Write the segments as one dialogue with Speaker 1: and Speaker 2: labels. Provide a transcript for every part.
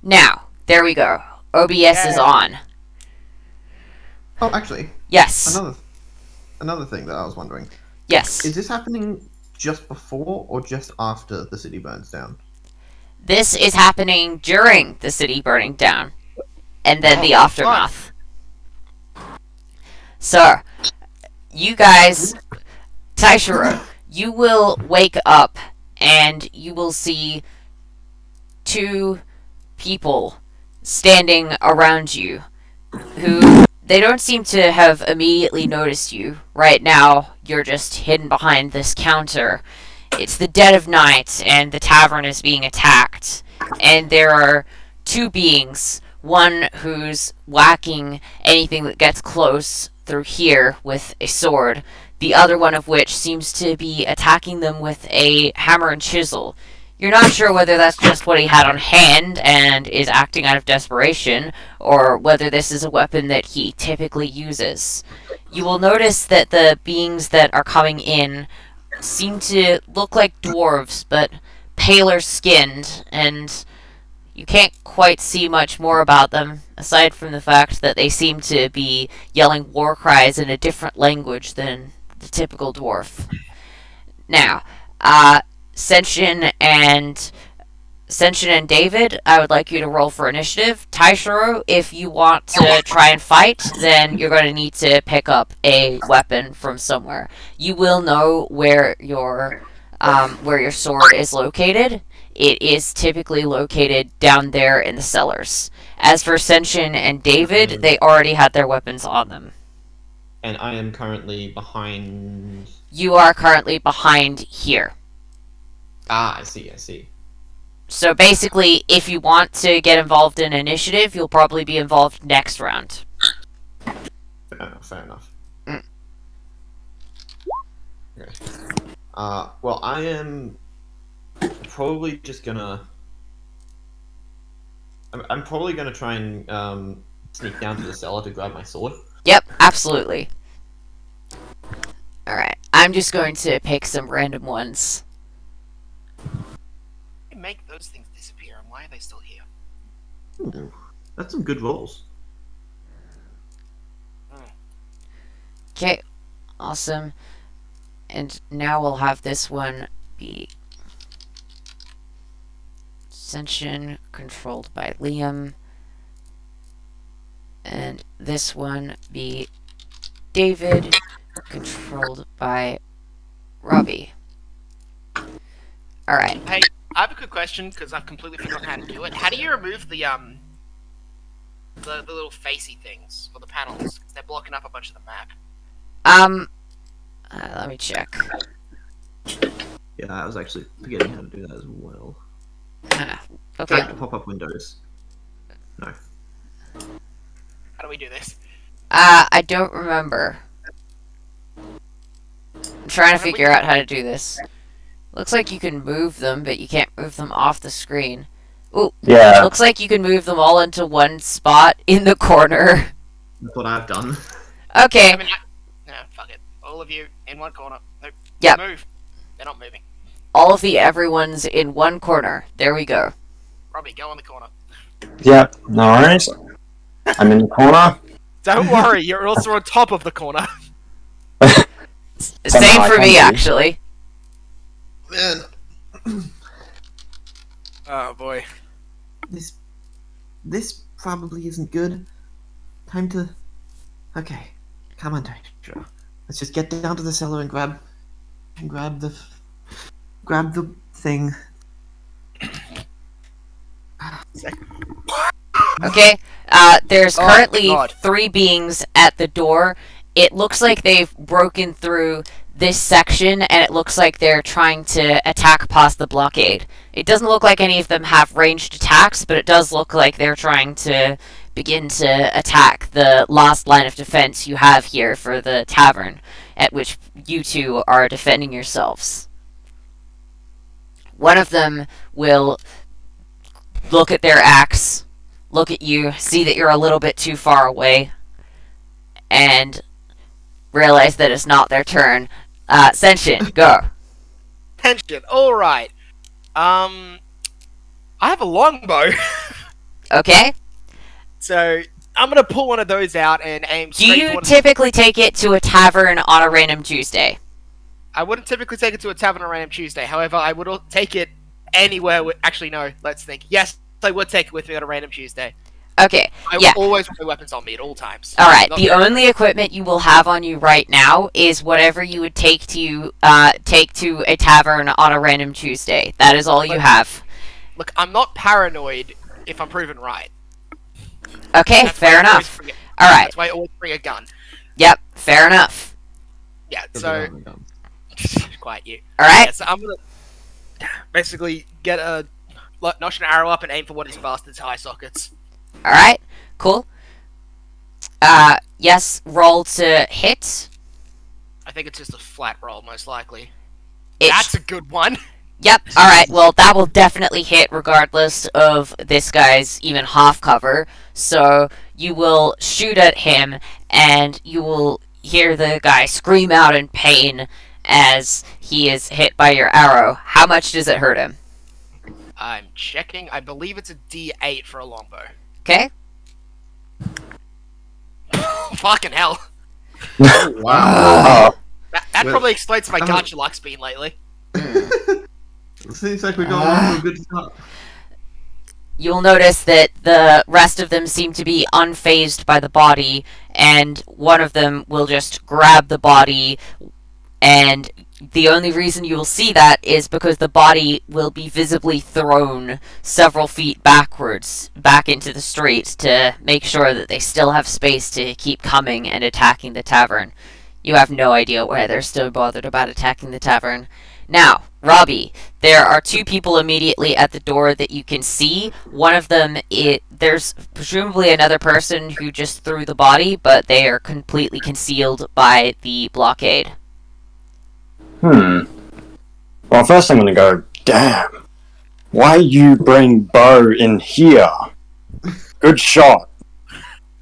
Speaker 1: Now, there we go. OBS is on.
Speaker 2: Oh, actually,
Speaker 1: Yes.
Speaker 2: another thing that I was wondering.
Speaker 1: Yes.
Speaker 2: Is this happening just before or just after the city burns down?
Speaker 1: This is happening during the city burning down. And then the aftermath. So, you guys, Taishiro, you will wake up and you will see two people standing around you who they don't seem to have immediately noticed you. Right now, you're just hidden behind this counter. It's the dead of night and the tavern is being attacked. And there are two beings, one who's whacking anything that gets close through here with a sword, the other one of which seems to be attacking them with a hammer and chisel. You're not sure whether that's just what he had on hand and is acting out of desperation, or whether this is a weapon that he typically uses. You will notice that the beings that are coming in seem to look like dwarves, but paler skinned, and you can't quite see much more about them, aside from the fact that they seem to be yelling war cries in a different language than the typical dwarf. Now, Senshin and David, I would like you to roll for initiative. Taishiro, if you want to try and fight, then you're going to need to pick up a weapon from somewhere. You will know where your sword is located. It is typically located down there in the cellars. As for Senshin and David, they already had their weapons on them.
Speaker 3: And I am currently behind...
Speaker 1: You are currently behind here.
Speaker 3: Ah, I see.
Speaker 1: So basically, if you want to get involved in initiative, you'll probably be involved next round.
Speaker 3: Fair enough.
Speaker 1: Mm.
Speaker 3: Okay. Well, I am probably just gonna... I'm probably gonna try and sneak down to the cellar to grab my sword.
Speaker 1: Yep, absolutely. Alright, I'm just going to pick some random ones.
Speaker 4: Make those things disappear, and why are they still here?
Speaker 2: Ooh, that's some good rolls.
Speaker 1: Okay, awesome. And now we'll have this one be Senshin, controlled by Liam. And this one be David, controlled by Robbie. Alright.
Speaker 4: Hey, I have a quick question, because I've completely forgotten how to do it. How do you remove the little facey things, or the panels? 'Cause they're blocking up a bunch of the map.
Speaker 1: Let me check.
Speaker 2: Yeah, I was actually forgetting how to do that as well.
Speaker 1: Okay.
Speaker 2: Try to pop up windows. No.
Speaker 4: How do we do this?
Speaker 1: I don't remember. I'm trying to figure out how to do this. Looks like you can move them, but you can't move them off the screen. Ooh,
Speaker 5: Yeah.
Speaker 1: looks like you can move them all into one spot in the corner.
Speaker 2: That's what I've done.
Speaker 1: Okay.
Speaker 4: Fuck it. All of you in one corner. Nope.
Speaker 1: Yep.
Speaker 4: Move. They're not moving.
Speaker 1: All of the everyone's in one corner. There we go.
Speaker 4: Robbie, go on the corner.
Speaker 5: Yep, no worries. I'm in the corner.
Speaker 6: Don't worry, you're also on top of the corner.
Speaker 1: Same for me, actually.
Speaker 2: Man,
Speaker 6: Oh boy.
Speaker 2: this probably isn't good. Time to... Okay, come on, Taishiro. Let's just get down to the cellar and grab the thing.
Speaker 1: Okay, there's
Speaker 6: Oh,
Speaker 1: currently
Speaker 6: God.
Speaker 1: 3 beings at the door. It looks like they've broken through this section, and it looks like they're trying to attack past the blockade. It doesn't look like any of them have ranged attacks, but it does look like they're trying to begin to attack the last line of defense you have here for the tavern, at which you two are defending yourselves. One of them will look at their axe, look at you, see that you're a little bit too far away, and realize that it's not their turn. Senshin, go.
Speaker 6: Tension. Alright. I have a longbow.
Speaker 1: Okay?
Speaker 6: So I'm gonna pull one of those out and aim
Speaker 1: Do
Speaker 6: straight
Speaker 1: you
Speaker 6: towards.
Speaker 1: typically take it to a tavern on a random Tuesday?
Speaker 6: I wouldn't typically take it to a tavern on Random Tuesday. However, I would take it anywhere. Actually, no. Let's think. Yes, I would take it with me on a Random Tuesday.
Speaker 1: Okay,
Speaker 6: I
Speaker 1: yeah.
Speaker 6: will always wear weapons on me at all times.
Speaker 1: Alright,
Speaker 6: Not
Speaker 1: the
Speaker 6: very-
Speaker 1: only equipment you will have on you right now is whatever you would take to a tavern on a random Tuesday. That is all you have.
Speaker 6: Look, I'm not paranoid if I'm proven right.
Speaker 1: Okay,
Speaker 6: That's why
Speaker 1: fair
Speaker 6: I always
Speaker 1: enough.
Speaker 6: bring
Speaker 1: Alright,
Speaker 6: That's why I always bring a gun.
Speaker 1: yep, fair enough.
Speaker 6: Yeah, so quiet you.
Speaker 1: Alright,
Speaker 6: Yeah, so I'm gonna basically get a notch an arrow up and aim for one of these bastards' eye sockets.
Speaker 1: alright, cool. Yes, roll to hit.
Speaker 6: I think it's just a flat roll, most likely.
Speaker 1: It
Speaker 6: That's a good one.
Speaker 1: Yep, alright, well, that will definitely hit regardless of this guy's even half cover. So, you will shoot at him, and you will hear the guy scream out in pain as he is hit by your arrow. How much does it hurt him?
Speaker 6: I'm checking. I believe it's a D8 for a longbow.
Speaker 1: Okay?
Speaker 6: Fucking hell.
Speaker 3: Wow.
Speaker 6: That
Speaker 2: Well,
Speaker 6: probably explains my
Speaker 2: I'm-
Speaker 6: gacha luck's been lately.
Speaker 2: Seems like we're going off to a good start.
Speaker 1: You'll notice that the rest of them seem to be unfazed by the body, and one of them will just grab the body, and the only reason you will see that is because the body will be visibly thrown several feet backwards, back into the street, to make sure that they still have space to keep coming and attacking the tavern. You have no idea why they're still bothered about attacking the tavern. Now, Robbie, there are two people immediately at the door that you can see. One of them, there's presumably another person who just threw the body, but they are completely concealed by the blockade.
Speaker 5: Well, first I'm gonna go, damn. Why you bring Bo in here? Good shot.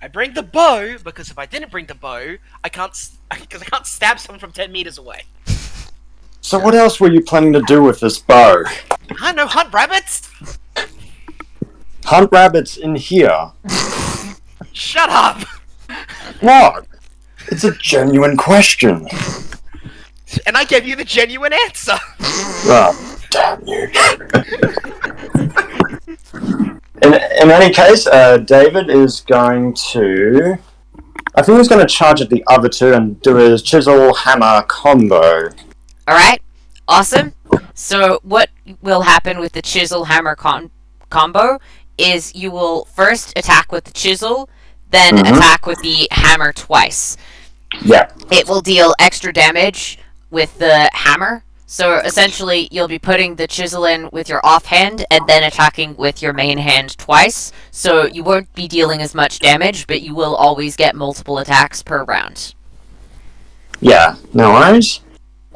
Speaker 6: I bring the bow because if I didn't bring the bow, I can't stab someone from 10 meters away.
Speaker 5: So what else were you planning to do with this bow?
Speaker 6: I know, hunt rabbits.
Speaker 5: Hunt rabbits in here?
Speaker 6: Shut up.
Speaker 5: What? It's a genuine question.
Speaker 6: And I gave you the genuine answer.
Speaker 5: Oh, damn you. In any case, David is going to... I think he's going to charge at the other two and do his chisel hammer combo.
Speaker 1: Alright, awesome. So what will happen with the chisel hammer combo is you will first attack with the chisel, then attack with the hammer twice.
Speaker 5: Yeah.
Speaker 1: It will deal extra damage with the hammer. So essentially, you'll be putting the chisel in with your offhand and then attacking with your main hand twice. So you won't be dealing as much damage, but you will always get multiple attacks per round.
Speaker 5: Yeah, no worries.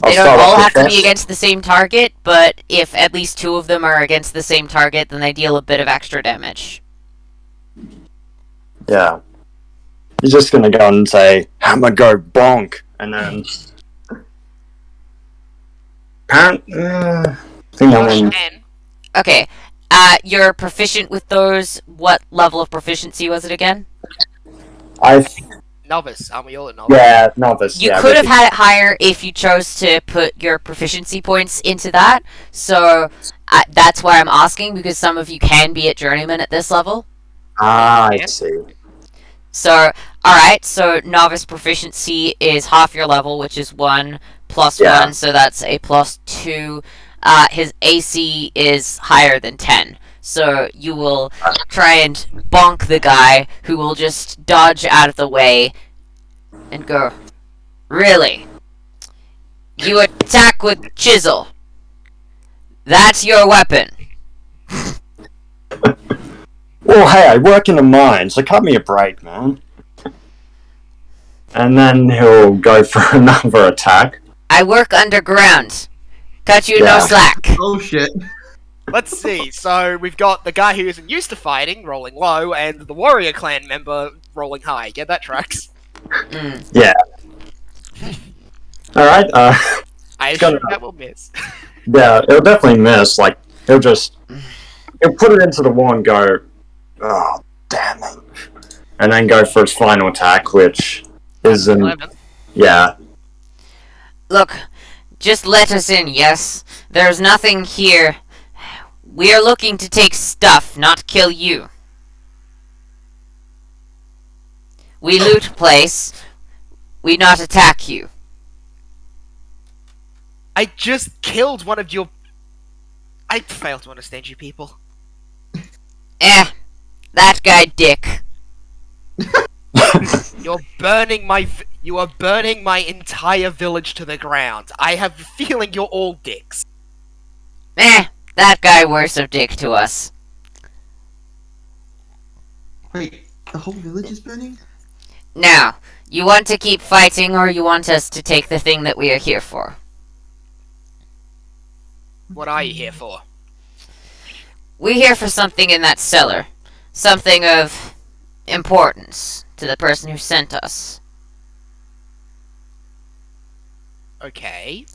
Speaker 1: They don't all have to be against the same target, but if at least two of them are against the same target, then they deal a bit of extra damage.
Speaker 5: Yeah. He's just gonna go and say, hammer go bonk, and then... I think that one...
Speaker 6: 10.
Speaker 1: Okay, you're proficient with those. What level of proficiency was it again?
Speaker 6: Novice. Aren't we all at novice?
Speaker 5: Yeah, novice.
Speaker 1: You
Speaker 5: yeah,
Speaker 1: could have
Speaker 5: but-
Speaker 1: had it higher if you chose to put your proficiency points into that. So that's why I'm asking, because some of you can be at journeyman at this level.
Speaker 5: Ah, I see.
Speaker 1: So, alright, so novice proficiency is half your level, which is 1 plus
Speaker 5: Yeah.
Speaker 1: 1, so that's a plus 2. His AC is higher than 10. So you will try and bonk the guy, who will just dodge out of the way and go, "Really? You attack with chisel. That's your weapon."
Speaker 5: Well, hey, I work in a mine, so cut me a break, man. And then he'll go for another attack.
Speaker 1: "I work underground. Cut you no
Speaker 5: Yeah.
Speaker 1: slack."
Speaker 2: Oh shit.
Speaker 6: Let's see. So we've got the guy who isn't used to fighting rolling low, and the warrior clan member rolling high. Yeah, that tracks.
Speaker 5: Yeah. Alright,
Speaker 6: I
Speaker 5: It's gonna-
Speaker 6: assume that will miss.
Speaker 5: yeah, it'll definitely miss. Like, he'll put it into the wall and go, Oh, damn it. And then go for his final attack, which is an...
Speaker 6: 11.
Speaker 5: Yeah.
Speaker 1: Look, just let us in, yes? There's nothing here. We are looking to take stuff, not kill you. We loot place. We not attack you.
Speaker 6: I just killed one of your... I fail to understand you people.
Speaker 1: That guy dick.
Speaker 6: You're burning my... You are burning my entire village to the ground. I have a feeling you're all dicks.
Speaker 1: That guy worse of dick to us.
Speaker 2: Wait, the whole village is burning?
Speaker 1: Now, you want to keep fighting or you want us to take the thing that we are here for?
Speaker 6: What are you here for?
Speaker 1: We're here for something in that cellar. Something of importance to the person who sent us.
Speaker 6: Okay.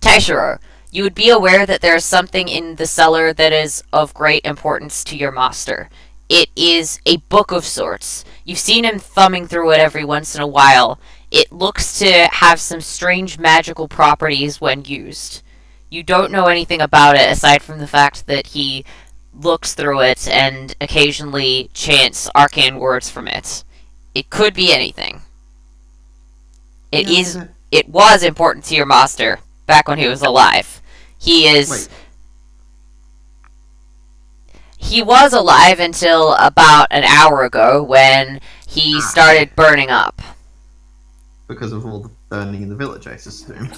Speaker 1: Taishiro, you would be aware that there is something in the cellar that is of great importance to your master. It is a book of sorts. You've seen him thumbing through it every once in a while. It looks to have some strange magical properties when used. You don't know anything about it aside from the fact that he looks through it and occasionally chants arcane words from it. It could be anything. It was important to your master back when he was alive. He is...
Speaker 2: Wait.
Speaker 1: He was alive until about an hour ago when he started burning up.
Speaker 2: Because of all the burning in the village, I assume.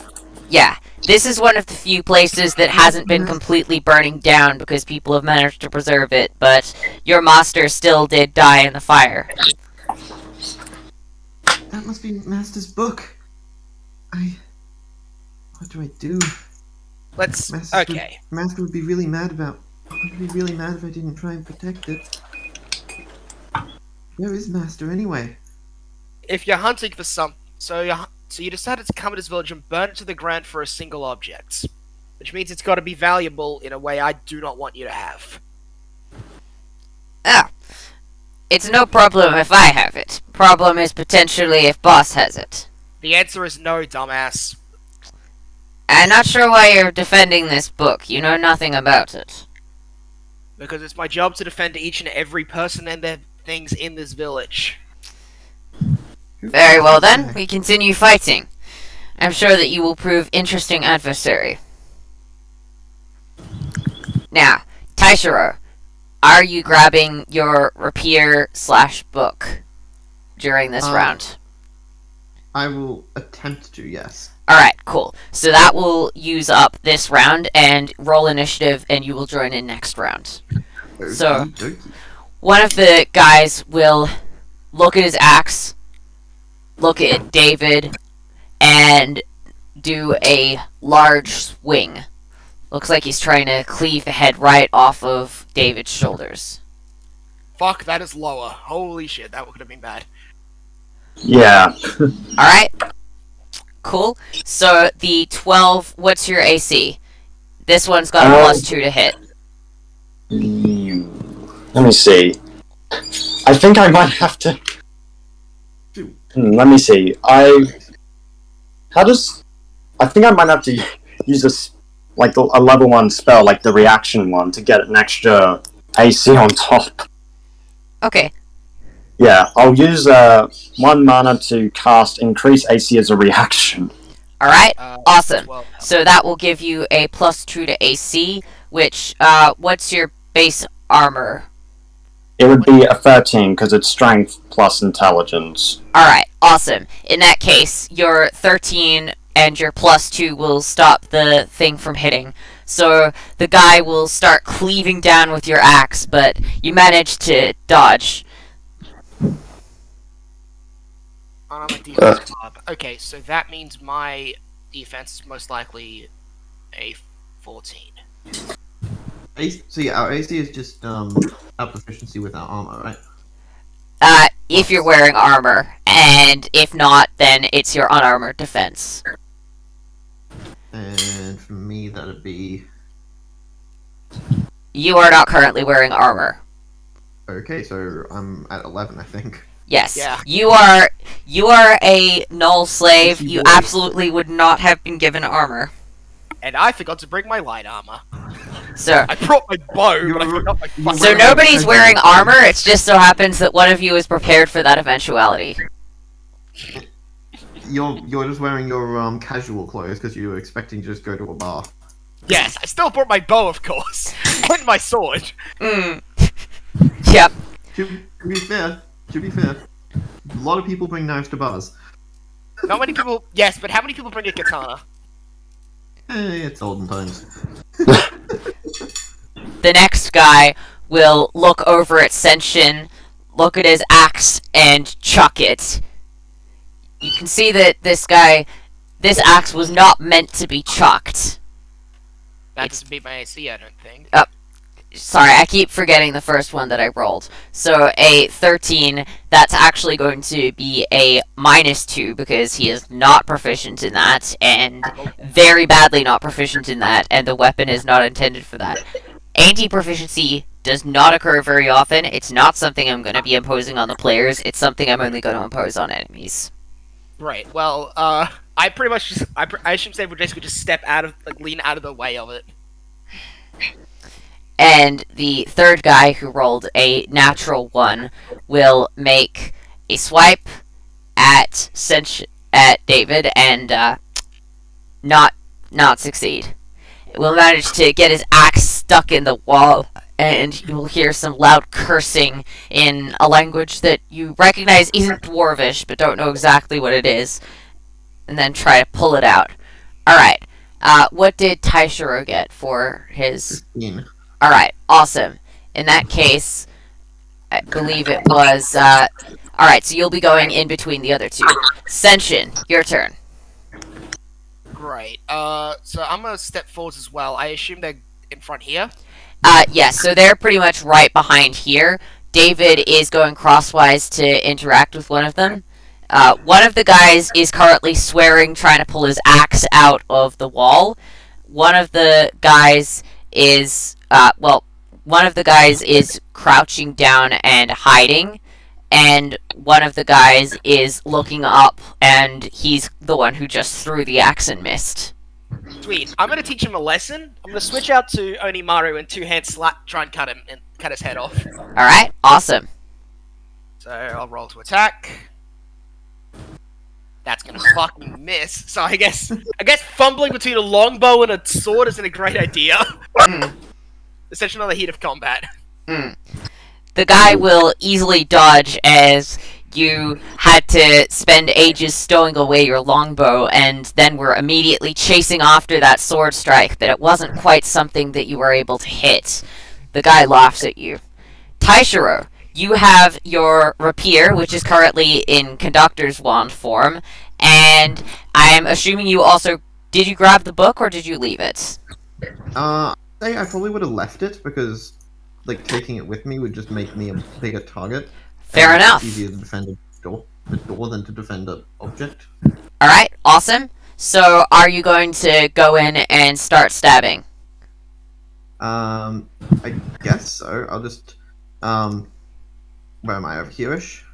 Speaker 1: Yeah, this is one of the few places that hasn't been completely burning down because people have managed to preserve it, but your master still did die in the fire.
Speaker 2: That must be Master's book. What do I do?
Speaker 6: Let's...
Speaker 2: Master
Speaker 6: Okay.
Speaker 2: Master would be really mad about... I'd be really mad if I didn't try and protect it. Where is Master, anyway?
Speaker 6: If you're hunting for some... So you decided to come to this village and burn it to the ground for a single object. Which means it's got to be valuable in a way I do not want you to have.
Speaker 1: Ah, it's no problem if I have it. Problem is potentially if boss has it.
Speaker 6: The answer is no, dumbass.
Speaker 1: I'm not sure why you're defending this book. You know nothing about it.
Speaker 6: Because it's my job to defend each and every person and their things in this village.
Speaker 1: Very well then, we continue fighting. I'm sure that you will prove interesting adversary. Now, Taishiro, are you grabbing your rapier/book during this round?
Speaker 2: I will attempt to, yes.
Speaker 1: Alright, cool. So that will use up this round, and roll initiative, and you will join in next round. So,
Speaker 2: Okey-dokey.
Speaker 1: one of the guys will look at his axe, look at David, and do a large swing. Looks like he's trying to cleave the head right off of David's shoulders.
Speaker 6: Fuck, that is lower. Holy shit, that could have been bad.
Speaker 5: Yeah.
Speaker 1: Alright. Cool. So, the 12, what's your AC? This one's got a +2 to hit.
Speaker 5: Let me see. I think I might have to... let me see. I think I might have to use this, like a level 1 spell, like the reaction one, to get an extra AC on top.
Speaker 1: Okay.
Speaker 5: Yeah, I'll use 1 mana to cast increase AC as a reaction.
Speaker 1: Alright, awesome.
Speaker 6: 12.
Speaker 1: So that will give you a +2 to AC, which, what's your base armor?
Speaker 5: It would be a 13, because it's strength plus intelligence.
Speaker 1: Alright, awesome. In that case, your 13 and your +2 will stop the thing from hitting. So the guy will start cleaving down with your axe, but you manage to dodge.
Speaker 6: I'm a defense club. Okay, so that means my defense is most likely a 14.
Speaker 2: So yeah, our AC is just our proficiency with our armor, right?
Speaker 1: If you're wearing armor, and if not, then it's your unarmored defense.
Speaker 2: And for me, that'd be...
Speaker 1: You are not currently wearing armor.
Speaker 2: Okay, so I'm at 11, I think.
Speaker 1: Yes.
Speaker 6: Yeah.
Speaker 1: You are a null slave.
Speaker 2: Lucky
Speaker 1: You
Speaker 2: boy.
Speaker 1: absolutely would not have been given armor.
Speaker 6: And I forgot to bring my light armor.
Speaker 1: So
Speaker 6: I brought my bow, but I
Speaker 2: You're-
Speaker 6: forgot my
Speaker 2: you're
Speaker 6: fucking...
Speaker 1: so
Speaker 2: wearing
Speaker 1: nobody's
Speaker 2: a
Speaker 1: wearing
Speaker 2: casual
Speaker 1: armor. It just so happens that one of you is prepared for that eventuality.
Speaker 2: You're just wearing your casual clothes because you were expecting to just go to a bar.
Speaker 6: Yes, I still brought my bow, of course. And my sword.
Speaker 1: Mm. Yep.
Speaker 2: To be fair, a lot of people bring knives to bars.
Speaker 6: Not many people... Yes, but how many people bring a katana?
Speaker 2: It's olden times.
Speaker 1: The next guy will look over at Senshin, look at his axe, and chuck it. You can see that this axe was not meant to be chucked.
Speaker 6: That doesn't beat my AC, I don't think.
Speaker 1: Sorry, I keep forgetting the first one that I rolled. So a 13, that's actually going to be a -2 because he is not proficient in that, and very badly not proficient in that, and the weapon is not intended for that. Anti-proficiency does not occur very often. It's not something I'm going to be imposing on the players. It's something I'm only going to impose on enemies.
Speaker 6: Right, well, I pretty much just... I should say we basically just step out of... Like, lean out of the way of it.
Speaker 1: And the third guy who rolled a natural 1 will make a swipe at David and not succeed. Will manage to get his axe stuck in the wall, and you will hear some loud cursing in a language that you recognize isn't Dwarvish, but don't know exactly what it is, and then try to pull it out. Alright, what did Taishiro get for his...
Speaker 2: 15.
Speaker 1: Alright, awesome. In that case, I believe it was, alright, so you'll be going in between the other two. Senshin, your turn.
Speaker 6: Great. So I'm gonna step forwards as well. I assume they're in front here?
Speaker 1: Yes, so they're pretty much right behind here. David is going crosswise to interact with one of them. One of the guys is currently swearing, trying to pull his axe out of the wall. One of the guys is, one of the guys is crouching down and hiding, and one of the guys is looking up, and he's the one who just threw the axe and missed.
Speaker 6: Sweet. I'm gonna teach him a lesson. I'm gonna switch out to Onimaru and two-hand slap, try and cut him, and cut his head off.
Speaker 1: Alright, awesome.
Speaker 6: So I'll roll to attack. That's gonna fucking miss. So I guess fumbling between a longbow and a sword isn't a great idea.
Speaker 1: Mm,
Speaker 6: Essentially on the heat of combat.
Speaker 1: mm. The guy will easily dodge as you had to spend ages stowing away your longbow and then were immediately chasing after that sword strike, but it wasn't quite something that you were able to hit. The guy laughs at you. Taishiro, you have your rapier, which is currently in Conductor's Wand form, and I'm assuming you also... Did you grab the book, or did you leave it?
Speaker 2: I probably would have left it because, like, taking it with me would just make me a bigger target.
Speaker 1: Fair
Speaker 2: and
Speaker 1: enough.
Speaker 2: It's easier to defend a door than to defend an object.
Speaker 1: Alright, awesome. So, are you going to go in and start stabbing?
Speaker 2: I guess so. I'll just, where am I, over here-ish?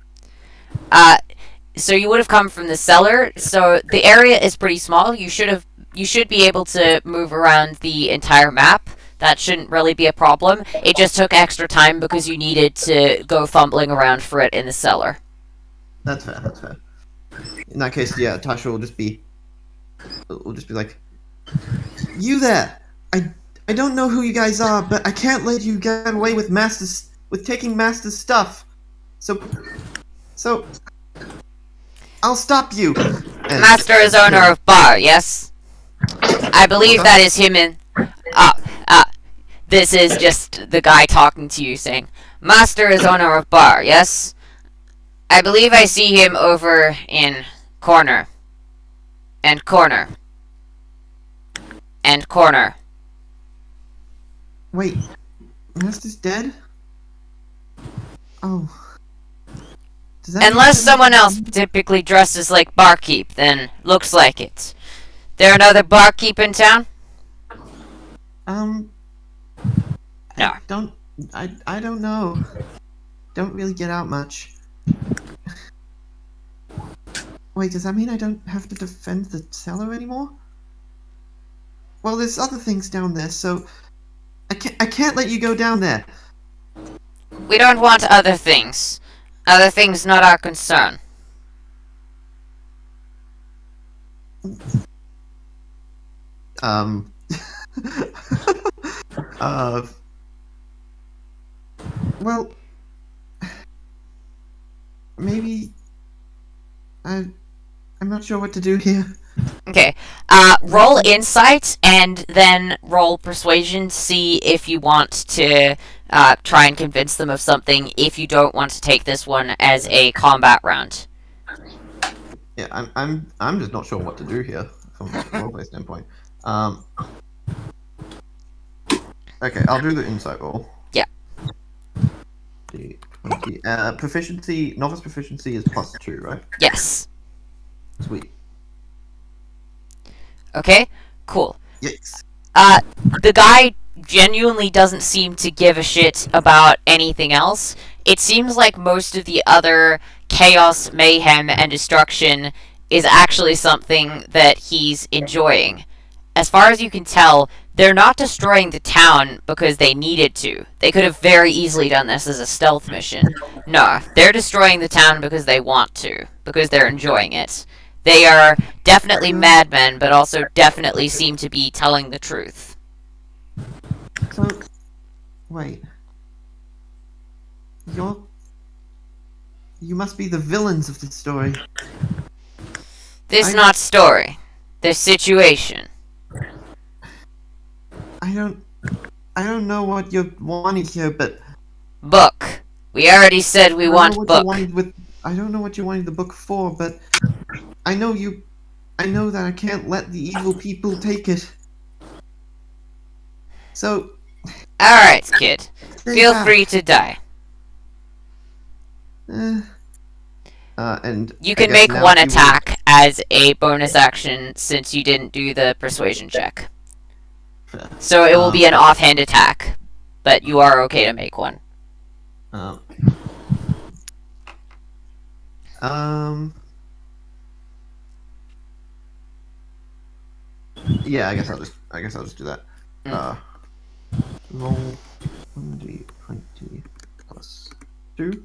Speaker 1: So you would have come from the cellar, so the area is pretty small. You should be able to move around the entire map. That shouldn't really be a problem. It just took extra time because you needed to go fumbling around for it in the cellar.
Speaker 2: That's fair. In that case, yeah, Tasha will just be like, you there! I don't know who you guys are, but I can't let you get away with taking Master's stuff. So, I'll stop you. And
Speaker 1: Master is owner of bar, yes? I believe that is him in... this is just the guy talking to you saying, Master is owner of bar, yes? I believe I see him over in corner. And corner. And corner.
Speaker 2: Wait, Master's dead? Oh. Does that mean
Speaker 1: Unless
Speaker 2: that-
Speaker 1: someone else typically dresses like barkeep, then looks like it. There another barkeep in town?
Speaker 2: No. I don't know. don't really get out much. Wait, does that mean I don't have to defend the cellar anymore? Well, there's other things down there, so I can't let you go down there.
Speaker 1: We don't want other things. Other things not our concern.
Speaker 2: Well, maybe I'm not sure what to do here.
Speaker 1: Okay, roll insight and then roll persuasion to see if you want to try and convince them of something if you don't want to take this one as a combat round.
Speaker 2: Yeah, I'm just not sure what to do here from a roleplay standpoint. Okay, I'll do the insight roll.
Speaker 1: Yeah.
Speaker 2: D20. Proficiency, novice proficiency is +2, right?
Speaker 1: Yes.
Speaker 2: Sweet.
Speaker 1: Okay, cool.
Speaker 2: Yes.
Speaker 1: The guy genuinely doesn't seem to give a shit about anything else. It seems like most of the other chaos, mayhem, and destruction is actually something that he's enjoying. As far as you can tell, they're not destroying the town because they needed to. They could have very easily done this as a stealth mission. No, they're destroying the town because they want to, because they're enjoying it. They are definitely madmen, but also definitely seem to be telling the truth.
Speaker 2: So, wait. You must be the villains of this story.
Speaker 1: This not story. This situation.
Speaker 2: I don't know what you're wanting here, but
Speaker 1: Book. We already said we want book.
Speaker 2: I don't know what you wanted the book for, but I know that I can't let the evil people take it. So,
Speaker 1: Alright, kid.
Speaker 2: stay
Speaker 1: Feel
Speaker 2: back.
Speaker 1: free to die.
Speaker 2: And
Speaker 1: You
Speaker 2: I
Speaker 1: can
Speaker 2: guess
Speaker 1: make
Speaker 2: now
Speaker 1: one
Speaker 2: he will-
Speaker 1: attack as a bonus action since you didn't do the persuasion check. So it will be an offhand attack, but you are okay to make one.
Speaker 2: Yeah, I guess I'll just do that. Roll 1d20 +2.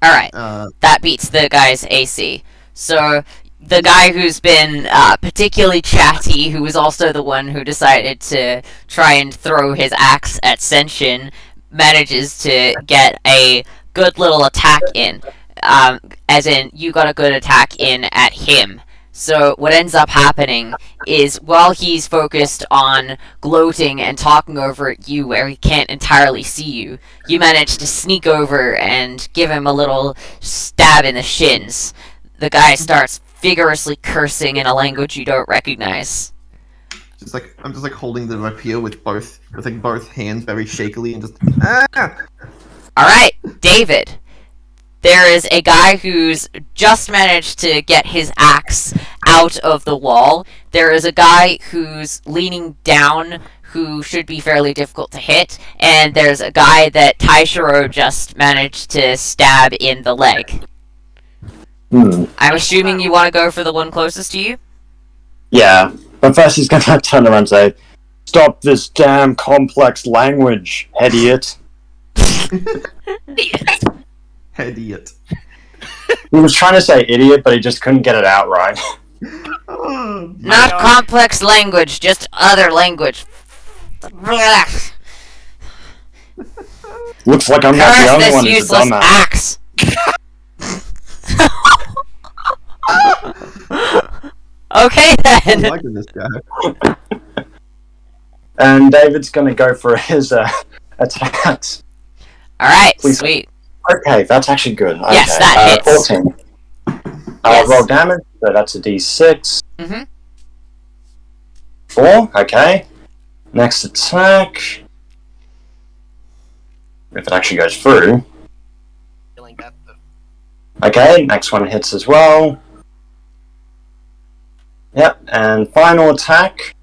Speaker 1: Alright, that beats the guy's AC. So, the guy who's been particularly chatty, who was also the one who decided to try and throw his axe at Senshin, manages to get a good little attack in. As in, you got a good attack in at him. So what ends up happening is, while he's focused on gloating and talking over at you where he can't entirely see you, you manage to sneak over and give him a little stab in the shins. The guy starts vigorously cursing in a language you don't recognize.
Speaker 2: I'm just holding the rapier with both hands very shakily and just
Speaker 1: Alright, David. There is a guy who's just managed to get his axe out of the wall. There is a guy who's leaning down who should be fairly difficult to hit. And there's a guy that Taishiro just managed to stab in the leg. I'm assuming you want to go for the one closest to you?
Speaker 5: Yeah, but first he's gonna turn around and say, "Stop this damn complex language, idiot."
Speaker 2: idiot.
Speaker 5: He was trying to say idiot, but he just couldn't get it out right.
Speaker 1: Not complex language, just other language.
Speaker 5: Looks like I'm not the
Speaker 1: Curse
Speaker 5: only
Speaker 1: this
Speaker 5: one who's a
Speaker 1: useless
Speaker 5: dumbass.
Speaker 1: axe! Okay
Speaker 2: I'm
Speaker 1: then.
Speaker 2: liking this guy.
Speaker 5: And David's gonna go for his attacks.
Speaker 1: Alright,
Speaker 5: Please.
Speaker 1: sweet.
Speaker 5: Okay, that's actually good. Okay.
Speaker 1: Yes, that hits.
Speaker 5: 14.
Speaker 1: Yes.
Speaker 5: Roll damage, so that's a d6.
Speaker 1: Mm-hmm.
Speaker 5: 4, okay. Next attack. If it actually goes through.
Speaker 6: Feeling that though.
Speaker 5: Okay, next one hits as well. Yep, and final attack.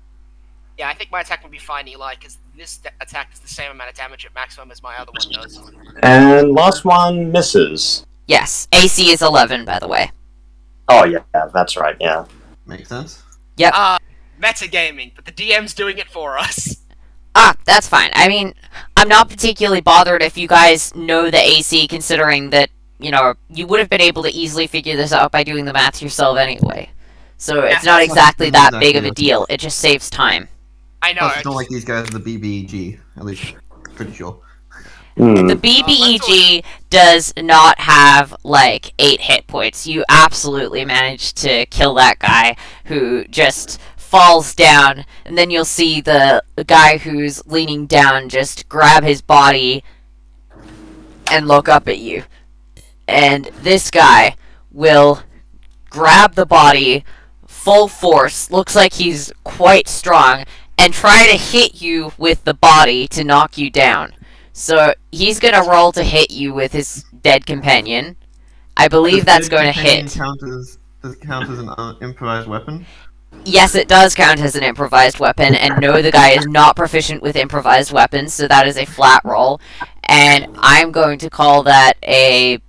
Speaker 6: Yeah, I think my attack would be fine, Eli, because this attack does the same amount of damage at maximum as my other one does.
Speaker 5: And last one misses.
Speaker 1: Yes, AC is 11, by the way.
Speaker 5: Oh yeah, that's right. Yeah.
Speaker 2: Makes sense.
Speaker 1: Yep.
Speaker 6: Metagaming, but the DM's doing it for us.
Speaker 1: That's fine. I mean, I'm not particularly bothered if you guys know the AC, considering that, you would have been able to easily figure this out by doing the math yourself anyway. So it's not exactly that big of a deal. It just saves time.
Speaker 6: I know.
Speaker 2: Plus, it's not like these guys are the BBEG, at least pretty sure.
Speaker 1: The BBEG does not have, 8 hit points. You absolutely managed to kill that guy who just falls down, and then you'll see the guy who's leaning down just grab his body and look up at you. And this guy will grab the body full force, looks like he's quite strong, and try to hit you with the body to knock you down. So he's gonna roll to hit you with his dead companion. I believe that's going to hit.
Speaker 2: Does it count as an improvised weapon?
Speaker 1: Yes, it does count as an improvised weapon, and no, the guy is not proficient with improvised weapons, so that is a flat roll. And I'm going to call that a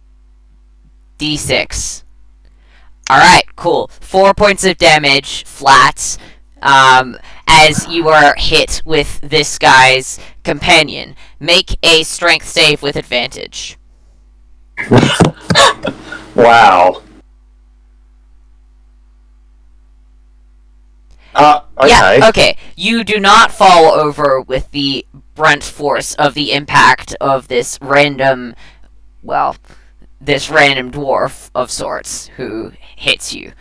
Speaker 1: D6. Alright, cool. 4 points of damage, flat, as you are hit with this guy's companion. Make a strength save with advantage.
Speaker 5: Wow. Okay.
Speaker 1: Yeah, okay. You do not fall over with the brunt force of the impact of this random dwarf of sorts who hits you.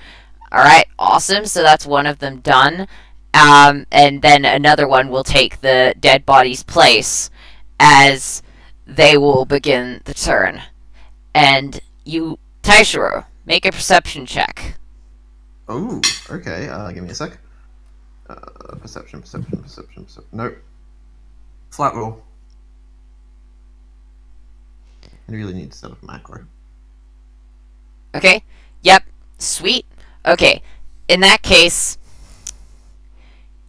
Speaker 1: Alright, awesome. So that's one of them done. And then another one will take the dead body's place as they will begin the turn. And you, Taishiro, make a perception check.
Speaker 2: Oh, okay. Give me a sec. Perception. Nope. Flat roll. I really need to set up a macro.
Speaker 1: Okay, yep, sweet. Okay, in that case,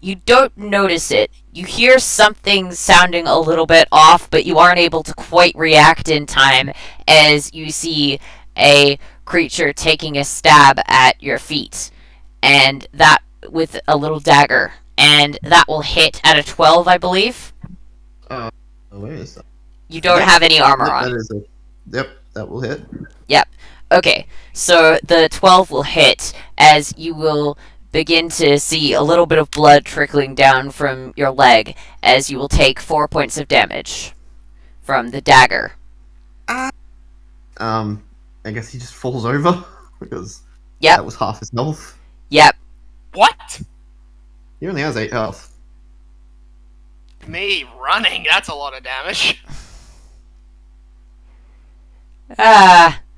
Speaker 1: you don't notice it. You hear something sounding a little bit off, but you aren't able to quite react in time as you see a creature taking a stab at your feet. And that with a little dagger. And that will hit at a 12, I believe.
Speaker 2: Where is that?
Speaker 1: You don't have any armor on.
Speaker 2: Yep, that will hit.
Speaker 1: Yep. Okay, so the 12 will hit as you will begin to see a little bit of blood trickling down from your leg as you will take 4 points of damage from the dagger.
Speaker 2: I guess he just falls over because
Speaker 1: Yep.
Speaker 2: that was half his health.
Speaker 1: Yep.
Speaker 6: What?
Speaker 2: He only has 8 health.
Speaker 6: Me running, that's a lot of damage.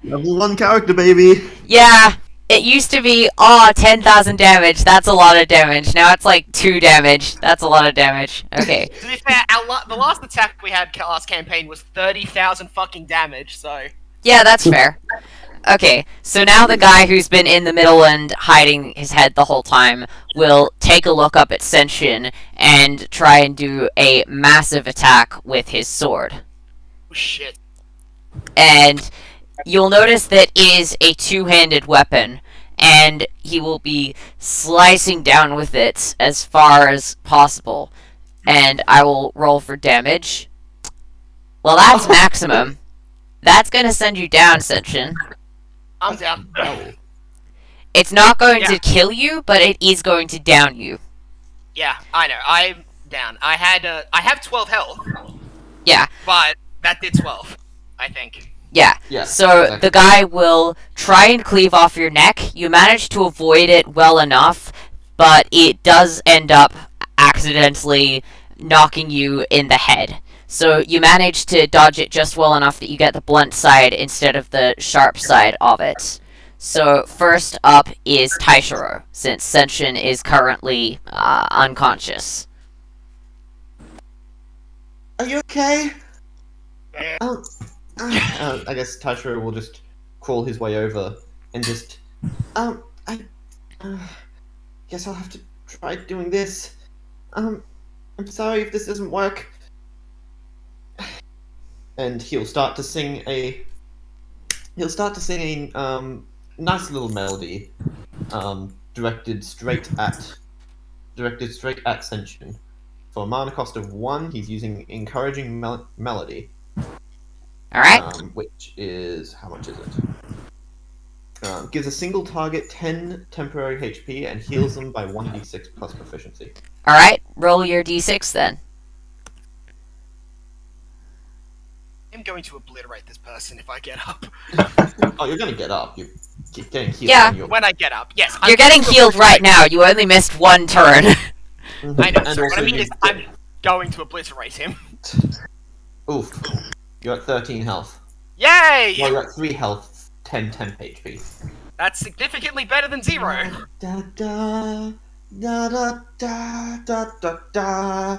Speaker 2: Level 1 character, baby!
Speaker 1: Yeah. It used to be, 10,000 damage. That's a lot of damage. Now it's like 2 damage. That's a lot of damage. Okay.
Speaker 6: To be fair, the last attack we had last campaign was 30,000 fucking damage, so...
Speaker 1: Yeah, that's fair. Okay, so now the guy who's been in the middle and hiding his head the whole time will take a look up at Senshin and try and do a massive attack with his sword.
Speaker 6: Oh, shit.
Speaker 1: And you'll notice that it is a two-handed weapon, and he will be slicing down with it as far as possible. And I will roll for damage. Well, that's maximum. That's gonna send you down, Senshin.
Speaker 6: I'm down.
Speaker 1: It's not going to kill you, but it is going to down you.
Speaker 6: Yeah, I know. I'm down. I have 12 health.
Speaker 1: Yeah.
Speaker 6: But that did 12, I think.
Speaker 1: Yeah. So
Speaker 3: exactly.
Speaker 1: the guy will try and cleave off your neck. You manage to avoid it well enough, but it does end up accidentally knocking you in the head. So you manage to dodge it just well enough that you get the blunt side instead of the sharp side of it. So first up is Taishiro, since Senshin is currently unconscious.
Speaker 2: Are you okay? I guess Taishiro will just crawl his way over and just... I guess I'll have to try doing this.
Speaker 3: I'm sorry if this doesn't work. And he'll start to sing a nice little melody, directed straight at Senshin. For a mana cost of 1, he's using encouraging melody.
Speaker 1: Alright.
Speaker 3: Which is, how much is it? Gives a single target 10 temporary HP and heals them by 1d6 plus proficiency.
Speaker 1: Alright, roll your d6 then.
Speaker 6: I'm going to obliterate this person if I get up.
Speaker 3: Oh, you're gonna get up. You're getting healed.
Speaker 1: Yeah.
Speaker 6: When I get up, yes.
Speaker 1: You're getting healed right now. You only missed one turn.
Speaker 6: I know,
Speaker 3: And
Speaker 6: so what
Speaker 3: also
Speaker 6: I mean
Speaker 3: you
Speaker 6: is I'm going to obliterate him.
Speaker 3: Oof. You're at 13 health.
Speaker 6: Yay!
Speaker 3: Well, you're at 3 health, 10 temp HP.
Speaker 6: That's significantly better than 0.
Speaker 3: Da da da da da da da da.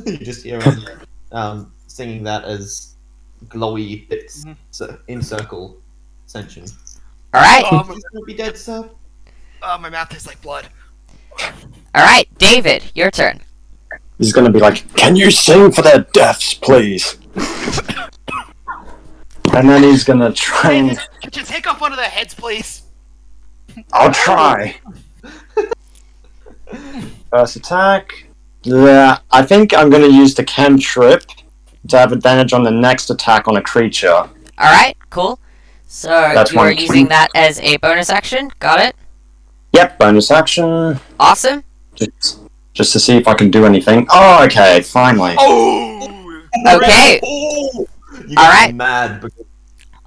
Speaker 3: You just hear him singing that as glowy bits encircle Senshin.
Speaker 1: Alright.
Speaker 3: He's gonna be dead, sir.
Speaker 6: Oh, my mouth tastes like blood.
Speaker 1: Alright, David, your turn.
Speaker 5: He's gonna be like, "Can you sing for their deaths, please?" And then he's gonna try
Speaker 6: Hey,
Speaker 5: and...
Speaker 6: could you take off one of their heads, please?
Speaker 5: I'll try. First attack. Yeah, I think I'm gonna use the cantrip to have advantage on the next attack on a creature.
Speaker 1: Alright, cool. So
Speaker 5: That's
Speaker 1: you are
Speaker 5: one
Speaker 1: using
Speaker 5: key.
Speaker 1: that as a bonus action. Got it?
Speaker 5: Yep, bonus action.
Speaker 1: Awesome.
Speaker 5: Just to see if I can do anything. Oh, okay, finally.
Speaker 6: Oh!
Speaker 1: Okay.
Speaker 3: You get
Speaker 1: Alright.
Speaker 3: mad because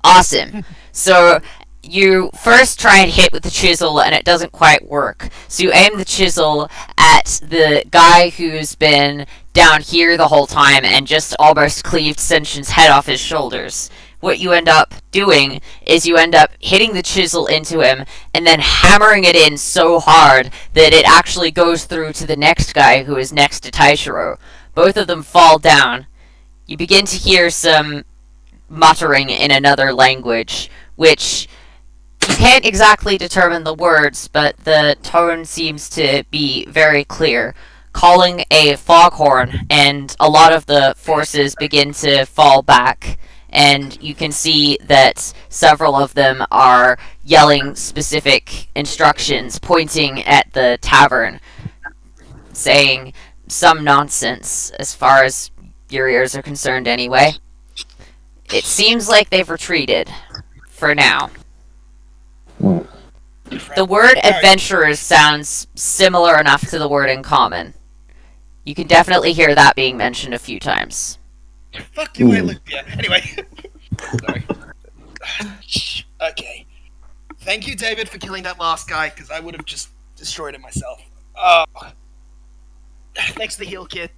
Speaker 1: Awesome. So you first try and hit with the chisel and it doesn't quite work. So you aim the chisel at the guy who's been down here the whole time and just almost cleaved Senshin's head off his shoulders. What you end up doing is you end up hitting the chisel into him and then hammering it in so hard that it actually goes through to the next guy who is next to Taishiro. Both of them fall down. You begin to hear some muttering in another language, which you can't exactly determine the words, but the tone seems to be very clear, calling a foghorn, and a lot of the forces begin to fall back, and you can see that several of them are yelling specific instructions, pointing at the tavern, saying some nonsense, as far as your ears are concerned anyway. It seems like they've retreated, for now. The word adventurers sounds similar enough to the word in common. You can definitely hear that being mentioned a few times.
Speaker 6: Fuck you, I look yeah. Anyway. Sorry. Okay. Thank you, David, for killing that last guy, because I would have just destroyed it myself. Oh. Thanks for the heal kit.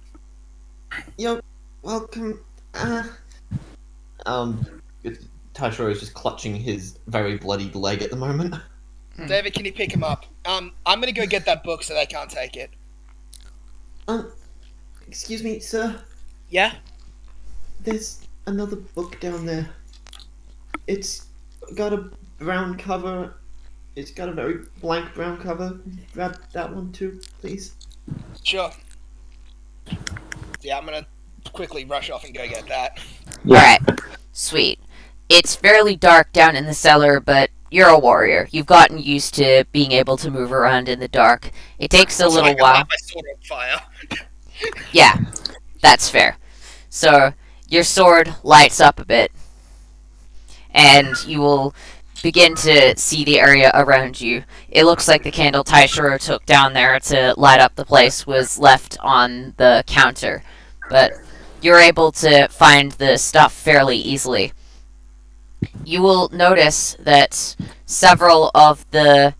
Speaker 3: you're welcome. Taishiro is just clutching his very bloodied leg at the moment.
Speaker 6: David, can you pick him up? I'm gonna go get that book so they can't take it.
Speaker 3: Excuse me, sir.
Speaker 6: Yeah?
Speaker 3: There's another book down there. It's got a brown cover. It's got a very blank brown cover. Grab that one too, please.
Speaker 6: Sure. Yeah, I'm gonna quickly rush off and go get that.
Speaker 1: Alright, sweet. It's fairly dark down in the cellar, but you're a warrior. You've gotten used to being able to move around in the dark. It takes a little while.
Speaker 6: My sword on fire.
Speaker 1: Yeah, that's fair. So, your sword lights up a bit, and you will begin to see the area around you. It looks like the candle Taishiro took down there to light up the place was left on the counter, but you're able to find the stuff fairly easily. You will notice that several of the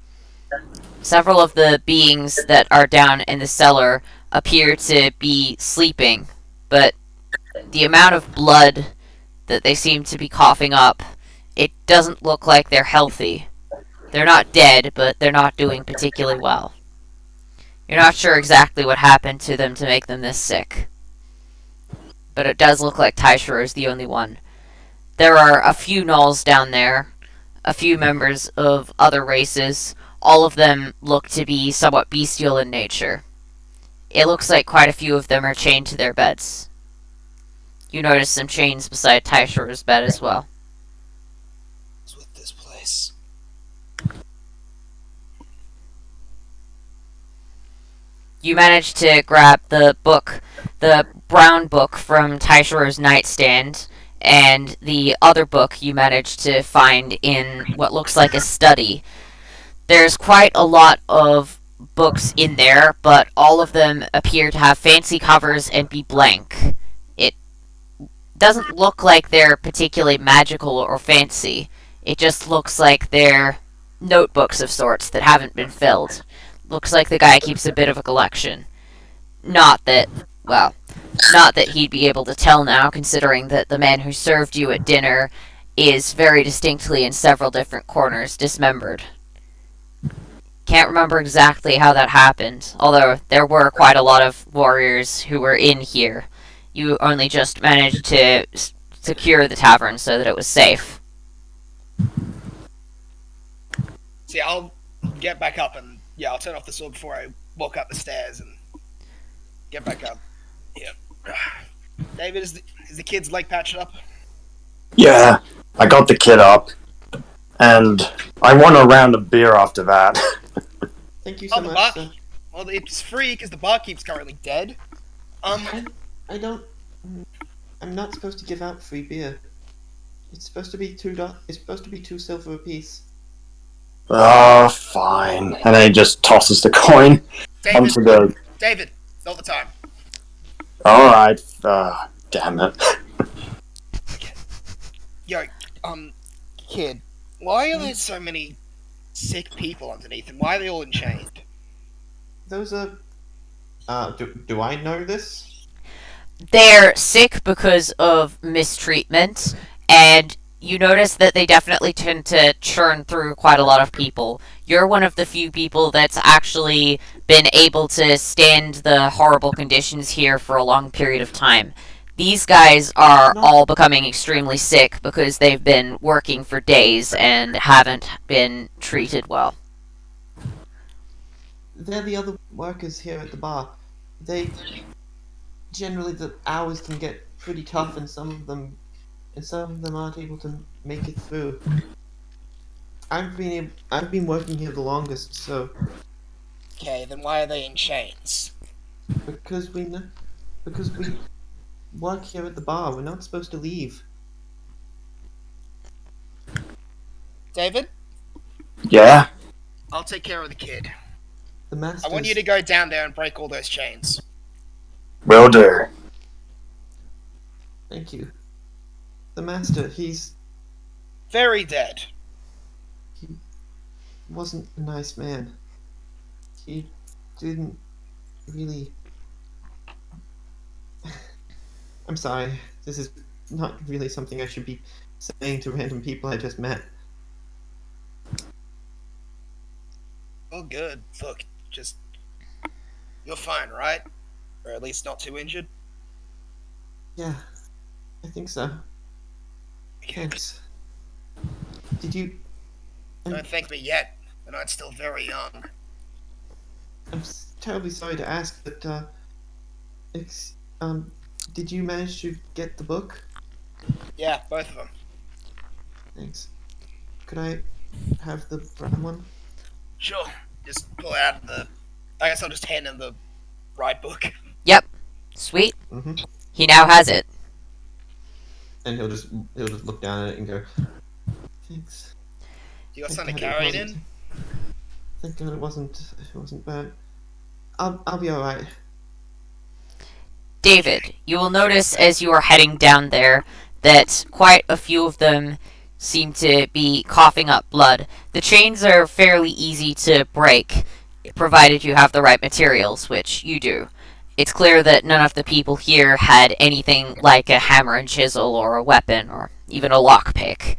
Speaker 1: beings that are down in the cellar appear to be sleeping, but the amount of blood that they seem to be coughing up, it doesn't look like they're healthy. They're not dead, but they're not doing particularly well. You're not sure exactly what happened to them to make them this sick, but it does look like Taishiro is the only one. There are a few gnolls down there, a few members of other races. All of them look to be somewhat bestial in nature. it looks like quite a few of them are chained to their beds. You notice some chains beside Taishiro's bed as well.
Speaker 6: What's with this place?
Speaker 1: You manage to grab the book, the brown book from Taishiro's nightstand, and the other book you managed to find in what looks like a study. There's quite a lot of books in there, but all of them appear to have fancy covers and be blank. It doesn't look like they're particularly magical or fancy. It just looks like they're notebooks of sorts that haven't been filled. Looks like the guy keeps a bit of a collection. Not that he'd be able to tell now, considering that the man who served you at dinner is very distinctly in several different corners, dismembered. Can't remember exactly how that happened, although there were quite a lot of warriors who were in here. You only just managed to secure the tavern so that it was safe.
Speaker 6: See, I'll get back up and I'll turn off the sword before I walk up the stairs and get back up. Yeah. David, is the kid's leg patched up?
Speaker 5: Yeah, I got the kid up, and I want a round of beer after that.
Speaker 2: Thank you so
Speaker 6: the
Speaker 2: much.
Speaker 6: bar.
Speaker 2: Sir.
Speaker 6: Well, it's free because the barkeep's currently dead.
Speaker 2: I don't. I'm not supposed to give out free beer. It's supposed to be It's supposed to be 2 silver apiece.
Speaker 5: Oh, fine. And then he just tosses the coin onto the...
Speaker 6: David, it's not the time.
Speaker 5: Alright, damn it.
Speaker 6: Yo, kid, why are there so many sick people underneath and why are they all enchained?
Speaker 2: Those are. Do I know this?
Speaker 1: They're sick because of mistreatment, and you notice that they definitely tend to churn through quite a lot of people. You're one of the few people that's actually been able to stand the horrible conditions here for a long period of time. These guys are all becoming extremely sick because they've been working for days and haven't been treated well.
Speaker 2: They're the other workers here at the bar. Generally, the hours can get pretty tough, and some of them aren't able to make it through. I've been working here the longest, so
Speaker 6: Okay, then why are they in chains?
Speaker 2: because we work here at the bar, we're not supposed to leave.
Speaker 6: David,
Speaker 5: Yeah?
Speaker 6: I'll take care of the kid.
Speaker 2: The master.
Speaker 6: I want you to go down there and break all those chains.
Speaker 5: Will do.
Speaker 2: Thank you. The master, he's
Speaker 6: Very dead.
Speaker 2: wasn't a nice man. He didn't really. I'm sorry. This is not really something I should be saying to random people I just met.
Speaker 6: Oh, good. Look, you're fine, right? Or at least not too injured?
Speaker 2: Yeah, I think so. Thanks. Did you?
Speaker 6: Don't thank me yet. The night's still very young.
Speaker 2: Terribly sorry to ask, but did you manage to get the book?
Speaker 6: Yeah, both of them.
Speaker 2: Thanks. Could I have the brown one?
Speaker 6: Sure. Just pull out I guess I'll just hand him the right book.
Speaker 1: Yep. Sweet.
Speaker 2: Mm-hmm.
Speaker 1: He now has it.
Speaker 2: And he'll just look down at it and go, "Thanks."
Speaker 6: You got
Speaker 2: Thank
Speaker 6: something to
Speaker 2: God it
Speaker 6: carry it
Speaker 2: wasn't-
Speaker 6: in?
Speaker 2: Thank God it wasn't burnt. I'll be alright.
Speaker 1: David, you will notice as you are heading down there that quite a few of them seem to be coughing up blood. The chains are fairly easy to break, provided you have the right materials, which you do. It's clear that none of the people here had anything like a hammer and chisel or a weapon or even a lockpick,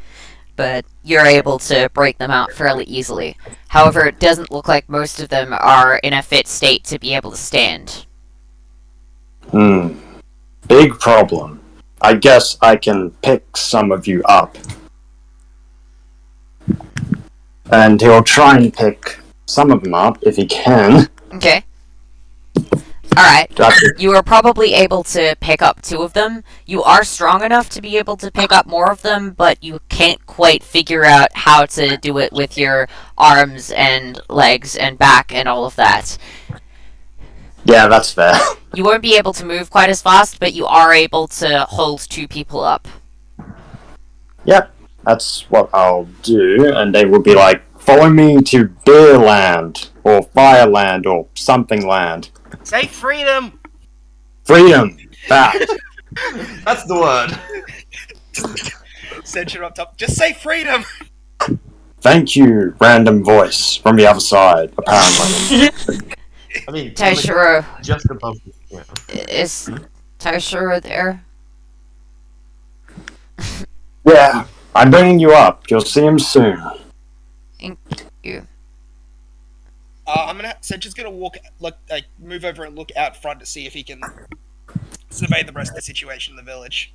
Speaker 1: but you're able to break them out fairly easily. However, it doesn't look like most of them are in a fit state to be able to stand.
Speaker 5: Big problem. I guess I can pick some of you up. And he'll try and pick some of them up if he can.
Speaker 1: Okay. Alright.
Speaker 5: Gotcha.
Speaker 1: You are probably able to pick up 2 of them. You are strong enough to be able to pick up more of them, but you can't quite figure out how to do it with your arms and legs and back and all of that.
Speaker 5: Yeah, that's fair.
Speaker 1: You won't be able to move quite as fast, but you are able to hold 2 people up.
Speaker 5: Yep, that's what I'll do, and they will be like, follow me to Beerland, or Fireland, or something land.
Speaker 4: Say freedom!
Speaker 5: Freedom! Back!
Speaker 3: That's the word.
Speaker 6: Senshin up top. Just say freedom!
Speaker 5: Thank you, random voice from the other side, apparently.
Speaker 3: I mean,
Speaker 1: Taishiro,
Speaker 3: just above. Yeah.
Speaker 1: is Taishiro there?
Speaker 5: Yeah, I'm bringing you up. You'll see him soon.
Speaker 1: Thank you.
Speaker 6: Senshin's gonna move over and look out front to see if he can survey the rest of the situation in the village.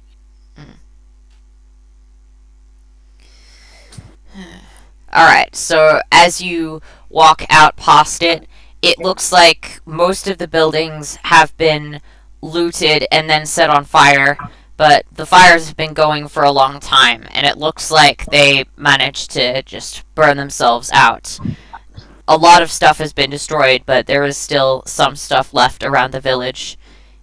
Speaker 1: Alright, so as you walk out past it, it looks like most of the buildings have been looted and then set on fire, but the fires have been going for a long time, and it looks like they managed to just burn themselves out. A lot of stuff has been destroyed, but there is still some stuff left around the village.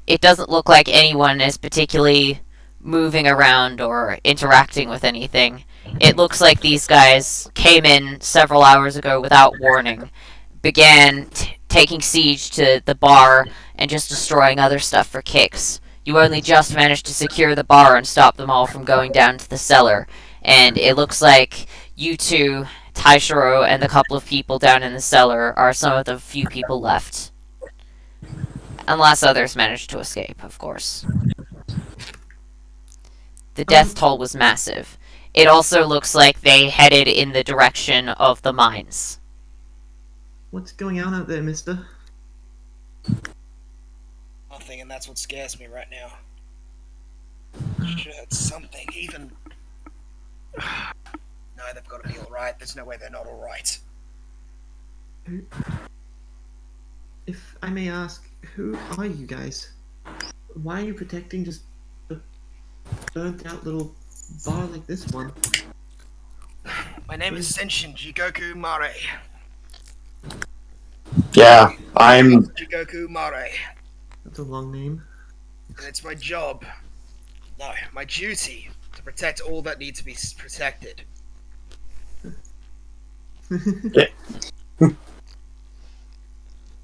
Speaker 1: It doesn't look like anyone is particularly moving around or interacting with anything. It looks like these guys came in several hours ago without warning, began taking siege to the bar, and just destroying other stuff for kicks. You only just managed to secure the bar and stop them all from going down to the cellar, and it looks like you two, Taishiro, and the couple of people down in the cellar are some of the few people left. Unless others managed to escape, of course. The death toll was massive. It also looks like they headed in the direction of the mines.
Speaker 2: What's going on out there, mister?
Speaker 6: Nothing, and that's what scares me right now. Shit, something, even... No, they've got to be alright. There's no way they're not alright.
Speaker 2: If I may ask, who are you guys? Why are you protecting just a burnt out little bar like this one?
Speaker 6: My name is Senshin Jigoku Mare.
Speaker 5: Yeah, I'm...
Speaker 6: Jigoku Mare.
Speaker 2: That's a long name.
Speaker 6: And it's my job. No, my duty to protect all that need to be protected.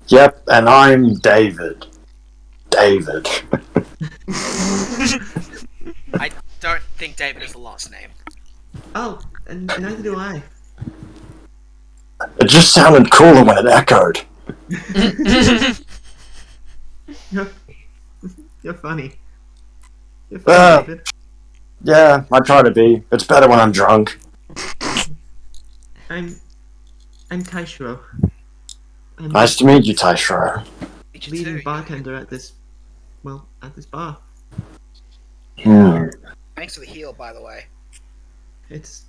Speaker 5: Yep, and I'm David. David.
Speaker 6: I don't think David is the last name.
Speaker 2: Oh, and neither do I.
Speaker 5: It just sounded cooler when it echoed.
Speaker 2: You're funny. You're funny, David.
Speaker 5: Yeah, I try to be. It's better when I'm drunk.
Speaker 2: I'm Taishiro. I'm
Speaker 5: Nice to meet you, Taishiro.
Speaker 2: leading bartender at this bar.
Speaker 5: Hmm.
Speaker 6: Thanks for the heal, by the way.
Speaker 2: It's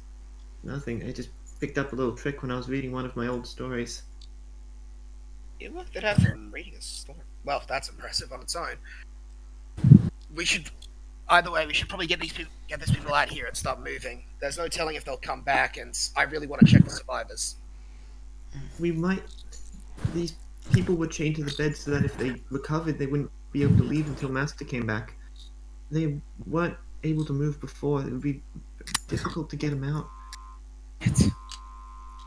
Speaker 2: nothing. I just picked up a little trick when I was reading one of my old stories.
Speaker 6: You looked it up from reading a story. Well, that's impressive on its own. We should, either way, we should probably get these people out here and start moving. There's no telling if they'll come back, and I really want to check the survivors.
Speaker 2: We might. These people were chained to the bed so that if they recovered, they wouldn't be able to leave until Master came back. They weren't able to move before. It would be difficult to get them out.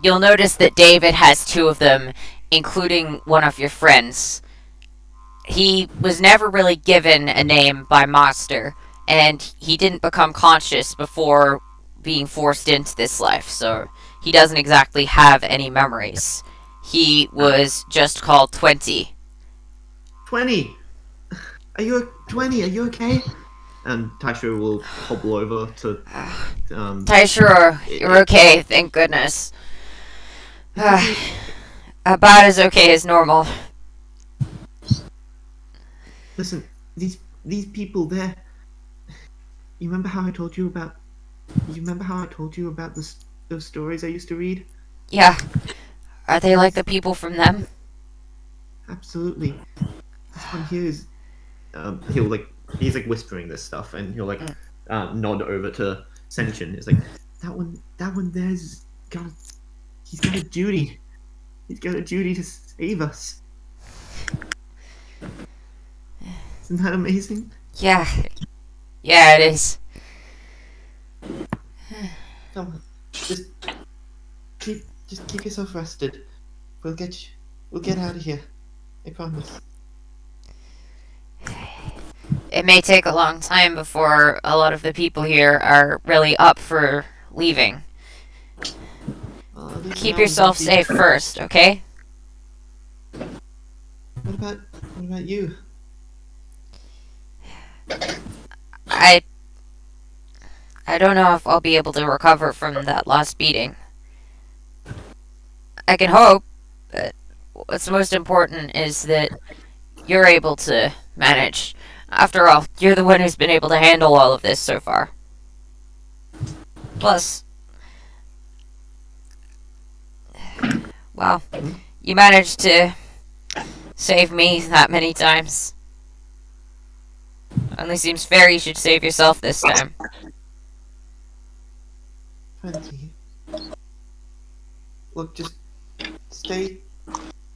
Speaker 1: You'll notice that David has 2 of them, including one of your friends. He was never really given a name by Master, and he didn't become conscious before being forced into this life, so he doesn't exactly have any memories. He was just called 20.
Speaker 2: 20! Are you 20? Are you okay? And Taishiro will hobble over to
Speaker 1: Taishiro, you're okay, thank goodness. About as okay as normal.
Speaker 2: Listen, these people there. You remember how I told you about? You remember how I told you about those stories I used to read?
Speaker 1: Yeah. Are they like the people from them?
Speaker 2: Absolutely. These
Speaker 3: one here is he's like whispering this stuff, and he'll like nod over to Senshin. It's like that one there's got he's got a duty. He's got a duty to save us. Isn't that amazing?
Speaker 1: Yeah. Yeah, it is.
Speaker 3: Come on, just keep yourself rested. We'll get out of here. I promise.
Speaker 1: It may take a long time before a lot of the people here are really up for leaving. Keep yourself safe first, okay?
Speaker 3: What about you?
Speaker 1: I don't know if I'll be able to recover from that last beating. I can hope, but what's most important is that you're able to manage. After all, you're the one who's been able to handle all of this so far. Plus, well, you managed to save me that many times. Only seems fair you should save yourself this time.
Speaker 3: 20. Look, just stay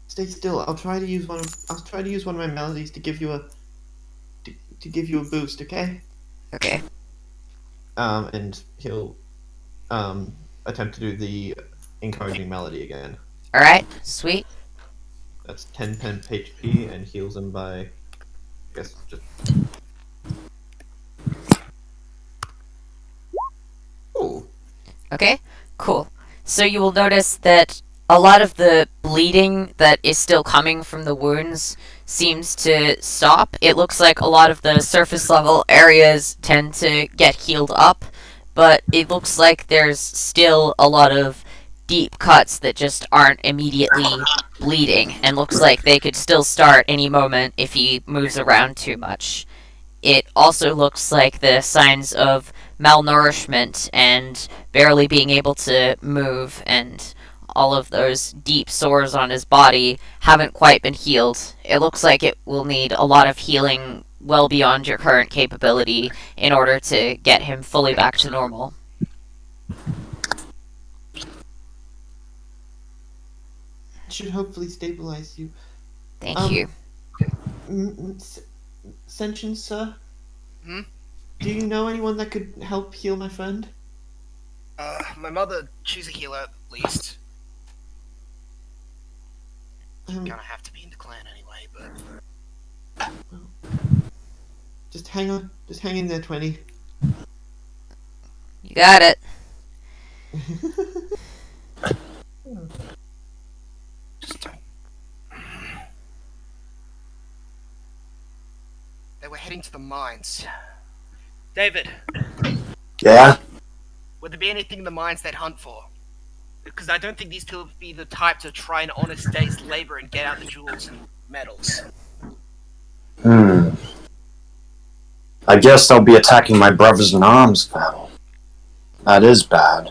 Speaker 3: still. I'll try to use one of my melodies to give you a boost, okay?
Speaker 1: Okay.
Speaker 3: And he'll attempt to do the encouraging melody again.
Speaker 1: Alright, sweet.
Speaker 3: That's 10 HP and heals him by, I guess, just. Ooh.
Speaker 1: Okay, cool. So you will notice that a lot of the bleeding that is still coming from the wounds seems to stop. It looks like a lot of the surface level areas tend to get healed up, but it looks like there's still a lot of deep cuts that just aren't immediately bleeding, and looks like they could still start any moment if he moves around too much. It also looks like the signs of malnourishment and barely being able to move and all of those deep sores on his body haven't quite been healed. It looks like it will need a lot of healing well beyond your current capability in order to get him fully back to normal.
Speaker 3: Should hopefully stabilize you.
Speaker 1: Thank you.
Speaker 3: Senshin, sir?
Speaker 6: Hmm?
Speaker 3: Do you know anyone that could help heal my friend?
Speaker 6: My mother, she's a healer, at least. Gonna have to be in the clan anyway, but...
Speaker 3: Just hang on. Just hang in there, 20.
Speaker 1: You got it.
Speaker 6: Just don't... They were heading to the mines. David,
Speaker 5: Yeah?
Speaker 6: would there be anything in the mines they'd hunt for? Because I don't think these two would be the type to try an honest day's labor and get out the jewels and metals.
Speaker 5: I guess they'll be attacking my brothers in arms, pal. That is bad.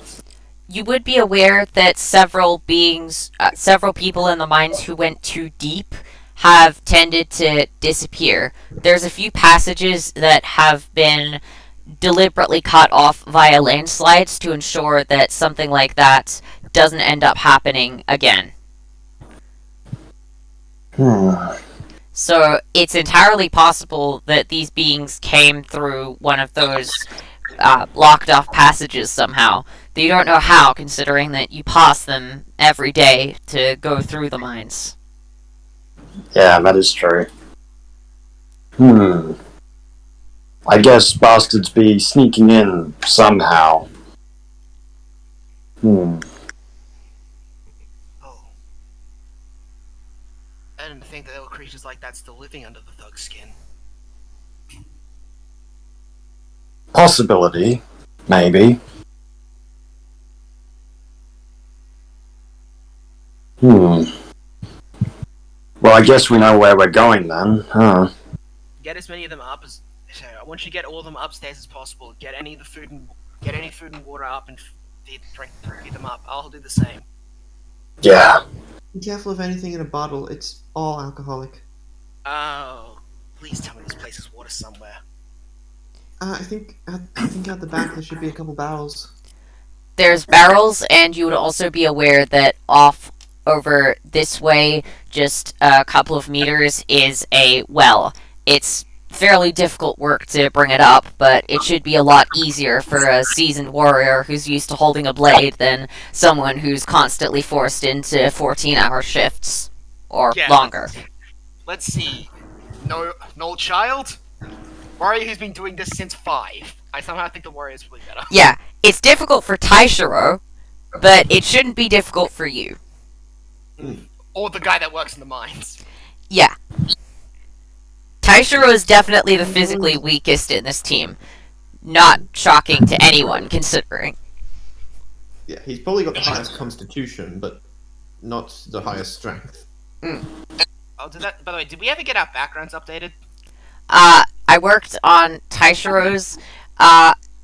Speaker 1: You would be aware that several people in the mines who went too deep have tended to disappear. There's a few passages that have been deliberately cut off via landslides to ensure that something like that doesn't end up happening again. So it's entirely possible that these beings came through one of those locked off passages somehow. Though you don't know how, considering that you pass them every day to go through the mines.
Speaker 5: Yeah, that is true. I guess bastards be sneaking in somehow.
Speaker 6: Oh. I didn't think that there were creatures like that still living under the thug skin.
Speaker 5: Possibility. Maybe. Well, I guess we know where we're going then, huh?
Speaker 6: Get as many of them up as... I want you to get all of them upstairs as possible. Get any food and water up and feed them up. I'll do the same.
Speaker 5: Yeah.
Speaker 3: Be careful of anything in a bottle. It's all alcoholic.
Speaker 6: Oh, please tell me this place has water somewhere.
Speaker 2: I think out the back there should be a couple barrels.
Speaker 1: There's barrels, and you would also be aware that off over this way, just a couple of meters, is a well. It's fairly difficult work to bring it up, but it should be a lot easier for a seasoned warrior who's used to holding a blade than someone who's constantly forced into 14-hour shifts or
Speaker 6: Yeah.
Speaker 1: longer.
Speaker 6: Let's see. No child? Warrior who's been doing this since 5. I somehow think the warrior's really better.
Speaker 1: Yeah, it's difficult for Taishiro, but it shouldn't be difficult for you.
Speaker 6: Or the guy that works in the mines.
Speaker 1: Yeah. Taishiro is definitely the physically weakest in this team. Not shocking to anyone, considering.
Speaker 3: Yeah, he's probably got the highest constitution, but not the highest strength.
Speaker 6: Oh, by the way, did we ever get our backgrounds updated?
Speaker 1: I worked on Taishiro's.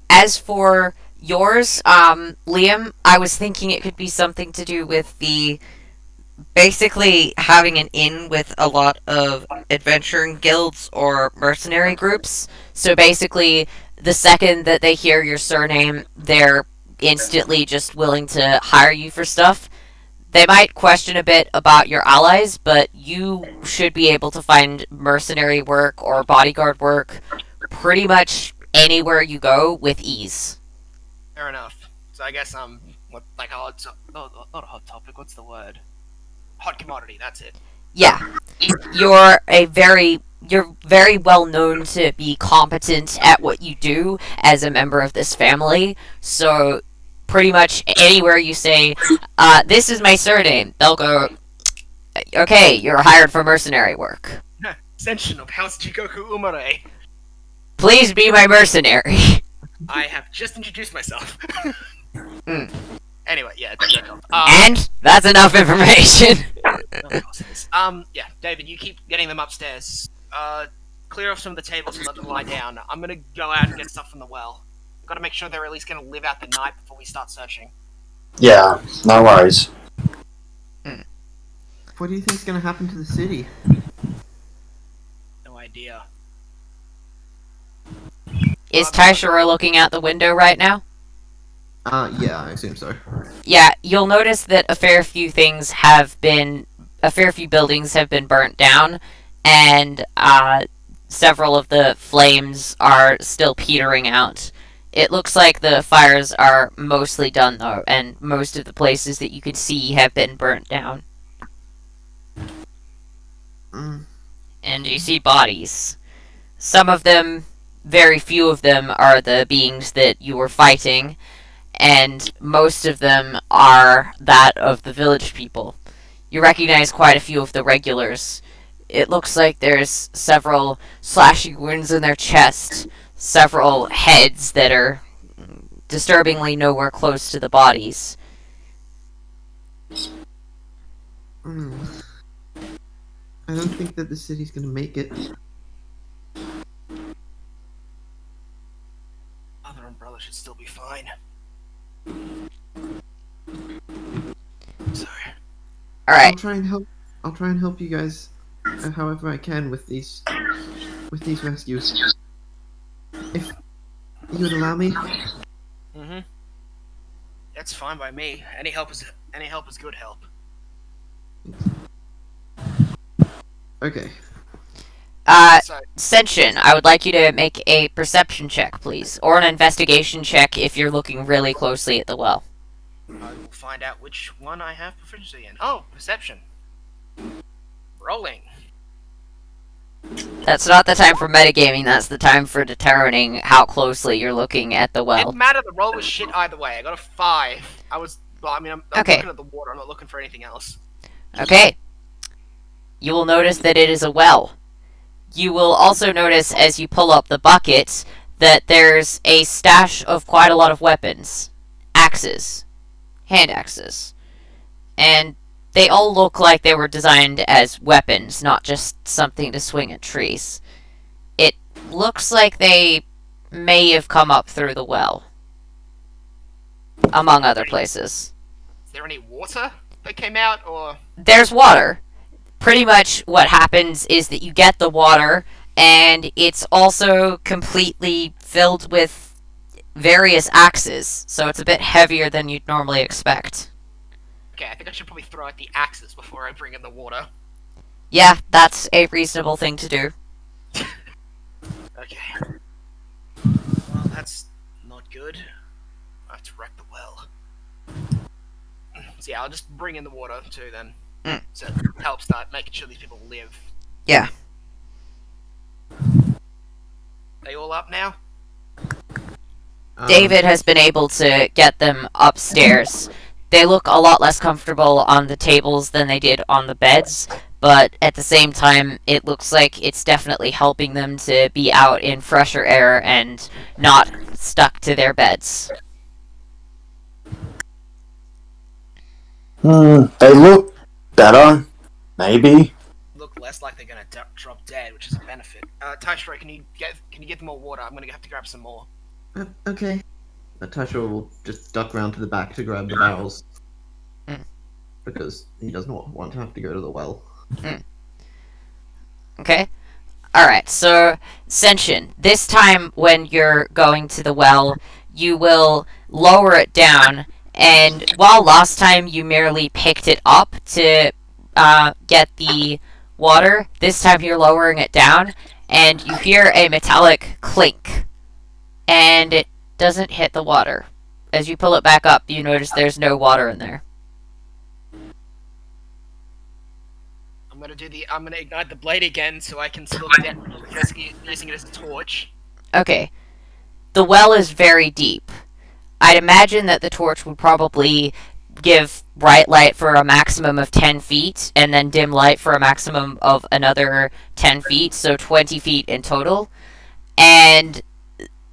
Speaker 1: As for yours, Liam, I was thinking it could be something to do with the basically having an inn with a lot of adventuring guilds or mercenary groups. So basically, the second that they hear your surname, they're instantly just willing to hire you for stuff. They might question a bit about your allies, but you should be able to find mercenary work or bodyguard work pretty much anywhere you go with ease.
Speaker 6: Fair enough. So I guess like a hot not a hot topic. What's the word? Hot commodity. That's it.
Speaker 1: Yeah, you're very well known to be competent at what you do as a member of this family. So pretty much anywhere you say, "This is my surname," they'll go, "Okay, you're hired for mercenary work.
Speaker 6: Senshin of House Jikoku Umare.
Speaker 1: Please be my mercenary."
Speaker 6: I have just introduced myself.
Speaker 1: Mm.
Speaker 6: Anyway, yeah, that helped.
Speaker 1: And that's enough information.
Speaker 6: Yeah, David, you keep getting them upstairs. Clear off some of the tables and let them lie down. I'm gonna go out and get stuff from the well. I've gotta make sure they're at least gonna live out the night before we start searching.
Speaker 5: Yeah, no worries.
Speaker 2: What do you think's gonna happen to the city?
Speaker 6: No idea.
Speaker 1: Is Taishiro looking out the window right now?
Speaker 2: Yeah, I assume so.
Speaker 1: Yeah, you'll notice that a fair few buildings have been burnt down, and several of the flames are still petering out. It looks like the fires are mostly done, though, and most of the places that you can see have been burnt down. And you see bodies. Some of them, very few of them, are the beings that you were fighting, and most of them are that of the village people. You recognize quite a few of the regulars. It looks like there's several slashing wounds in their chest, several heads that are disturbingly nowhere close to the bodies.
Speaker 2: I don't think that the city's gonna make it.
Speaker 6: Other umbrella should still be fine. Sorry.
Speaker 1: Alright.
Speaker 2: I'll try and help you guys however I can with these rescues. If you would allow me.
Speaker 6: Mm-hmm. That's fine by me. Any help is good help.
Speaker 2: Okay.
Speaker 6: So,
Speaker 1: Senshin, I would like you to make a perception check, please. Or an investigation check if you're looking really closely at the well.
Speaker 6: I will find out which one I have proficiency in. Oh, perception. Rolling.
Speaker 1: That's not the time for metagaming, that's the time for determining how closely you're looking at the well.
Speaker 6: Didn't matter, the roll was shit either way. I got a 5. I'm
Speaker 1: Okay.
Speaker 6: looking at the water, I'm not looking for anything else.
Speaker 1: Okay. You will notice that it is a well. You will also notice as you pull up the bucket that there's a stash of quite a lot of weapons. Axes. Hand axes. And they all look like they were designed as weapons, not just something to swing at trees. It looks like they may have come up through the well. Among other places.
Speaker 6: Is there any water that came out, or...
Speaker 1: There's water. pretty much what happens is that you get the water, and it's also completely filled with various axes, so it's a bit heavier than you'd normally expect.
Speaker 4: Okay, I think I should probably throw out the axes before I bring in the water.
Speaker 1: Yeah, that's a reasonable thing to do.
Speaker 4: Okay. Well, that's not good. I have to wreck the well. So yeah, I'll just bring in the water too then. So it helps start making sure these people live.
Speaker 1: Yeah.
Speaker 4: They all up now?
Speaker 1: David has been able to get them upstairs. They look a lot less comfortable on the tables than they did on the beds, but at the same time, it looks like it's definitely helping them to be out in fresher air and not stuck to their beds.
Speaker 5: They look better, maybe.
Speaker 6: Look less like they're gonna drop dead, which is a benefit. Taishiro, can you get them more water? I'm gonna have to grab some more.
Speaker 2: Okay. Taishiro will just duck around to the back to grab the barrels. Because he does not want to have to go to the well.
Speaker 1: Okay? Alright, so, Senshin, this time when you're going to the well, you will lower it down, and while last time you merely picked it up to get the water, this time you're lowering it down, and you hear a metallic clink, and it doesn't hit the water. As you pull it back up, you notice there's no water in there.
Speaker 6: I'm gonna ignite the blade again so I can still get using it as a torch.
Speaker 1: Okay. The well is very deep. I'd imagine that the torch would probably give bright light for a maximum of 10 feet, and then dim light for a maximum of another 10 feet, so 20 feet in total. And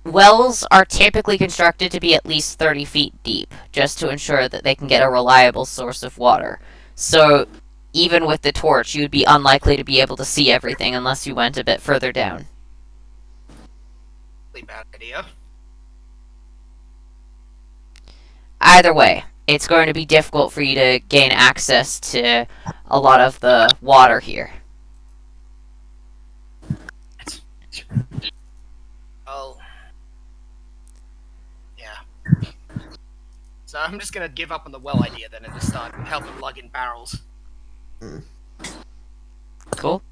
Speaker 1: wells are typically constructed to be at least 30 feet deep, just to ensure that they can get a reliable source of water. So, even with the torch, you'd be unlikely to be able to see everything unless you went a bit further down.
Speaker 6: Really bad idea.
Speaker 1: Either way, it's going to be difficult for you to gain access to a lot of the water here.
Speaker 6: Well, yeah. So I'm just gonna give up on the well idea then and just start helping lug in barrels.
Speaker 1: Cool.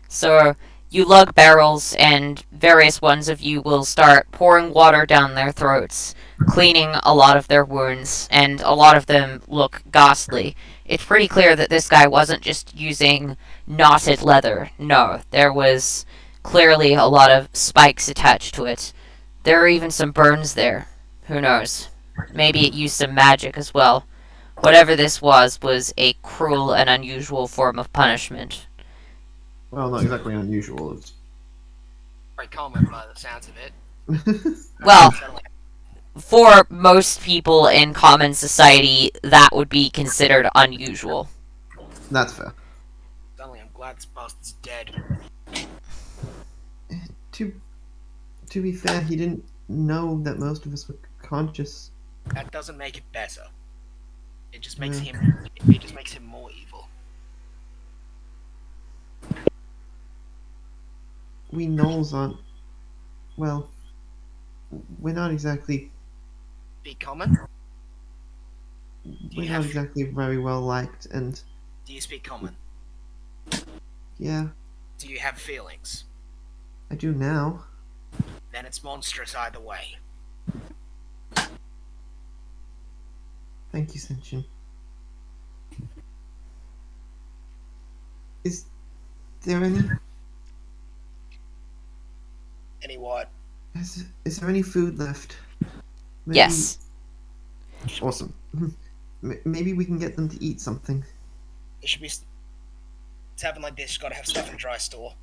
Speaker 1: So, you lug barrels, and various ones of you will start pouring water down their throats, cleaning a lot of their wounds, and a lot of them look ghastly. It's pretty clear that this guy wasn't just using knotted leather. No, there was clearly a lot of spikes attached to it. There are even some burns there. Who knows? Maybe it used some magic as well. Whatever this was a cruel and unusual form of punishment.
Speaker 2: Well, not exactly unusual. It's...
Speaker 6: Quite common by the sounds of it.
Speaker 1: Well, for most people in common society, that would be considered unusual.
Speaker 2: That's fair.
Speaker 6: Suddenly I'm glad this bastard's dead.
Speaker 2: To be fair, he didn't know that most of us were conscious.
Speaker 6: That doesn't make it better. It just makes him more evil.
Speaker 2: We gnolls aren't... Well, we're not exactly...
Speaker 6: Be common?
Speaker 2: We're not exactly very well liked, and...
Speaker 6: Do you speak common?
Speaker 2: Yeah,
Speaker 6: Do you have feelings?
Speaker 2: I do now.
Speaker 6: Then it's monstrous either way.
Speaker 2: Thank you, Senshin. Is there any...
Speaker 6: Any what?
Speaker 2: Is there any food left? Maybe...
Speaker 1: Yes.
Speaker 2: Awesome. Maybe we can get them to eat something.
Speaker 6: It should be... It's happened like this, you gotta have stuff in a dry store.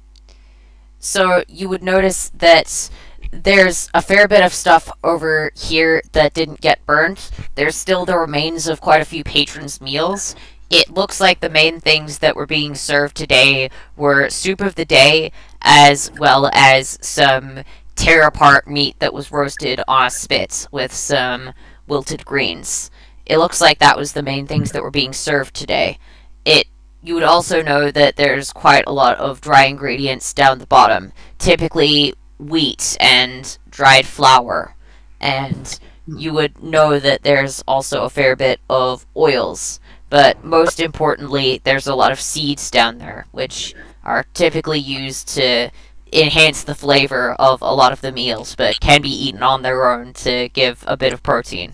Speaker 1: So you would notice that there's a fair bit of stuff over here that didn't get burnt. There's still the remains of quite a few patrons' meals. It looks like the main things that were being served today were soup of the day, as well as some tear-apart meat that was roasted on a spit with some wilted greens. It looks like that was the main things that were being served today. It you would also know that there's quite a lot of dry ingredients down the bottom, typically wheat and dried flour. And you would know that there's also a fair bit of oils. But most importantly, there's a lot of seeds down there, which are typically used to enhance the flavor of a lot of the meals, but can be eaten on their own to give a bit of protein.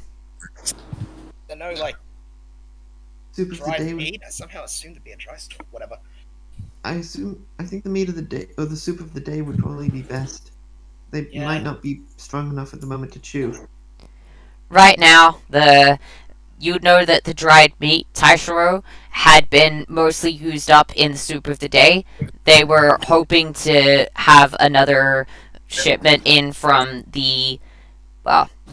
Speaker 6: There no like
Speaker 2: Soup of the
Speaker 6: dried
Speaker 2: day.
Speaker 6: meat. I somehow assumed to be a dry store. Whatever.
Speaker 2: I think the meat of the day, or the soup of the day, would probably be best. They
Speaker 6: Yeah.
Speaker 2: might not be strong enough at the moment to chew.
Speaker 1: Right now, you would know that the dried meat, Taishiro, had been mostly used up in the soup of the day. They were hoping to have another shipment in from the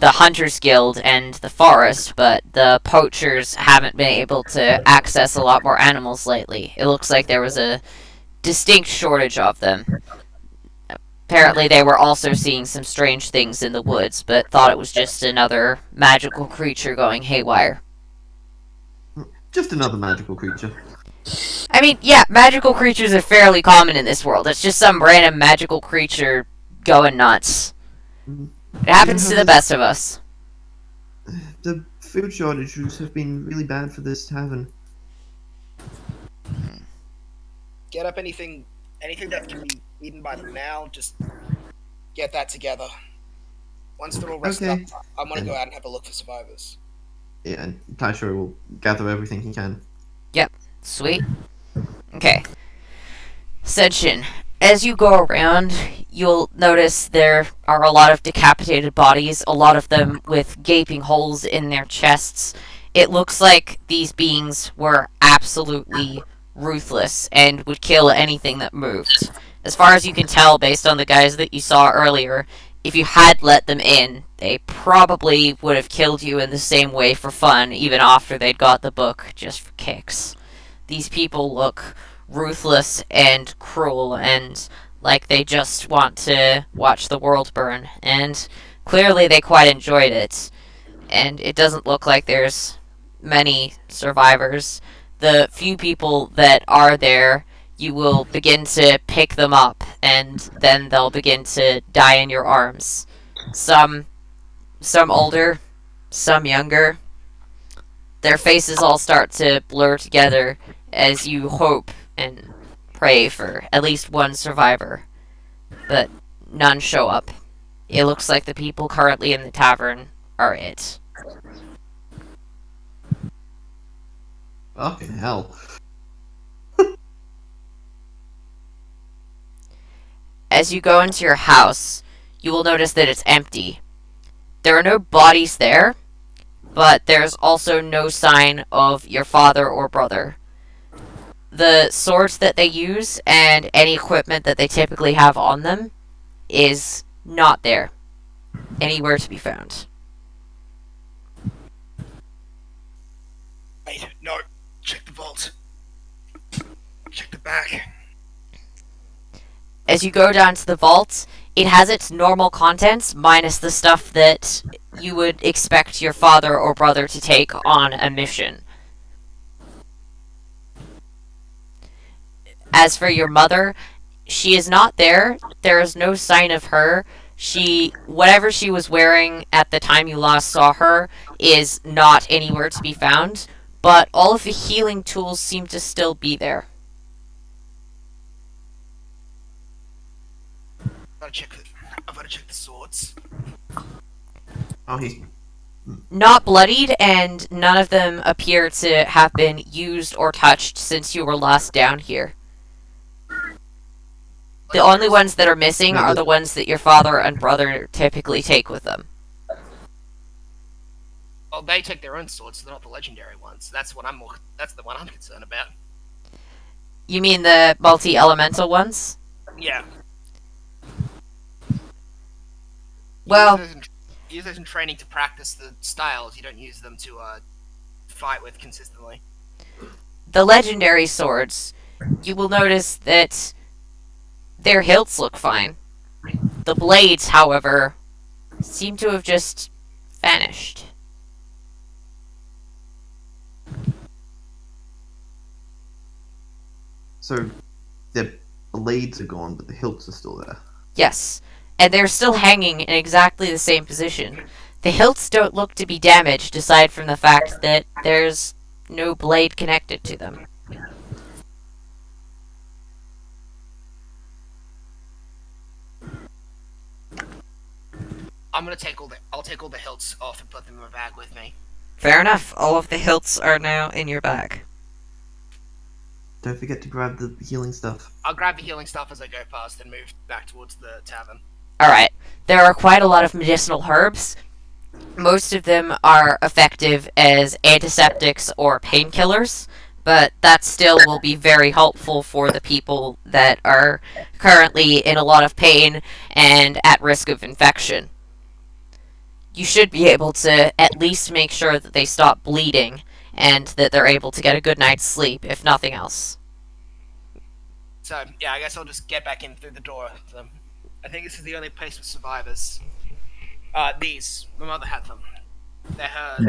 Speaker 1: Hunters Guild and the forest, but the poachers haven't been able to access a lot more animals lately. It looks like there was a distinct shortage of them. Apparently, they were also seeing some strange things in the woods, but thought it was just another magical creature going haywire.
Speaker 2: Just another magical creature.
Speaker 1: I mean, yeah, magical creatures are fairly common in this world. It's just some random magical creature going nuts. It happens to the best of us.
Speaker 2: The food shortages have been really bad for this tavern.
Speaker 6: Get up anything that can be eaten by them now. Just get that together. Once they're all rested
Speaker 2: Okay.
Speaker 6: up, I'm gonna go out and have a look for survivors.
Speaker 2: Yeah, and Taishiro will gather everything he can.
Speaker 1: Sweet. Okay. Senshin, as you go around, you'll notice there are a lot of decapitated bodies, a lot of them with gaping holes in their chests. It looks like these beings were absolutely ruthless and would kill anything that moved. As far as you can tell, based on the guys that you saw earlier, if you had let them in, they probably would have killed you in the same way for fun, even after they'd got the book, just for kicks. These people look ruthless and cruel and like they just want to watch the world burn, and clearly they quite enjoyed it. And it doesn't look like there's many survivors. The few people that are there, you will begin to pick them up, and then they'll begin to die in your arms. Some older, some younger. Their faces all start to blur together as you hope and pray for at least one survivor. But none show up. It looks like the people currently in the tavern are it.
Speaker 2: Fucking hell.
Speaker 1: As you go into your house, you will notice that it's empty. There are no bodies there, but there's also no sign of your father or brother. The swords that they use and any equipment that they typically have on them is not there. Anywhere to be found.
Speaker 6: Wait, no. Check the vault. Check the back.
Speaker 1: As you go down to the vault, it has its normal contents, minus the stuff that you would expect your father or brother to take on a mission. As for your mother, she is not there. There is no sign of her. Whatever she was wearing at the time you last saw her is not anywhere to be found, but all of the healing tools seem to still be there.
Speaker 6: I've got to check the swords.
Speaker 2: Oh, he's...
Speaker 1: Not bloodied, and none of them appear to have been used or touched since you were last down here. The only ones that are missing are the ones that your father and brother typically take with them.
Speaker 6: Well, they take their own swords, so they're not the legendary ones. That's the one I'm concerned about.
Speaker 1: You mean the multi-elemental ones?
Speaker 6: Yeah.
Speaker 1: Well,
Speaker 6: Use those in training to practice the styles. You don't use them to fight with consistently.
Speaker 1: the legendary swords, you will notice that their hilts look fine. The blades, however, seem to have just vanished.
Speaker 2: So their blades are gone, but the hilts are still there.
Speaker 1: Yes, and they're still hanging in exactly the same position. The hilts don't look to be damaged, aside from the fact that there's no blade connected to them.
Speaker 4: I'll take all the hilts off and put them in my bag with me.
Speaker 1: Fair enough. All of the hilts are now in your bag.
Speaker 2: Don't forget to grab the healing stuff.
Speaker 4: I'll grab the healing stuff as I go past and move back towards the tavern.
Speaker 1: Alright. There are quite a lot of medicinal herbs. Most of them are effective as antiseptics or painkillers, but that still will be very helpful for the people that are currently in a lot of pain and at risk of infection. You should be able to at least make sure that they stop bleeding and that they're able to get a good night's sleep, if nothing else.
Speaker 4: So, yeah, I guess I'll just get back in through the door. So, I think this is the only place with survivors. These. My mother had them. They're her.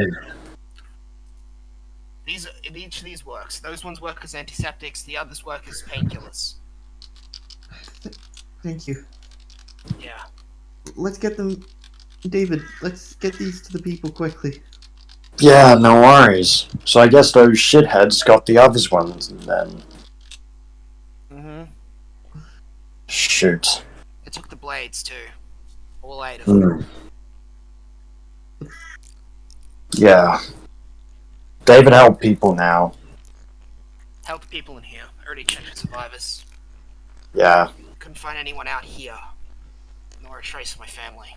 Speaker 4: Each of these works. Those ones work as antiseptics, the others work as painkillers.
Speaker 2: Thank you.
Speaker 4: Yeah.
Speaker 2: Let's get them... David, let's get these to the people quickly.
Speaker 5: Yeah, no worries. So I guess those shitheads got the others ones then.
Speaker 4: Mm-hmm.
Speaker 5: Shoot.
Speaker 4: They took the blades, too. All 8 of them.
Speaker 5: Yeah. David help people now.
Speaker 4: Help the people in here. I already checked for survivors.
Speaker 5: Yeah.
Speaker 4: Couldn't find anyone out here. Nor a trace of my family.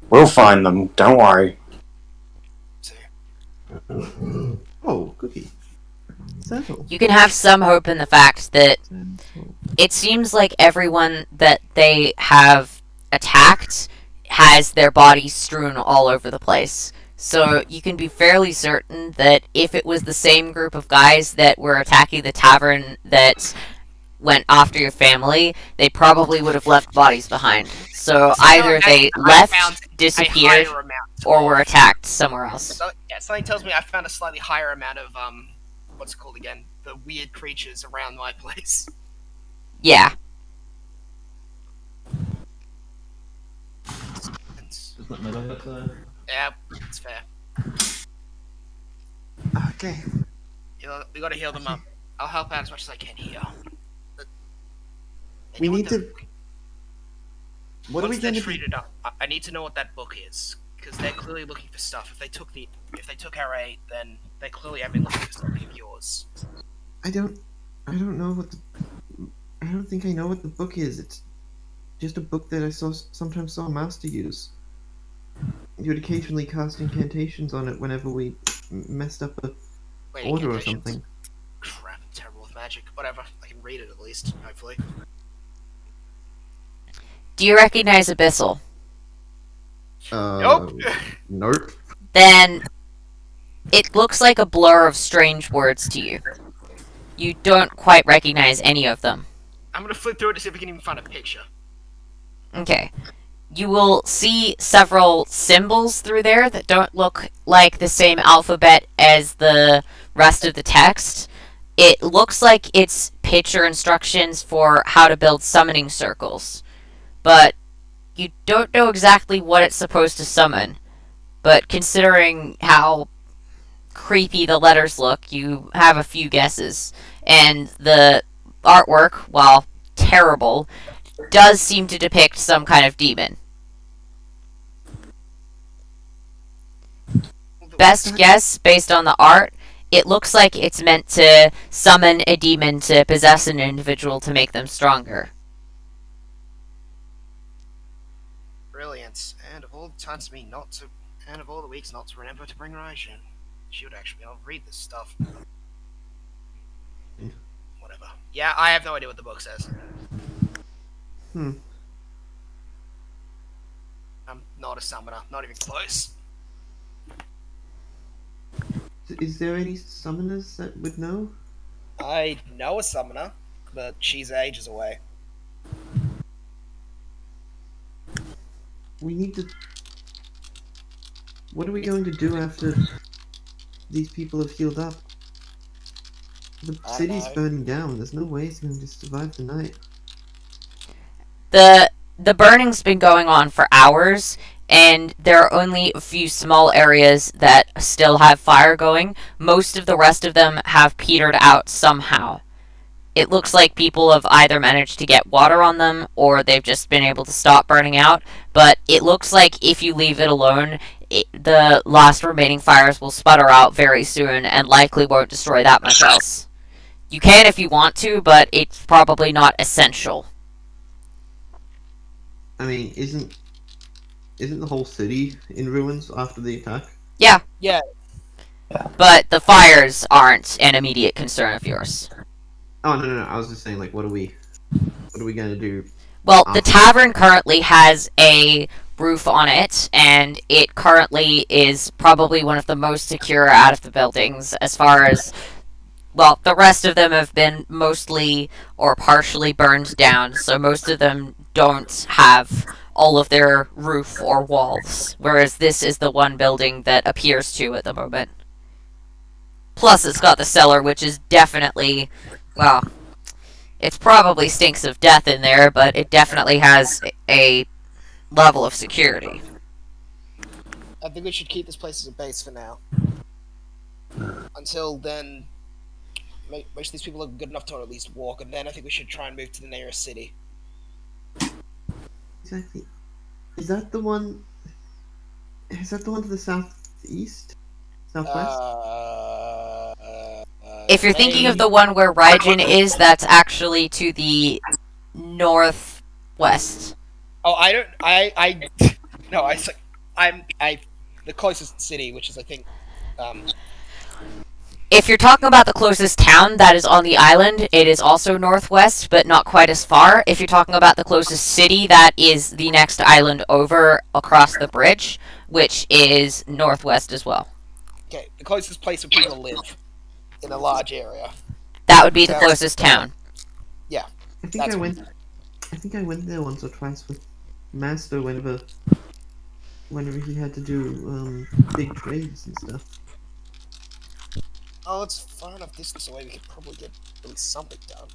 Speaker 5: We'll find them, don't worry.
Speaker 4: So,
Speaker 2: Oh, cookie. Settle.
Speaker 1: You can have some hope in the fact that it seems like everyone that they have attacked has their bodies strewn all over the place. So you can be fairly certain that if it was the same group of guys that were attacking the tavern that went after your family, they probably would have left bodies behind. So either they left, disappeared, or were attacked somewhere else.
Speaker 4: So, yeah, something tells me I found a slightly higher amount of, what's it called again? The weird creatures around my place.
Speaker 1: Yeah.
Speaker 4: Yeah, it's fair.
Speaker 2: Okay.
Speaker 4: We gotta heal them up. I'll help out as much as I can here.
Speaker 2: We need to... What are we
Speaker 4: Once they're
Speaker 2: going to
Speaker 4: treated up, I need to know what that book is, because they're clearly looking for stuff. If they took our aid, then they clearly have been looking for something of yours.
Speaker 2: I don't know what the... I don't think I know what the book is. It's just a book that I sometimes saw Master use. He would occasionally cast incantations on it whenever we messed up a order or something.
Speaker 4: Crap, I'm terrible with magic. Whatever, I can read it at least, hopefully.
Speaker 1: Do you recognize Abyssal?
Speaker 4: Nope.
Speaker 2: Nope.
Speaker 1: Then it looks like a blur of strange words to you. You don't quite recognize any of them.
Speaker 4: I'm gonna flip through it to see if we can even find a picture.
Speaker 1: Okay. You will see several symbols through there that don't look like the same alphabet as the rest of the text. It looks like it's picture instructions for how to build summoning circles. But you don't know exactly what it's supposed to summon. But considering how creepy the letters look, you have a few guesses. And the artwork, while terrible, does seem to depict some kind of demon. Best guess, based on the art, it looks like it's meant to summon a demon to possess an individual to make them stronger.
Speaker 4: Brilliant. And of all the times for me not to, and of all the weeks not to remember to bring Raj in. She would actually be able to read this stuff. Whatever. Yeah, I have no idea what the book says. I'm not a summoner, not even close.
Speaker 2: Is there any summoners that would know?
Speaker 6: I know a summoner, but she's ages away.
Speaker 2: We need to... What are we going to do after these people have healed up? The
Speaker 6: I
Speaker 2: city's
Speaker 6: know.
Speaker 2: burning down. There's no way he's going to survive the night.
Speaker 1: The burning's been going on for hours, and there are only a few small areas that still have fire going. Most of the rest of them have petered out somehow. It looks like people have either managed to get water on them or they've just been able to stop burning out, but it looks like if you leave it alone, the last remaining fires will sputter out very soon and likely won't destroy that much else. You can if you want to, but it's probably not essential.
Speaker 2: I mean, isn't the whole city in ruins after the attack?
Speaker 1: Yeah,
Speaker 6: Yeah,
Speaker 1: but the fires aren't an immediate concern of yours.
Speaker 2: Oh no! I was just saying, like, what are we gonna do?
Speaker 1: Well, the tavern currently has a roof on it, and it currently is probably one of the most secure out of the buildings as far as, well, the rest of them have been mostly or partially burned down, so most of them don't have all of their roof or walls, whereas this is the one building that appears to at the moment. Plus, it's got the cellar, which is definitely, well, it probably stinks of death in there, but it definitely has a level of security.
Speaker 6: I think we should keep this place as a base for now. Until then, most of these people are good enough to at least walk, and then I think we should try and move to the nearest city.
Speaker 2: Exactly. Is that the one? Is that the one to the southeast? Southwest?
Speaker 1: If you're thinking of the one where Raijin is, that's actually to the northwest.
Speaker 6: Oh, the closest city, which is, I think,
Speaker 1: If you're talking about the closest town that is on the island, it is also northwest, but not quite as far. If you're talking about the closest city, that is the next island over across the bridge, which is northwest as well.
Speaker 6: okay, the closest place where people live in a large area.
Speaker 1: That would be the closest town.
Speaker 2: I think I went there once or twice with Master whenever he had to do big trades and stuff.
Speaker 6: Oh, it's far enough distance away. We could probably get at least something done.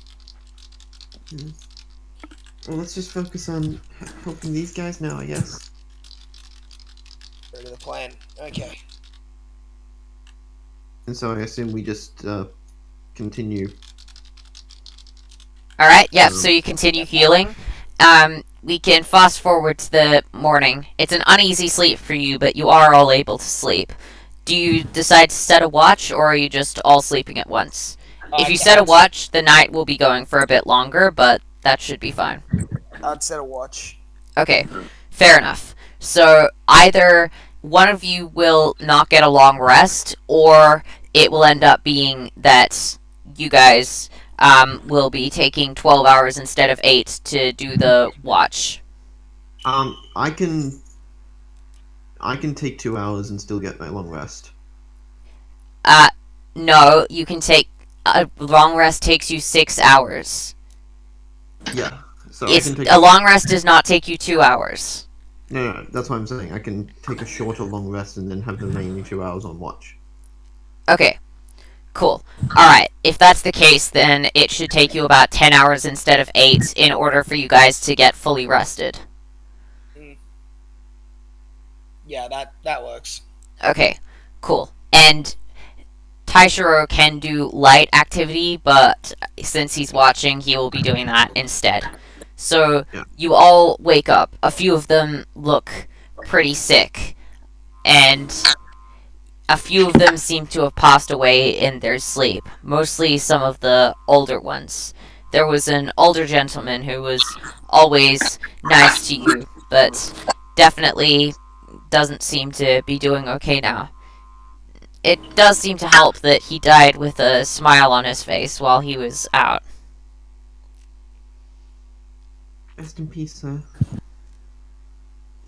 Speaker 2: Well, let's just focus on helping these guys now, I guess.
Speaker 6: Go to the plan. Okay.
Speaker 2: And so I assume we just continue.
Speaker 1: Alright, yeah, so you continue healing. We can fast forward to the morning. It's an uneasy sleep for you, but you are all able to sleep. Do you decide to set a watch, or are you just all sleeping at once? If you set a watch, the night will be going for a bit longer, but that should be fine.
Speaker 6: I'd set a watch.
Speaker 1: Okay, fair enough. So either one of you will not get a long rest, or it will end up being that you guys will be taking 12 hours instead of 8 to do the watch.
Speaker 2: I can take 2 hours and still get my long rest.
Speaker 1: No, you can take... A long rest takes you 6 hours.
Speaker 2: Yeah. So
Speaker 1: It's,
Speaker 2: I can take
Speaker 1: a long rest does not take you 2 hours.
Speaker 2: No, that's what I'm saying. I can take a shorter long rest and then have the remaining 2 hours on watch.
Speaker 1: Okay, cool. Alright, if that's the case, then it should take you about 10 hours instead of 8 in order for you guys to get fully rested.
Speaker 6: Yeah, that works.
Speaker 1: Okay, cool. And Taishiro can do light activity, but since he's watching, he will be doing that instead. So,
Speaker 2: Yeah.
Speaker 1: you all wake up. A few of them look pretty sick. And a few of them seem to have passed away in their sleep. Mostly some of the older ones. There was an older gentleman who was always nice to you, but definitely doesn't seem to be doing okay now. It does seem to help that he died with a smile on his face while he was out.
Speaker 2: Rest in peace, sir.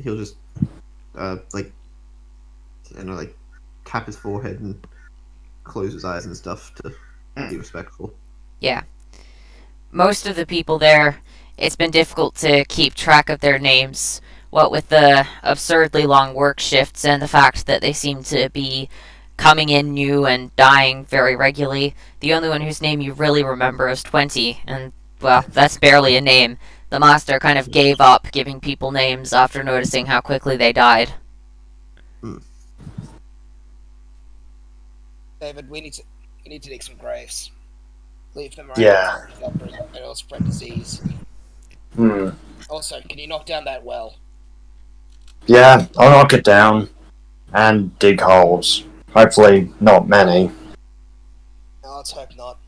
Speaker 2: He'll just, tap his forehead and close his eyes and stuff to be respectful.
Speaker 1: Yeah. Most of the people there, it's been difficult to keep track of their names. What with the absurdly long work shifts and the fact that they seem to be coming in new and dying very regularly. The only one whose name you really remember is 20, and, well, that's barely a name. The master kind of gave up giving people names after noticing how quickly they died.
Speaker 6: David, we need to dig some graves. Leave them around.
Speaker 5: Yeah.
Speaker 6: It'll spread disease.
Speaker 5: Hmm.
Speaker 6: Also, can you knock down that well?
Speaker 5: Yeah, I'll knock it down and dig holes. Hopefully, not many.
Speaker 6: No, let's hope not.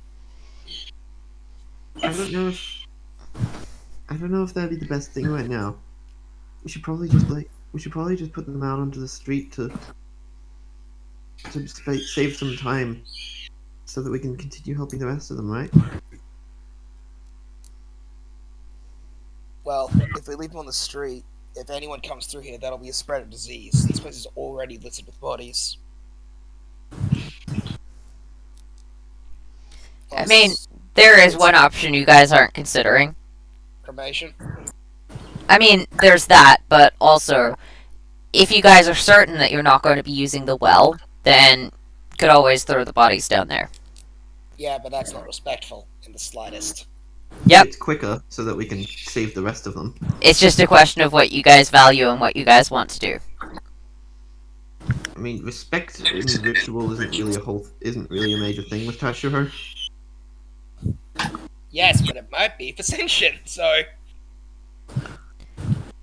Speaker 2: I don't know if that'd be the best thing right now. We should probably just put them out onto the street to save some time, so that we can continue helping the rest of them, right?
Speaker 6: Well, if we leave them on the street, if anyone comes through here, that'll be a spread of disease. This place is already littered with bodies.
Speaker 1: I mean, there is one option you guys aren't considering.
Speaker 6: Cremation?
Speaker 1: I mean, there's that, but also, if you guys are certain that you're not going to be using the well, then you could always throw the bodies down there.
Speaker 6: Yeah, but that's not respectful in the slightest.
Speaker 1: Yep.
Speaker 2: It's quicker, so that we can save the rest of them.
Speaker 1: It's just a question of what you guys value and what you guys want to do.
Speaker 2: I mean, respect in ritual isn't really a major thing with Taishiro.
Speaker 6: Yes, but it might be for Senshin, so...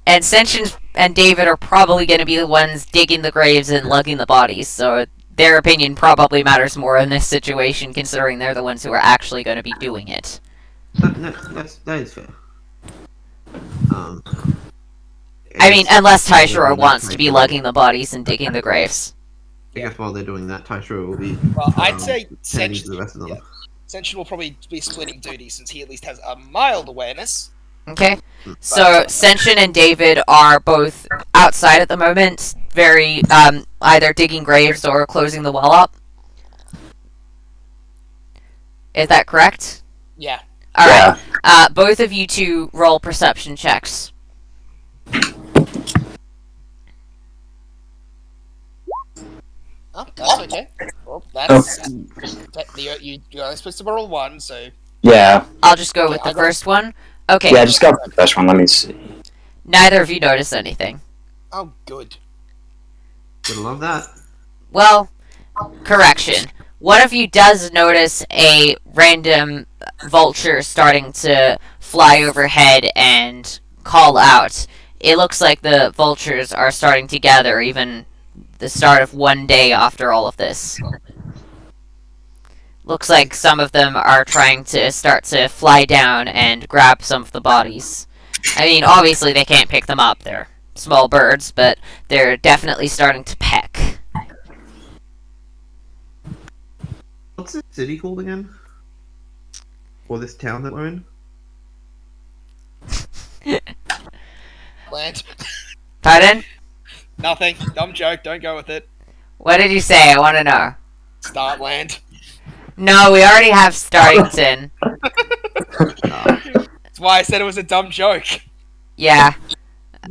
Speaker 1: And Senshin and David are probably going to be the ones digging the graves and lugging the bodies, so their opinion probably matters more in this situation, considering they're the ones who are actually going to be doing it.
Speaker 2: That is fair.
Speaker 1: I mean, unless Taishiro wants to be lugging the bodies and digging the graves.
Speaker 2: I guess while they're doing that, Taishiro will be.
Speaker 6: Well, I'd say
Speaker 2: tending to the rest of them.
Speaker 6: yeah. Senshin will probably be splitting duties, since he at least has a mild awareness.
Speaker 1: Okay, so Senshin and David are both outside at the moment, either digging graves or closing the well up. Is that correct?
Speaker 6: Yeah.
Speaker 1: Alright, both of you two roll perception checks.
Speaker 6: Oh, that's okay. Well, that's... You're only supposed to roll one, so...
Speaker 5: Yeah.
Speaker 1: I'll just go with the first one. Okay.
Speaker 5: Yeah, just go with the first one. Let me see.
Speaker 1: Neither of you notice anything.
Speaker 6: Oh, good.
Speaker 2: Would love that.
Speaker 1: Well, correction. One of you does notice a random vulture starting to fly overhead and call out. It looks like the vultures are starting to gather, even the start of one day after all of this. Looks like some of them are trying to start to fly down and grab some of the bodies. I mean, obviously they can't pick them up. They're small birds, but they're definitely starting to peck.
Speaker 2: What's this city called again? Or this town that we're in?
Speaker 6: Land.
Speaker 1: Pardon?
Speaker 6: Nothing. Dumb joke. Don't go with it.
Speaker 1: What did you say? I want to know.
Speaker 6: Startland.
Speaker 1: No, we already have Startington.
Speaker 6: That's why I said it was a dumb joke.
Speaker 1: Yeah.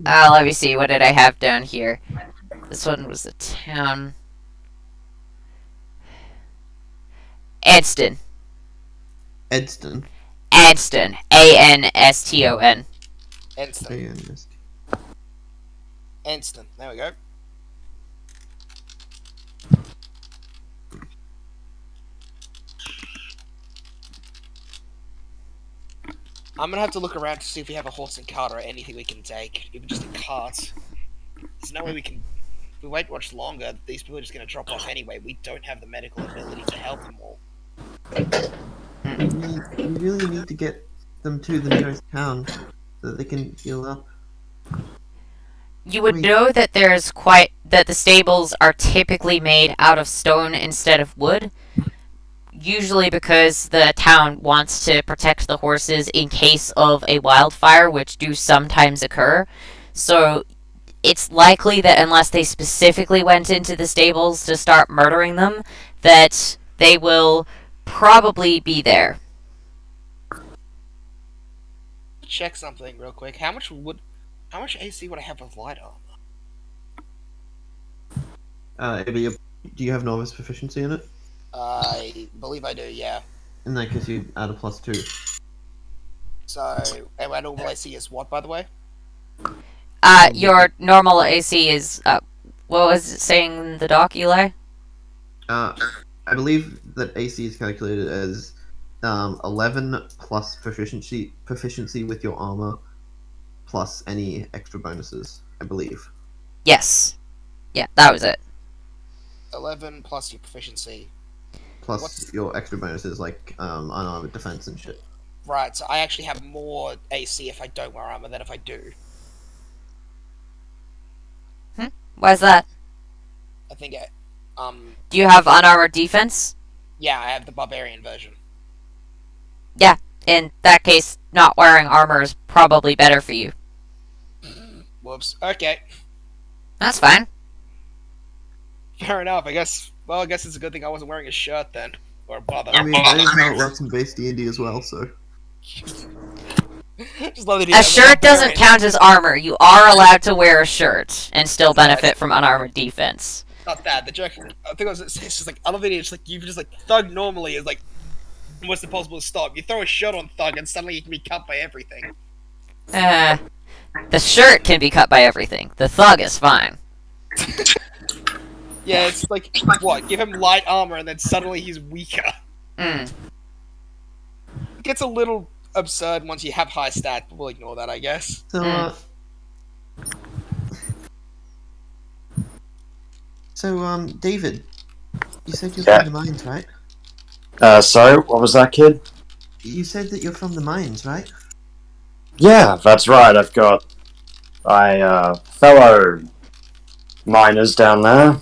Speaker 1: Let me see. What did I have down here? This one was a town. Anston.
Speaker 2: Anston.
Speaker 1: Anston. Anston.
Speaker 6: Anston. Anston. There we go. I'm gonna have to look around to see if we have a horse and cart or anything we can take. Even just a cart. There's no way we can... If we wait much longer, these people are just gonna drop off anyway. We don't have the medical ability to help them all.
Speaker 2: We really need to get them to the nearest town so that they can heal up.
Speaker 1: You would know that that the stables are typically made out of stone instead of wood. Usually because the town wants to protect the horses in case of a wildfire, which do sometimes occur. So it's likely that unless they specifically went into the stables to start murdering them, that they will probably be there.
Speaker 6: Check something real quick. How much AC would I have with light armor?
Speaker 2: It'd be Do you have novice proficiency in it?
Speaker 6: I believe I do, yeah.
Speaker 2: In that case, you add a +2.
Speaker 6: So, and my normal AC is what, by the way?
Speaker 1: Your normal AC is, what was it saying in the doc, Eli?
Speaker 2: I believe that AC is calculated as 11 plus proficiency with your armor, plus any extra bonuses. I believe.
Speaker 1: Yes. Yeah, that was it.
Speaker 6: 11 plus your proficiency.
Speaker 2: Plus
Speaker 6: What's-
Speaker 2: your extra bonuses like unarmored defense and shit.
Speaker 6: Right, so I actually have more AC if I don't wear armor than if I do.
Speaker 1: Why's that?
Speaker 6: I think
Speaker 1: Do you have unarmored defense?
Speaker 6: yeah, I have the barbarian version.
Speaker 1: In that case, not wearing armor is probably better for you.
Speaker 6: Whoops. Okay.
Speaker 1: That's fine.
Speaker 6: Fair enough. I guess it's a good thing I wasn't wearing a shirt then. Or bother.
Speaker 2: I mean, that is how it works in base D&D as well. So
Speaker 6: Just love that he
Speaker 1: A
Speaker 6: has
Speaker 1: shirt doesn't
Speaker 6: barbarian.
Speaker 1: count as armor. You are allowed to wear a shirt and still benefit from unarmored defense.
Speaker 6: Not that. The joke. I think it was. It's just like I love it. It's like you just like thug normally is like. What's impossible to stop? You throw a shirt on thug and suddenly you can be cut by everything.
Speaker 1: The shirt can be cut by everything. The thug is fine.
Speaker 6: Yeah, it's like what? Give him light armor and then suddenly he's weaker.
Speaker 1: Mm.
Speaker 6: It gets a little absurd once you have high stat, but we'll ignore that, I guess.
Speaker 2: So, David, you said you're
Speaker 5: Yeah.
Speaker 2: from the mines, right?
Speaker 5: So, what was that, kid?
Speaker 2: You said that you're from the mines, right?
Speaker 5: Yeah, that's right. I've got my fellow miners down there.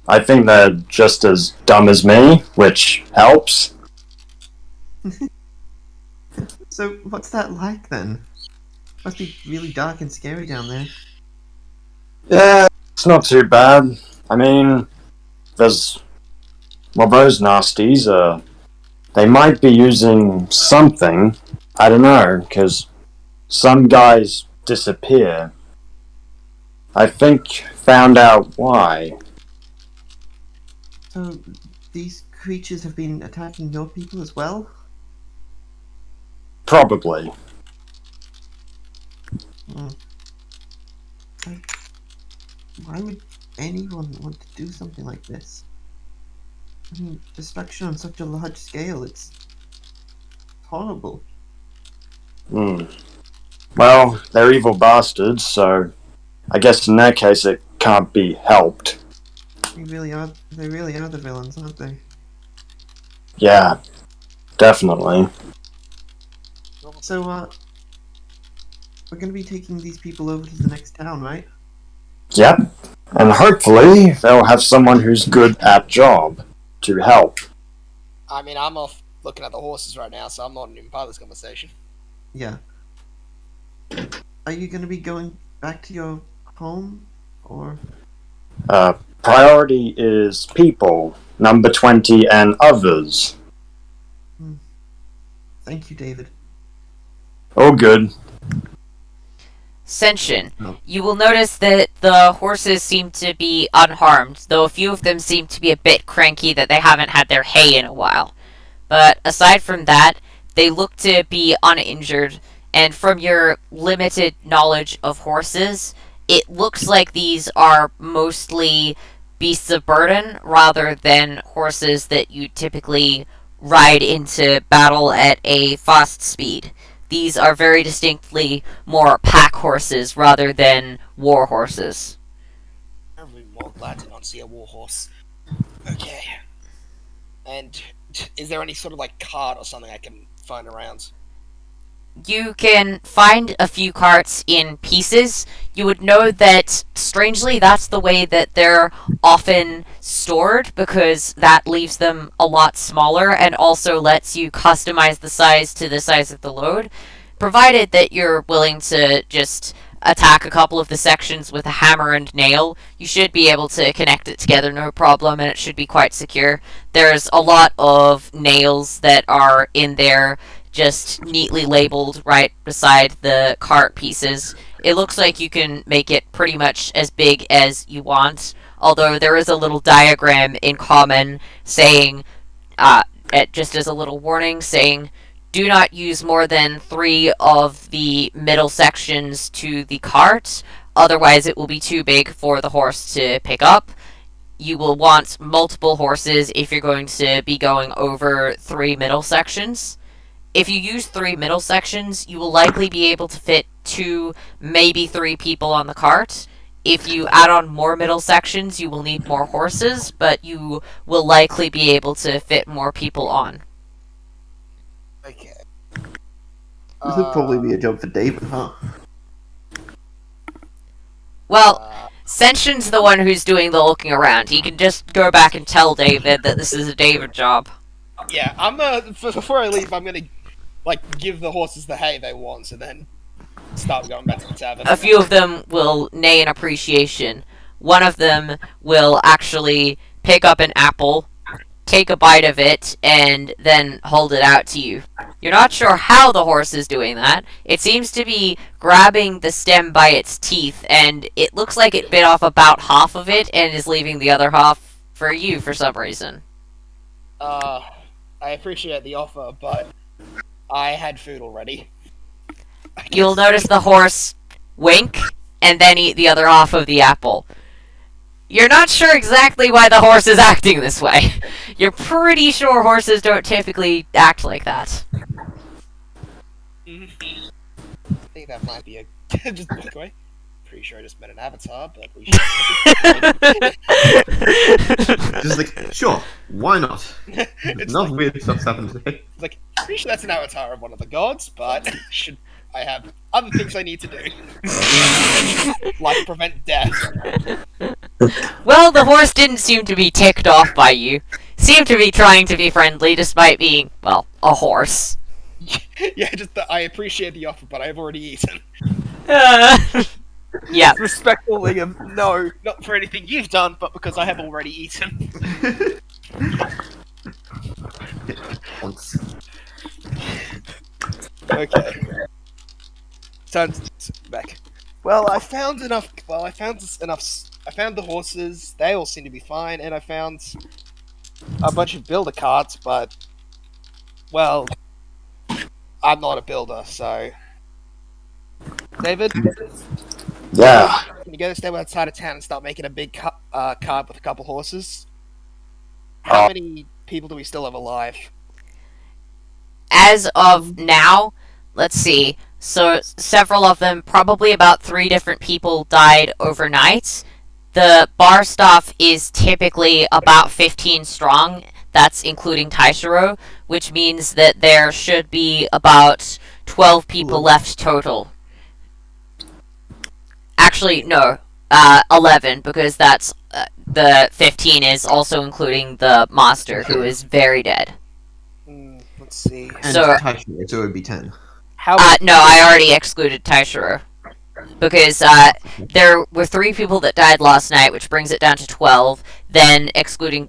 Speaker 5: I think they're just as dumb as me, which helps.
Speaker 2: So, what's that like then? Must be really dark and scary down there.
Speaker 5: Yeah, it's not too bad. I mean, those nasties, they might be using something. I don't know, because some guys disappear. I think found out why.
Speaker 2: So, these creatures have been attacking your people as well?
Speaker 5: Probably.
Speaker 2: Why would anyone want to do something like this? I mean, destruction on such a large scale, it's horrible.
Speaker 5: Well, they're evil bastards, so I guess in that case it can't be helped.
Speaker 2: They really are the villains, aren't they?
Speaker 5: Yeah, definitely.
Speaker 2: So, we're gonna be taking these people over to the next town, right?
Speaker 5: Yep. And hopefully they'll have someone who's good at job to help.
Speaker 6: I mean, I'm off looking at the horses right now, so I'm not even part of this conversation.
Speaker 2: Yeah. Are you gonna be going back to your home, or?
Speaker 5: Priority is people, number 20 and others.
Speaker 2: Thank you, David.
Speaker 5: All good.
Speaker 1: Senshin,
Speaker 2: Oh.
Speaker 1: you will notice that the horses seem to be unharmed, though a few of them seem to be a bit cranky that they haven't had their hay in a while. But aside from that, they look to be uninjured, and from your limited knowledge of horses, it looks like these are mostly beasts of burden rather than horses that you typically ride into battle at a fast speed. These are very distinctly more pack horses rather than war horses.
Speaker 6: I'm really more glad to not see a warhorse. Okay. And is there any sort of like cart or something I can find around?
Speaker 1: You can find a few carts in pieces. You would know that, strangely, that's the way that they're often stored, because that leaves them a lot smaller and also lets you customize the size to the size of the load, provided that you're willing to just attack a couple of the sections with a hammer and nail. You should be able to connect it together no problem, and it should be quite secure. There's a lot of nails that are in there, just neatly labeled right beside the cart pieces. it looks like you can make it pretty much as big as you want. Although there is a little diagram in common saying, just as a little warning, saying, do not use more than 3 of the middle sections to the cart, otherwise it will be too big for the horse to pick up. You will want multiple horses if you're going to be going over 3 middle sections. If you use 3 middle sections, you will likely be able to fit 2, maybe 3 people on the cart. If you add on more middle sections, you will need more horses, but you will likely be able to fit more people on.
Speaker 6: Okay.
Speaker 2: This would probably be a job for David, huh?
Speaker 1: Well, Senshin's the one who's doing the looking around. He can just go back and tell David that this is a David job.
Speaker 6: Yeah, I'm before I leave, I'm gonna give the horses the hay they want, and then start going back to the tavern.
Speaker 1: A few of them will neigh in appreciation. One of them will actually pick up an apple, take a bite of it, and then hold it out to you. You're not sure how the horse is doing that. It seems to be grabbing the stem by its teeth, and it looks like it bit off about half of it and is leaving the other half for you for some reason.
Speaker 6: I appreciate the offer, but I had food already.
Speaker 1: You'll notice the horse wink and then eat the other half of the apple. You're not sure exactly why the horse is acting this way. You're pretty sure horses don't typically act like that.
Speaker 6: I think that might be a just look away. Pretty sure I just met an avatar, but we should.
Speaker 2: Just like, sure, why not?
Speaker 6: It's
Speaker 2: Enough
Speaker 6: like,
Speaker 2: weird stuff's happened today.
Speaker 6: it's like pretty sure that's an avatar of one of the gods, but should I have other things I need to do, like prevent death.
Speaker 1: Well, the horse didn't seem to be ticked off by you. Seemed to be trying to be friendly despite being, well, a horse.
Speaker 6: Yeah, I appreciate the offer, but I've already eaten.
Speaker 1: Yeah.
Speaker 6: Respectful, Liam. No, not for anything you've done, but because I have already eaten.
Speaker 2: Once.
Speaker 6: Okay. Sounds back. Well, I found enough. Well, I found enough. I found the horses. They all seem to be fine, and I found a bunch of builder carts. But well, I'm not a builder, so. David,
Speaker 5: Yeah.
Speaker 6: can you go stay outside of town and start making a big cart with a couple horses?
Speaker 5: Uh,
Speaker 6: How many people do we still have alive?
Speaker 1: As of now, let's see. So, several of them, probably about 3 different people died overnight. The bar staff is typically about 15 strong. That's including Taishiro, which means that there should be about 12 people left total. Actually, no, 11, because that's the 15 is also including the master, who is very dead.
Speaker 6: Let's see.
Speaker 2: And
Speaker 1: So-
Speaker 2: Taishiro, so it would be 10.
Speaker 6: How?
Speaker 1: No, I already excluded Taishiro. Because there were 3 people that died last night, which brings it down to 12. Then excluding...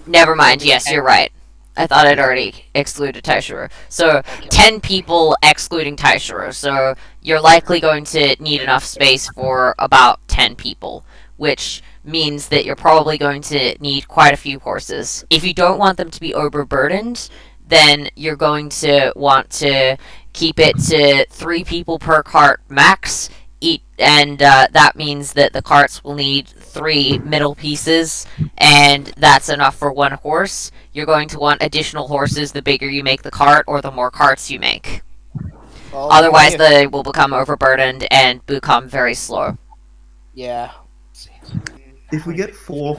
Speaker 1: Never mind, yes, you're right. I thought I'd already excluded Taishiro. So, 10 people excluding Taishiro. So, you're likely going to need enough space for about 10 people. Which means that you're probably going to need quite a few horses. If you don't want them to be overburdened, then you're going to want to keep it to 3 people per cart max. And that means that the carts will need 3 middle pieces, and that's enough for 1 horse. You're going to want additional horses the bigger you make the cart, or the more carts you make.
Speaker 6: Well,
Speaker 1: Otherwise, they will become overburdened and become very slow.
Speaker 6: Yeah.
Speaker 2: If we get 4,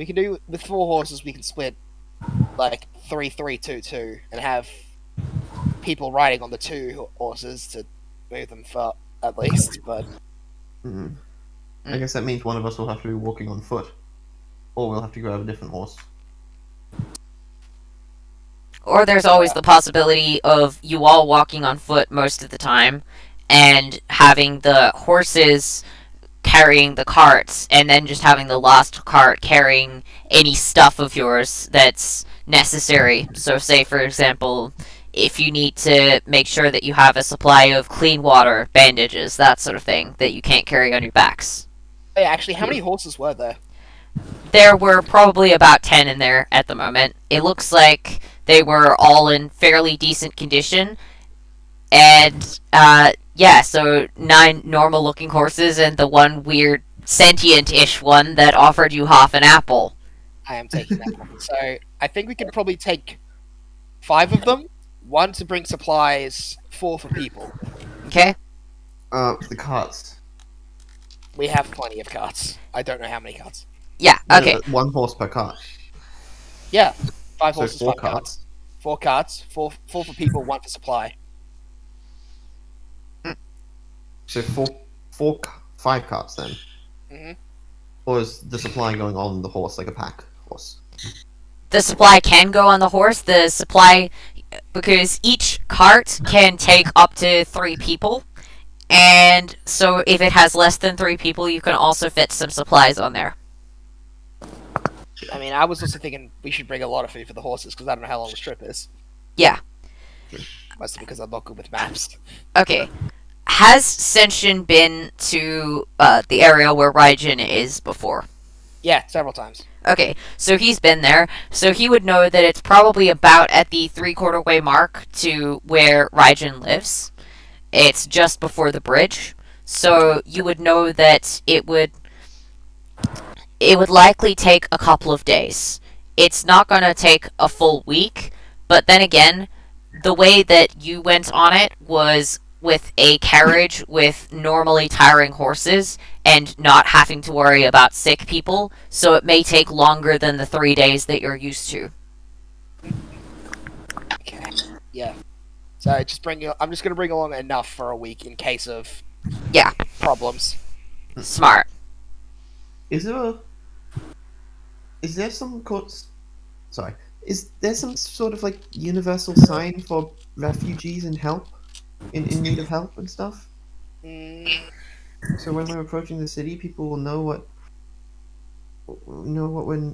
Speaker 6: We can do with 4 horses. We can split like 3-3-2-2 and have people riding on the 2 horses to move them for at least. But
Speaker 2: I guess that means one of us will have to be walking on foot. Or we'll have to grab a different horse.
Speaker 1: Or there's always the possibility of you all walking on foot most of the time, and having the horses carrying the carts, and then just having the last cart carrying any stuff of yours that's necessary. So say, for example, if you need to make sure that you have a supply of clean water, bandages, that sort of thing that you can't carry on your backs.
Speaker 6: Hey, actually, how many horses were there?
Speaker 1: There were probably about 10 in there at the moment. It looks like they were all in fairly decent condition. And, yeah, so 9 normal-looking horses and the one weird sentient-ish one that offered you half an apple.
Speaker 6: I am taking that one. So, I think we could probably take 5 of them. 1 to bring supplies, 4 for people.
Speaker 1: Okay?
Speaker 2: The carts.
Speaker 6: We have plenty of carts. I don't know how many carts.
Speaker 1: Yeah, okay.
Speaker 2: No, 1 horse per cart.
Speaker 6: Yeah, 5
Speaker 2: So
Speaker 6: horses,
Speaker 2: 4
Speaker 6: 5 carts.
Speaker 2: carts.
Speaker 6: 4 carts, 4 for people, 1 for supply.
Speaker 2: So 5 carts then.
Speaker 6: Mhm.
Speaker 2: Or is the supply going on the horse like a pack horse?
Speaker 1: The supply can go on the horse. The supply, because each cart can take up to 3 people. And so if it has less than 3 people, you can also fit some supplies on there.
Speaker 6: I mean, I was also thinking we should bring a lot of food for the horses, because I don't know how long this trip is.
Speaker 1: Yeah.
Speaker 6: Mostly because I'm not good with maps.
Speaker 1: Okay. Has Senshin been to the area where Raijin is before?
Speaker 6: Yeah, several times.
Speaker 1: Okay, so he's been there, so he would know that it's probably about at the 3/4 way mark to where Raijin lives. It's just before the bridge, so you would know that it would likely take a couple of days. It's not going to take a full week, but then again, the way that you went on it was with a carriage with normally tiring horses and not having to worry about sick people, so it may take longer than the 3 days that you're used to.
Speaker 6: Okay. Yeah. So I'm just gonna bring along enough for a week in case of
Speaker 1: Yeah.
Speaker 6: problems.
Speaker 1: Smart.
Speaker 2: Is there some sorry. Is there some sort of like universal sign for refugees and help? In need of help and stuff?
Speaker 6: Mm,
Speaker 2: So when we're approaching the city, people will know what we're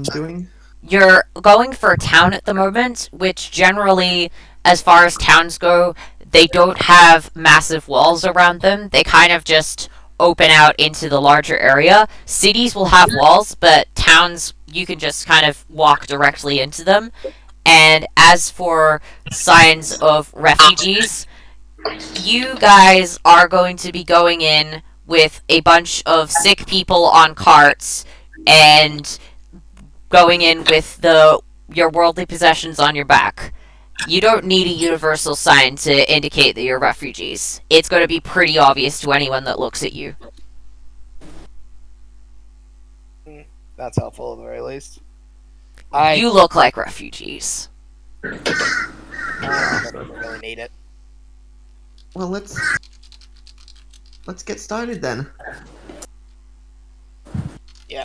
Speaker 2: doing?
Speaker 1: You're going for a town at the moment, which generally, as far as towns go, they don't have massive walls around them. They kind of just open out into the larger area. Cities will have walls, but towns, you can just kind of walk directly into them. And as for signs of refugees, you guys are going to be going in with a bunch of sick people on carts and going in with your worldly possessions on your back. You don't need a universal sign to indicate that you're refugees. It's going to be pretty obvious to anyone that looks at you.
Speaker 6: that's helpful at the very least.
Speaker 1: You look like refugees.
Speaker 6: I don't really need it.
Speaker 2: Well, let's get started then.
Speaker 6: Yeah.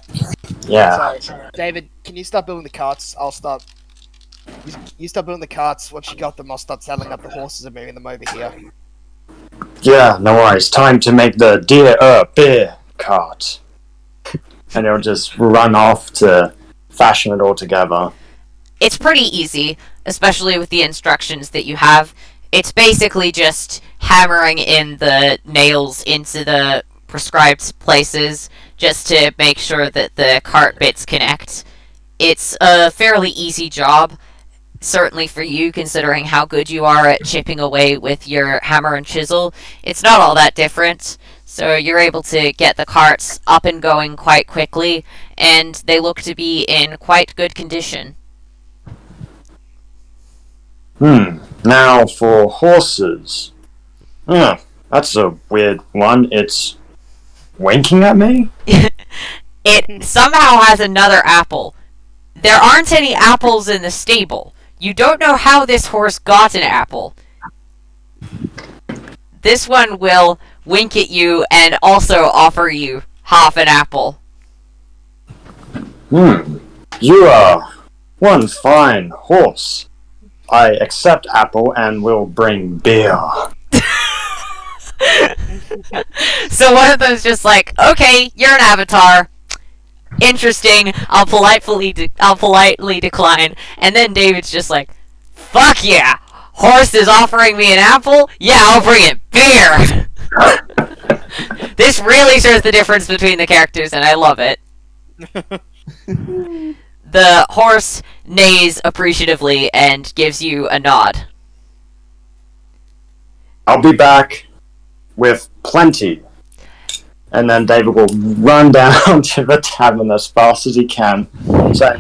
Speaker 5: Yeah.
Speaker 6: So, David, can you start building the carts? I'll start. You start building the carts. Once you got them, I'll start saddling up the horses and moving them over here.
Speaker 5: Yeah, no worries. Time to make the beer cart. And he'll just run off to fashion it all together.
Speaker 1: It's pretty easy, especially with the instructions that you have. It's basically just hammering in the nails into the prescribed places just to make sure that the cart bits connect. It's a fairly easy job, certainly for you, considering how good you are at chipping away with your hammer and chisel. It's not all that different, so you're able to get the carts up and going quite quickly, and they look to be in quite good condition.
Speaker 5: Now for horses. That's a weird one. It's winking at me?
Speaker 1: It somehow has another apple. There aren't any apples in the stable. You don't know how this horse got an apple. This one will wink at you and also offer you half an apple.
Speaker 5: You are one fine horse. I accept apple and will bring beer.
Speaker 1: So one of them's just like, okay, you're an avatar. Interesting. I'll politely decline. And then David's just like, fuck yeah, Horse is offering me an apple? Yeah, I'll bring it. Beer! This really shows the difference between the characters, and I love it. The horse neighs appreciatively and gives you a nod.
Speaker 5: I'll be back with plenty. And then David will run down to the tavern as fast as he can. Say,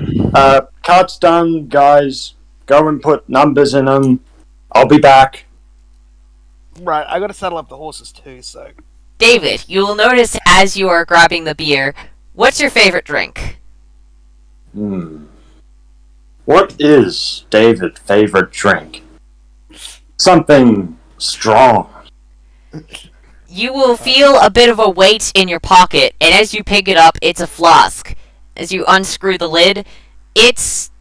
Speaker 5: cart's done, guys. Go and put numbers in them. I'll be back.
Speaker 6: Right, I gotta saddle up the horses too, so...
Speaker 1: David, you will notice as you are grabbing the beer, what's your favorite drink?
Speaker 5: What is David's favorite drink? Something strong.
Speaker 1: You will feel a bit of a weight in your pocket, and as you pick it up, it's a flask. As you unscrew the lid, it's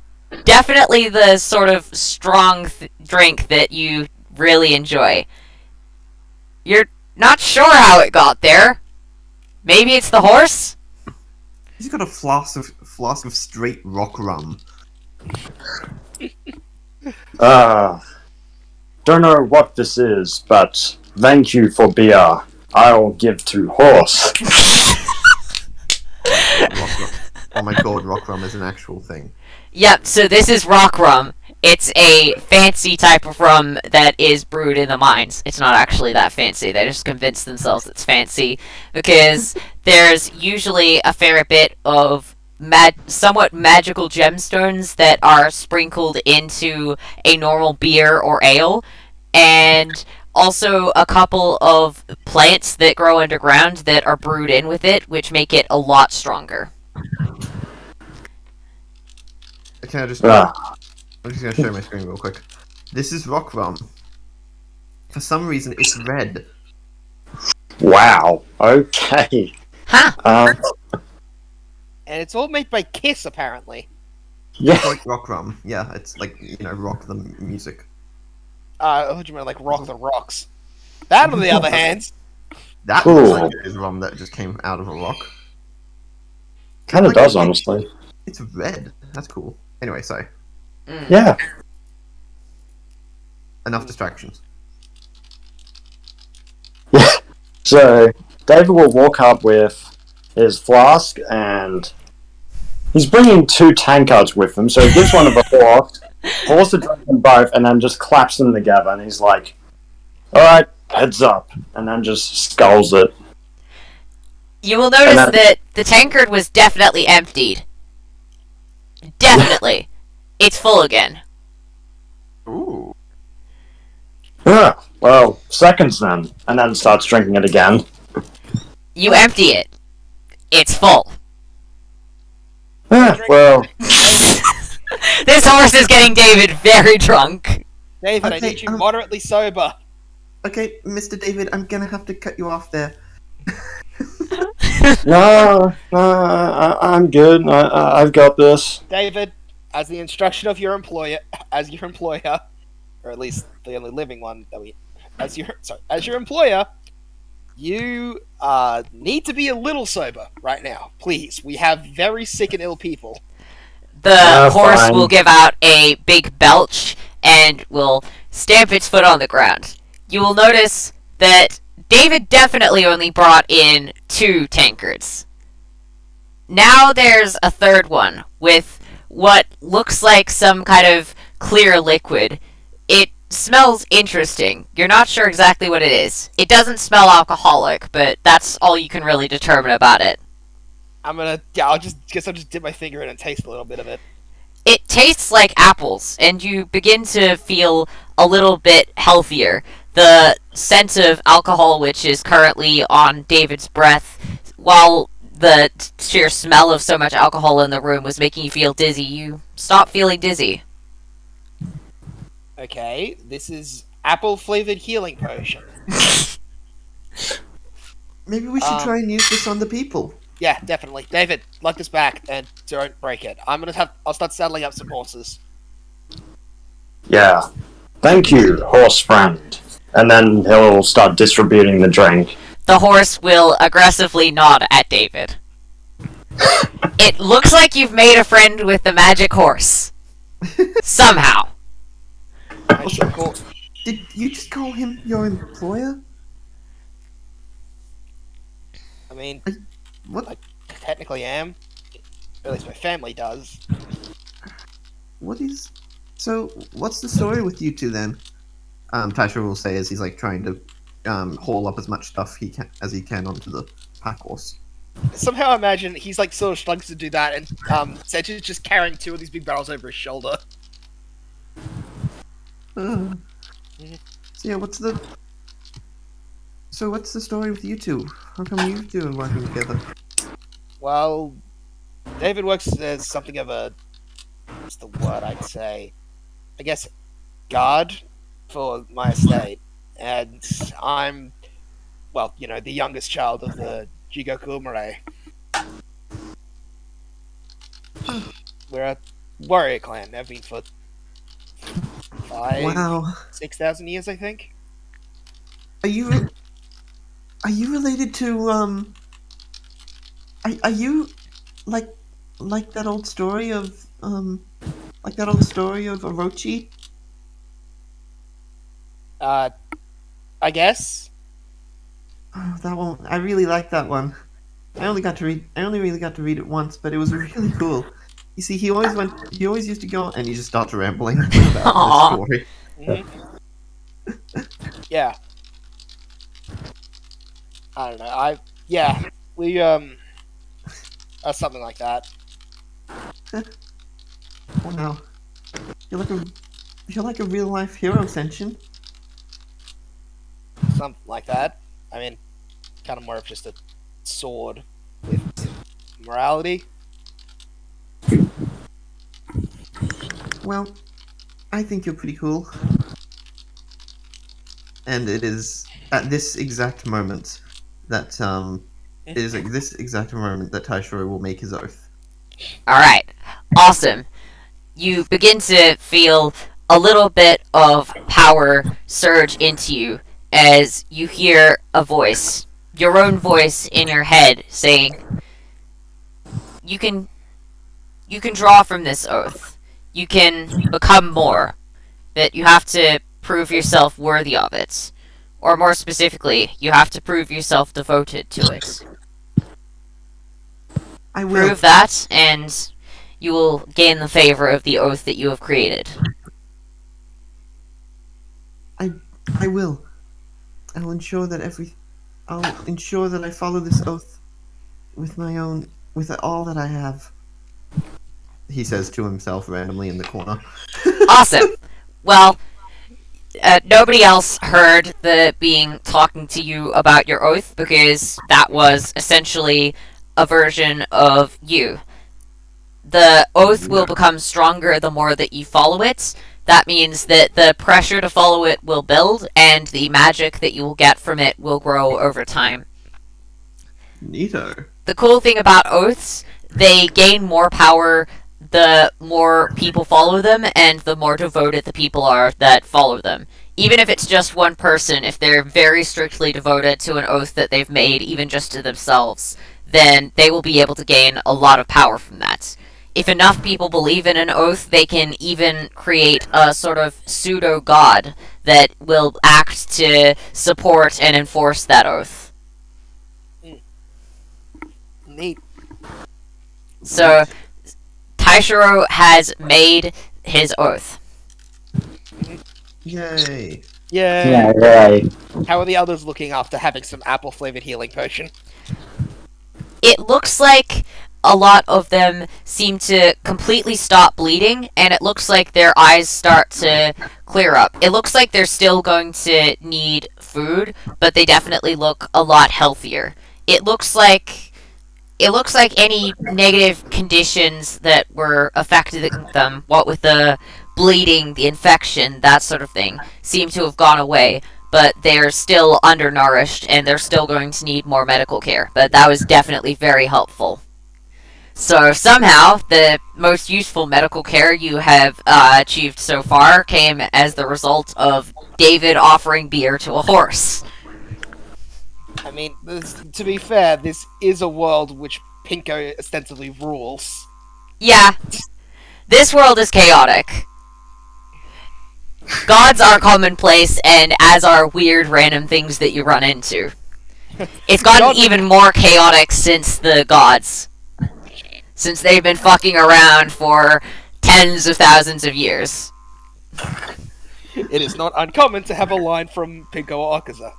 Speaker 1: definitely the sort of strong drink that you really enjoy. You're not sure how it got there. Maybe it's the horse?
Speaker 2: He's got a flask of straight rock rum.
Speaker 5: Don't know what this is, but thank you for beer. I'll give to horse.
Speaker 2: Rock rum. Oh my god, rock rum is an actual thing.
Speaker 1: Yep, so this is rock rum. It's a fancy type of rum that is brewed in the mines. It's not actually that fancy. They just convince themselves it's fancy because there's usually a fair bit of somewhat magical gemstones that are sprinkled into a normal beer or ale, and also a couple of plants that grow underground that are brewed in with it, which make it a lot stronger.
Speaker 2: Can I just... I'm just going to show my screen real quick. This is rock rum. For some reason, it's red.
Speaker 5: Wow. Okay.
Speaker 1: Huh.
Speaker 6: And it's all made by Kiss, apparently.
Speaker 5: Yeah.
Speaker 2: It's like rock rum. Yeah, it's like, rock the music.
Speaker 6: What do you mean, like Rock the Rocks? That, on the other hand...
Speaker 2: That
Speaker 5: Cool.
Speaker 2: looks like it is rum that just came out of a rock.
Speaker 5: Kind of does, honestly.
Speaker 2: It's red. That's cool. Anyway, sorry.
Speaker 5: Yeah.
Speaker 2: Enough distractions.
Speaker 5: Yeah. So, David will walk up with his flask, and he's bringing 2 tankards with him, so he gives one of the horse, pours the drink in both, and then just claps them together, and he's like, alright, heads up, and then just sculls it.
Speaker 1: You will notice that the tankard was definitely emptied. Definitely. It's full again.
Speaker 2: Ooh.
Speaker 5: Yeah, well, seconds then, and then starts drinking it again.
Speaker 1: You empty it. It's full.
Speaker 5: Yeah, well,
Speaker 1: This horse is getting David very drunk.
Speaker 6: David, I
Speaker 2: Okay,
Speaker 6: need you moderately sober.
Speaker 2: Okay, Mr. David, I'm gonna have to cut you off there.
Speaker 5: no, I'm good. I've got this.
Speaker 6: David, as the instruction of your employer, or at least the only living one that as your employer, you need to be a little sober right now, please. We have very sick and ill people.
Speaker 1: The horse
Speaker 5: Fine.
Speaker 1: will give out a big belch and will stamp its foot on the ground. You will notice that David definitely only brought in 2 tankards. Now there's a third one with what looks like some kind of clear liquid. It smells interesting. You're not sure exactly what it is. It doesn't smell alcoholic, but that's all you can really determine about it.
Speaker 6: I'll just dip my finger in and taste a little bit of it.
Speaker 1: It tastes like apples, and you begin to feel a little bit healthier. The scent of alcohol, which is currently on David's breath, while the sheer smell of so much alcohol in the room was making you feel dizzy, you stop feeling dizzy.
Speaker 6: Okay, this is apple-flavored healing potion.
Speaker 2: Maybe we should try and use this on the people.
Speaker 6: Yeah, definitely. David, lug this back and don't break it. I'll start saddling up some horses.
Speaker 5: Yeah. Thank you, horse friend. And then he'll start distributing the drink.
Speaker 1: The horse will aggressively nod at David. It looks like you've made a friend with the magic horse. Somehow.
Speaker 6: I shall call
Speaker 2: Did you just call him your employer?
Speaker 6: I mean,
Speaker 2: What?
Speaker 6: I technically am. Or at least my family does.
Speaker 2: What is? So, what's the story with you two then? Taishiro will say as he's like trying to haul up as much stuff as he can onto the pack horse.
Speaker 6: Somehow I imagine he's like sort of struggling to do that, and Senshin's just carrying 2 of these big barrels over his shoulder.
Speaker 2: So yeah, what's the story with you two? How come you two are working together?
Speaker 6: Well, David works as something of a, what's the word I'd say? I guess guard for my estate, and I'm, well, the youngest child of the Jigoku Umare. We're a warrior clan. Have been for 6,000 years, I think.
Speaker 2: Are you related to Are you like that old story of Orochi?
Speaker 6: I guess.
Speaker 2: Oh, that one. I really like that one. I only really got to read it once, but it was really cool. You see, he always used to go, and he just starts rambling about this
Speaker 1: Aw.
Speaker 2: story.
Speaker 6: Yeah. I don't know. We something like that.
Speaker 2: Wow, you're like a real life hero, Senshin.
Speaker 6: Something like that. I mean, kind of more of just a sword with morality.
Speaker 2: Well, I think you're pretty cool. And it is at this exact moment that Taishiro will make his oath.
Speaker 1: Alright. Awesome. You begin to feel a little bit of power surge into you as you hear a voice, your own voice in your head, saying, You can draw from this oath. You can become more. But you have to prove yourself worthy of it. Or more specifically, you have to prove yourself devoted to it.
Speaker 2: I will.
Speaker 1: Prove that, and you will gain the favor of the oath that you have created.
Speaker 2: I will. I'll ensure that I follow this oath with all that I have. He says to himself randomly in the corner.
Speaker 1: Awesome. Well, nobody else heard the being talking to you about your oath because that was essentially a version of you. The oath will become stronger the more that you follow it. That means that the pressure to follow it will build, and the magic that you will get from it will grow over time.
Speaker 2: Neato.
Speaker 1: The cool thing about oaths, they gain more power the more people follow them, and the more devoted the people are that follow them. Even if it's just one person, if they're very strictly devoted to an oath that they've made, even just to themselves, then they will be able to gain a lot of power from that. If enough people believe in an oath, they can even create a sort of pseudo-god that will act to support and enforce that oath.
Speaker 6: Neat.
Speaker 1: So, Taishiro has made his oath.
Speaker 2: Yay.
Speaker 6: Yeah.
Speaker 5: Right.
Speaker 6: How are the others looking after having some apple-flavored healing potion?
Speaker 1: It looks like a lot of them seem to completely stop bleeding, and it looks like their eyes start to clear up. It looks like they're still going to need food, but they definitely look a lot healthier. It looks like any negative conditions that were affecting them, what with the bleeding, the infection, that sort of thing, seem to have gone away. But they're still undernourished, and they're still going to need more medical care. But that was definitely very helpful. So somehow, the most useful medical care you have achieved so far came as the result of David offering beer to a horse.
Speaker 6: I mean, to be fair, this is a world which Pinko ostensibly rules.
Speaker 1: Yeah, this world is chaotic. gods are commonplace, and as are weird random things that you run into. It's gotten even more chaotic since the gods. Since they've been fucking around for tens of thousands of years.
Speaker 6: It is not uncommon to have a line from Pinko or Akaza.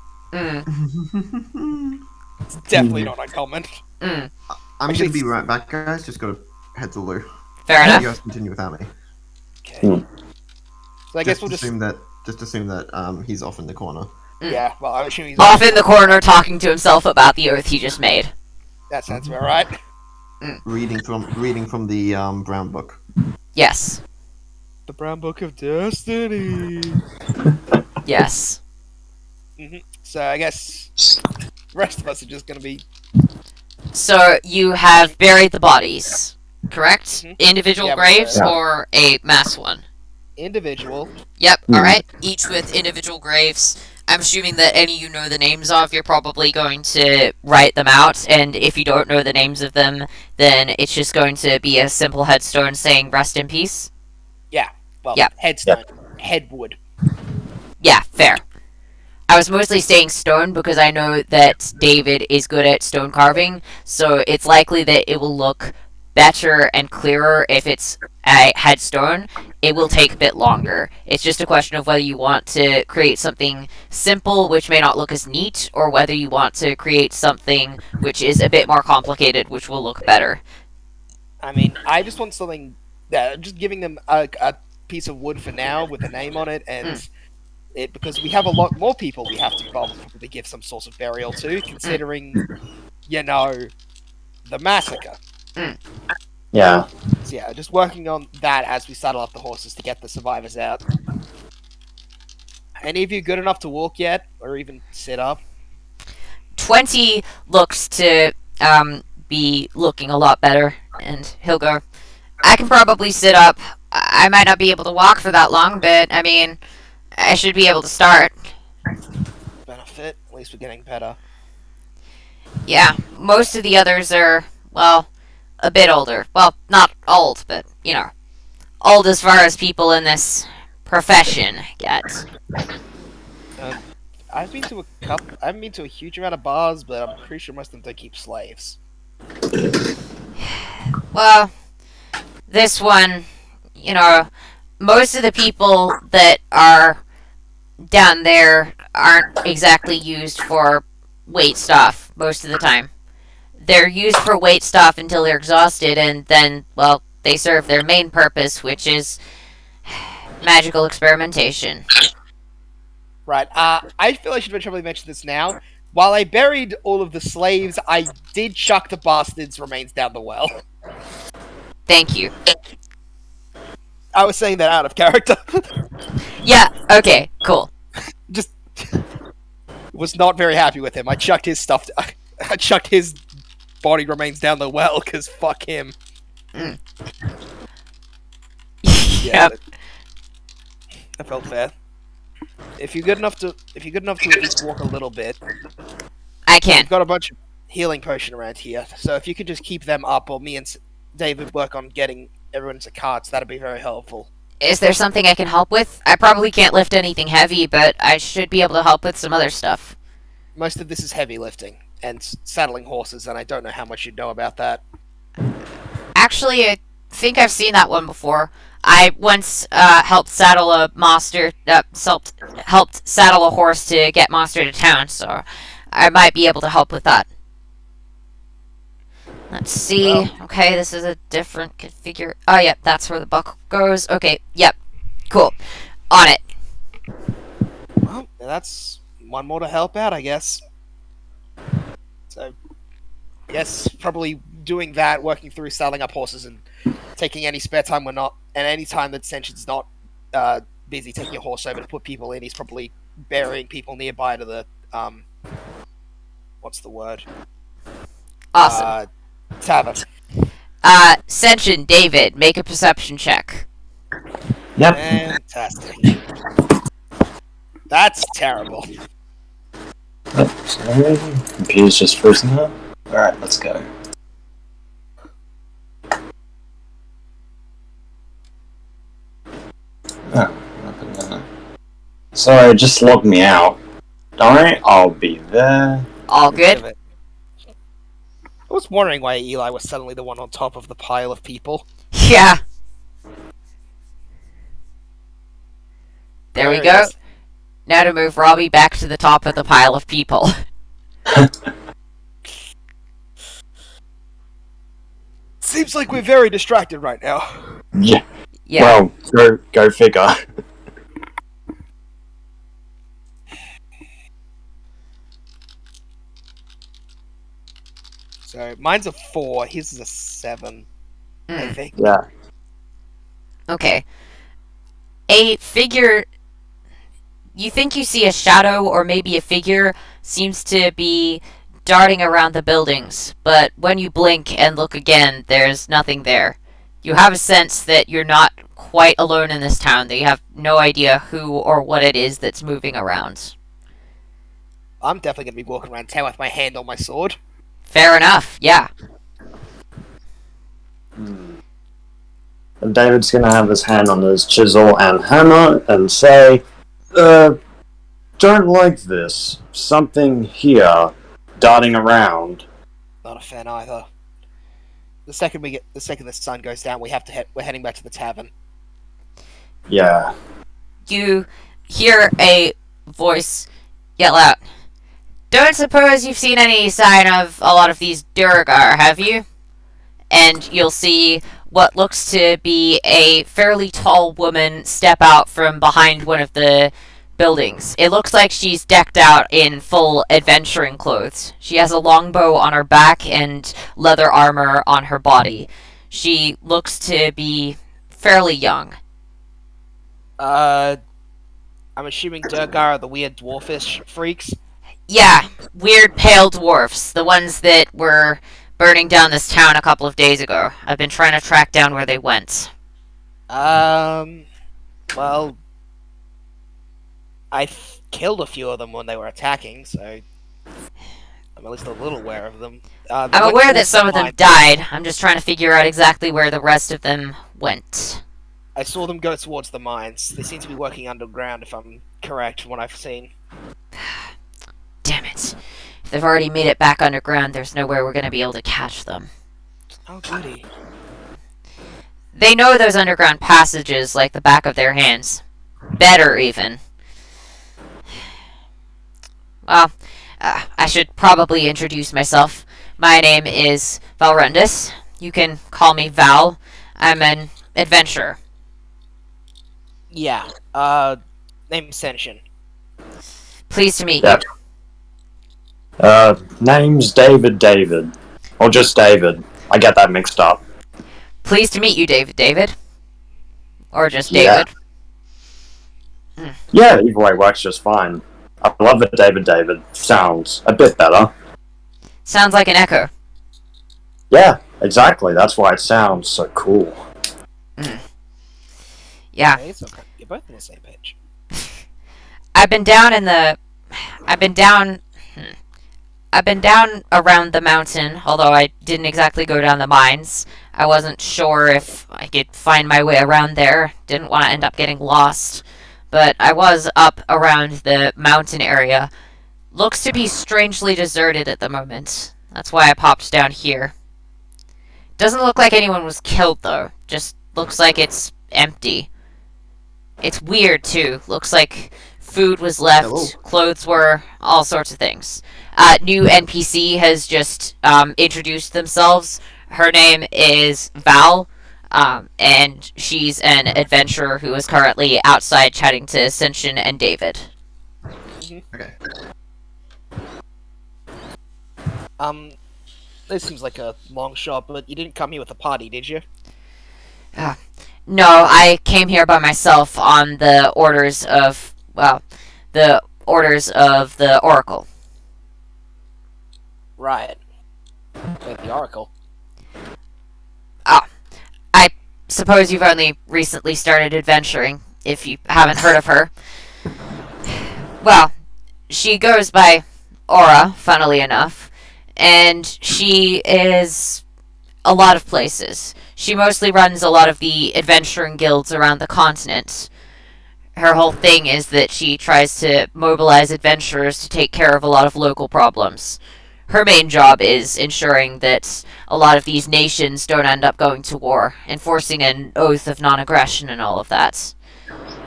Speaker 6: It's definitely not uncommon.
Speaker 2: I'm
Speaker 6: Actually,
Speaker 2: gonna be right back, guys. Just gotta head to Lou.
Speaker 1: Fair
Speaker 2: You
Speaker 1: enough.
Speaker 2: guys continue without me.
Speaker 6: Okay. So I guess we'll just...
Speaker 2: assume that he's off in the corner.
Speaker 6: Yeah, well, I'm assuming he's
Speaker 1: Off in the corner talking to himself about the oath he just made.
Speaker 6: That sounds about right.
Speaker 2: Reading from the brown book.
Speaker 1: Yes.
Speaker 6: The Brown Book of Destiny.
Speaker 1: Yes.
Speaker 6: So I guess the rest of us are just gonna be...
Speaker 1: So you have buried the bodies, correct? Individual
Speaker 6: Yeah, we
Speaker 1: graves
Speaker 5: have.
Speaker 1: or a mass one?
Speaker 6: individual.
Speaker 1: Yep, alright. Each with individual graves. I'm assuming that any you know the names of, you're probably going to write them out, and if you don't know the names of them, then it's just going to be a simple headstone saying rest in peace.
Speaker 6: Yeah. Well,
Speaker 1: Yeah.
Speaker 6: headstone. Headwood.
Speaker 1: Yeah, fair. I was mostly saying stone because I know that David is good at stone carving, so it's likely that it will look better and clearer if it's a headstone. It will take a bit longer. It's just a question of whether you want to create something simple, which may not look as neat, or whether you want to create something which is a bit more complicated, which will look better.
Speaker 6: I mean, I just want something... just giving them a piece of wood for now with a name on it, and... because we have a lot more people we have to probably give some sort of burial to, considering, the massacre.
Speaker 5: Yeah.
Speaker 6: So yeah, just working on that as we saddle up the horses to get the survivors out. Any of you good enough to walk yet, or even sit up?
Speaker 1: 20 looks to be looking a lot better, and he'll go, I can probably sit up. I might not be able to walk for that long, but, I mean, I should be able to start.
Speaker 6: Benefit, at least we're getting better.
Speaker 1: Yeah, most of the others are, well, a bit older. Well, not old, but, old as far as people in this profession get.
Speaker 6: I've been to I haven't been to a huge amount of bars, but I'm pretty sure most of them don't keep slaves.
Speaker 1: Well, this one, most of the people that are down there aren't exactly used for weight stuff most of the time. They're used for weight stuff until they're exhausted, and then, well, they serve their main purpose, which is magical experimentation.
Speaker 6: Right, I feel I should probably mention this now. While I buried all of the slaves, I did chuck the bastards' remains down the well.
Speaker 1: Thank you.
Speaker 6: I was saying that out of character.
Speaker 1: Yeah, okay, cool.
Speaker 6: Just was not very happy with him. I chucked his stuff. I chucked his body remains down the well because fuck him.
Speaker 1: Yep.
Speaker 6: That felt fair. If you're good enough to at least walk a little bit,
Speaker 1: I can.
Speaker 6: we've got a bunch of healing potion around here. So if you could just keep them up, or me and David work on getting everyone into carts, that'd be very helpful.
Speaker 1: Is there something I can help with? I probably can't lift anything heavy, but I should be able to help with some other stuff.
Speaker 6: Most of this is heavy lifting and saddling horses, and I don't know how much you know about that.
Speaker 1: Actually, I think I've seen that one before. I once helped saddle a monster, helped saddle a horse to get monster to town, so I might be able to help with that. Let's see.
Speaker 6: Well.
Speaker 1: Okay, this is a different configure. Oh, yep, that's where the buckle goes. Okay, yep. Cool. On it.
Speaker 6: Well, that's one more to help out, I guess. So, I guess probably doing that, working through saddling up horses, and taking any spare time we're not, and any time that Senshin's not busy taking a horse over to put people in, he's probably burying people nearby to the what's the word?
Speaker 1: Awesome.
Speaker 6: Tavern.
Speaker 1: Senshin, David, make a perception check.
Speaker 5: Yep.
Speaker 6: Fantastic. That's terrible.
Speaker 5: Oh, sorry. Computer's just freezing up. Alright, let's go. Oh, nothing there. Sorry, just log me out. Alright, I'll be there.
Speaker 1: All good?
Speaker 6: I was wondering why Eli was suddenly the one on top of the pile of people.
Speaker 1: Yeah. There we
Speaker 6: There he
Speaker 1: go.
Speaker 6: is.
Speaker 1: Now to move Robbie back to the top of the pile of people.
Speaker 6: Seems like we're very distracted right now.
Speaker 5: Yeah.
Speaker 1: Yeah.
Speaker 5: Well, go figure.
Speaker 6: So mine's a 4, his is a 7, I
Speaker 1: Mm.
Speaker 6: think.
Speaker 5: Yeah.
Speaker 1: Okay. A figure. You think you see a shadow or maybe a figure seems to be darting around the buildings, but when you blink and look again, there's nothing there. You have a sense that you're not quite alone in this town, that you have no idea who or what it is that's moving around.
Speaker 6: I'm definitely going to be walking around town with my hand on my sword.
Speaker 1: Fair enough, yeah.
Speaker 5: And David's gonna have his hand on his chisel and hammer and say, don't like this. Something here, darting around.
Speaker 6: Not a fan either. The second the sun goes down, we're heading back to the tavern.
Speaker 5: Yeah.
Speaker 1: You hear a voice yell out, "Don't suppose you've seen any sign of a lot of these Duregar, have you?" And you'll see what looks to be a fairly tall woman step out from behind one of the buildings. It looks like she's decked out in full adventuring clothes. She has a longbow on her back and leather armor on her body. She looks to be fairly young.
Speaker 6: I'm assuming Duregar are the weird dwarfish freaks.
Speaker 1: Yeah, weird pale dwarfs. The ones that were burning down this town a couple of days ago. I've been trying to track down where they went.
Speaker 6: Well, I killed a few of them when they were attacking, so I'm at least a little aware of them.
Speaker 1: I'm aware that some of them died. I'm just trying to figure out exactly where the rest of them went.
Speaker 6: I saw them go towards the mines. They seem to be working underground, if I'm correct, from what I've seen.
Speaker 1: Damn it. If they've already made it back underground, there's no way we're going to be able to catch them.
Speaker 6: Oh, goody.
Speaker 1: They know those underground passages like the back of their hands. Better, even. Well, I should probably introduce myself. My name is Valrendis. You can call me Val. I'm an adventurer.
Speaker 6: Yeah, name's Senshin.
Speaker 1: Pleased to meet
Speaker 5: Yep. Name's David. Or just David. I get that mixed up.
Speaker 1: you. Pleased to meet you, David. Or just
Speaker 5: Yeah.
Speaker 1: David.
Speaker 5: Yeah, either way works just fine. I love it, David. Sounds a bit better.
Speaker 1: Sounds like an echo.
Speaker 5: Yeah, exactly. That's why it sounds so cool.
Speaker 1: Yeah.
Speaker 6: Okay, so you're both on the same page.
Speaker 1: I've been down around the mountain, although I didn't exactly go down the mines. I wasn't sure if I could find my way around there. Didn't want to end up getting lost. But I was up around the mountain area. Looks to be strangely deserted at the moment. That's why I popped down here. Doesn't look like anyone was killed, though. Just looks like it's empty. It's weird, too. Looks like food was left,
Speaker 2: Hello.
Speaker 1: clothes were, all sorts of things. New NPC has just introduced themselves. Her name is Val, and she's an adventurer who is currently outside chatting to Senshin and David.
Speaker 2: Okay.
Speaker 6: This seems like a long shot, but you didn't come here with a party, did you?
Speaker 1: No, I came here by myself on the orders of, the Oracle.
Speaker 6: Right. Wait, the Oracle.
Speaker 1: I suppose you've only recently started adventuring, if you haven't heard of her. Well, she goes by Aura, funnily enough, and she is a lot of places. She mostly runs a lot of the adventuring guilds around the continent. her whole thing is that she tries to mobilize adventurers to take care of a lot of local problems. Her main job is ensuring that a lot of these nations don't end up going to war, enforcing an oath of non-aggression and all of that.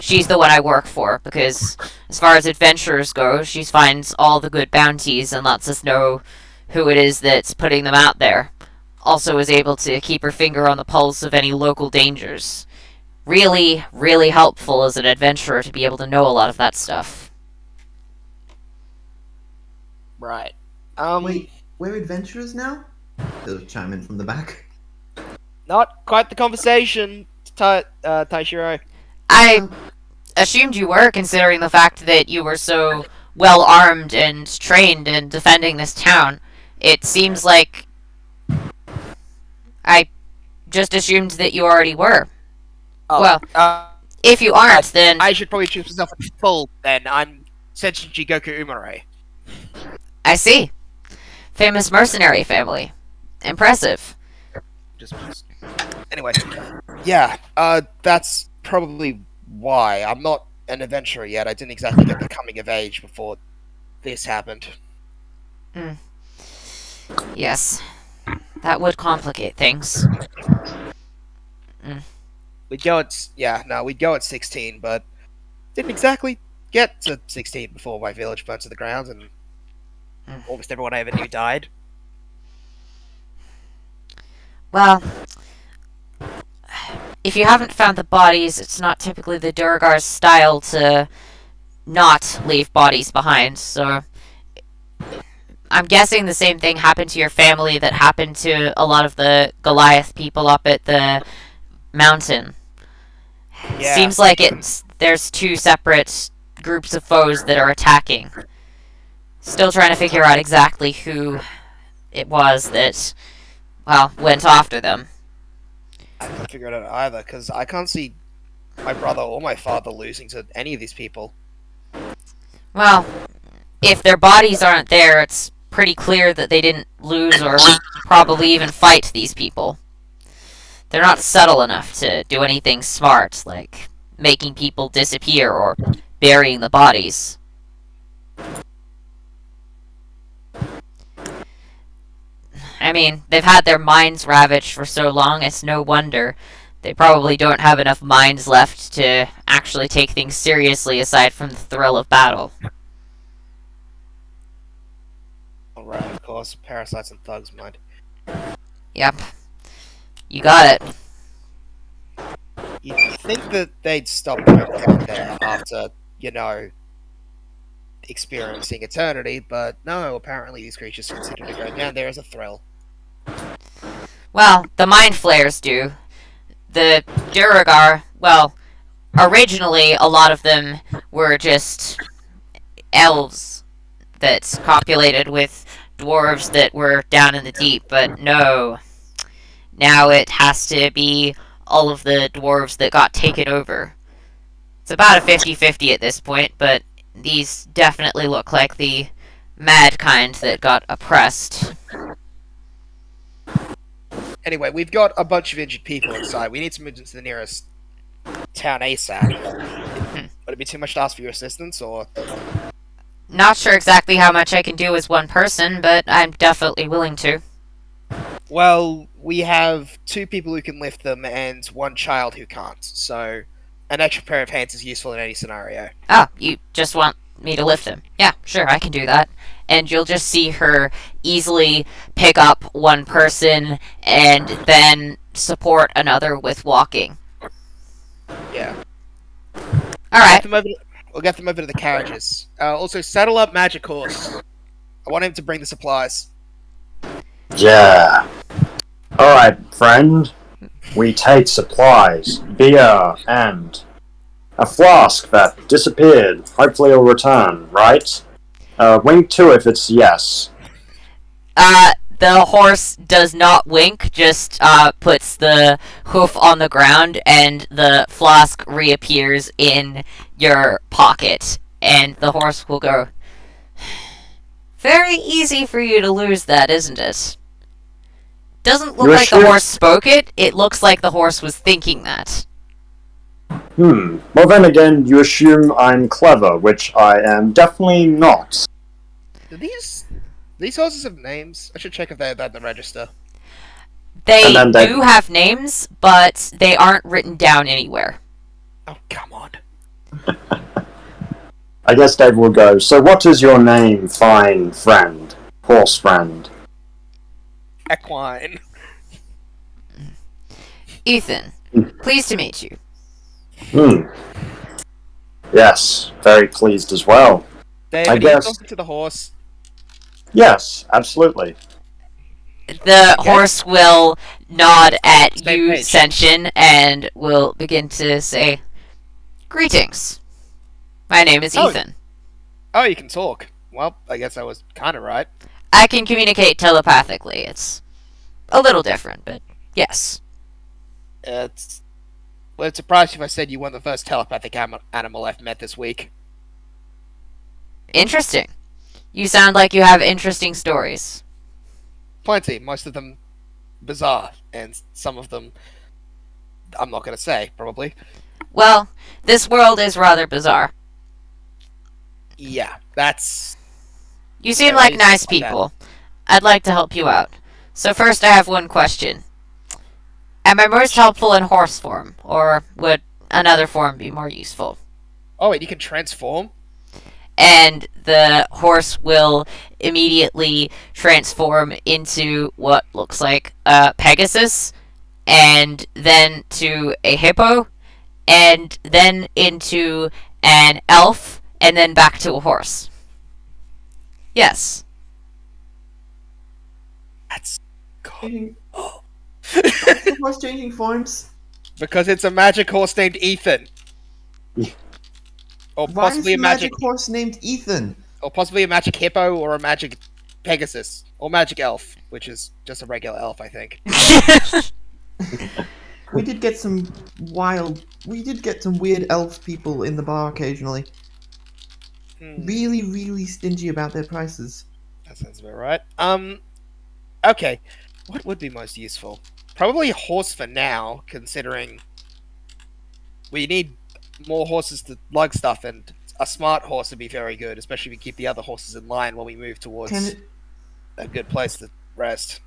Speaker 1: She's the one I work for, because as far as adventurers go, she finds all the good bounties and lets us know who it is that's putting them out there. Also is able to keep her finger on the pulse of any local dangers. Really, really helpful as an adventurer to be able to know a lot of that stuff.
Speaker 6: Right.
Speaker 2: Wait, we're adventurers now? They'll chime in from the back.
Speaker 6: Not quite the conversation, Taishiro.
Speaker 1: I assumed you were, considering the fact that you were so well armed and trained in defending this town. It seems like I just assumed that you already were.
Speaker 6: Oh,
Speaker 1: Well, if you aren't, then
Speaker 6: I should probably choose myself in full, then. I'm Senshin Goku Umare.
Speaker 1: I see. Famous mercenary family. Impressive.
Speaker 6: Anyway, yeah, that's probably why. I'm not an adventurer yet. I didn't exactly get the coming of age before this happened.
Speaker 1: Yes. That would complicate things.
Speaker 6: We'd go at 16, but didn't exactly get to 16 before my village burnt to the ground and almost everyone I ever knew died.
Speaker 1: Well, if you haven't found the bodies, it's not typically the Duregar's style to not leave bodies behind, so I'm guessing the same thing happened to your family that happened to a lot of the Goliath people up at the mountain.
Speaker 6: Yeah.
Speaker 1: Seems like there's two separate groups of foes that are attacking. Still trying to figure out exactly who it was that, well, went after them.
Speaker 6: I can't figure it out either, because I can't see my brother or my father losing to any of these people.
Speaker 1: Well, if their bodies aren't there, it's pretty clear that they didn't lose or probably even fight these people. They're not subtle enough to do anything smart, like making people disappear or burying the bodies. I mean, they've had their minds ravaged for so long, it's no wonder. They probably don't have enough minds left to actually take things seriously aside from the thrill of battle.
Speaker 6: Alright, of course, parasites and thugs, mind.
Speaker 1: Yep. You got it.
Speaker 6: You'd think that they'd stop going down there after, experiencing eternity, but no, apparently these creatures consider to go down there as a thrill.
Speaker 1: Well, the Mind Flayers do. The Duregar, well, originally a lot of them were just elves that copulated with dwarves that were down in the deep, but no. Now it has to be all of the dwarves that got taken over. It's about a 50-50 at this point, but these definitely look like the mad kind that got oppressed.
Speaker 6: Anyway, we've got a bunch of injured people inside. We need to move into the nearest town ASAP. Would it be too much to ask for your assistance, or...?
Speaker 1: Not sure exactly how much I can do as one person, but I'm definitely willing to.
Speaker 6: Well, we have 2 people who can lift them and 1 child who can't, so an extra pair of hands is useful in any scenario.
Speaker 1: Oh, you just want me to lift him? Yeah, sure, I can do that. And you'll just see her easily pick up one person and then support another with walking.
Speaker 6: Yeah.
Speaker 1: Alright.
Speaker 6: We'll get them over to the carriages. Also, saddle up Magic Horse. I want him to bring the supplies.
Speaker 5: Yeah. Alright, friend. We take supplies, beer, and a flask that disappeared. Hopefully it'll return, right? Wink 2 if it's yes.
Speaker 1: The horse does not wink, just puts the hoof on the ground, and the flask reappears in your pocket. And the horse will go, very easy for you to lose that, isn't it? Doesn't look
Speaker 5: You're
Speaker 1: like
Speaker 5: sure?
Speaker 1: the horse spoke it, it looks like the horse was thinking that.
Speaker 5: Well, then again, you assume I'm clever, which I am definitely not.
Speaker 6: Do these horses have names? I should check if they're at the register.
Speaker 1: They
Speaker 5: And then
Speaker 1: do have names, but they aren't written down anywhere.
Speaker 6: Oh, come on.
Speaker 5: I guess Dave will go, so what is your name, fine friend? Horse friend.
Speaker 6: Equine.
Speaker 1: Ethan, pleased to meet you.
Speaker 5: Yes, very pleased as well.
Speaker 6: David,
Speaker 5: I
Speaker 6: are you
Speaker 5: guess-
Speaker 6: talking to the horse?
Speaker 5: Yes, absolutely.
Speaker 1: The horse will nod at
Speaker 6: Same
Speaker 1: you,
Speaker 6: page.
Speaker 1: Senshin, and will begin to say, "Greetings. My name is
Speaker 6: Oh.
Speaker 1: Ethan.
Speaker 6: Oh, you can talk. Well, I guess I was kind of right.
Speaker 1: I can communicate telepathically. It's a little different, but yes.
Speaker 6: Well, it'd surprise you if I said you weren't the first telepathic animal I've met this week.
Speaker 1: Interesting. You sound like you have interesting stories.
Speaker 6: Plenty. Most of them bizarre, and some of them I'm not going to say, probably.
Speaker 1: Well, this world is rather bizarre.
Speaker 6: Yeah, that's...
Speaker 1: You seem
Speaker 6: Yeah,
Speaker 1: like
Speaker 6: I
Speaker 1: nice
Speaker 6: like that.
Speaker 1: people. I'd like to help you out. So first I have one question. Am I most helpful in horse form, or would another form be more useful?
Speaker 6: Oh, wait, you can transform?
Speaker 1: And the horse will immediately transform into what looks like a Pegasus, and then to a hippo, and then into an elf, and then back to a horse. Yes.
Speaker 6: That's... God.
Speaker 2: Changing,
Speaker 6: Oh.
Speaker 2: horse changing forms.
Speaker 6: Because it's a magic horse named Ethan. Or
Speaker 2: Why is
Speaker 6: possibly
Speaker 2: the
Speaker 6: a magic...
Speaker 2: horse named Ethan?
Speaker 6: Or possibly a magic hippo, or a magic Pegasus. Or magic elf, which is just a regular elf, I think.
Speaker 2: We did get some weird elf people in the bar occasionally. Really, really stingy about their prices.
Speaker 6: That sounds about right. Okay. What would be most useful? Probably a horse for now, considering we need more horses to lug stuff, and a smart horse would be very good, especially if we keep the other horses in line while we move towards a good place to rest.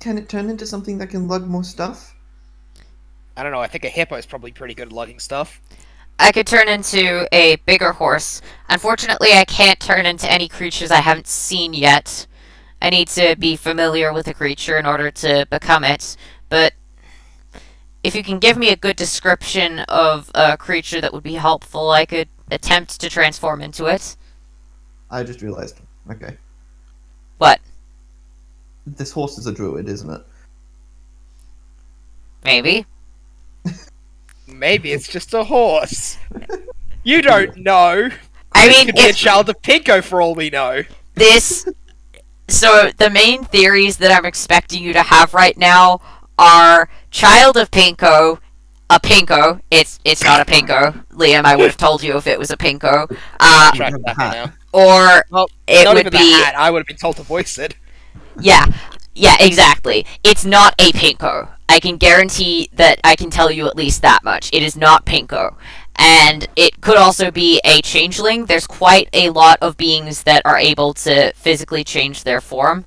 Speaker 2: Can it turn into something that can lug more stuff?
Speaker 6: I don't know, I think a hippo is probably pretty good at lugging stuff.
Speaker 1: I could turn into a bigger horse. Unfortunately, I can't turn into any creatures I haven't seen yet. I need to be familiar with a creature in order to become it. But if you can give me a good description of a creature that would be helpful, I could attempt to transform into it.
Speaker 2: I just realized. Okay.
Speaker 1: What?
Speaker 2: This horse is a druid, isn't it?
Speaker 1: Maybe.
Speaker 6: Maybe it's just a horse. You don't know.
Speaker 1: I
Speaker 6: It
Speaker 1: mean,
Speaker 6: could be a
Speaker 1: if
Speaker 6: child of Pinko for all we know.
Speaker 1: this... So, the main theories that I'm expecting you to have right now are Child of Pinko, a Pinko. It's not a Pinko. Liam, I would have told you if it was a Pinko.
Speaker 6: Track that one now.
Speaker 1: Or
Speaker 6: Well,
Speaker 1: it
Speaker 6: not
Speaker 1: would
Speaker 6: even
Speaker 1: be...
Speaker 6: the hat. I would have been told to voice it.
Speaker 1: Yeah, exactly. It's not a Pinko. I can guarantee that I can tell you at least that much. It is not Pinko. And it could also be a changeling. There's quite a lot of beings that are able to physically change their form,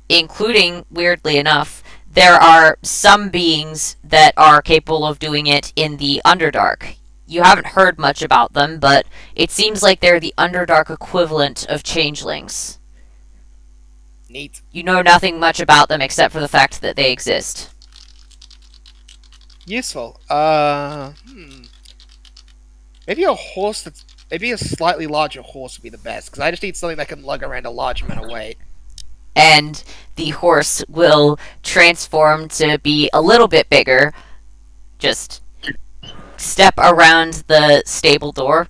Speaker 1: including, weirdly enough, there are some beings that are capable of doing it in the Underdark. You haven't heard much about them, but it seems like they're the Underdark equivalent of changelings.
Speaker 6: Neat.
Speaker 1: You know nothing much about them except for the fact that they exist.
Speaker 6: Useful. Maybe a horse that's... Maybe a slightly larger horse would be the best, because I just need something that can lug around a large amount of weight.
Speaker 1: And the horse will transform to be a little bit bigger. Just step around the stable door.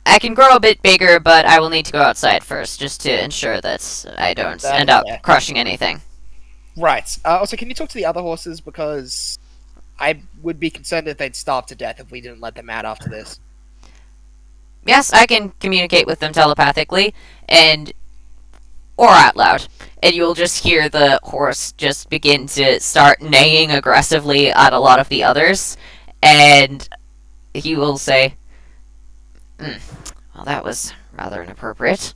Speaker 1: I can grow a bit bigger, but I will need to go outside first, just to ensure that I don't
Speaker 6: That
Speaker 1: end
Speaker 6: is
Speaker 1: up
Speaker 6: fair.
Speaker 1: crushing anything.
Speaker 6: Right. Also, can you talk to the other horses? Because I would be concerned if they'd starve to death if we didn't let them out after this.
Speaker 1: Yes, I can communicate with them telepathically, or out loud. And you'll just hear the horse just begin to start neighing aggressively at a lot of the others. And he will say, well, that was rather inappropriate.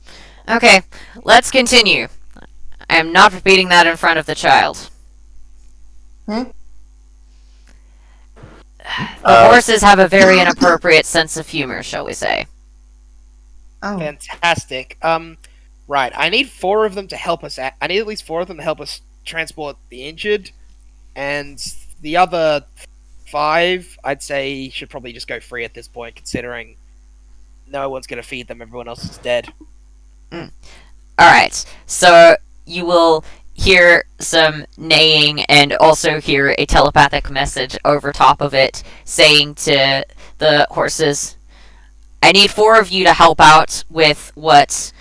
Speaker 1: Okay, let's continue. I am not repeating that in front of the child.
Speaker 2: Hmm?
Speaker 1: The horses have a very inappropriate sense of humor, shall we say.
Speaker 2: Oh,
Speaker 6: Fantastic. Right. I need 4 of them to help us. I need at least 4 of them to help us transport the injured, and the other 5, I'd say, should probably just go free at this point, considering no one's going to feed them. Everyone else is dead.
Speaker 1: Alright, so you will hear some neighing and also hear a telepathic message over top of it saying to the horses, I need 4 of you to help out with what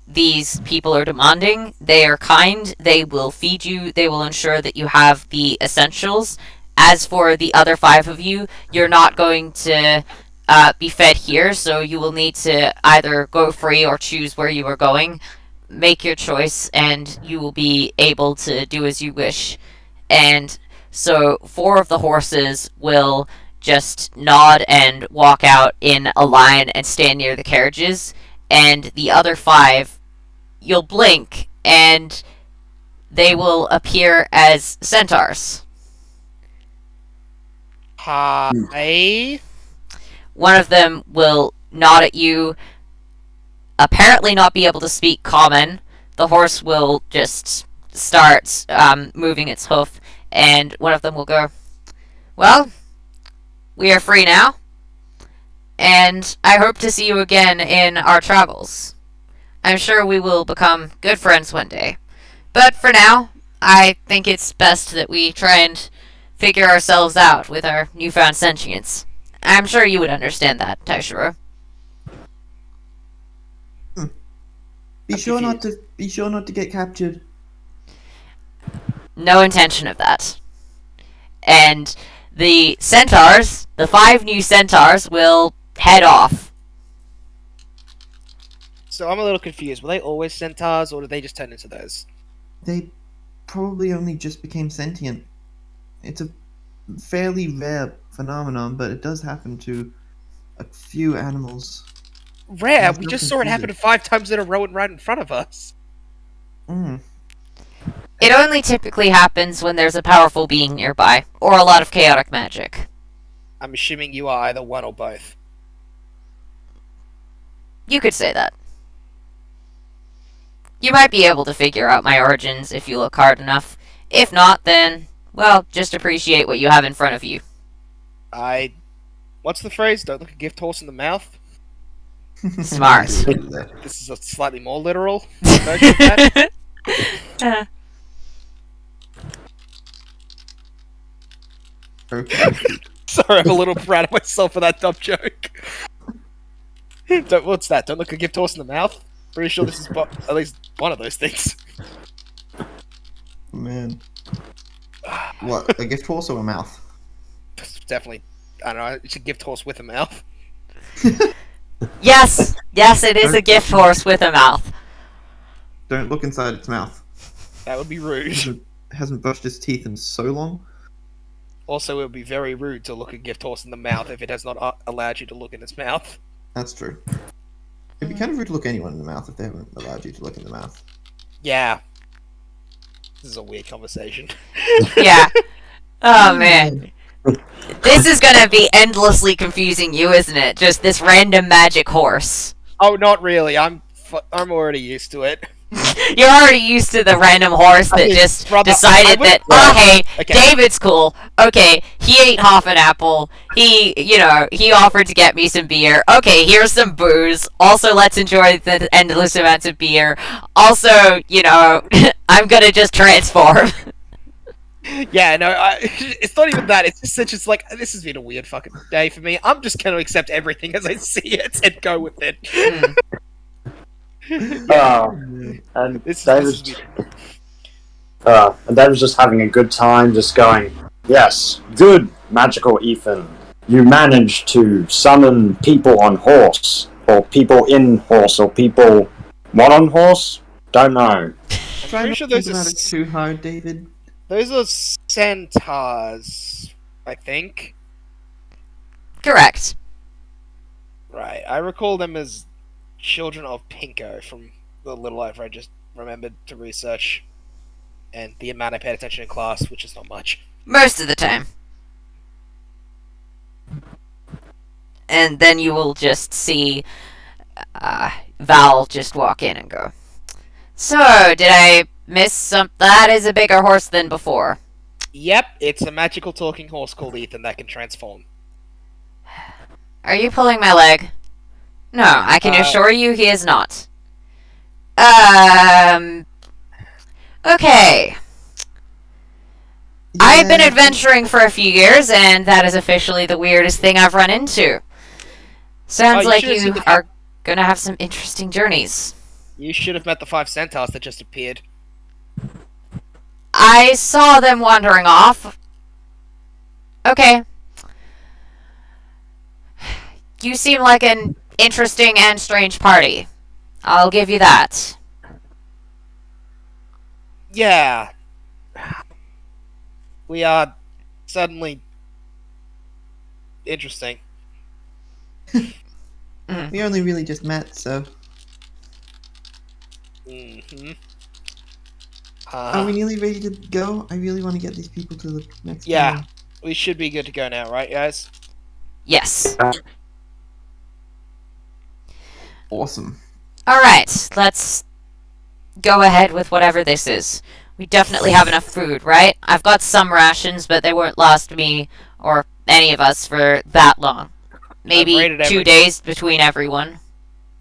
Speaker 1: these people are demanding. They are kind, they will feed you, they will ensure that you have the essentials. As for the other 5 of you, you're not going to be fed here, so you will need to either go free or choose where you are going. Make your choice, and you will be able to do as you wish. And so 4 of the horses will just nod and walk out in a line and stand near the carriages, and the other 5, you'll blink, and they will appear as centaurs.
Speaker 6: Hi.
Speaker 1: One of them will nod at you, apparently not be able to speak common. The horse will just start moving its hoof, and one of them will go, well, we are free now, and I hope to see you again in our travels. I'm sure we will become good friends one day. But for now, I think it's best that we try and figure ourselves out with our newfound sentience. I'm sure you would understand that, Taishiro.
Speaker 2: be sure not to get captured.
Speaker 1: No intention of that. And the centaurs, the 5 new centaurs, will head off.
Speaker 6: So I'm a little confused. Were they always centaurs, or did they just turn into those?
Speaker 2: They probably only just became sentient. It's a fairly rare phenomenon, but it does happen to a few animals.
Speaker 6: Rare?
Speaker 2: It's
Speaker 6: We
Speaker 2: not
Speaker 6: just saw it happen
Speaker 2: confusing.
Speaker 6: 5 times in a row and right in front of us.
Speaker 2: Mm.
Speaker 1: It only typically happens when there's a powerful being nearby, or a lot of chaotic magic.
Speaker 6: I'm assuming you are either one or both.
Speaker 1: You could say that. You might be able to figure out my origins if you look hard enough. If not, then, well, just appreciate what you have in front of you.
Speaker 6: What's the phrase? Don't look a gift horse in the mouth?
Speaker 1: Smart.
Speaker 6: This is a slightly more literal. Don't get that?
Speaker 2: Okay.
Speaker 6: Sorry, I'm a little proud of myself for that dumb joke. What's that? Don't look a gift horse in the mouth? Pretty sure this is at least one of those things.
Speaker 2: Man. What, a gift horse or a mouth?
Speaker 6: Definitely, I don't know, it's a gift horse with a mouth.
Speaker 1: Yes, it is a gift horse with a mouth.
Speaker 2: Don't look inside its mouth.
Speaker 6: That would be rude.
Speaker 2: It hasn't brushed its teeth in so long.
Speaker 6: Also, it would be very rude to look a gift horse in the mouth if it has not allowed you to look in its mouth.
Speaker 2: That's true. It'd be kind of rude to look anyone in the mouth if they haven't allowed you to look in the mouth.
Speaker 6: Yeah. This is a weird conversation.
Speaker 1: Yeah. Oh, man. This is gonna be endlessly confusing you, isn't it? Just this random magic horse.
Speaker 6: Oh, not really. I'm already used to it.
Speaker 1: You're already used to the random horse that just decided that, oh, hey,
Speaker 6: Okay.
Speaker 1: David's cool. Okay, he ate half an apple. He offered to get me some beer. Okay, here's some booze. Also, let's enjoy the endless amounts of beer. Also, I'm gonna just transform.
Speaker 6: Yeah, no, it's not even that. It's just like, this has been a weird fucking day for me. I'm just going to accept everything as I see it and go with it.
Speaker 5: And
Speaker 6: This
Speaker 5: David's,
Speaker 6: is
Speaker 5: and David's just having a good time, just going, yes, good, magical Ethan. You managed to summon people on horse, or people in horse, or people not on horse? Don't know.
Speaker 2: Try
Speaker 6: pretty
Speaker 2: not
Speaker 6: sure
Speaker 2: to
Speaker 6: those
Speaker 2: think
Speaker 6: are
Speaker 2: about it too hard, David.
Speaker 6: Those are centaurs, I think.
Speaker 1: Correct.
Speaker 6: Right. I recall them as children of Pinko from the little I've just remembered to research, and the amount I paid attention in class, which is not much.
Speaker 1: Most of the time. And then you will just see Val just walk in and go, "So, did I miss some? That is a bigger horse than before."
Speaker 6: Yep, it's a magical talking horse called Ethan that can transform.
Speaker 1: Are you pulling my leg? No, I can assure you he is not. Okay. I've been adventuring for a few years, and that is officially the weirdest thing I've run into. Sounds like you are gonna have some interesting journeys.
Speaker 6: You should have met the 5 centaurs that just appeared.
Speaker 1: I saw them wandering off. Okay. You seem like an interesting and strange party. I'll give you that.
Speaker 6: Yeah. We are suddenly interesting.
Speaker 2: We only really just met, so.
Speaker 6: Mm-hmm.
Speaker 2: Are we nearly ready to go? I really want to get these people to the next
Speaker 6: Yeah.
Speaker 2: town.
Speaker 6: We should be good to go now, right, guys?
Speaker 1: Yes.
Speaker 2: Awesome.
Speaker 1: Alright, let's go ahead with whatever this is. We definitely have enough food, right? I've got some rations, but they won't last me or any of us for that long. Maybe 2 days between everyone.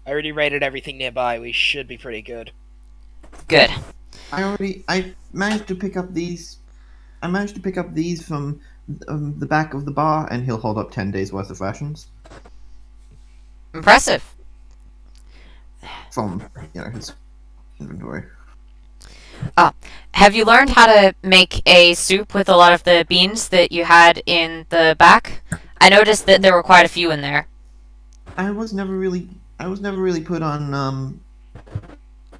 Speaker 6: I already rated everything nearby. We should be pretty good.
Speaker 1: Good.
Speaker 2: I managed to pick up these. I managed to pick up these from the back of the bar, and he'll hold up 10 days worth of rations
Speaker 1: Impressive.
Speaker 2: from his inventory.
Speaker 1: Have you learned how to make a soup with a lot of the beans that you had in the back? I noticed that there were quite a few in there.
Speaker 2: I was never really put on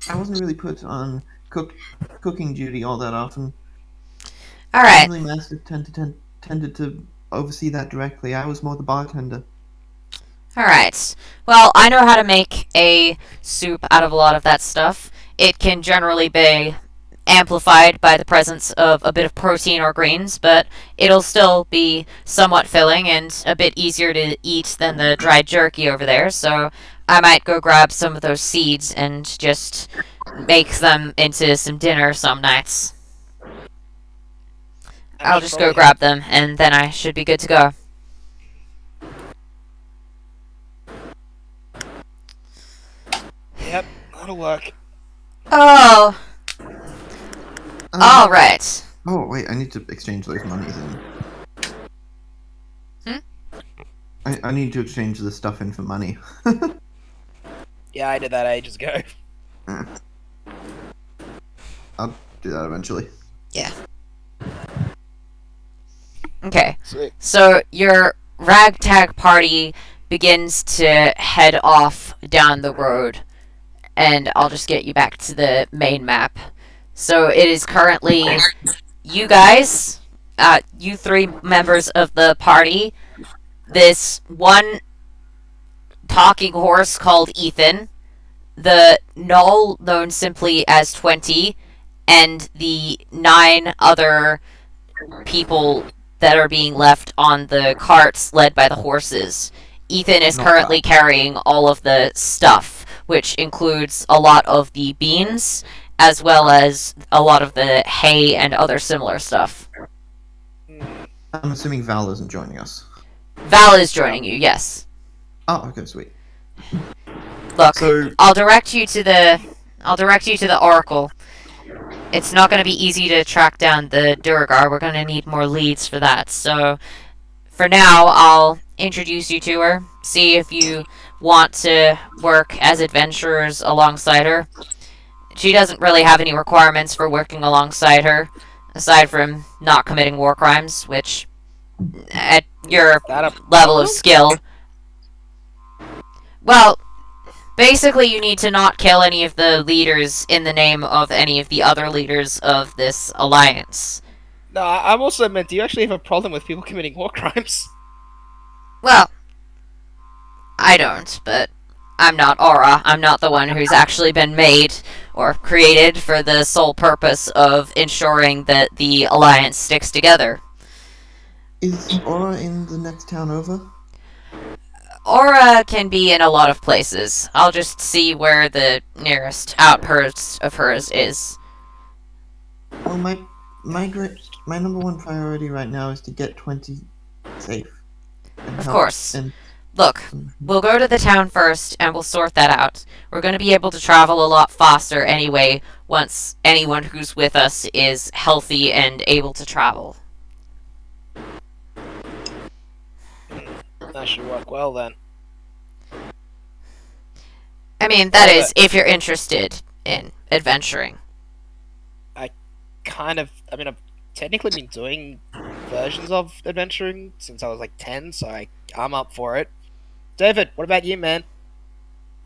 Speaker 2: I wasn't really put on cooking duty all that often.
Speaker 1: Alright.
Speaker 2: Usually Master tended to oversee that directly. I was more the bartender.
Speaker 1: Alright. Well, I know how to make a soup out of a lot of that stuff. It can generally be amplified by the presence of a bit of protein or greens, but it'll still be somewhat filling and a bit easier to eat than the dried jerky over there, so I might go grab some of those seeds and just make them into some dinner some nights. I'll just go grab them, and then I should be good to go.
Speaker 6: Yep, that'll work.
Speaker 1: Oh! Alright.
Speaker 2: Oh wait, I need to exchange those monies in. I need to exchange the stuff in for money.
Speaker 6: Yeah, I did that ages ago.
Speaker 2: I'll do that eventually.
Speaker 1: Yeah. Okay.
Speaker 6: Sweet.
Speaker 1: So your ragtag party begins to head off down the road, and I'll just get you back to the main map. So it is currently you guys, you 3 members of the party, this one talking horse called Ethan, the Null known simply as 20, and the 9 other people that are being left on the carts led by the horses. Ethan is currently carrying all of the stuff, which includes a lot of the beans, as well as a lot of the hay and other similar stuff.
Speaker 2: I'm assuming Val isn't joining us.
Speaker 1: Val is joining you, yes.
Speaker 2: Oh, okay, sweet.
Speaker 1: Look,
Speaker 2: So-
Speaker 1: I'll direct you to the Oracle. It's not going to be easy to track down the Duregar. We're going to need more leads for that. So, for now, I'll introduce you to her. See if you want to work as adventurers alongside her. She doesn't really have any requirements for working alongside her, aside from not committing war crimes, which, at your level of skill... Well, basically you need to not kill any of the leaders in the name of any of the other leaders of this alliance.
Speaker 6: No, I'm also meant, do you actually have a problem with people committing war crimes?
Speaker 1: Well, I don't, but I'm not Aura. I'm not the one who's actually been made or created for the sole purpose of ensuring that the Alliance sticks together.
Speaker 2: Is Aura in the next town over?
Speaker 1: Aura can be in a lot of places. I'll just see where the nearest outpost of hers is.
Speaker 2: Well, my number one priority right now is to get 20 safe. And
Speaker 1: Of
Speaker 2: help-
Speaker 1: course.
Speaker 2: And
Speaker 1: Look, we'll go to the town first, and we'll sort that out. We're going to be able to travel a lot faster anyway, once anyone who's with us is healthy and able to travel.
Speaker 6: That should work well then.
Speaker 1: I mean, that is, if you're interested in adventuring.
Speaker 6: I've technically been doing versions of adventuring since I was like 10, so I'm up for it. David, what about you, man?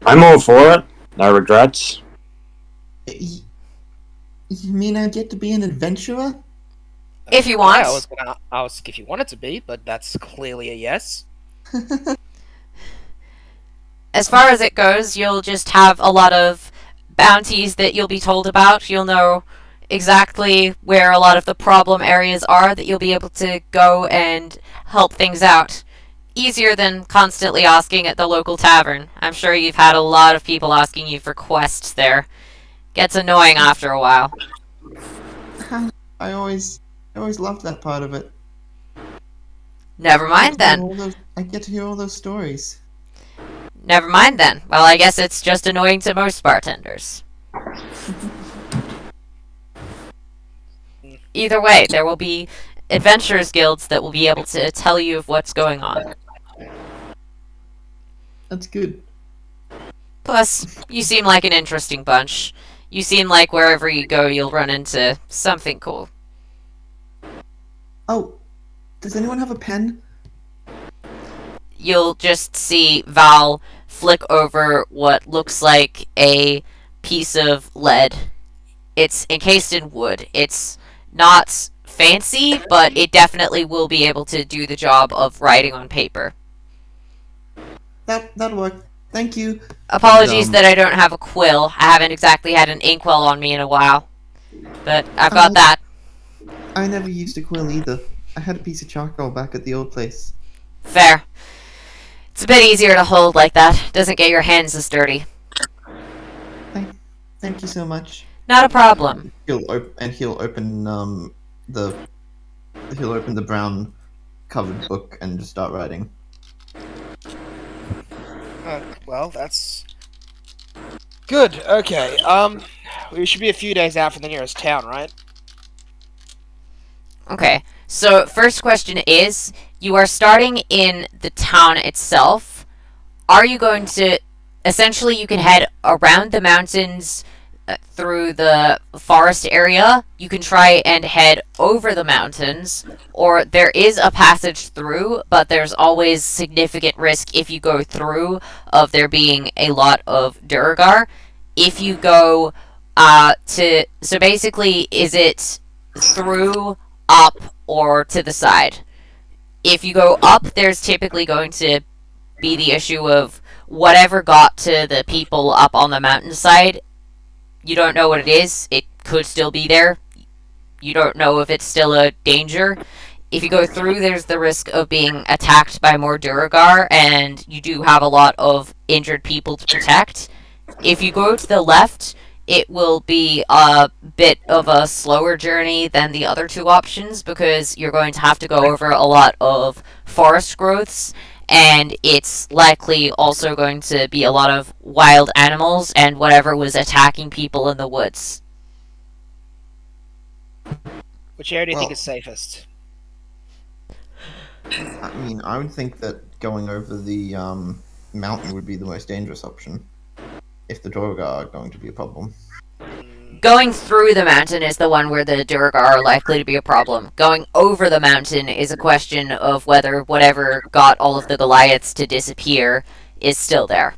Speaker 5: I'm all for it. No regrets.
Speaker 2: you mean I get to be an adventurer?
Speaker 1: If you want.
Speaker 6: Yeah, I was gonna ask if you wanted to be, but that's clearly a yes.
Speaker 1: As far as it goes, you'll just have a lot of bounties that you'll be told about. You'll know exactly where a lot of the problem areas are that you'll be able to go and help things out. Easier than constantly asking at the local tavern. I'm sure you've had a lot of people asking you for quests there. Gets annoying after a while.
Speaker 2: I always loved that part of it.
Speaker 1: Never mind then.
Speaker 2: I get to hear all those stories.
Speaker 1: Never mind then. Well, I guess it's just annoying to most bartenders. Either way, there will be adventurers guilds that will be able to tell you of what's going on.
Speaker 2: That's good.
Speaker 1: Plus, you seem like an interesting bunch. You seem like wherever you go, you'll run into something cool.
Speaker 2: Oh, does anyone have a pen?
Speaker 1: You'll just see Val flick over what looks like a piece of lead. It's encased in wood. It's not fancy, but it definitely will be able to do the job of writing on paper.
Speaker 2: That'll work. Thank you.
Speaker 1: Apologies that I don't have a quill. I haven't exactly had an inkwell on me in a while. But I've got that.
Speaker 2: I never used a quill either. I had a piece of charcoal back at the old place.
Speaker 1: Fair. It's a bit easier to hold like that. Doesn't get your hands as dirty.
Speaker 2: Thank you so much.
Speaker 1: Not a problem.
Speaker 2: He'll open the brown covered book and just start writing.
Speaker 6: Well, that's good. Okay. We should be a few days out from the nearest town, right?
Speaker 1: Okay, so first question is, you are starting in the town itself. Are you going to... Essentially, you can head around the mountains through the forest area. You can try and head over the mountains, or there is a passage through, but there's always significant risk if you go through of there being a lot of Duregar. If you go so basically, is it through, up, or to the side? If you go up, there's typically going to be the issue of whatever got to the people up on the mountainside. You don't know what it is. It could still be there. You don't know if it's still a danger. If you go through, there's the risk of being attacked by more Duregar, and you do have a lot of injured people to protect. If you go to the left, it will be a bit of a slower journey than the other two options, because you're going to have to go over a lot of forest growths, and it's likely also going to be a lot of wild animals and whatever was attacking people in the woods.
Speaker 6: Which area do you think
Speaker 2: Well-
Speaker 6: is safest?
Speaker 2: I mean, I would think that going over the mountain would be the most dangerous option, if the Duergar are going to be a problem.
Speaker 1: Going through the mountain is the one where the Duergar are likely to be a problem. Going over the mountain is a question of whether whatever got all of the Goliaths to disappear is still there.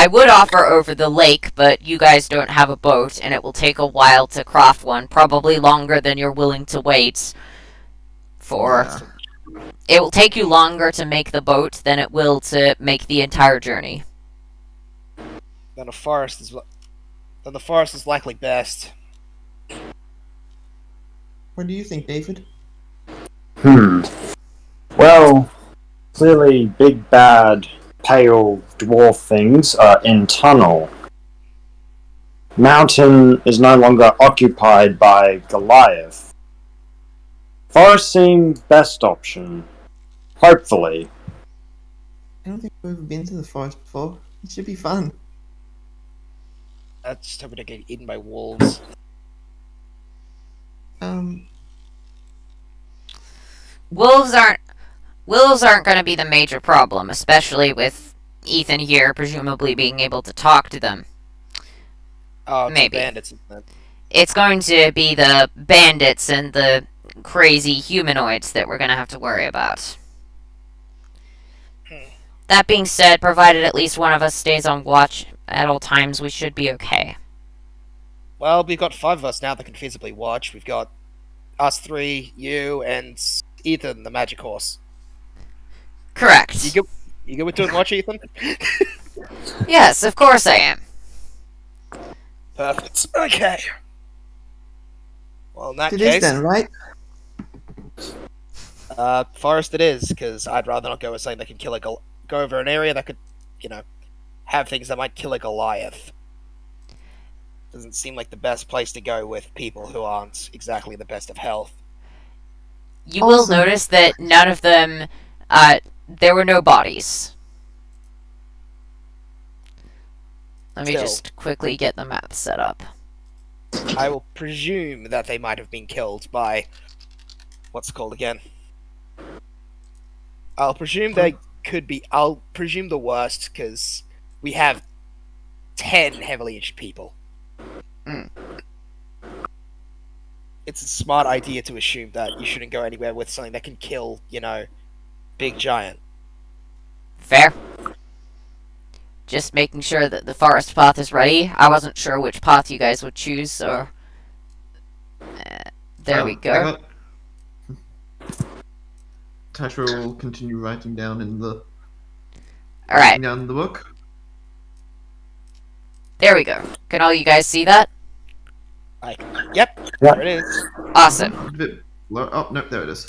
Speaker 1: I would offer over the lake, but you guys don't have a boat, and it will take a while to craft one. Probably longer than you're willing to wait for.
Speaker 2: Yeah.
Speaker 1: It will take you longer to make the boat than it will to make the entire journey.
Speaker 6: Then the forest is likely best.
Speaker 2: What do you think, David?
Speaker 5: Well, clearly big bad pale dwarf things are in tunnel. Mountain is no longer occupied by Goliath. Forest seems best option. Hopefully.
Speaker 2: I don't think we've ever been to the forest before. It should be fun.
Speaker 6: I just hope we don't get eaten by wolves.
Speaker 1: Wolves aren't going to be the major problem, especially with Ethan here presumably being able to talk to them.
Speaker 6: Oh, it's
Speaker 1: Maybe.
Speaker 6: the bandits, isn't it?
Speaker 1: It's going to be the bandits and the crazy humanoids that we're going to have to worry about. That being said, provided at least one of us stays on watch at all times, we should be okay.
Speaker 6: Well, we've got 5 of us now that can feasibly watch. We've got us 3, you, and Ethan, the magic horse.
Speaker 1: Correct.
Speaker 6: You good with doing watch, Ethan?
Speaker 1: Yes, of course I am.
Speaker 6: Perfect. Okay. Well, in that
Speaker 2: It
Speaker 6: case,
Speaker 2: is then, right?
Speaker 6: forest it is, because I'd rather not go with something that can kill go over an area that could, have things that might kill a Goliath. Doesn't seem like the best place to go with people who aren't exactly the best of health.
Speaker 1: You will notice that none of them, there were no bodies. Let me
Speaker 6: Still.
Speaker 1: just quickly get the map set up.
Speaker 6: I will presume that they might have been killed by... what's it called again? I'll presume they could be... I'll presume the worst, because we have 10 heavily injured people. It's a smart idea to assume that you shouldn't go anywhere with something that can kill, big giant.
Speaker 1: Fair. Just making sure that the forest path is ready. I wasn't sure which path you guys would choose, so... there we go.
Speaker 2: Taishiro will continue writing down in the
Speaker 1: Alright,
Speaker 2: down in the book.
Speaker 1: there we go. Can all you guys see that?
Speaker 6: Yep, there it is.
Speaker 1: Awesome.
Speaker 2: A bit low. Oh no, there it is.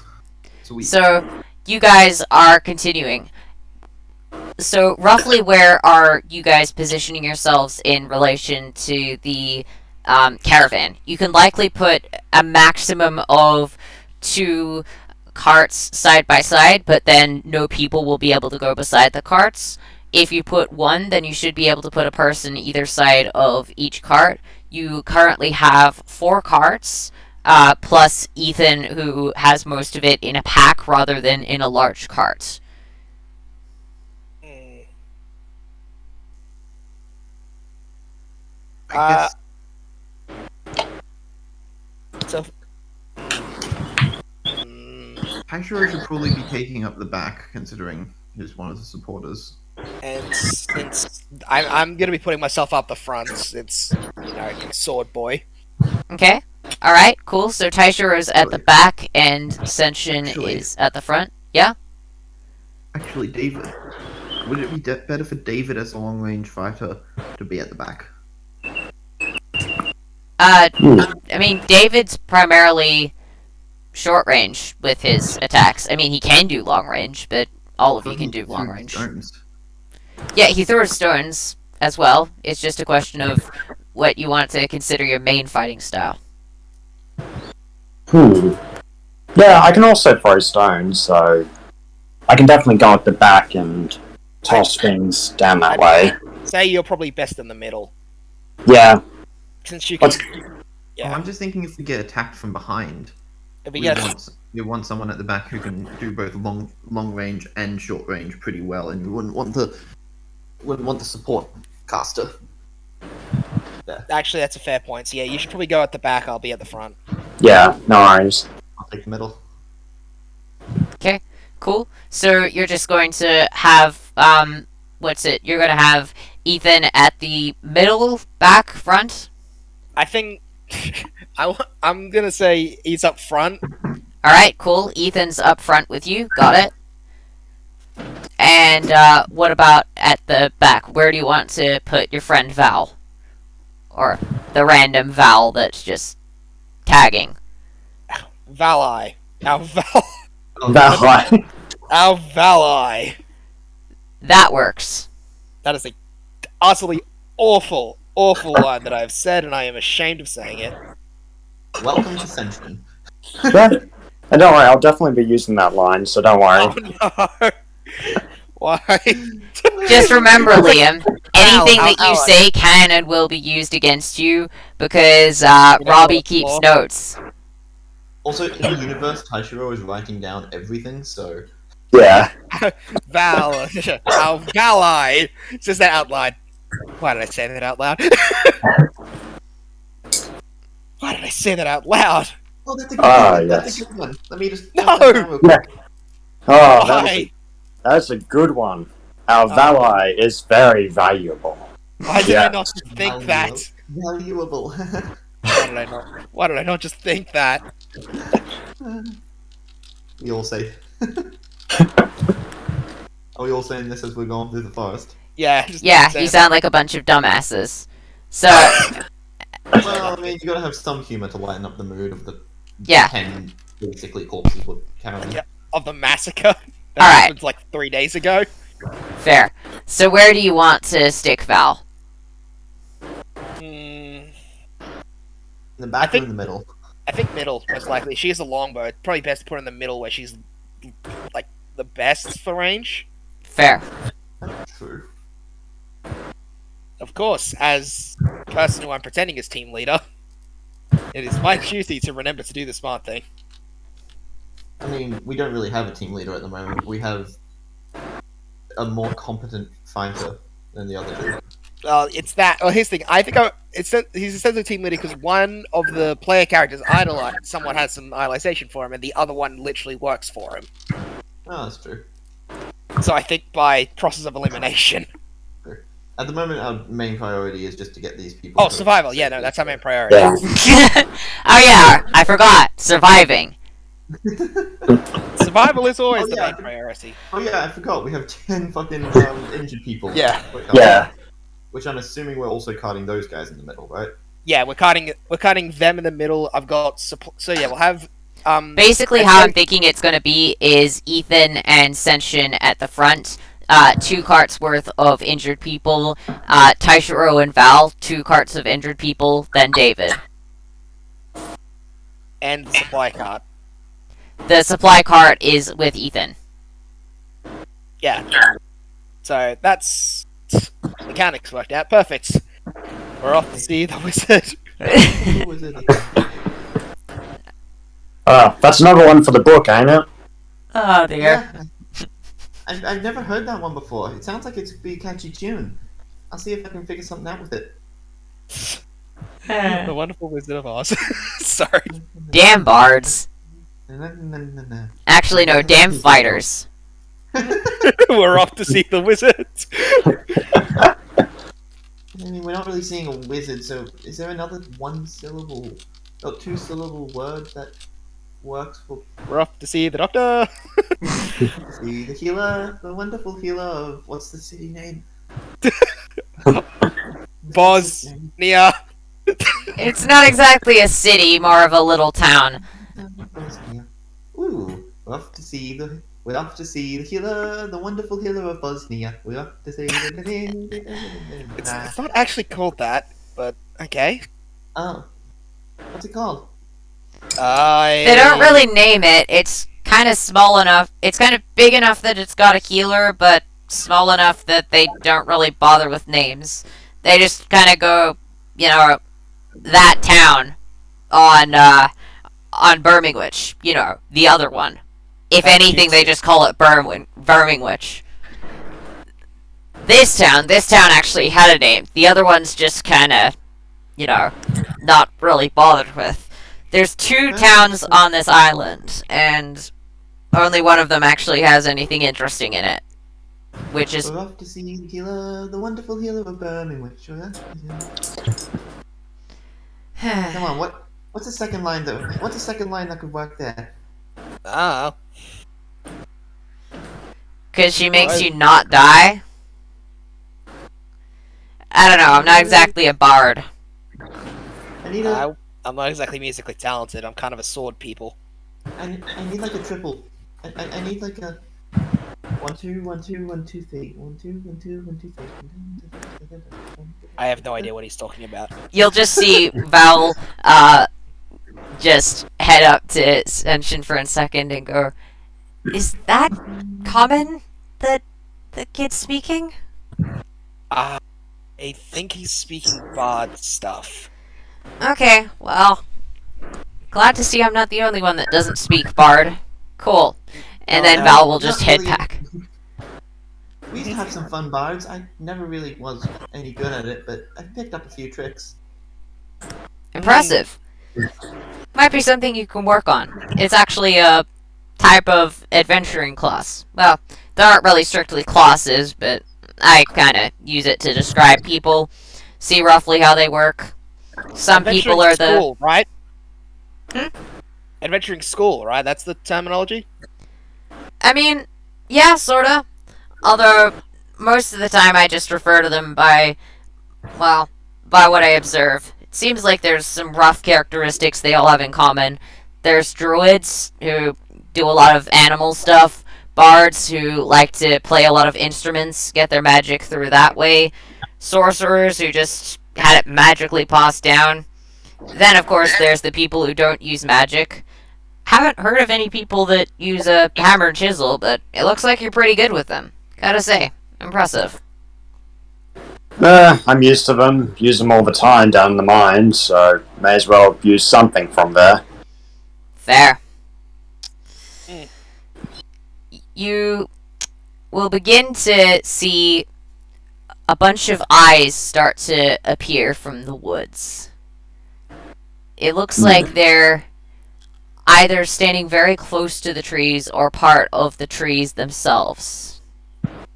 Speaker 2: Sweet.
Speaker 1: So, you guys are continuing. So, roughly where are you guys positioning yourselves in relation to the caravan? You can likely put a maximum of 2 carts side by side, but then no people will be able to go beside the carts. If you put 1, then you should be able to put a person either side of each cart. You currently have 4 carts, plus Ethan, who has most of it in a pack rather than in a large cart.
Speaker 2: I guess
Speaker 6: So,
Speaker 2: Taishiro should probably be taking up the back, considering he's one of the supporters.
Speaker 6: and since I'm going to be putting myself up the front, since, sword boy.
Speaker 1: Okay? Alright, cool. So Taishiro is at the back, and Senshin
Speaker 2: Actually-
Speaker 1: is at the front. Yeah?
Speaker 2: Actually, David, would it be better for David as a long-range fighter to be at the back?
Speaker 1: I mean, David's primarily short range with his attacks. I mean, he can do long range, but all of you can do long range.
Speaker 2: Stones.
Speaker 1: Yeah, he throws stones as well. It's just a question of what you want to consider your main fighting style.
Speaker 5: Yeah, I can also throw stones, so I can definitely go at the back and toss things down that way.
Speaker 6: Say you're probably best in the middle,
Speaker 5: Yeah,
Speaker 6: since you can...
Speaker 2: Oh,
Speaker 6: Yeah,
Speaker 2: I'm just thinking if we get attacked from behind,
Speaker 6: if we
Speaker 2: we
Speaker 6: get...
Speaker 2: want someone at the back who can do both long range and short range pretty well, and we wouldn't want the support caster.
Speaker 6: Actually, that's a fair point. So yeah, you should probably go at the back, I'll be at the front.
Speaker 5: yeah, no worries.
Speaker 2: I'll take the middle.
Speaker 1: Okay, cool. So you're just going to have, you're going to have Ethan at the middle, back, front?
Speaker 6: I think I'm gonna say he's up front.
Speaker 1: Alright, cool. Ethan's up front with you. Got it. And what about at the back? Where do you want to put your friend Val? Or the random Val that's just tagging?
Speaker 6: Valai. Our
Speaker 5: That line.
Speaker 6: Our Valai.
Speaker 1: That works.
Speaker 6: That is a utterly awful, awful line that I have said, and I am ashamed of saying it.
Speaker 3: Welcome to Senshin.
Speaker 5: Yeah. And don't worry, I'll definitely be using that line, so don't worry.
Speaker 6: Oh no! Why?
Speaker 1: Just remember, Liam, anything that you
Speaker 6: ow.
Speaker 1: say can and will be used against you because Robbie keeps notes.
Speaker 3: Also, in the universe, Taishiro is writing down everything, so...
Speaker 5: Yeah.
Speaker 6: Val, our Valai. Says that out loud. Why did I say that out loud? Why did I say that out loud?
Speaker 3: Oh, that's a good
Speaker 5: Ah,
Speaker 3: one. That's
Speaker 5: yes.
Speaker 3: a good one. Let me just...
Speaker 6: No!
Speaker 3: real quick.
Speaker 5: Oh,
Speaker 6: Why?
Speaker 5: that's a good one. Our Valai is very valuable.
Speaker 6: Why did I not just think
Speaker 3: Valuable.
Speaker 6: that?
Speaker 3: Valuable.
Speaker 6: Why did I not just think that?
Speaker 3: We all say... Are we all saying this as we're going through the forest?
Speaker 6: Yeah. Just
Speaker 1: Yeah,
Speaker 6: saying
Speaker 1: you sound like a bunch of dumbasses. So,
Speaker 3: Well, I mean, you gotta have some humor to lighten up the mood of the
Speaker 1: Yeah.
Speaker 3: 10 basically corpses we're carrying.
Speaker 6: Yeah. Of the massacre. That
Speaker 1: Alright.
Speaker 6: happened like 3 days ago.
Speaker 1: fair. So where do you want to stick Val?
Speaker 6: Hmm.
Speaker 3: In the back
Speaker 6: I think-
Speaker 3: or in the middle?
Speaker 6: I think middle, most likely. She is a longbow. It's probably best to put her in the middle where she's, like, the best for range.
Speaker 1: Fair.
Speaker 3: True.
Speaker 6: Of course, as the person who I'm pretending is team leader, it is my duty to remember to do the smart thing.
Speaker 3: I mean, we don't really have a team leader at the moment. We have a more competent fighter than the other two.
Speaker 6: It's that. Well, here's the thing. I think he's essentially team leader because one of the player characters someone has some idolization for him, and the other one literally works for him.
Speaker 3: Oh, that's true.
Speaker 6: So I think by process of elimination.
Speaker 3: At the moment, our main priority is just to get these people.
Speaker 6: Oh,
Speaker 3: to
Speaker 6: survival. Yeah, no,
Speaker 3: safety.
Speaker 6: that's our main priority.
Speaker 5: Yeah.
Speaker 1: Oh yeah, I forgot. Surviving.
Speaker 6: Survival is always
Speaker 3: Oh,
Speaker 6: the
Speaker 3: yeah.
Speaker 6: main priority.
Speaker 3: Oh yeah, I forgot. We have 10 fucking injured people.
Speaker 6: Yeah.
Speaker 5: Yeah.
Speaker 3: Which I'm assuming we're also cutting those guys in the middle, right?
Speaker 6: Yeah, we're cutting them in the middle. I've got so yeah, we'll have
Speaker 1: Basically, how I'm thinking it's going to be is Ethan and Senshin at the front, 2 carts worth of injured people, Taishiro and Val, 2 carts of injured people, then David.
Speaker 6: and the supply cart.
Speaker 1: The supply cart is with Ethan.
Speaker 6: Yeah. So that's mechanics worked out. Perfect. We're off to see the wizard.
Speaker 3: Who was it?
Speaker 5: That's another one for the book, ain't it?
Speaker 1: Oh dear.
Speaker 3: Yeah. I've never heard that one before. It sounds like it's a big catchy tune. I'll see if I can figure something out with it.
Speaker 6: The wonderful Wizard of Oz. Sorry.
Speaker 1: Damn bards.
Speaker 3: Na-na-na-na-na.
Speaker 1: Actually, no, damn fighters.
Speaker 6: We're off to see the wizard.
Speaker 3: I mean, we're not really seeing a wizard, so is there another 1-syllable or 2-syllable word that works for
Speaker 6: We're off to see the doctor.
Speaker 3: the healer, the wonderful healer of what's the city name?
Speaker 6: Bosnia.
Speaker 1: It's not exactly a city, more of a little town.
Speaker 3: Bosnia. Ooh, we're off to see the healer, the wonderful healer of Bosnia. We're off to see
Speaker 6: It's not actually called that, but okay.
Speaker 3: Oh, what's it called?
Speaker 1: They don't really name it. It's kind of small enough. It's kind of big enough that it's got a healer, but small enough that they don't really bother with names. They just kind of go, you know, that town on Birmingwich. You know, the other one. If anything, they just call it Birmingwich. This town actually had a name. The other one's just kind of, you know, not really bothered with. There's 2 towns on this island, and only one of them actually has anything interesting in it. which is
Speaker 2: We're off to see the healer, the wonderful healer of Birmingham. Come on, what's the second line that could work there?
Speaker 6: Ah,
Speaker 1: because she makes you not die. I don't know. I'm not exactly a bard.
Speaker 2: I need a
Speaker 6: I'm not exactly musically talented. I'm kind of a sword people.
Speaker 2: I need like a triple. I need like a 1 2 1 2 1 2 3 1 2 1 2 1 2 3.
Speaker 6: I have no idea what he's talking about.
Speaker 1: You'll just see Val just head up to Senshin for a second and go, "Is that common that the kid's speaking?"
Speaker 6: I think he's speaking bard stuff.
Speaker 1: Okay, well, glad to see I'm not the only one that doesn't speak bard. Cool. And then Val will just head back.
Speaker 2: We used to have some fun bards. I never really was any good at it, but I picked up a few tricks.
Speaker 1: Impressive. Might be something you can work on. It's actually a type of adventuring class. Well, there aren't really strictly classes, but I kind of use it to describe people, see roughly how they work. Some people are the...
Speaker 6: School, right? Adventuring school, right? That's the terminology?
Speaker 1: I mean, yeah, sorta. Although, most of the time I just refer to them by, well, by what I observe. It seems like there's some rough characteristics they all have in common. There's druids, who do a lot of animal stuff. Bards, who like to play a lot of instruments, get their magic through that way. Sorcerers, who just had it magically passed down. Then, of course, there's the people who don't use magic. Haven't heard of any people that use a hammer and chisel, but it looks like you're pretty good with them. Gotta say, impressive.
Speaker 5: I'm used to them. Use them all the time down in the mine, so may as well use something from there.
Speaker 1: Fair. You will begin to see a bunch of eyes start to appear from the woods. It looks like they're either standing very close to the trees or part of the trees themselves.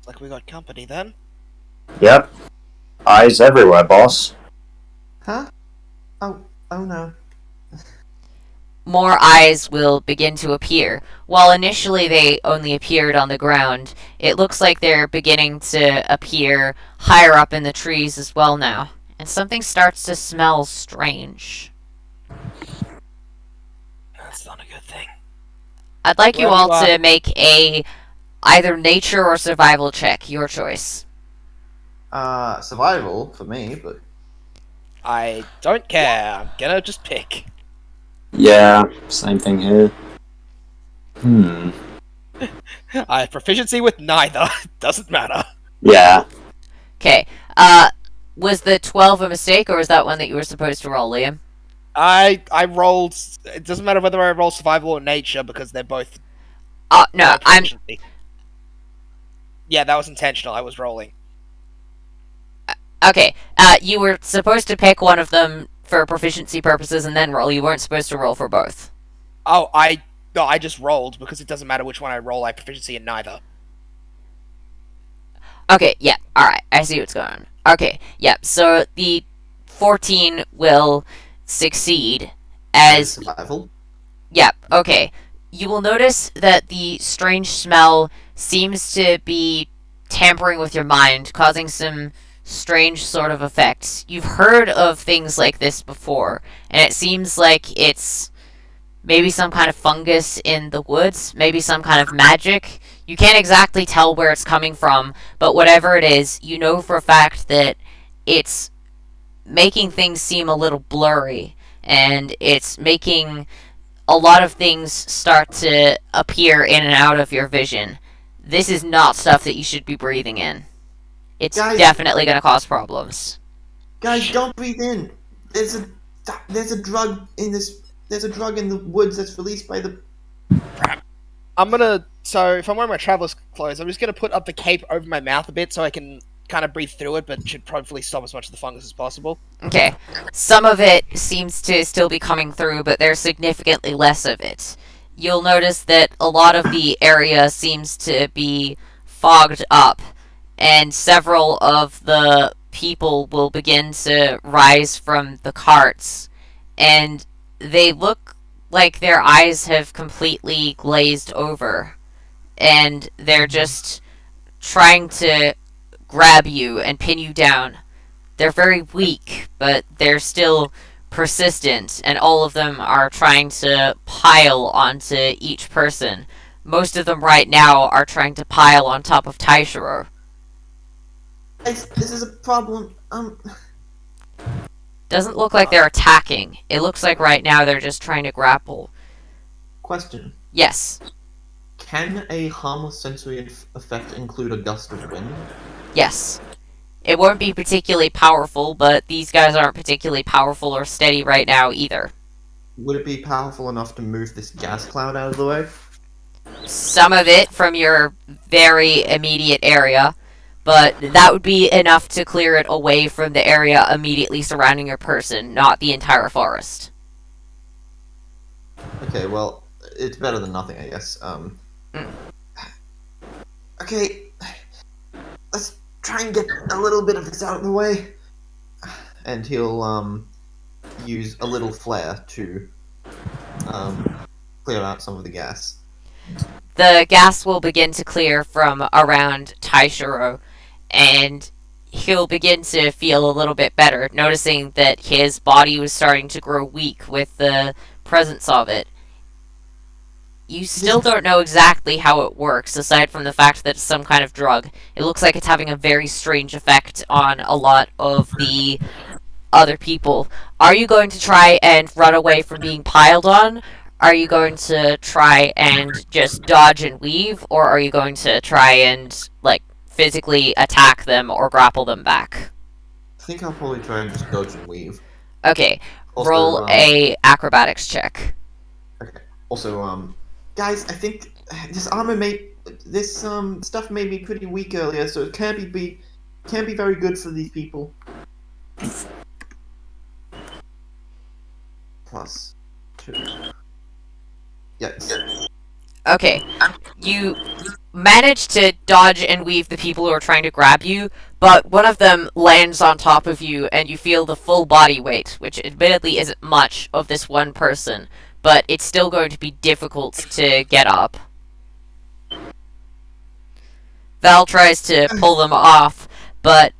Speaker 6: Like we got company then?
Speaker 5: Yep. Eyes everywhere, boss.
Speaker 2: Huh? Oh no.
Speaker 1: More eyes will begin to appear. While initially they only appeared on the ground, it looks like they're beginning to appear higher up in the trees as well now. And something starts to smell strange.
Speaker 6: That's not a good thing.
Speaker 1: I'd like you
Speaker 6: Well,
Speaker 1: all to make a either nature or survival check, your choice.
Speaker 2: Survival for me, but
Speaker 6: I don't care. I'm gonna just pick.
Speaker 5: Yeah, same thing here.
Speaker 6: I have proficiency with neither. Doesn't matter.
Speaker 5: Yeah.
Speaker 1: Okay. Was the 12 a mistake, or was that one that you were supposed to roll, Liam?
Speaker 6: I rolled. It doesn't matter whether I roll survival or nature because they're both.
Speaker 1: No, I'm...
Speaker 6: proficiency. Yeah, that was intentional. I was rolling.
Speaker 1: Okay, you were supposed to pick one of them for proficiency purposes and then roll. You weren't supposed to roll for both.
Speaker 6: Oh, I just rolled because it doesn't matter which one I roll. I have proficiency in neither.
Speaker 1: Okay, yeah, alright, I see what's going on. Okay, yeah, so the 14 will succeed as...
Speaker 2: survival.
Speaker 1: Yep, okay. You will notice that the strange smell seems to be tampering with your mind, causing some strange sort of effects. You've heard of things like this before, and it seems like it's maybe some kind of fungus in the woods, maybe some kind of magic. You can't exactly tell where it's coming from, but whatever it is, you know for a fact that it's making things seem a little blurry, and it's making a lot of things start to appear in and out of your vision. This is not stuff that you should be breathing in. It's definitely going to cause problems.
Speaker 2: Guys, don't breathe in. There's a drug in this. There's a drug in the woods that's released by the.
Speaker 6: I'm gonna. So if I'm wearing my traveler's clothes, I'm just gonna put up the cape over my mouth a bit so I can kind of breathe through it, but should probably stop as much of the fungus as possible.
Speaker 1: Okay. Some of it seems to still be coming through, but there's significantly less of it. You'll notice that a lot of the area seems to be fogged up, and several of the people will begin to rise from the carts, and they look like their eyes have completely glazed over, and they're just trying to grab you and pin you down. They're very weak, but they're still persistent, and all of them are trying to pile onto each person. Most of them right now are trying to pile on top of Taishiro.
Speaker 2: Guys, this is a problem.
Speaker 1: Doesn't look like they're attacking. It looks like right now they're just trying to grapple.
Speaker 2: Question.
Speaker 1: Yes.
Speaker 2: Can a harmless sensory effect include a gust of wind?
Speaker 1: Yes. It won't be particularly powerful, but these guys aren't particularly powerful or steady right now either.
Speaker 2: Would it be powerful enough to move this gas cloud out of the way?
Speaker 1: Some of it from your very immediate area, but that would be enough to clear it away from the area immediately surrounding your person, not the entire forest.
Speaker 2: Okay, well, it's better than nothing, I guess. Okay, let's try and get a little bit of this out of the way. And he'll, use a little flare to, clear out some of the gas.
Speaker 1: The gas will begin to clear from around Taishiro, and he'll begin to feel a little bit better, noticing that his body was starting to grow weak with the presence of it. You still don't know exactly how it works, aside from the fact that it's some kind of drug. It looks like it's having a very strange effect on a lot of the other people. Are you going to try and run away from being piled on? Are you going to try and just dodge and weave? Or are you going to try and, like, physically attack them or grapple them back?
Speaker 2: I think I'll probably try and just dodge and weave.
Speaker 1: Okay,
Speaker 2: Also,
Speaker 1: roll a acrobatics check.
Speaker 2: Okay. Also, guys, I think this stuff made me pretty weak earlier, so it can't be very good for these people. Plus 2. Yes.
Speaker 1: Okay, you manage to dodge and weave the people who are trying to grab you, but one of them lands on top of you, and you feel the full body weight, which admittedly isn't much of this one person, but it's still going to be difficult to get up. Val tries to pull them off, but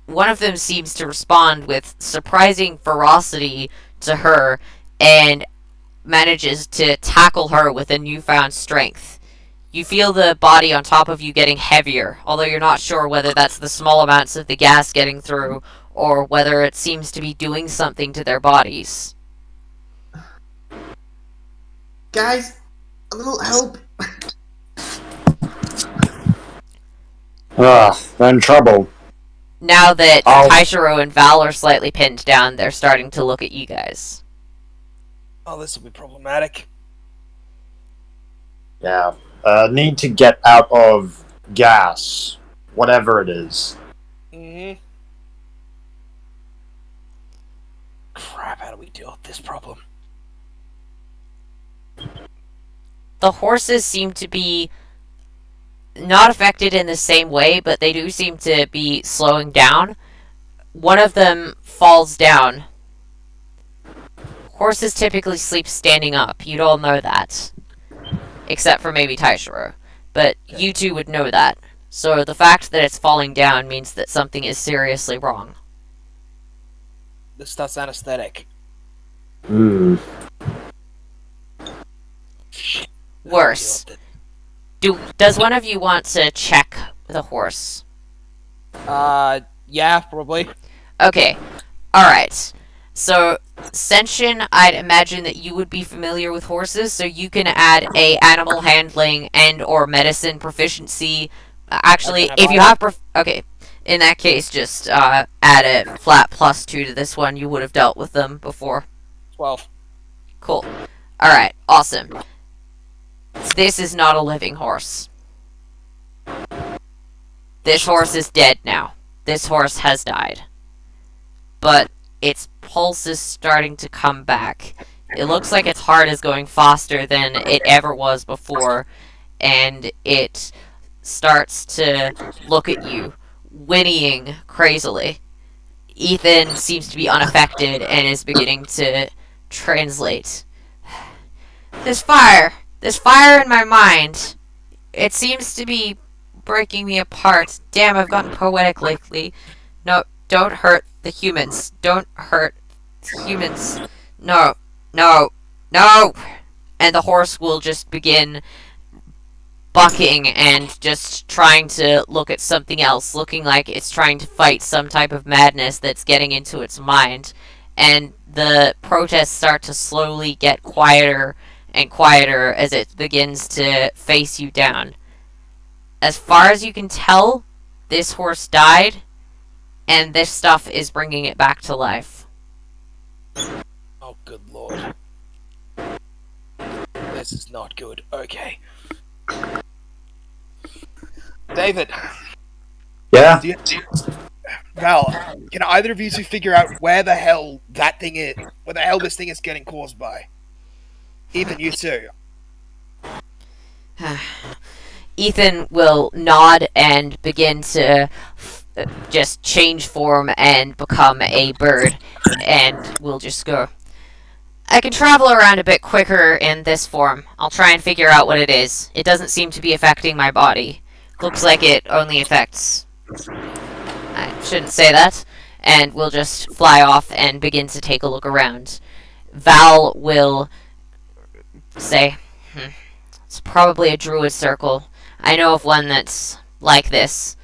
Speaker 1: one of them seems to respond with surprising ferocity to her, and manages to tackle her with a newfound strength. You feel the body on top of you getting heavier, although you're not sure whether that's the small amounts of the gas getting through, or whether it seems to be doing something to their bodies.
Speaker 2: Guys, a little help.
Speaker 5: They're in trouble.
Speaker 1: Now that Taishiro and Val are slightly pinned down, they're starting to look at you guys.
Speaker 6: Oh, this will be problematic.
Speaker 5: Yeah. Need to get out of gas. Whatever it is.
Speaker 6: Mm-hmm. Crap, how do we deal with this problem?
Speaker 1: The horses seem to be not affected in the same way, but they do seem to be slowing down. One of them falls down. Horses typically sleep standing up. You'd all know that. Except for maybe Taishiro. But you two would know that. So the fact that it's falling down means that something is seriously wrong.
Speaker 6: This stuff's anesthetic.
Speaker 1: Worse. Does one of you want to check the horse?
Speaker 6: Yeah, probably.
Speaker 1: Okay. Alright. So, Senshin, I'd imagine that you would be familiar with horses, so you can add a animal handling and or medicine proficiency. Actually, if you have okay, in that case, just add a flat +2 to this one. You would have dealt with them before.
Speaker 6: 12.
Speaker 1: Cool. Alright, awesome. This is not a living horse. This horse is dead now. This horse has died. But its pulse is starting to come back. It looks like its heart is going faster than it ever was before, and it starts to look at you, whinnying crazily. Ethan seems to be unaffected and is beginning to translate. This fire in my mind, it seems to be breaking me apart. Damn, I've gotten poetic lately. No, don't hurt the humans. Don't hurt the humans. No, no, no! And the horse will just begin bucking and just trying to look at something else, looking like it's trying to fight some type of madness that's getting into its mind. And the protests start to slowly get quieter and quieter as it begins to face you down. As far as you can tell, this horse died, and this stuff is bringing it back to life.
Speaker 6: Oh, good lord. This is not good. Okay. David,
Speaker 5: Yeah?
Speaker 6: Val, can either of you two figure out where the hell that thing is? Where the hell this thing is getting caused by? Even you two.
Speaker 1: Ethan will nod and begin to just change form and become a bird, and will just go, I can travel around a bit quicker in this form. I'll try and figure out what it is. It doesn't seem to be affecting my body. Looks like it only affects... I shouldn't say that. And we'll just fly off and begin to take a look around. Val will say, it's probably a druid circle. I know of one that's like this.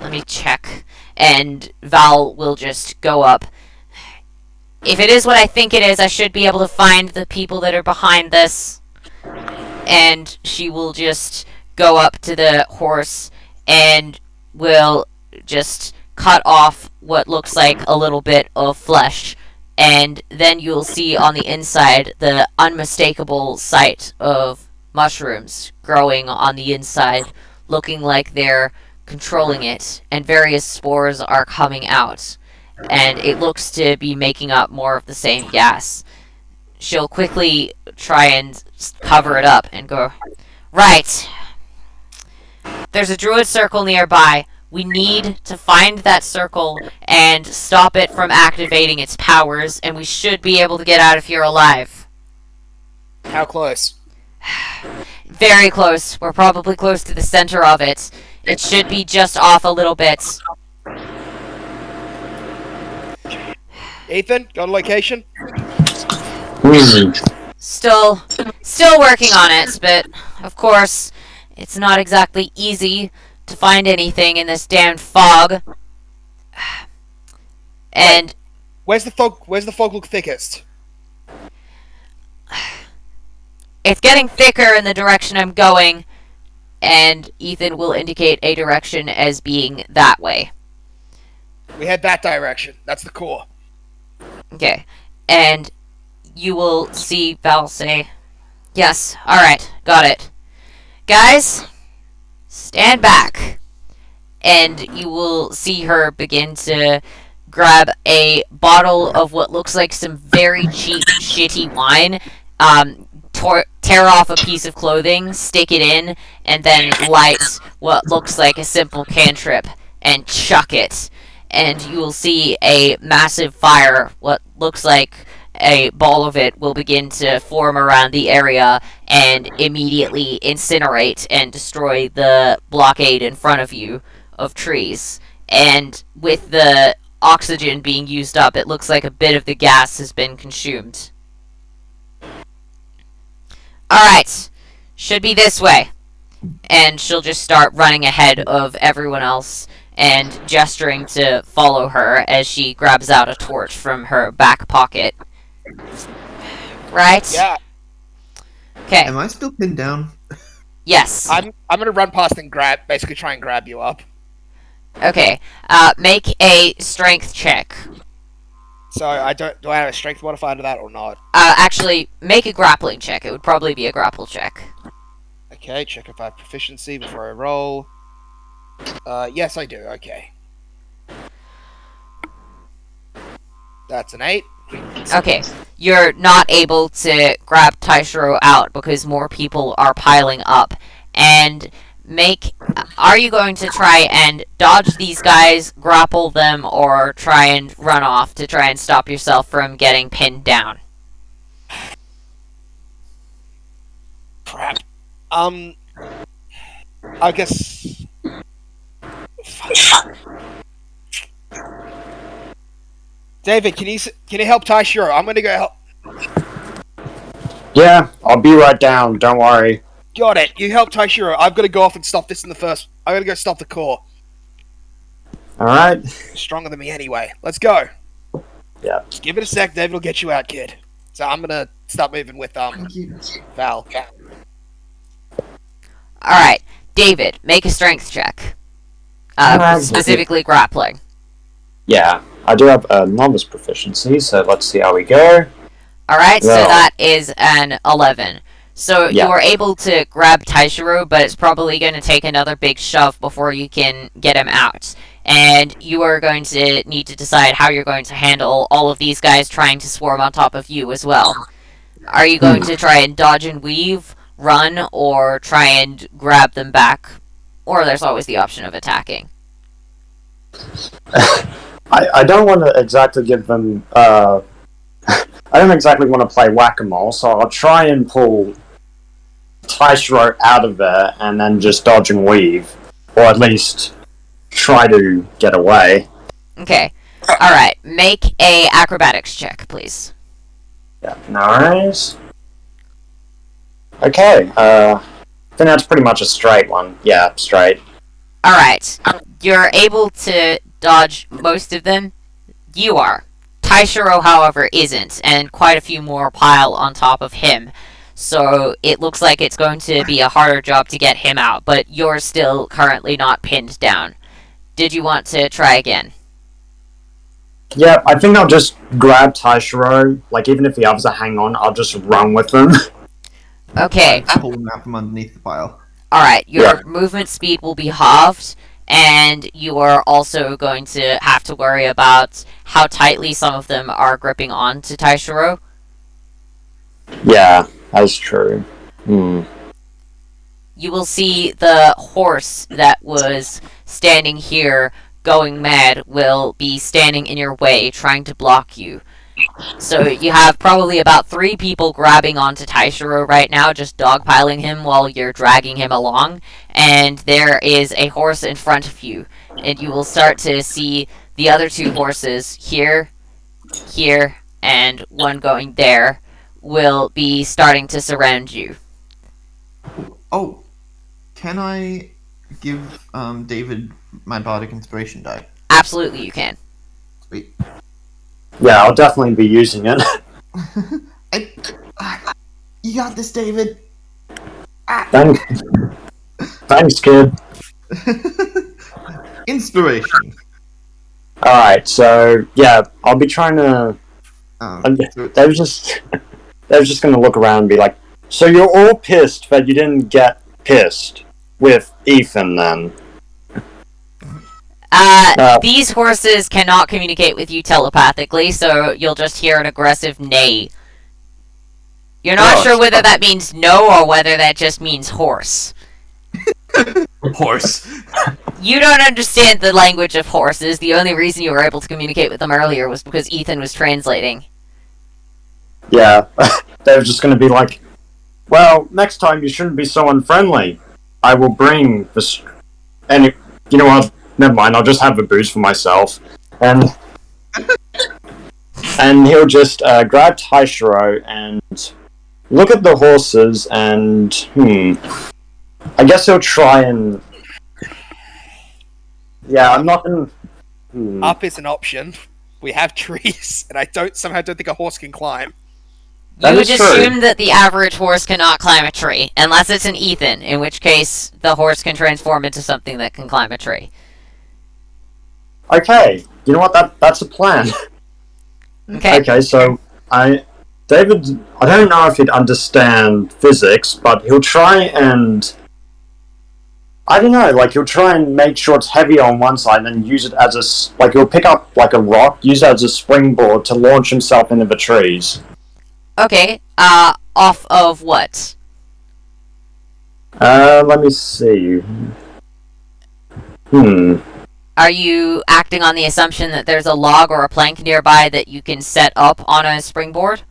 Speaker 1: Let me check. And Val will just go up. If it is what I think it is, I should be able to find the people that are behind this. And she will just go up to the horse and will just cut off what looks like a little bit of flesh. And then you'll see on the inside the unmistakable sight of mushrooms growing on the inside, looking like they're controlling it, and various spores are coming out. And it looks to be making up more of the same gas. She'll quickly try and cover it up and go, right. There's a druid circle nearby. We need to find that circle and stop it from activating its powers, and we should be able to get out of here alive.
Speaker 6: How close?
Speaker 1: Very close. We're probably close to the center of it. It should be just off a little bit.
Speaker 6: Ethan, got a location?
Speaker 1: Still working on it, but of course, it's not exactly easy to find anything in this damned fog. And
Speaker 6: Where's the fog look thickest?
Speaker 1: it's getting thicker in the direction I'm going, and Ethan will indicate a direction as being that way.
Speaker 6: We head that direction. That's the core.
Speaker 1: Okay, and you will see Val say, yes, alright, got it. Guys, stand back. And you will see her begin to grab a bottle of what looks like some very cheap, shitty wine, tear off a piece of clothing, stick it in, and then light what looks like a simple cantrip and chuck it. And you will see a massive fire, what looks like a ball of it will begin to form around the area and immediately incinerate and destroy the blockade in front of you of trees. And with the oxygen being used up, it looks like a bit of the gas has been consumed. Alright, should be this way. And she'll just start running ahead of everyone else and gesturing to follow her as she grabs out a torch from her back pocket. Right?
Speaker 6: Yeah.
Speaker 1: Okay.
Speaker 2: Am I still pinned down?
Speaker 1: Yes.
Speaker 6: I'm gonna run past and basically try and grab you up.
Speaker 1: Okay. Make a strength check.
Speaker 6: So do I have a strength modifier to that or not?
Speaker 1: Actually, make a grappling check. It would probably be a grapple check.
Speaker 6: Okay, check if I have proficiency before I roll. Yes, I do. Okay. That's an 8.
Speaker 1: Okay. You're not able to grab Taishiro out because more people are piling up. And Are you going to try and dodge these guys, grapple them, or try and run off to try and stop yourself from getting pinned down?
Speaker 6: Crap. I guess. David, can you help Taishiro? I'm gonna go help.
Speaker 5: Yeah, I'll be right down. Don't worry.
Speaker 6: Got it. You help Taishiro. I've got to go off and stop this in the first. I gotta go stop the core.
Speaker 5: All right.
Speaker 6: Stronger than me anyway. Let's go.
Speaker 5: Yeah.
Speaker 6: Just give it a sec. David will get you out, kid. So I'm gonna start moving with
Speaker 2: Thank you.
Speaker 6: Val.
Speaker 1: Alright, David, make a strength check. Specifically grappling.
Speaker 5: Yeah, I do have a novice proficiency, so let's see how we go.
Speaker 1: Alright, so
Speaker 5: Well.
Speaker 1: that is an 11. So
Speaker 5: Yeah.
Speaker 1: you are able to grab Taishiro, but it's probably going to take another big shove before you can get him out. And you are going to need to decide how you're going to handle all of these guys trying to swarm on top of you as well. Are you going to try and dodge and weave, run, or try and grab them back? Or there's always the option of attacking.
Speaker 5: I don't want to exactly give them. I don't exactly want to play whack-a-mole, so I'll try and pull Taishiro out of there and then just dodge and weave, or at least try to get away.
Speaker 1: Okay. Alright, make a acrobatics check, please.
Speaker 5: Yeah, nice. Okay, I think that's pretty much a straight one. Yeah, straight.
Speaker 1: Alright, you're able to dodge most of them. You are. Taishiro, however, isn't, and quite a few more pile on top of him. So it looks like it's going to be a harder job to get him out, but you're still currently not pinned down. Did you want to try again?
Speaker 5: Yeah, I think I'll just grab Taishiro. Like, even if the others are hanging on, I'll just run with them.
Speaker 1: Okay.
Speaker 2: Pull them out from underneath the pile.
Speaker 1: Alright, your
Speaker 5: Yeah.
Speaker 1: movement speed will be halved, and you are also going to have to worry about how tightly some of them are gripping on to Taishiro.
Speaker 5: Yeah, that's true.
Speaker 1: You will see the horse that was standing here going mad will be standing in your way, trying to block you. So you have probably about 3 people grabbing onto Taishiro right now, just dogpiling him while you're dragging him along. And there is a horse in front of you. And you will start to see the other 2 horses here, here, and one going there will be starting to surround you.
Speaker 2: Oh, can I give David my bardic inspiration die?
Speaker 1: Absolutely you can.
Speaker 2: Sweet.
Speaker 5: Yeah, I'll definitely be using it.
Speaker 2: You got this, David.
Speaker 5: Thanks, kid.
Speaker 2: Inspiration.
Speaker 5: Alright, so, yeah, I'll be trying to... They were just gonna look around and be like, so you're all pissed that you didn't get pissed with Ethan, then?
Speaker 1: These horses cannot communicate with you telepathically, so you'll just hear an aggressive neigh. You're not sure whether that means no or whether that just means horse.
Speaker 2: Horse.
Speaker 1: You don't understand the language of horses. The only reason you were able to communicate with them earlier was because Ethan was translating.
Speaker 5: Yeah, they were just gonna be like, well, next time you shouldn't be so unfriendly. I will bring this... And, you know what? Never mind, I'll just have the booze for myself. And he'll just grab Taishiro and look at the horses and... I guess he'll try and... Yeah, I'm not gonna...
Speaker 6: Up is an option. We have trees, and I somehow don't think a horse can climb.
Speaker 5: That
Speaker 1: You would
Speaker 5: is true.
Speaker 1: assume that the average horse cannot climb a tree, unless it's an Ethan, in which case the horse can transform into something that can climb a tree.
Speaker 5: Okay, you know what? That's a plan.
Speaker 1: Okay?
Speaker 5: Okay, so David, I don't know if he'd understand physics, but he'll try and... I don't know, like, he'll try and make sure it's heavy on one side and then use it as a... Like, he'll pick up, like, a rock, use it as a springboard to launch himself into the trees.
Speaker 1: Okay, off of what?
Speaker 5: Let me see.
Speaker 1: Are you acting on the assumption that there's a log or a plank nearby that you can set up on a springboard?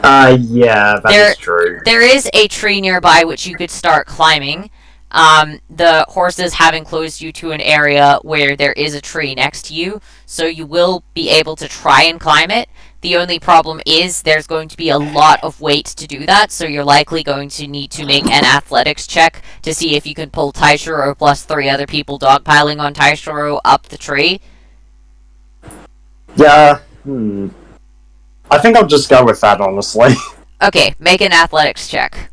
Speaker 5: Yeah, that is true.
Speaker 1: There is a tree nearby which you could start climbing. The horses have enclosed you to an area where there is a tree next to you, so you will be able to try and climb it. The only problem is there's going to be a lot of weight to do that, so you're likely going to need to make an athletics check to see if you can pull Taishiro plus 3 other people dogpiling on Taishiro up the tree.
Speaker 5: Yeah, I think I'll just go with that, honestly.
Speaker 1: Okay, make an athletics check.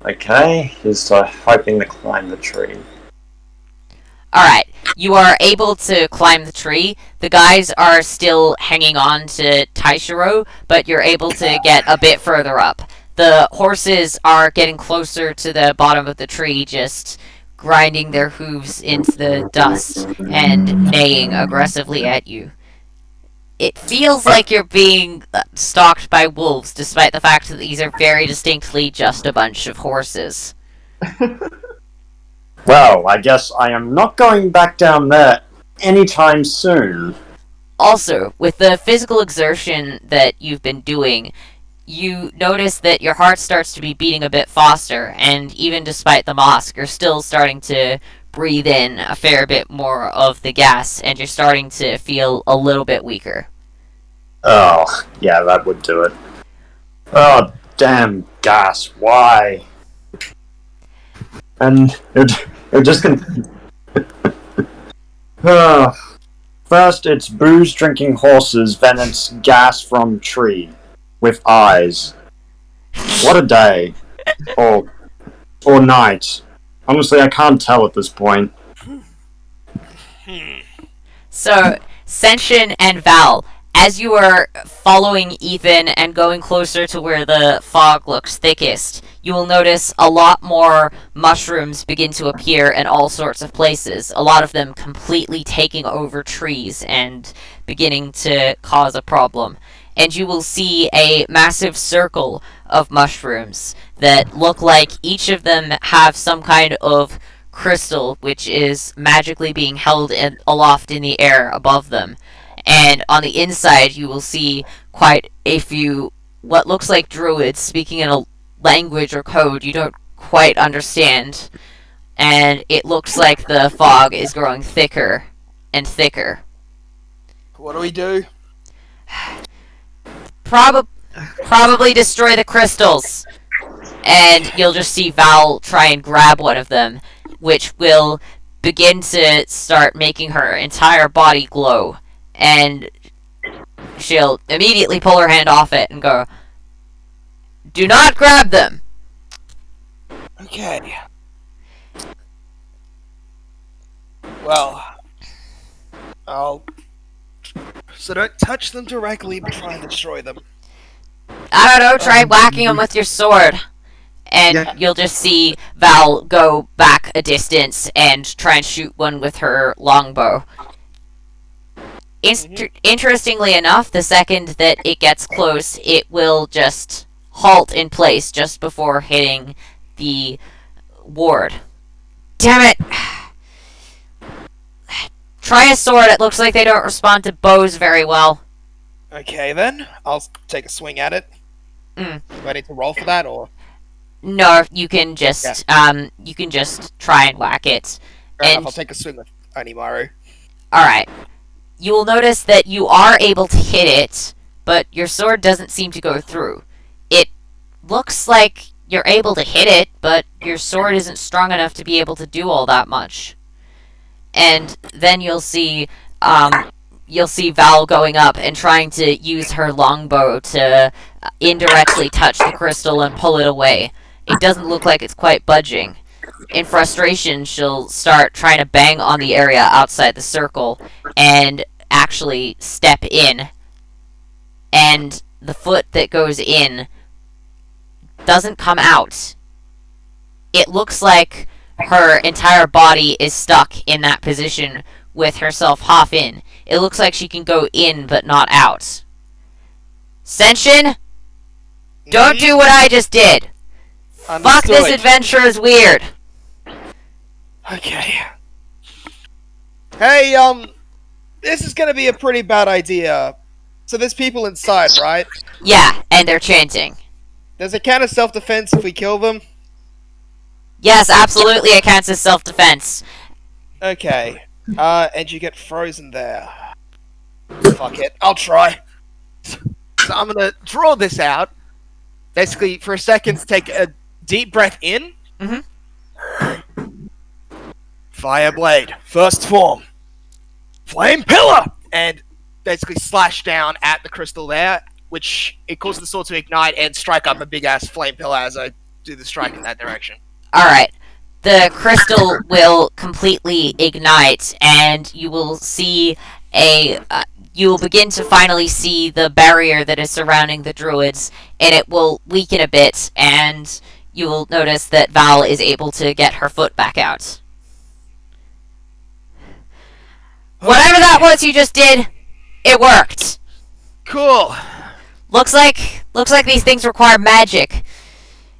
Speaker 5: Okay, he's hoping to climb the tree.
Speaker 1: Alright, you are able to climb the tree. The guys are still hanging on to Taishiro, but you're able to get a bit further up. The horses are getting closer to the bottom of the tree, just grinding their hooves into the dust and neighing aggressively at you. It feels like you're being stalked by wolves, despite the fact that these are very distinctly just a bunch of horses.
Speaker 5: Well, I guess I am not going back down there anytime soon.
Speaker 1: Also, with the physical exertion that you've been doing, you notice that your heart starts to be beating a bit faster, and even despite the mask, you're still starting to breathe in a fair bit more of the gas, and you're starting to feel a little bit weaker.
Speaker 5: Oh, yeah, that would do it. Oh, damn gas, why? And you're just gonna... First it's booze drinking horses, then it's gas from tree. With eyes. What a day. Or night. Honestly, I can't tell at this point.
Speaker 1: So, Senshin and Val, as you are following Ethan and going closer to where the fog looks thickest, you will notice a lot more mushrooms begin to appear in all sorts of places, a lot of them completely taking over trees and beginning to cause a problem. And you will see a massive circle of mushrooms that look like each of them have some kind of crystal which is magically being held aloft in the air above them. And on the inside you will see quite a few what looks like druids speaking in a language or code you don't quite understand. And it looks like the fog is growing thicker and thicker.
Speaker 6: What do we do?
Speaker 1: Probably destroy the crystals. And you'll just see Val try and grab one of them, which will begin to start making her entire body glow. And she'll immediately pull her hand off it and go, "Do not grab them!"
Speaker 6: Okay. Well, So don't touch them directly, but try and destroy them.
Speaker 1: I don't know, try whacking them with your sword. And you'll just see Val go back a distance and try and shoot one with her longbow. Interestingly enough, the second that it gets close, it will just halt in place just before hitting the ward. Damn it! Try a sword, it looks like they don't respond to bows very well.
Speaker 6: Okay then, I'll take a swing at it. Do I need to roll for that, or...?
Speaker 1: No, you can just, try and whack it.
Speaker 6: Fair enough, I'll take a swing with Onimaru.
Speaker 1: Alright. You will notice that you are able to hit it, but your sword doesn't seem to go through. It looks like you're able to hit it, but your sword isn't strong enough to be able to do all that much. And then you'll see Val going up and trying to use her longbow to indirectly touch the crystal and pull it away. It doesn't look like it's quite budging. In frustration, she'll start trying to bang on the area outside the circle and actually step in. And the foot that goes in doesn't come out. It looks like her entire body is stuck in that position with herself half in. It looks like she can go in but not out. Senshin? Don't do what I just did! Fuck, this adventure is weird.
Speaker 6: Okay. Hey, this is gonna be a pretty bad idea. So there's people inside, right?
Speaker 1: Yeah, and they're chanting.
Speaker 6: Does it count as self-defense if we kill them?
Speaker 1: Yes, absolutely, it counts as self-defense.
Speaker 6: Okay. And you get frozen there. Fuck it, I'll try. So I'm gonna draw this out. Basically, for a second, take a deep breath in. Fire blade, first form. Flame pillar! And basically slash down at the crystal there, which it causes the sword to ignite and strike up a big-ass flame pillar as I do the strike in that direction.
Speaker 1: Alright. The crystal will completely ignite, and you will see you will begin to finally see the barrier that is surrounding the druids, and it will weaken a bit, and you will notice that Val is able to get her foot back out. Whatever that was you just did, it worked.
Speaker 6: Cool.
Speaker 1: Looks like these things require magic.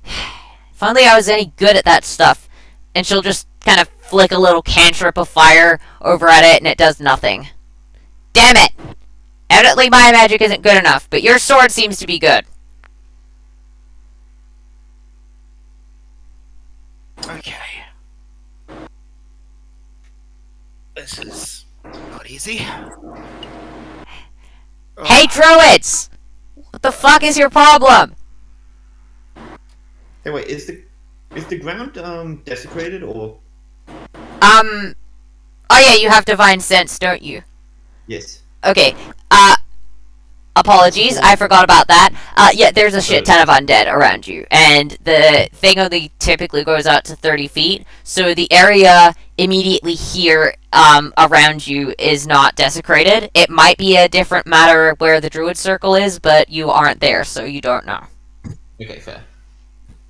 Speaker 1: If only I was any good at that stuff. And she'll just kind of flick a little cantrip of fire over at it, and it does nothing. Damn it! Evidently my magic isn't good enough, but your sword seems to be good.
Speaker 6: Okay. This is not easy.
Speaker 1: Hey, druids! What the fuck is your problem?
Speaker 2: Hey, wait, is the ground desecrated or?
Speaker 1: Oh yeah, you have divine sense, don't you?
Speaker 2: Yes.
Speaker 1: Okay, apologies, I forgot about that. Yeah, there's a shit ton of undead around you, and the thing only typically goes out to 30 feet, so the area immediately here, around you is not desecrated. It might be a different matter where the druid circle is, but you aren't there, so you don't know.
Speaker 2: Okay, fair.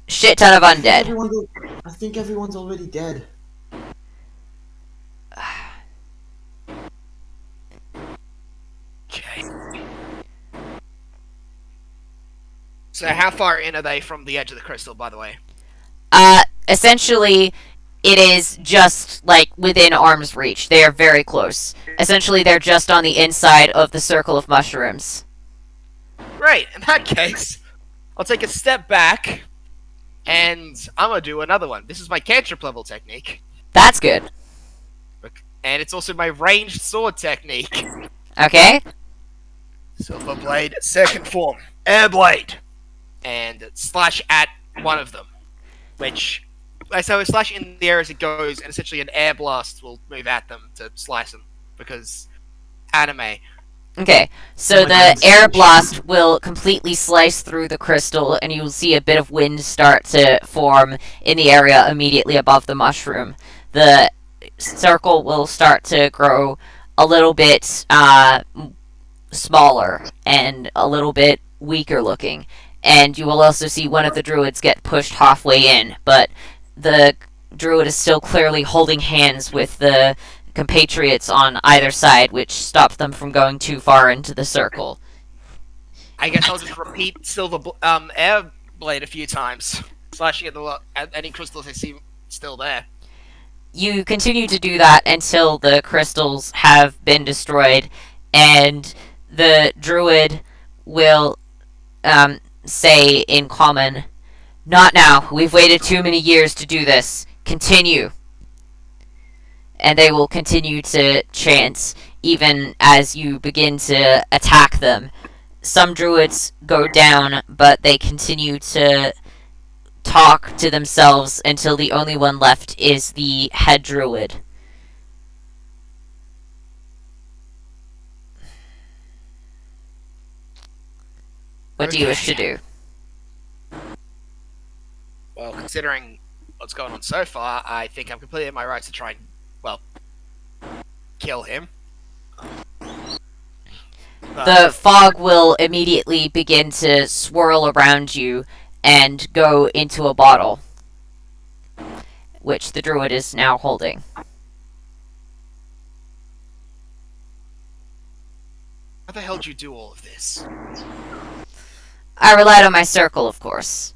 Speaker 1: Shit ton of undead.
Speaker 2: I think everyone's already dead.
Speaker 6: Okay. So how far in are they from the edge of the crystal, by the way?
Speaker 1: Essentially, it is just, like, within arm's reach. They are very close. Essentially, they're just on the inside of the circle of mushrooms.
Speaker 6: Great, in that case, I'll take a step back, and I'm gonna do another one. This is my cantrip level technique.
Speaker 1: That's good.
Speaker 6: And it's also my ranged sword technique.
Speaker 1: Okay?
Speaker 6: Silver blade, second form. Air blade. And slash at one of them. Which, so I slash in the air as it goes, and essentially an air blast will move at them to slice them. Because anime.
Speaker 1: Okay, so the air blast will completely slice through the crystal, and you will see a bit of wind start to form in the area immediately above the mushroom. The circle will start to grow a little bit smaller and a little bit weaker looking, and you will also see one of the druids get pushed halfway in, but the druid is still clearly holding hands with the compatriots on either side, which stopped them from going too far into the circle.
Speaker 6: I guess I'll just repeat air blade a few times, slashing at any crystals I see still there.
Speaker 1: You continue to do that until the crystals have been destroyed, and the druid will say in common, "Not now. We've waited too many years to do this. Continue." And they will continue to chant even as you begin to attack them. Some druids go down, but they continue to talk to themselves until the only one left is the head druid. What do you wish to do?
Speaker 6: Well, considering what's going on so far, I think I'm completely in my rights to try and, well, kill him.
Speaker 1: The fog will immediately begin to swirl around you and go into a bottle, which the druid is now holding.
Speaker 6: How the hell did you do all of this?
Speaker 1: I relied on my circle, of course.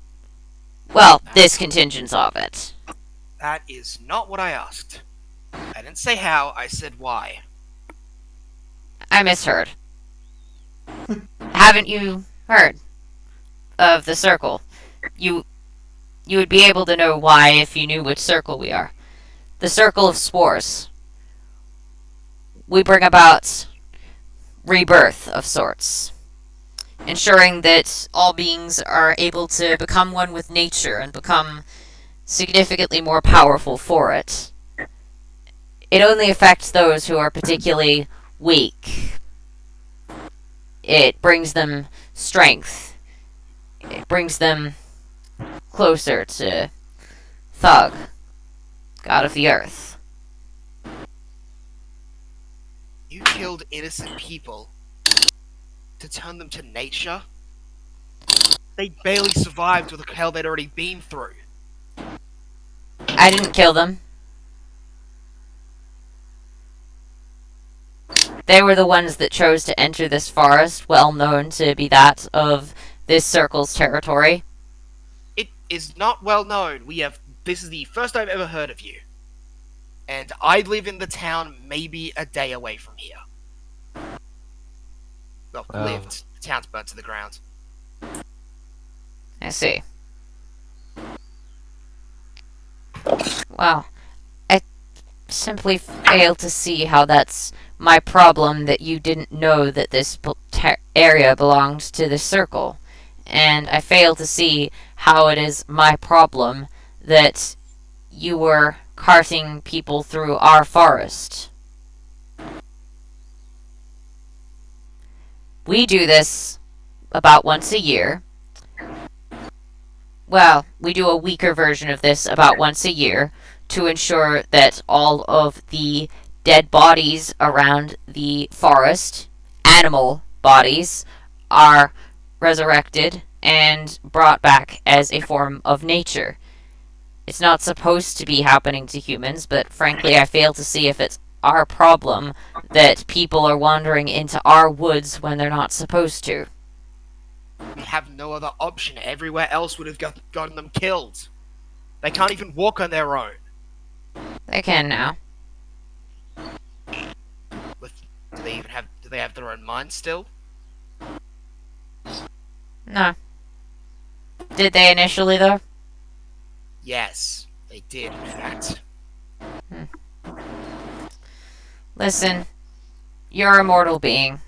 Speaker 1: Well, this contingent of it.
Speaker 4: That is not what I asked. I didn't say how, I said why.
Speaker 1: I misheard. Haven't you heard of the circle? You would be able to know why if you knew which circle we are. The Circle of Spores. We bring about rebirth of sorts, ensuring that all beings are able to become one with nature and become significantly more powerful for it. It only affects those who are particularly weak. It brings them strength. It brings them closer to Thug, God of the Earth.
Speaker 4: You killed innocent people to turn them to nature? They barely survived with the hell they'd already been through.
Speaker 1: I didn't kill them. They were the ones that chose to enter this forest, well known to be that of this circle's territory.
Speaker 4: It is not well known. This is the first I've ever heard of you. And I live in the town maybe a day away from here. Well,
Speaker 3: Wow.
Speaker 4: lived. The town's burnt to the ground.
Speaker 1: I see. Well, I simply fail to see how that's my problem that you didn't know that this area belonged to the circle. And I fail to see how it is my problem that you were carting people through our forest. We do this about once a year. Well, we do a weaker version of this about once a year to ensure that all of the dead bodies around the forest, animal bodies, are resurrected and brought back as a form of nature. It's not supposed to be happening to humans, but frankly I fail to see if it's our problem that people are wandering into our woods when they're not supposed to.
Speaker 4: We have no other option. Everywhere else would have gotten them killed. They can't even walk on their own.
Speaker 1: They can now.
Speaker 4: Do they have their own minds still?
Speaker 1: No. Did they initially, though?
Speaker 4: Yes, they did, in fact.
Speaker 1: Listen, you're a mortal being.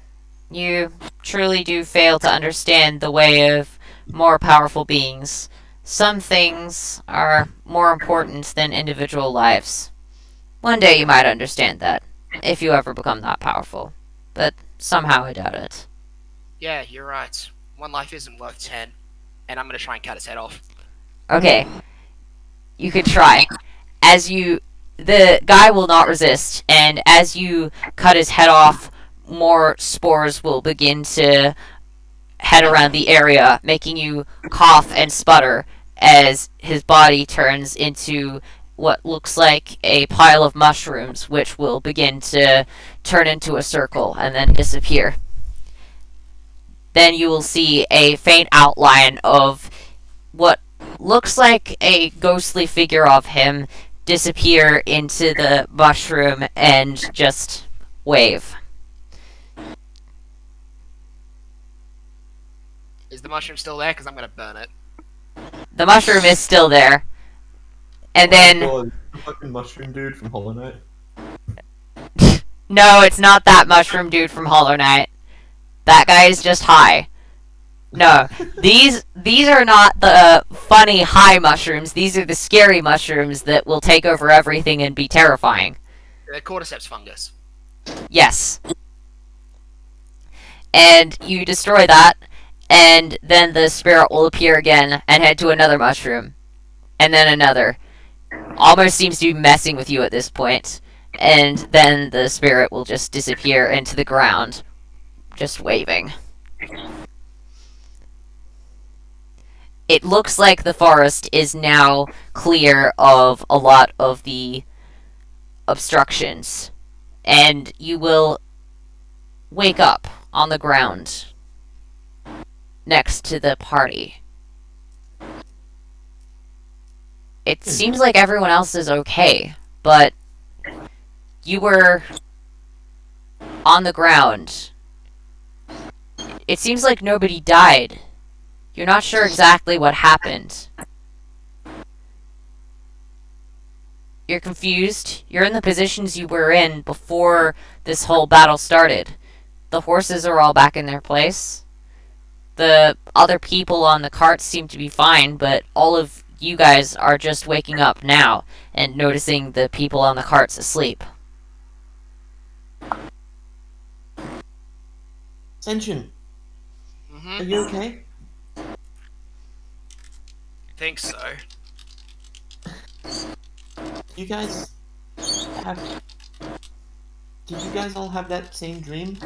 Speaker 1: You truly do fail to understand the way of more powerful beings. Some things are more important than individual lives. One day you might understand that, if you ever become that powerful. But somehow I doubt it.
Speaker 4: Yeah, you're right. One life isn't worth 10. And I'm gonna try and cut his head off.
Speaker 1: Okay. You could try. The guy will not resist, and as you cut his head off, more spores will begin to head around the area, making you cough and sputter as his body turns into what looks like a pile of mushrooms, which will begin to turn into a circle and then disappear. Then you will see a faint outline of what looks like a ghostly figure of him disappear into the mushroom and just wave.
Speaker 4: Is the mushroom still there? Because I'm gonna burn it.
Speaker 1: The mushroom is still there. And then...
Speaker 3: Oh, the fucking mushroom dude from Hollow Knight.
Speaker 1: No, it's not that mushroom dude from Hollow Knight. That guy is just high. No, these are not the funny high mushrooms. These are the scary mushrooms that will take over everything and be terrifying.
Speaker 4: The cordyceps fungus.
Speaker 1: Yes. And you destroy that, and then the spirit will appear again and head to another mushroom. And then another. Almost seems to be messing with you at this point. And then the spirit will just disappear into the ground, just waving. It looks like the forest is now clear of a lot of the obstructions, and you will wake up on the ground next to the party. It seems like everyone else is okay, but you were on the ground. It seems like nobody died. You're not sure exactly what happened. You're confused. You're in the positions you were in before this whole battle started. The horses are all back in their place. The other people on the carts seem to be fine, but all of you guys are just waking up now and noticing the people on the carts asleep.
Speaker 2: Senshin, are you okay?
Speaker 6: I think so.
Speaker 2: You guys have... Did you guys all have that same dream?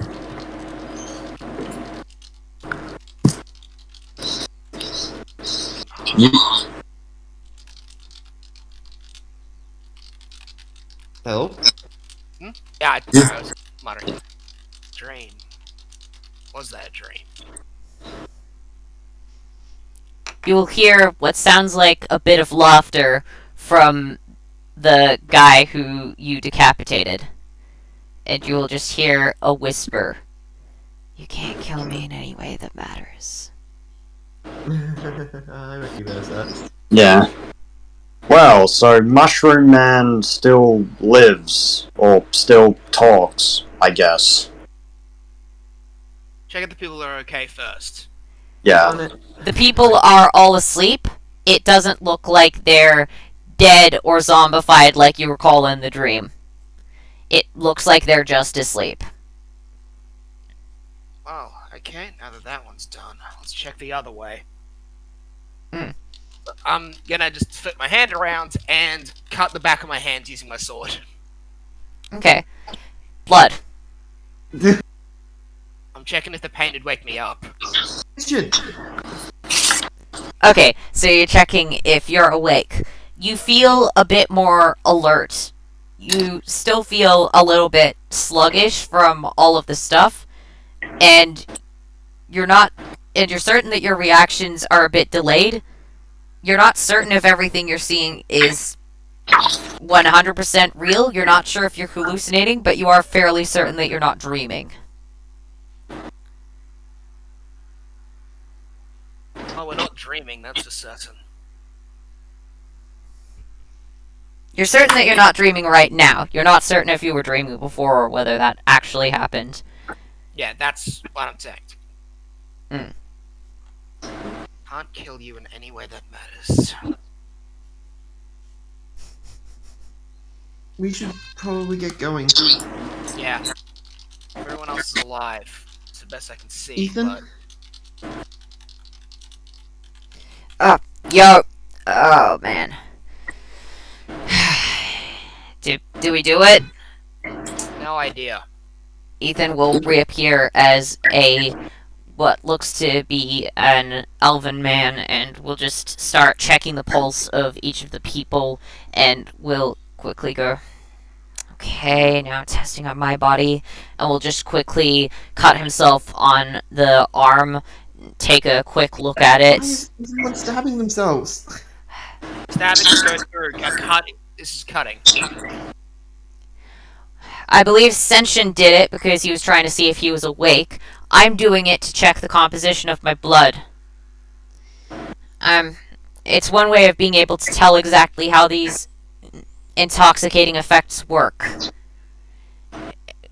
Speaker 2: Hello?
Speaker 6: Yeah, I was muttering. Dream. Was that a dream?
Speaker 1: You will hear what sounds like a bit of laughter from the guy who you decapitated. And you will just hear a whisper. You can't kill me in any way that matters.
Speaker 2: I recognize that.
Speaker 5: Yeah. Well, so Mushroom Man still lives, or still talks, I guess.
Speaker 6: Check if the people are okay first.
Speaker 5: Yeah.
Speaker 1: The people are all asleep. It doesn't look like they're dead or zombified like you recall in the dream. It looks like they're just asleep.
Speaker 6: Oh, okay, now that that one's done, let's check the other way. I'm gonna just flip my hand around and cut the back of my hand using my sword.
Speaker 1: Okay. Blood.
Speaker 6: I'm checking if the pain would wake me up.
Speaker 2: Senshin!
Speaker 1: Okay, so you're checking if you're awake. You feel a bit more alert. You still feel a little bit sluggish from all of the stuff, and you're certain that your reactions are a bit delayed. You're not certain if everything you're seeing is 100% real. You're not sure if you're hallucinating, but you are fairly certain that you're not dreaming.
Speaker 6: Oh, we're not dreaming, that's for certain.
Speaker 1: You're certain that you're not dreaming right now. You're not certain if you were dreaming before or whether that actually happened.
Speaker 6: Yeah, that's what I'm saying.
Speaker 1: Mm.
Speaker 6: Can't kill you in any way that matters.
Speaker 2: We should probably get going.
Speaker 6: Yeah. Everyone else is alive. It's the best I can see,
Speaker 2: Ethan?
Speaker 6: but...
Speaker 1: Yo. Oh, man. Do we do it?
Speaker 6: No idea.
Speaker 1: Ethan will reappear as what looks to be an elven man, and we'll just start checking the pulse of each of the people, and we'll quickly go, okay, now testing on my body, and we'll just quickly cut himself on the arm, take a quick look at
Speaker 2: Why
Speaker 1: it.
Speaker 2: is everyone stabbing themselves?
Speaker 6: Stabbing goes through a cutting. This is cutting.
Speaker 1: I believe Senshin did it because he was trying to see if he was awake. I'm doing it to check the composition of my blood. It's one way of being able to tell exactly how these intoxicating effects work.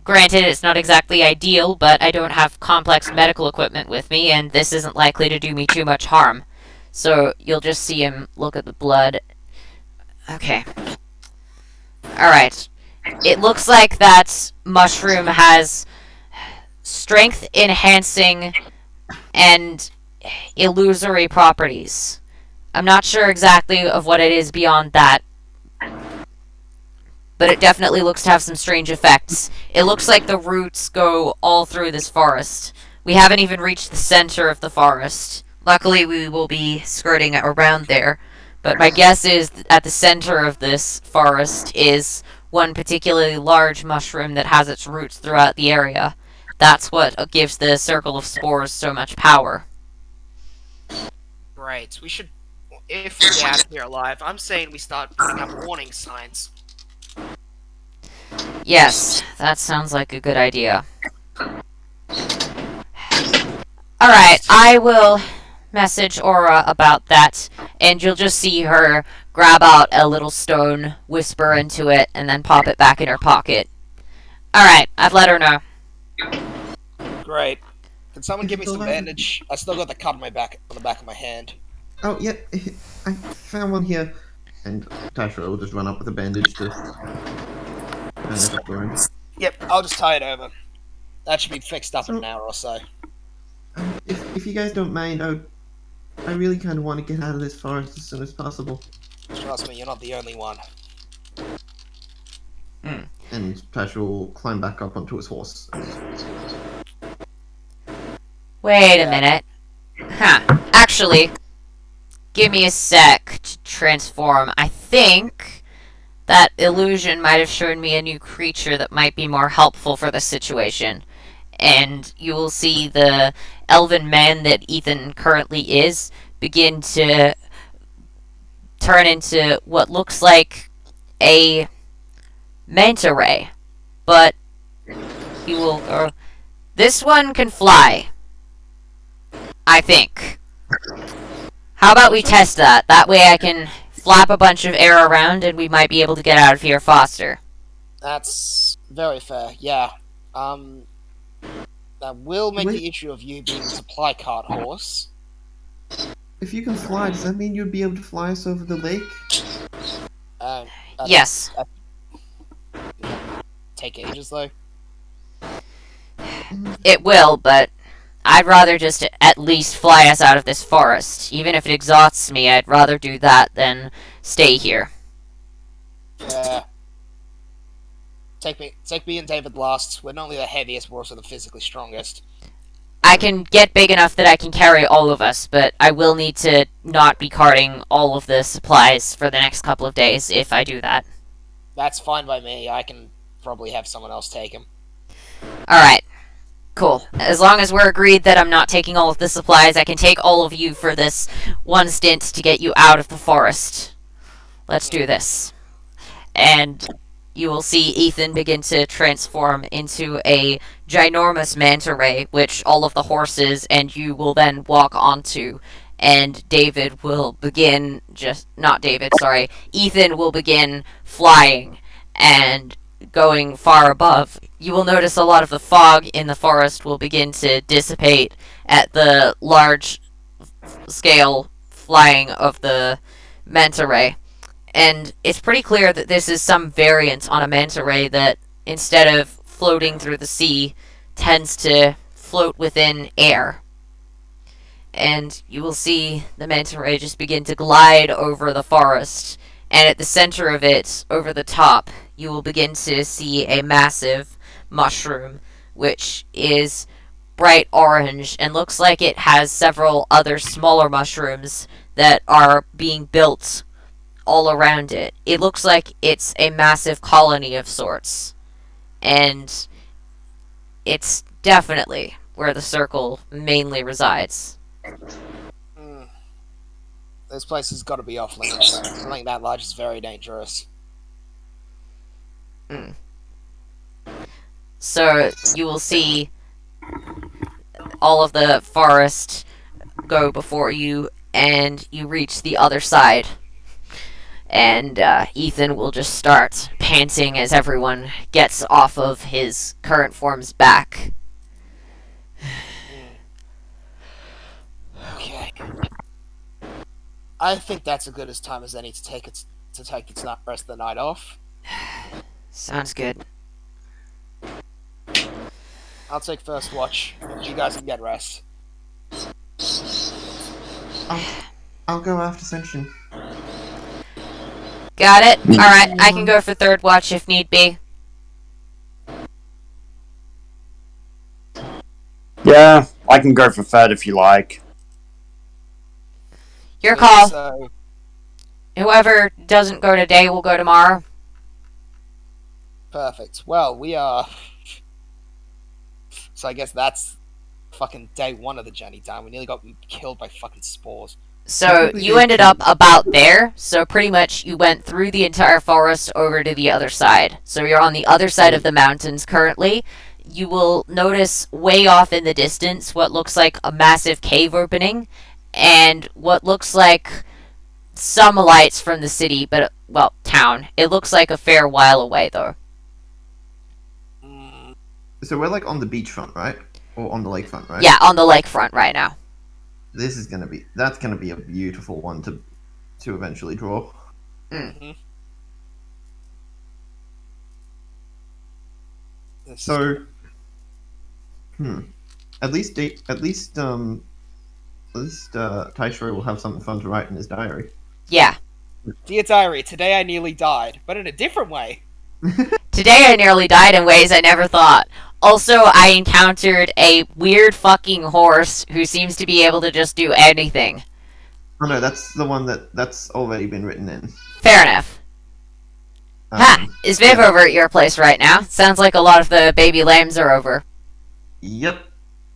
Speaker 1: Granted, it's not exactly ideal, but I don't have complex medical equipment with me, and this isn't likely to do me too much harm. So, you'll just see him look at the blood. Okay. Alright. It looks like that mushroom has strength enhancing and illusory properties. I'm not sure exactly of what it is beyond that, but it definitely looks to have some strange effects. It looks like the roots go all through this forest. We haven't even reached the center of the forest. Luckily, we will be skirting around there, but my guess is that at the center of this forest is one particularly large mushroom that has its roots throughout the area. That's what gives the Circle of Spores so much power.
Speaker 6: Right. We should...
Speaker 4: if we get out of here alive, I'm saying we start putting up warning signs.
Speaker 1: Yes, that sounds like a good idea. Alright, I will message Aura about that, and you'll just see her grab out a little stone, whisper into it, and then pop it back in her pocket. Alright, I've let her know.
Speaker 6: Great. Can someone give me some bandage? I still got the cut on my back, on the back of my hand.
Speaker 2: Oh, yeah, I found one here. And Taishiro will just run up with a bandage to bandage up the wound.
Speaker 6: Yep, I'll just tie it over. That should be fixed up in
Speaker 2: So-
Speaker 6: an hour or so.
Speaker 2: If you guys don't mind, I really kind of want to get out of this forest as soon as possible.
Speaker 6: Trust me, you're not the only one.
Speaker 2: And Taishiro will climb back up onto his horse.
Speaker 1: Wait a minute. Huh. Actually, give me a sec to transform. I think that illusion might have shown me a new creature that might be more helpful for the situation. And you will see the elven man that Ethan currently is begin to turn into what looks like a manta ray. But he will... this one can fly. I think. How about we test that? That way I can flap a bunch of air around and we might be able to get out of here faster.
Speaker 6: That's very fair, yeah. That will make
Speaker 2: Wait.
Speaker 6: the issue of you being a supply cart horse.
Speaker 2: If you can fly, does that mean you'd be able to fly us over the lake?
Speaker 6: Uh,
Speaker 1: Yes.
Speaker 6: Take ages, though.
Speaker 1: It will, but I'd rather just at least fly us out of this forest. Even if it exhausts me, I'd rather do that than stay here.
Speaker 6: Yeah. Take me and David last. We're not only the heaviest, we're also the physically strongest.
Speaker 1: I can get big enough that I can carry all of us, but I will need to not be carting all of the supplies for the next couple of days if I do that.
Speaker 6: That's fine by me. I can probably have someone else take him.
Speaker 1: Alright. Cool. As long as we're agreed that I'm not taking all of the supplies, I can take all of you for this one stint to get you out of the forest. Let's do this. And you will see Ethan begin to transform into a ginormous manta ray, which all of the horses and you will then walk onto. And David will begin Ethan will begin flying and going far above. You will notice a lot of the fog in the forest will begin to dissipate at the large scale flying of the manta ray. And it's pretty clear that this is some variant on a manta ray that, instead of floating through the sea, tends to float within air. And you will see the manta ray just begin to glide over the forest, and at the center of it, over the top, you will begin to see a massive mushroom, which is bright orange and looks like it has several other smaller mushrooms that are being built all around it. It looks like it's a massive colony of sorts. And it's definitely where the circle mainly resides.
Speaker 6: This place has got to be off limits. Something that large is very dangerous.
Speaker 1: So you will see all of the forest go before you, and you reach the other side. And Ethan will just start panting as everyone gets off of his current form's back.
Speaker 6: Okay. I think that's as good as time as any to take its rest of the night off.
Speaker 1: Sounds good.
Speaker 6: I'll take first watch. You guys can get rest.
Speaker 2: I'll go after Senshin.
Speaker 1: Got it? Alright, I can go for third watch if need be.
Speaker 5: Yeah, I can go for third if you like.
Speaker 1: Your call.
Speaker 6: So,
Speaker 1: Whoever doesn't go today will go tomorrow.
Speaker 6: perfect. Well, we are... So I guess that's fucking day one of the journey done. We nearly got killed by fucking spores.
Speaker 1: So
Speaker 2: Technically,
Speaker 1: you
Speaker 2: they
Speaker 1: ended
Speaker 2: can-
Speaker 1: up about there. So pretty much you went through the entire forest over to the other side. So you're on the other side of the mountains currently. You will notice way off in the distance what looks like a massive cave opening and what looks like some lights from the city, but, well, town. It looks like a fair while away, though.
Speaker 6: Mm,
Speaker 2: So we're like on the beachfront, right? Or on the lakefront, right?
Speaker 1: Yeah, on the lakefront right now.
Speaker 2: That's gonna be a beautiful one to eventually draw.
Speaker 6: mhm. This-
Speaker 2: So, at least Taishiro will have something fun to write in his diary.
Speaker 1: Yeah.
Speaker 6: Dear Diary, today I nearly died, but in a different way.
Speaker 1: Today I nearly died in ways I never thought. Also, I encountered a weird fucking horse who seems to be able to just do anything.
Speaker 2: Oh no, that's the one that's already been written in.
Speaker 1: Fair enough. Ha! Is Viv
Speaker 2: yeah.
Speaker 1: over at your place right now? Sounds like a lot of the baby lambs are over.
Speaker 2: Yep.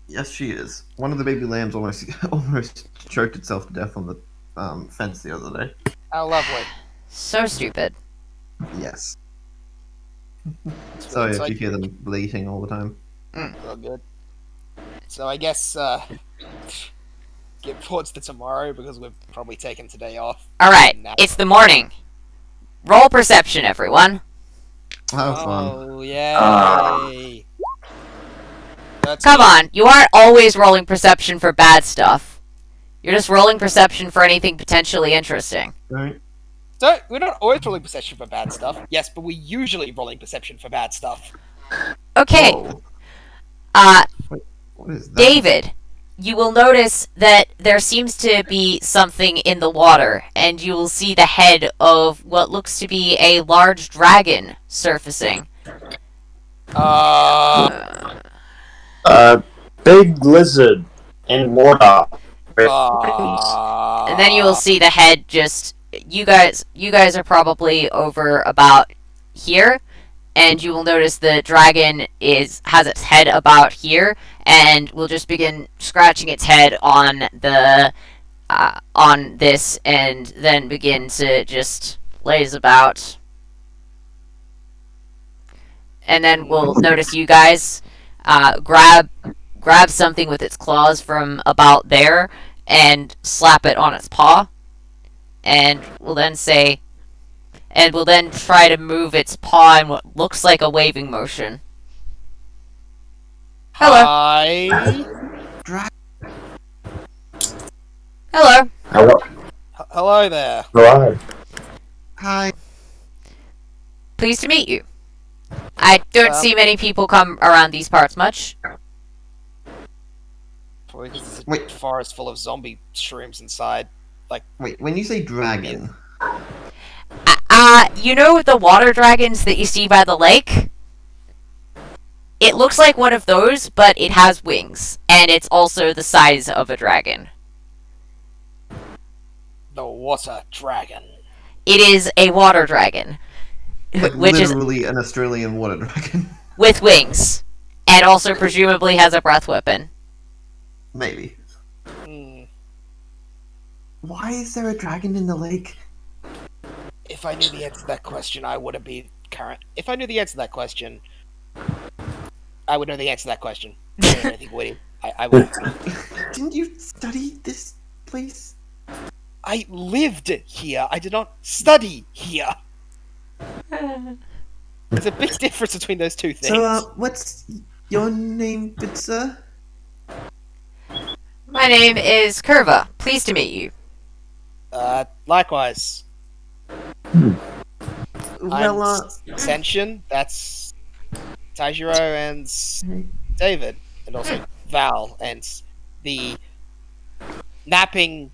Speaker 2: Yes, she is. One of the baby lambs almost choked itself to death on the fence the other day.
Speaker 6: How lovely.
Speaker 1: So stupid.
Speaker 2: Yes.
Speaker 6: It's
Speaker 2: Sorry
Speaker 6: really
Speaker 2: if you hear them bleating all the time.
Speaker 6: all good. So I guess get towards the tomorrow because we've probably taken today off.
Speaker 1: Alright,
Speaker 6: Nap.
Speaker 1: it's the morning. Roll perception, everyone.
Speaker 2: Have fun.
Speaker 6: Oh yay!
Speaker 1: Come on, you aren't always rolling perception for bad stuff. You're just rolling perception for anything potentially interesting.
Speaker 2: Right?
Speaker 6: So we're not always rolling perception for bad stuff. Yes, but we're usually rolling perception for bad stuff.
Speaker 1: Okay,
Speaker 2: Whoa. What is that?
Speaker 1: David, you will notice that there seems to be something in the water, and you will see the head of what looks to be a large dragon surfacing.
Speaker 5: Big lizard in water.
Speaker 1: And then you will see the head just you guys are probably over about here, and you will notice the dragon has its head about here, and will just begin scratching its head on the on this, and then begin to just laze about. And then we'll notice you guys grab something with its claws from about there and slap it on its paw, and we'll then try to move its paw in what looks like a waving motion. Hello.
Speaker 6: Hi.
Speaker 1: Hello.
Speaker 5: Hello.
Speaker 6: Hello there.
Speaker 5: Hello.
Speaker 2: Hi.
Speaker 1: Pleased to meet you. I don't see many people come around these parts much.
Speaker 6: Probably because there's a
Speaker 2: Wait.
Speaker 6: forest full of zombie shrooms inside.
Speaker 2: Wait, when you say dragon,
Speaker 1: You know the water dragons that you see by the lake? It looks like one of those, but it has wings, and it's also the size of a dragon.
Speaker 6: The water dragon.
Speaker 1: It is a water dragon,
Speaker 2: like
Speaker 1: which is
Speaker 2: literally an Australian water dragon.
Speaker 1: with wings, and also presumably has a breath weapon.
Speaker 2: Maybe.
Speaker 6: Hmm.
Speaker 2: Why is there a dragon in the lake?
Speaker 6: If I knew the answer to that question, I wouldn't be current. If I knew the answer to that question, I would know the answer to that question. I think I would.
Speaker 2: Didn't you study this place?
Speaker 6: I lived here. I did not study here. There's a big difference between those two things.
Speaker 2: So, what's your name, good sir?
Speaker 1: My name is Curva. Pleased to meet you.
Speaker 6: Likewise.
Speaker 2: Well,
Speaker 6: I'm Senshin. That's Taishiro and David, and also Val and the napping.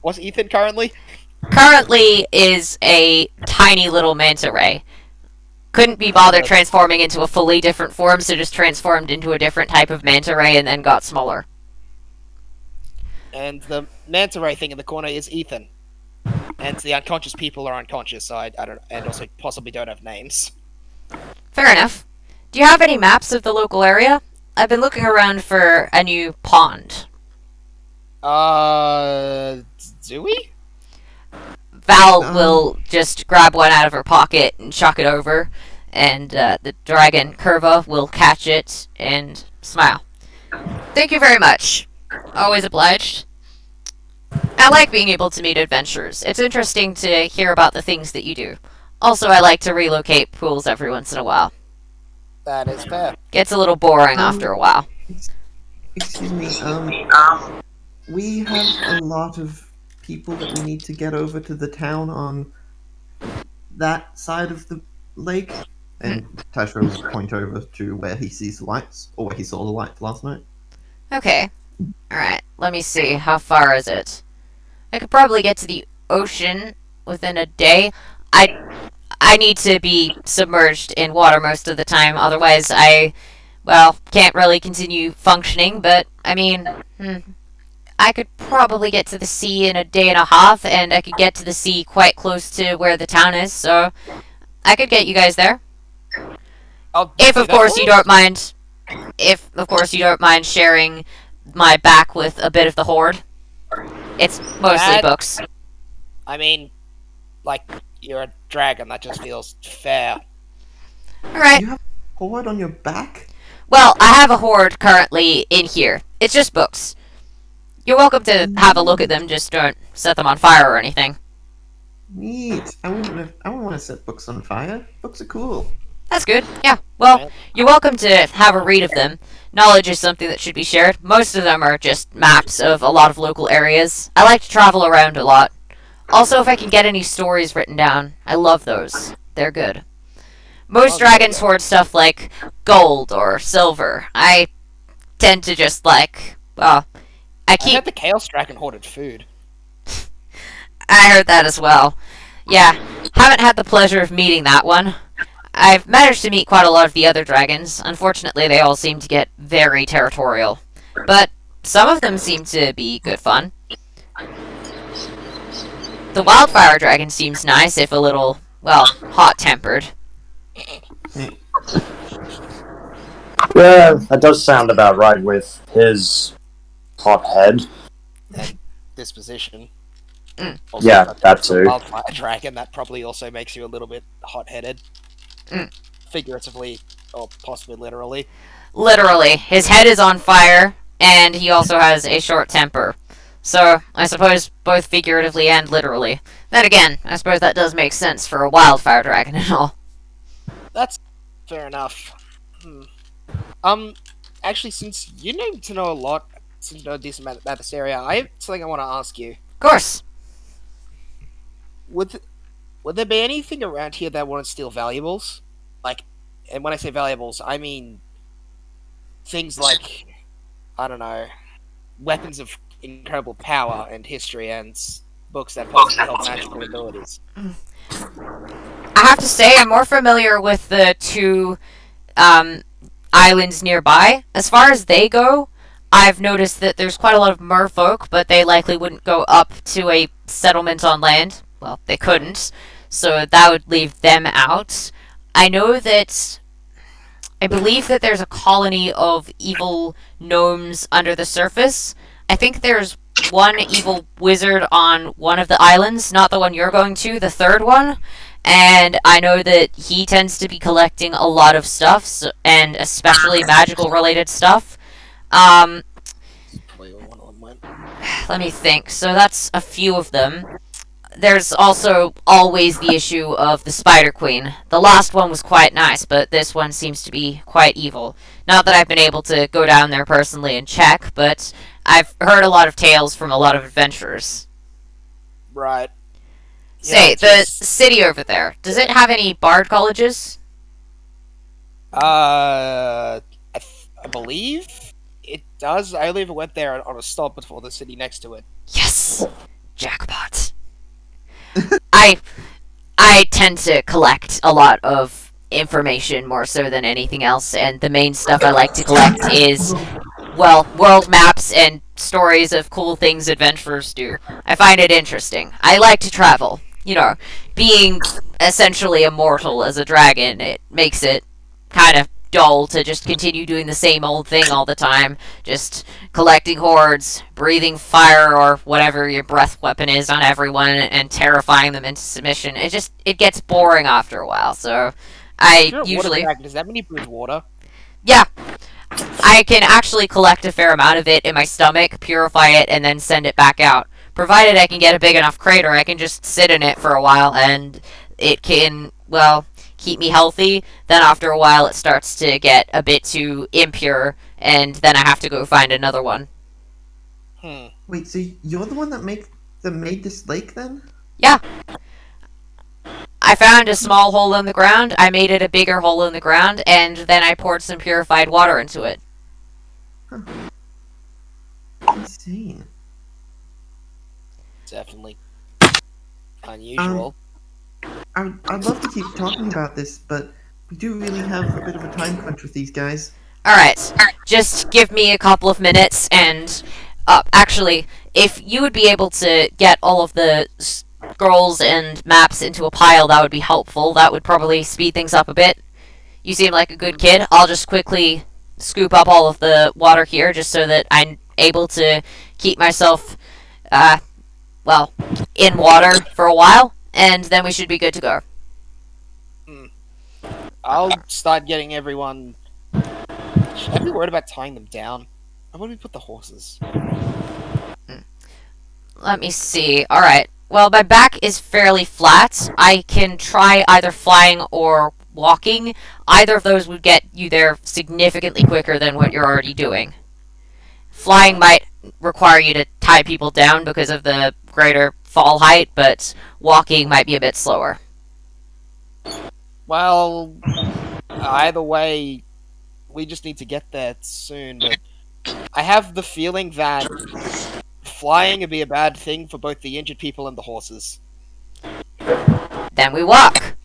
Speaker 6: What's Ethan currently?
Speaker 1: Currently is a tiny little manta ray. Couldn't be bothered transforming into a fully different form, so just transformed into a different type of manta ray and then got smaller.
Speaker 6: And the manta ray thing in the corner is Ethan. And the unconscious people are unconscious, so I don't, and also possibly don't have names.
Speaker 1: Fair enough. Do you have any maps of the local area? I've been looking around for a new pond.
Speaker 6: Do we?
Speaker 1: Val
Speaker 2: Um.
Speaker 1: will just grab one out of her pocket and chuck it over, and the dragon Curva will catch it and smile. Thank you very much. Always obliged. I like being able to meet adventurers. It's interesting to hear about the things that you do. Also, I like to relocate pools every once in a while.
Speaker 6: That is fair.
Speaker 1: Gets a little boring after a while.
Speaker 2: Excuse me. We have a lot of people that we need to get over to the town on that side of the lake. And Taishiro will point over to where he sees the lights, or where he saw the lights last night.
Speaker 1: Okay. Alright, let me see. How far is it? I could probably get to the ocean within a day. I need to be submerged in water most of the time, otherwise well, can't really continue functioning, but, I mean, I could probably get to the sea in a day and a half, and I could get to the sea quite close to where the town is, so I could get you guys there. If, of course, you don't mind... If, of course, you don't mind sharing my back with a bit of the horde. It's mostly books.
Speaker 6: I mean, like, you're a dragon, that just feels fair.
Speaker 1: Alright.
Speaker 2: You have a horde on your back?
Speaker 1: Well, I have a horde currently in here. It's just books. You're welcome to have a look at them, just don't set them on fire or anything.
Speaker 2: Neat. I wouldn't want to set books on fire. Books are cool.
Speaker 1: That's good, yeah. Well, you're welcome to have a read of them. Knowledge is something that should be shared. Most of them are just maps of a lot of local areas. I like to travel around a lot. Also, if I can get any stories written down, I love those. They're good. Most dragons hoard stuff like gold or silver. I tend to just well, I
Speaker 6: heard the Chaos Dragon hoarded food.
Speaker 1: I heard that as well. Yeah, haven't had the pleasure of meeting that one. I've managed to meet quite a lot of the other dragons. Unfortunately, they all seem to get very territorial. But some of them seem to be good fun. The wildfire dragon seems nice, if a little, well, hot-tempered.
Speaker 5: Yeah, that does sound about right with his hot head.
Speaker 6: And disposition.
Speaker 5: Yeah, that too.
Speaker 6: Wildfire dragon, that probably also makes you a little bit hot-headed. Figuratively, or possibly literally.
Speaker 1: Literally. His head is on fire, and he also has a short temper. So, I suppose both figuratively and literally. Then again, I suppose that does make sense for a wildfire dragon and all.
Speaker 6: That's fair enough. Actually, since you know a lot, since you know a decent amount about this area, I have something I want to ask you.
Speaker 1: Of course.
Speaker 6: Would there be anything around here that want to steal valuables? Like, and when I say valuables, I mean things like, I don't know, weapons of incredible power and history and books that possibly hold magical abilities.
Speaker 1: I have to say, I'm more familiar with the two islands nearby. As far as they go, I've noticed that there's quite a lot of merfolk, but they likely wouldn't go up to a settlement on land. Well, they couldn't, so that would leave them out. I believe that there's a colony of evil gnomes under the surface. I think there's one evil wizard on one of the islands, not the one you're going to, the third one. And I know that he tends to be collecting a lot of stuff, and especially magical related stuff. Let me think. So that's a few of them. There's also always the issue of the Spider Queen. The last one was quite nice, but this one seems to be quite evil. Not that I've been able to go down there personally and check, but I've heard a lot of tales from a lot of adventurers.
Speaker 6: Right.
Speaker 1: Say, the city over there, does it have any bard colleges?
Speaker 6: I believe it does. I only ever went there on a stop before the city next to it.
Speaker 1: Yes! Jackpot. I tend to collect a lot of information more so than anything else, and the main stuff I like to collect is, well, world maps and stories of cool things adventurers do. I find it interesting. I like to travel. You know, being essentially immortal as a dragon, it makes it kind of dull to just continue doing the same old thing all the time. Just collecting hordes, breathing fire or whatever your breath weapon is on everyone, and terrifying them into submission. It gets boring after a while. So I
Speaker 6: You're a
Speaker 1: usually,
Speaker 6: water dragon. Does that mean you breathe water?
Speaker 1: yeah, I can actually collect a fair amount of it in my stomach, purify it, and then send it back out. Provided I can get a big enough crater, I can just sit in it for a while, and it can, well, keep me healthy. Then after a while, it starts to get a bit too impure, and then I have to go find another one.
Speaker 2: Wait, so you're the one that made this lake then?
Speaker 1: Yeah. I found a small hole in the ground, I made it a bigger hole in the ground, and then I poured some purified water into it.
Speaker 2: Insane.
Speaker 6: Definitely unusual.
Speaker 2: I'd love to keep talking about this, but we do really have a bit of a time crunch with these guys.
Speaker 1: Alright, just give me a couple of minutes, and actually, if you would be able to get all of the scrolls and maps into a pile, that would be helpful. That would probably speed things up a bit. You seem like a good kid. I'll just quickly scoop up all of the water here, just so that I'm able to keep myself, in water for a while, and then we should be good to go.
Speaker 6: I'll start getting everyone. Should I be worried about tying them down? Where do we put the horses?
Speaker 1: Let me see. Alright. Well, my back is fairly flat. I can try either flying or walking. Either of those would get you there significantly quicker than what you're already doing. Flying might require you to tie people down because of the greater fall height, but walking might be a bit slower.
Speaker 6: Well, either way, we just need to get there soon, but I have the feeling that flying would be a bad thing for both the injured people and the horses.
Speaker 1: Then we walk.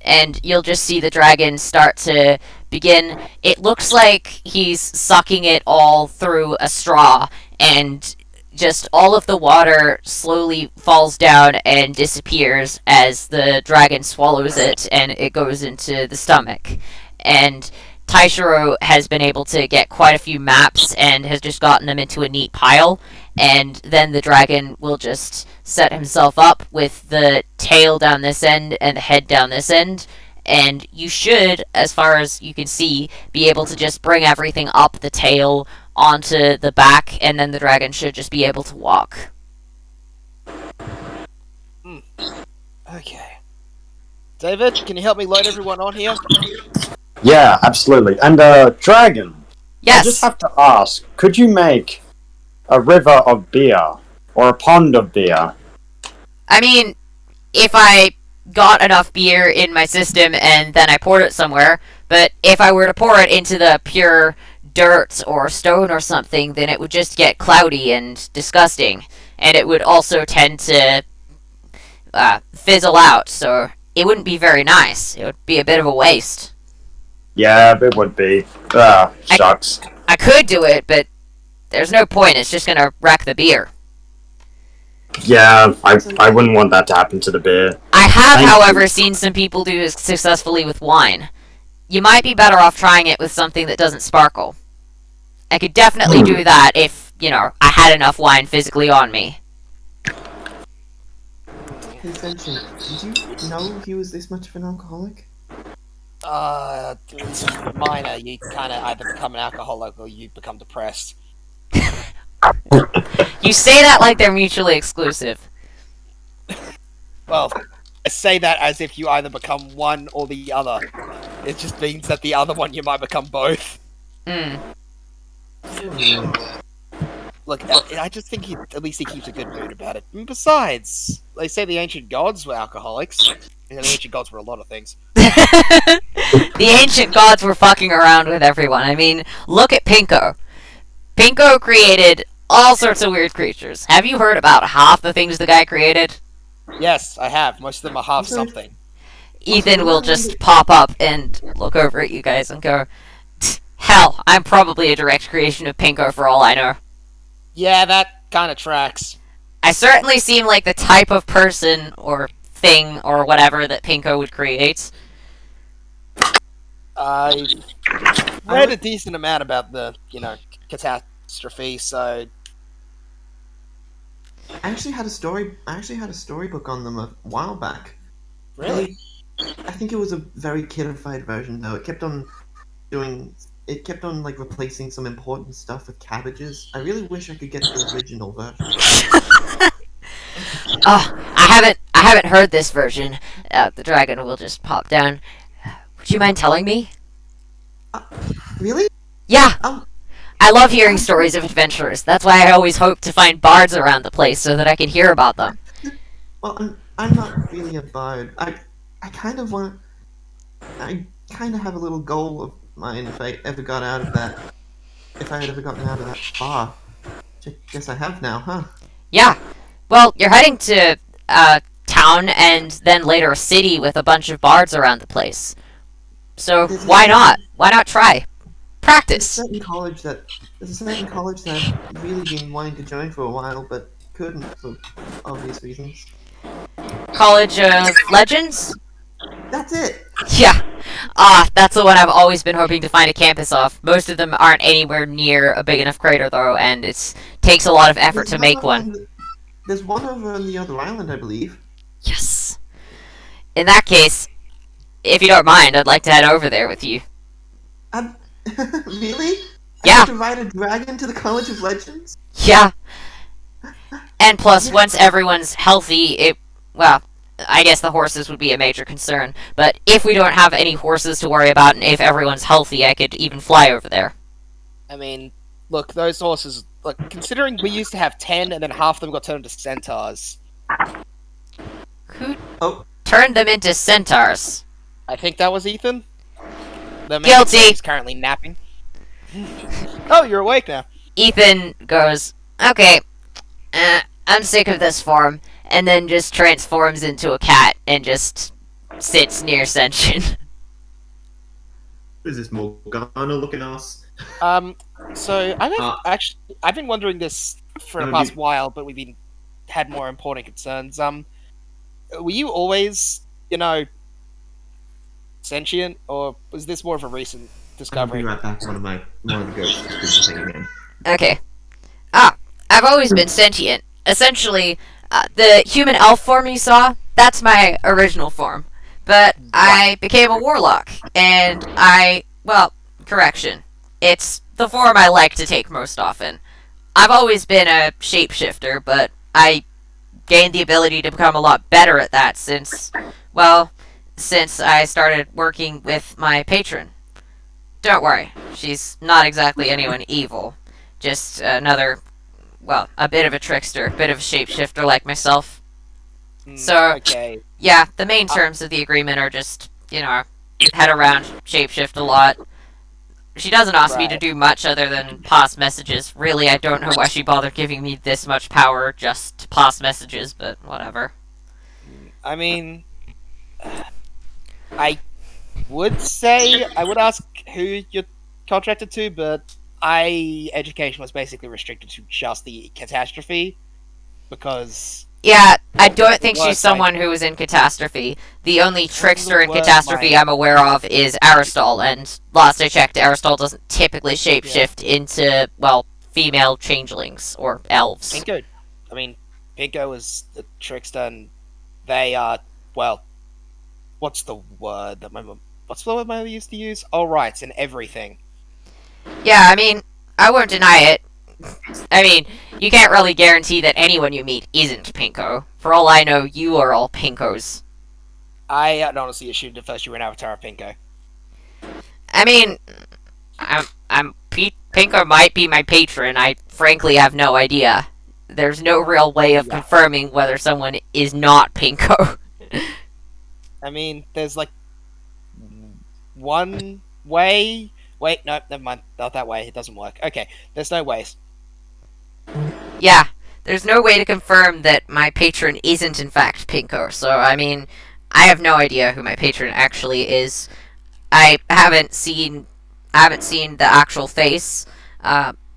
Speaker 1: And you'll just see the dragon start to begin. It looks like he's sucking it all through a straw, and just all of the water slowly falls down and disappears as the dragon swallows it and it goes into the stomach. And Taishiro has been able to get quite a few maps and has just gotten them into a neat pile, and then the dragon will just set himself up with the tail down this end and the head down this end, and you should, as far as you can see, be able to just bring everything up the tail onto the back, and then the dragon should just be able to walk.
Speaker 6: Okay. David, can you help me load everyone on here?
Speaker 5: Yeah, absolutely. And, Dragon, I just
Speaker 1: Yes.
Speaker 5: have to ask, could you make a river of beer? Or a pond of beer?
Speaker 1: I mean, if I got enough beer in my system and then I poured it somewhere, but if I were to pour it into the pure dirt or stone or something, then it would just get cloudy and disgusting, and it would also tend to fizzle out, so it wouldn't be very nice. It would be a bit of a waste.
Speaker 5: Yeah, it would be. Shucks.
Speaker 1: I could do it, but there's no point. It's just gonna wreck the beer.
Speaker 5: Yeah, I wouldn't want that to happen to the beer.
Speaker 1: I have,
Speaker 5: Thank
Speaker 1: however,
Speaker 5: you.
Speaker 1: seen some people do it successfully with wine. You might be better off trying it with something that doesn't sparkle. I could definitely do that if, I had enough wine physically on me.
Speaker 2: Hey, Senshin, did you know he was this much of an alcoholic?
Speaker 6: It's minor. You kind of either become an alcoholic or you become depressed.
Speaker 1: You say that like they're mutually exclusive.
Speaker 6: Well, I say that as if you either become one or the other. It just means that the other one you might become both. Look, I just think at least he keeps a good mood about it. And besides, they say the ancient gods were alcoholics. And the ancient gods were a lot of things.
Speaker 1: The ancient gods were fucking around with everyone. I mean, look at Pinko. Pinko created all sorts of weird creatures. Have you heard about half the things the guy created?
Speaker 6: Yes, I have. Most of them are half something.
Speaker 1: Ethan will just pop up and look over at you guys and go, hell, I'm probably a direct creation of Pinko for all I know.
Speaker 6: Yeah, that kind of tracks.
Speaker 1: I certainly seem like the type of person or thing or whatever that Pinko would create.
Speaker 6: I've read a decent amount about the, catastrophe, so
Speaker 2: I actually had a storybook on them a while back.
Speaker 6: really.
Speaker 2: I think it was a very kidified version though. It kept on like replacing some important stuff with cabbages. I really wish I could get the original version.
Speaker 1: Oh, I haven't heard this version. The dragon will just pop down. Would you mind telling me?
Speaker 2: Really?
Speaker 1: Yeah,
Speaker 2: Um,
Speaker 1: I love hearing stories of adventurers. That's why I always hope to find bards around the place so that I can hear about them.
Speaker 2: well, I'm not really a bard. I kind of want. I kind of have a little goal of mine if I ever got out of that. If I had ever gotten out of that spa. Which I guess I have now, huh?
Speaker 1: Yeah. Well, you're heading to town and then later a city with a bunch of bards around the place. So why not? Why not try?
Speaker 2: There's a
Speaker 1: Practice.
Speaker 2: certain college that I've really been wanting to join for a while, but couldn't for obvious reasons.
Speaker 1: College of Legends?
Speaker 2: That's it.
Speaker 1: Yeah. That's the one I've always been hoping to find a campus of. Most of them aren't anywhere near a big enough crater, though, and it takes a lot of effort to make one.
Speaker 2: There's one over on the other island, I believe.
Speaker 1: Yes. In that case, if you don't mind, I'd like to head over there with you.
Speaker 2: Really? I
Speaker 1: Yeah.
Speaker 2: have to ride a dragon to the College of Legends?
Speaker 1: Yeah. And plus, once everyone's healthy, well, I guess the horses would be a major concern. But if we don't have any horses to worry about, and if everyone's healthy, I could even fly over there.
Speaker 6: I mean, look, those horses. Look, considering we used to have 10, and then half of them got turned into centaurs.
Speaker 1: Who
Speaker 2: Oh.
Speaker 1: turned them into centaurs?
Speaker 6: I think that was Ethan. The man
Speaker 1: Guilty.
Speaker 6: is currently napping. Oh, you're awake now.
Speaker 1: Ethan goes, okay, I'm sick of this form, and then just transforms into a cat and just sits near Senshin.
Speaker 3: Who's this Morgana looking ass?
Speaker 6: So I've been wondering this for the past while, but we've had more important concerns. Were you always, sentient, or was this more of a recent
Speaker 3: I'll
Speaker 6: discovery?
Speaker 3: be right back. One of the ghosts is thinking again.
Speaker 1: Okay. I've always been sentient. Essentially, the human elf form you saw, that's my original form. But I became a warlock, and correction. It's the form I like to take most often. I've always been a shapeshifter, but I gained the ability to become a lot better at that since I started working with my patron. Don't worry, she's not exactly anyone evil. Just another, a bit of a trickster, a bit of a shapeshifter like myself. So,
Speaker 6: okay.
Speaker 1: yeah, the main terms of the agreement are just, head around, shapeshift a lot. She doesn't ask me to do much other than pass messages. Really, I don't know why she bothered giving me this much power just to pass messages, but whatever.
Speaker 6: I mean, I would say I would ask who you're contracted to, but education was basically restricted to just the catastrophe because.
Speaker 1: Yeah, I don't think she's someone who was in Catastrophe. The only trickster in Catastrophe I'm aware of is Aristal, and last I checked, Aristal doesn't typically shapeshift into, female changelings, or elves.
Speaker 6: Pinko. I mean, Pinko was the trickster, and they are, what's the word that my mother used to use? Oh, right, it's in everything.
Speaker 1: Yeah, I mean, I won't deny it. I mean, you can't really guarantee that anyone you meet isn't Pinko. For all I know, you are all Pinkos.
Speaker 6: I had honestly assumed at first you were an avatar of Pinko.
Speaker 1: I mean, Pinko might be my patron. I frankly have no idea. There's no real way of confirming whether someone is not Pinko.
Speaker 6: I mean, there's one way. Wait, no, never mind. Not that way. It doesn't work. Okay, there's no ways.
Speaker 1: Yeah, there's no way to confirm that my patron isn't in fact Pinko. So, I mean, I have no idea who my patron actually is. I haven't seen the actual face.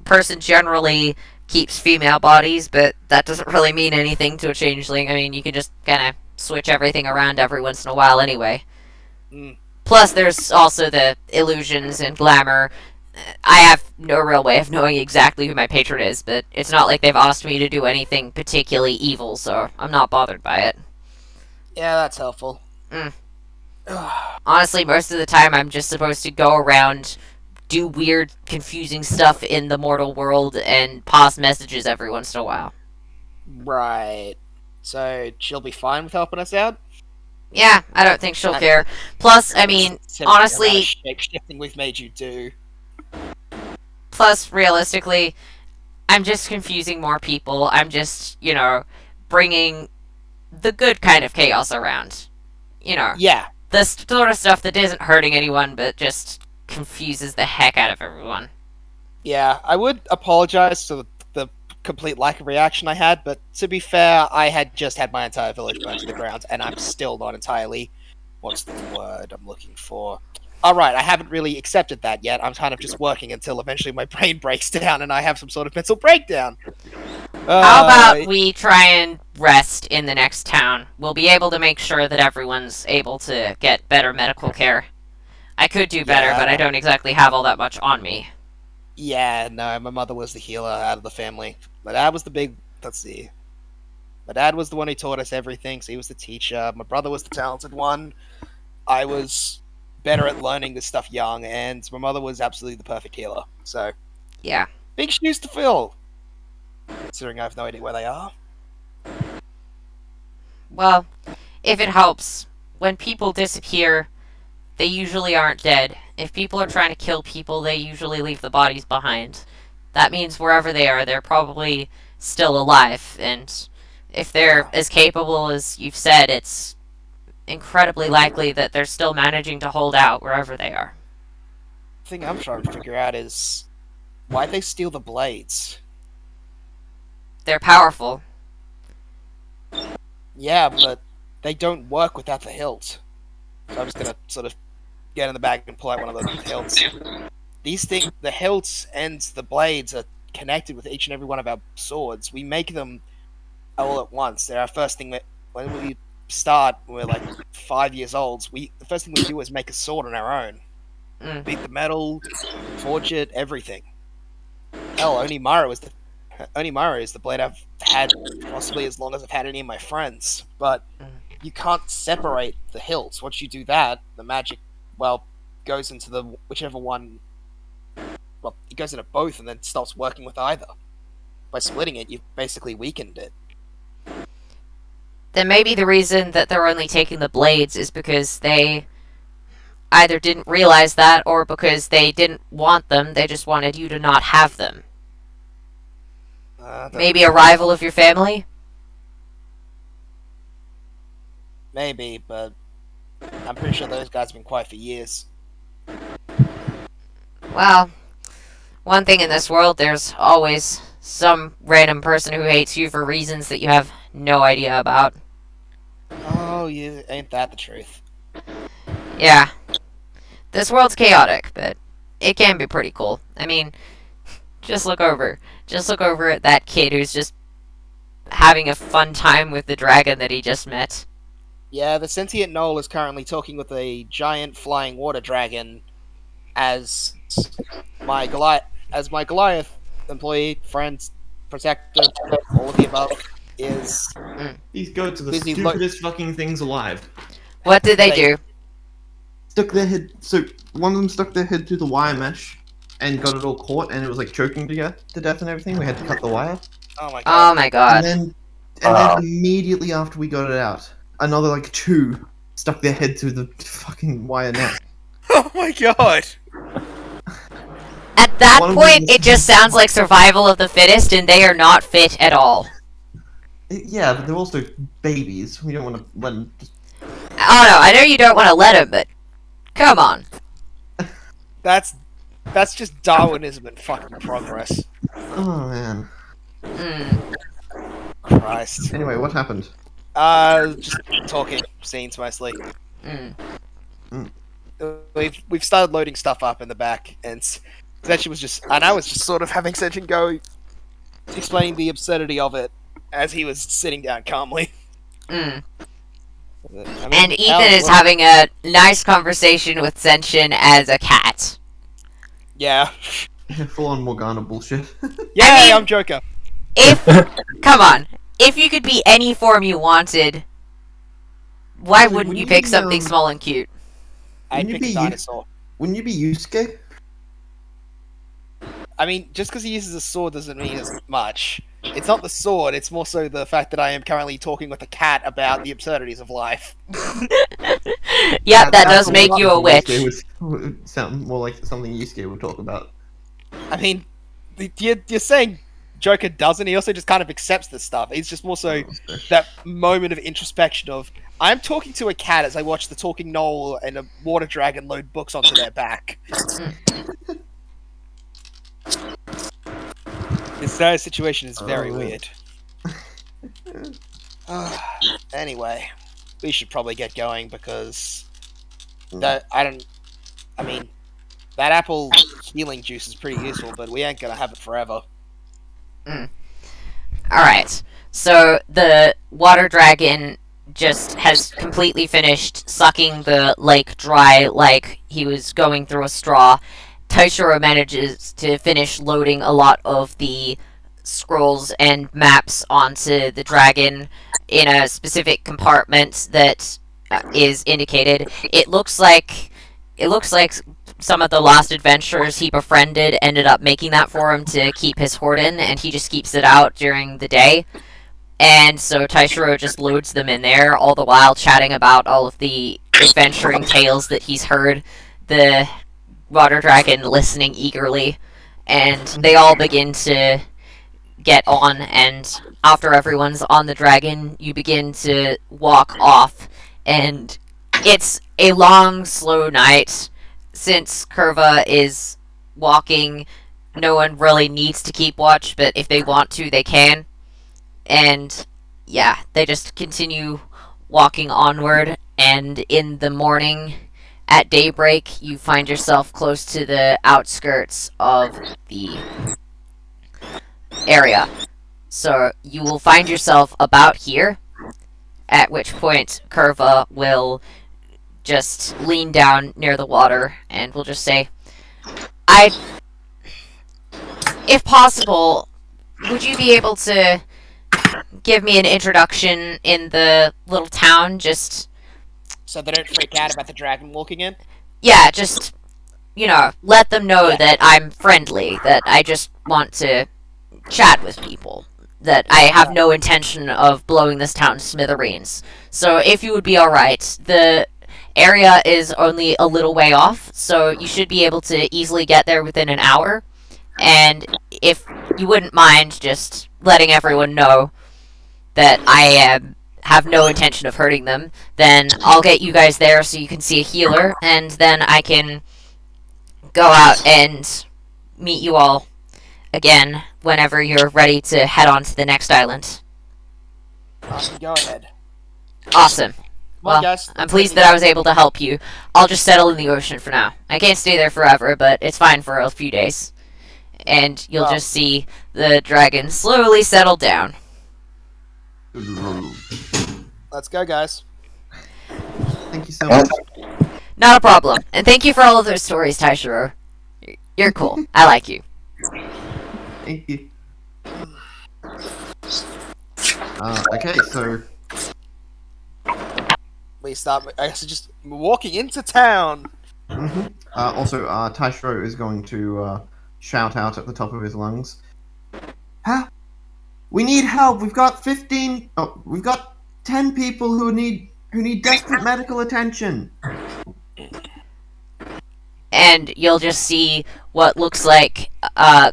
Speaker 1: Person generally keeps female bodies, but that doesn't really mean anything to a changeling. I mean, you can just kind of switch everything around every once in a while anyway. Plus, there's also the illusions and glamour. I have no real way of knowing exactly who my patron is, but it's not like they've asked me to do anything particularly evil, so I'm not bothered by it.
Speaker 6: Yeah, that's helpful.
Speaker 1: Honestly, most of the time I'm just supposed to go around, do weird, confusing stuff in the mortal world, and pass messages every once in a while.
Speaker 6: Right. So she'll be fine with helping us out?
Speaker 1: Yeah, I don't think she'll care. Plus, I mean, honestly,
Speaker 6: shifting we've made you do.
Speaker 1: plus, realistically, I'm just confusing more people. I'm just, bringing the good kind of chaos around.
Speaker 6: Yeah.
Speaker 1: The sort of stuff that isn't hurting anyone, but just confuses the heck out of everyone.
Speaker 6: Yeah, I would apologize to the complete lack of reaction I had, but to be fair, I had just had my entire village burned to the ground, and I'm still not entirely... What's the word I'm looking for? Alright, I haven't really accepted that yet. I'm kind of just working until eventually my brain breaks down and I have some sort of mental breakdown.
Speaker 1: How about we try and rest in the next town? We'll be able to make sure that everyone's able to get better medical care. I could do better, but I don't exactly have all that much on me.
Speaker 6: Yeah, no, my mother was the healer out of the family. My dad was the big... Let's see. My dad was the one who taught us everything, so he was the teacher. My brother was the talented one. I was better at learning this stuff young, and my mother was absolutely the perfect healer. So,
Speaker 1: yeah.
Speaker 6: Big shoes to fill. Considering I have no idea where they are.
Speaker 1: Well, if it helps, when people disappear, they usually aren't dead. If people are trying to kill people, they usually leave the bodies behind. That means wherever they are, they're probably still alive, and if they're as capable as you've said, it's incredibly likely that they're still managing to hold out wherever they are.
Speaker 6: The thing I'm trying to figure out is, why'd they steal the blades?
Speaker 1: They're powerful.
Speaker 6: Yeah, but they don't work without the hilt. So I'm just gonna sort of get in the bag and pull out one of the hilts. These things, the hilts and the blades are connected with each and every one of our swords. We make them all at once. They're our first thing when we start, when we're like 5 years old, the first thing we do is make a sword on our own. Beat the metal, forge it, everything. Hell, Onimara is the blade I've had possibly as long as I've had any of my friends. But you can't separate the hilts. Once you do that, the magic, goes into the whichever one. Well, it goes into both and then stops working with either. By splitting it, you've basically weakened it.
Speaker 1: Then maybe the reason that they're only taking the blades is because they either didn't realize that or because they didn't want them, they just wanted you to not have them. Maybe a rival of your family?
Speaker 6: Maybe, but I'm pretty sure those guys have been quiet for years.
Speaker 1: Well, one thing in this world, there's always some random person who hates you for reasons that you have no idea about.
Speaker 6: Oh, ain't that the truth?
Speaker 1: Yeah. This world's chaotic, but it can be pretty cool. I mean, just look over at that kid who's just having a fun time with the dragon that he just met.
Speaker 6: Yeah, the sentient knoll is currently talking with a giant flying water dragon as my Goliath employee, friend, protector, all of the above, is...
Speaker 3: These goats are the
Speaker 6: Busy
Speaker 3: stupidest fucking things alive.
Speaker 1: What did they do?
Speaker 2: Stuck their head. So one of them stuck their head through the wire mesh and got it all caught, and it was like choking to death and everything. We had to cut the wire.
Speaker 6: Oh my god.
Speaker 1: Oh my god.
Speaker 2: And then immediately after we got it out, another like 2 stuck their head through the fucking wire net.
Speaker 6: Oh my god!
Speaker 1: At that
Speaker 2: One of
Speaker 1: point,
Speaker 2: them was-
Speaker 1: it just sounds like survival of the fittest, and they are not fit at all.
Speaker 2: Yeah, but they're also babies. We don't want to let them just...
Speaker 1: Oh no, I know you don't want to let them, but come on.
Speaker 6: That's just Darwinism in fucking progress.
Speaker 2: Oh man.
Speaker 6: Christ.
Speaker 2: Anyway, what happened?
Speaker 6: Just talking scenes mostly. We've started loading stuff up in the back, and I was just sort of having Senshin go explaining the absurdity of it as he was sitting down calmly. I mean,
Speaker 1: And
Speaker 6: hell,
Speaker 1: Ethan is
Speaker 6: look-
Speaker 1: having a nice conversation with Senshin as a cat.
Speaker 6: Yeah.
Speaker 2: Full on Morgana bullshit.
Speaker 6: Yeah,
Speaker 1: mean-
Speaker 6: I'm Joker.
Speaker 1: If, come on, if you could be any form you wanted, why
Speaker 2: Actually,
Speaker 1: wouldn't
Speaker 2: would
Speaker 1: you
Speaker 2: you
Speaker 1: pick
Speaker 2: be,
Speaker 1: something small and cute?
Speaker 6: I'd
Speaker 2: you
Speaker 6: pick
Speaker 2: be
Speaker 6: a
Speaker 2: you-
Speaker 6: dinosaur.
Speaker 2: Wouldn't you be Yusuke?
Speaker 6: I mean, just because he uses a sword doesn't mean as much. It's not the sword, it's more so the fact that I am currently talking with a cat about the absurdities of life.
Speaker 1: Yep, that does
Speaker 2: That's
Speaker 1: make you a witch.
Speaker 2: Yusuke would sound more like something Yusuke would talk about.
Speaker 6: I mean, you're saying Joker doesn't, he also just kind of accepts this stuff. It's just more so that moment of introspection of, I'm talking to a cat as I watch the talking gnoll and a water dragon load books onto their back. This situation is very
Speaker 2: Oh.
Speaker 6: weird. Anyway, we should probably get going because that that apple healing juice is pretty useful, but we ain't gonna have it forever.
Speaker 1: Alright, so the water dragon just has completely finished sucking the lake dry like he was going through a straw. Taishiro manages to finish loading a lot of the scrolls and maps onto the dragon in a specific compartment that is indicated. It looks like some of the lost adventurers he befriended ended up making that for him to keep his hoard in, and he just keeps it out during the day. And so Taishiro just loads them in there, all the while chatting about all of the adventuring tales that he's heard. The water dragon listening eagerly, and they all begin to get on, and after everyone's on the dragon, you begin to walk off, and it's a long, slow night. Since Curva is walking, no one really needs to keep watch, but if they want to, they can. And yeah, they just continue walking onward, and in the morning, at daybreak, you find yourself close to the outskirts of the area. So you will find yourself about here, at which point Curva will just lean down near the water and will just say, if possible, would you be able to give me an introduction in the little town? Just,
Speaker 6: So they don't freak out about the dragon walking in?
Speaker 1: yeah, just, let them know that I'm friendly, that I just want to chat with people, that I have no intention of blowing this town to smithereens. So if you would be alright, the area is only a little way off, so you should be able to easily get there within an hour. And if you wouldn't mind just letting everyone know that I have no intention of hurting them, then I'll get you guys there so you can see a healer, and then I can go out and meet you all again whenever you're ready to head on to the next island.
Speaker 6: Go ahead.
Speaker 1: Awesome.
Speaker 6: Come on,
Speaker 1: Well,
Speaker 6: guys.
Speaker 1: I'm pleased that I was able to help you. I'll just settle in the ocean for now. I can't stay there forever, but it's fine for a few days. And you'll
Speaker 6: Well-
Speaker 1: just see the dragon slowly settle down.
Speaker 6: Let's go, guys.
Speaker 2: Thank you so much.
Speaker 1: Not a problem. And thank you for all of those stories, Taishiro. You're cool. I like you.
Speaker 2: Thank you. Okay, so
Speaker 6: We start, I guess, just walking into town.
Speaker 2: also, Taishiro is going to shout out at the top of his lungs. We need help. We've got 15. Oh, we've got 10 people who need desperate medical attention.
Speaker 1: And you'll just see what looks like a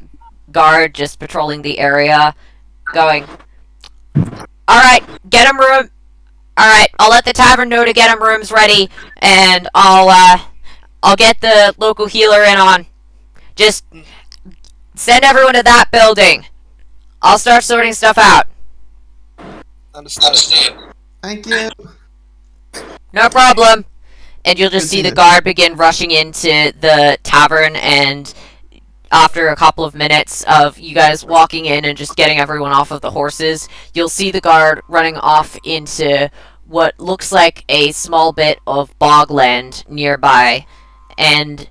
Speaker 1: guard just patrolling the area, going, "Alright, get him room. Alright, I'll let the tavern know to get him rooms ready, and I'll get the local healer in on. Just send everyone to that building. I'll start sorting stuff out."
Speaker 6: Understood.
Speaker 2: Thank you.
Speaker 1: No problem. And you'll just see the
Speaker 2: Continue.
Speaker 1: guard begin rushing into the tavern, and after a couple of minutes of you guys walking in and just getting everyone off of the horses, you'll see the guard running off into what looks like a small bit of bogland nearby, and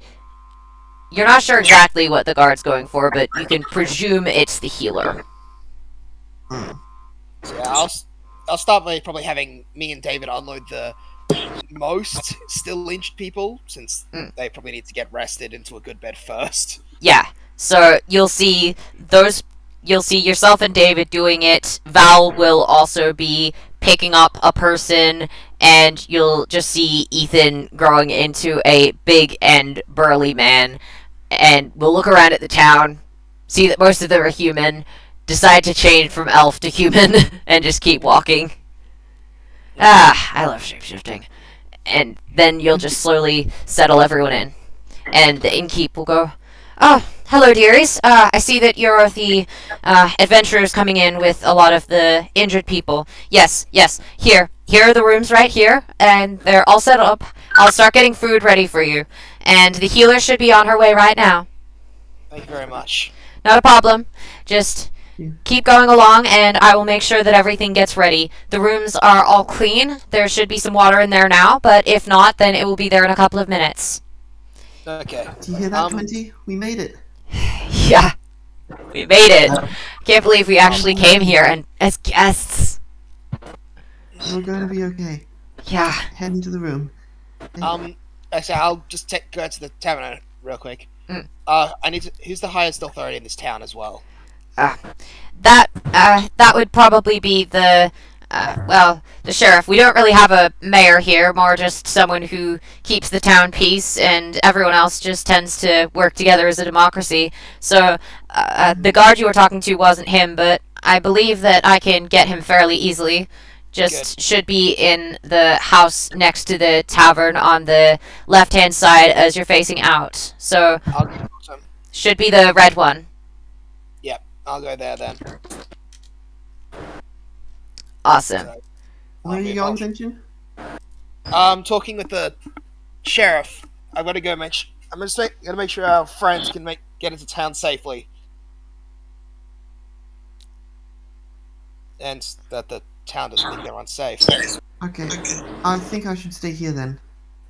Speaker 1: you're not sure exactly what the guard's going for, but you can presume it's the healer.
Speaker 2: Hmm.
Speaker 6: So yeah, I'll start by probably having me and David unload the most still injured people, since
Speaker 1: Mm.
Speaker 6: they probably need to get rested into a good bed first.
Speaker 1: Yeah. So you'll see those. You'll see yourself and David doing it. Val will also be picking up a person, and you'll just see Ethan growing into a big and burly man. And we'll look around at the town, see that most of them are human, decide to change from elf to human, and just keep walking. Ah, I love shapeshifting. And then you'll just slowly settle everyone in. And the innkeep will go, "Oh, hello, dearies. I see that you're the adventurers coming in with a lot of the injured people. Yes, yes. Here are the rooms right here, and they're all set up. I'll start getting food ready for you. And the healer should be on her way right now.
Speaker 6: Thank you very much.
Speaker 1: Not a problem. Just keep going along, and I will make sure that everything gets ready. The rooms are all clean. There should be some water in there now, but if not, then it will be there in a couple of minutes."
Speaker 6: Okay.
Speaker 2: Do you hear that, 20? We made it.
Speaker 1: Yeah, we made it. Can't believe we actually came here and as guests.
Speaker 2: We're going to be okay.
Speaker 1: Yeah.
Speaker 2: Head into the room.
Speaker 6: So I'll just go to the tavern real quick.
Speaker 1: Mm.
Speaker 6: I need to. Who's the highest authority in this town as well?
Speaker 1: That would probably be the the sheriff. We don't really have a mayor here, more just someone who keeps the town peace, and everyone else just tends to work together as a democracy. So, the guard you were talking to wasn't him, but I believe that I can get him fairly easily. Just should be in the house next to the tavern on the left-hand side as you're facing out. So, should be the red one.
Speaker 6: Yep, I'll go there then.
Speaker 1: Awesome.
Speaker 2: Where are you going, Senshin?
Speaker 6: I'm talking with the sheriff. I'm gonna go gotta make sure our friends can get into town safely, and that the town doesn't think they're unsafe.
Speaker 2: Okay. I think I should stay here then.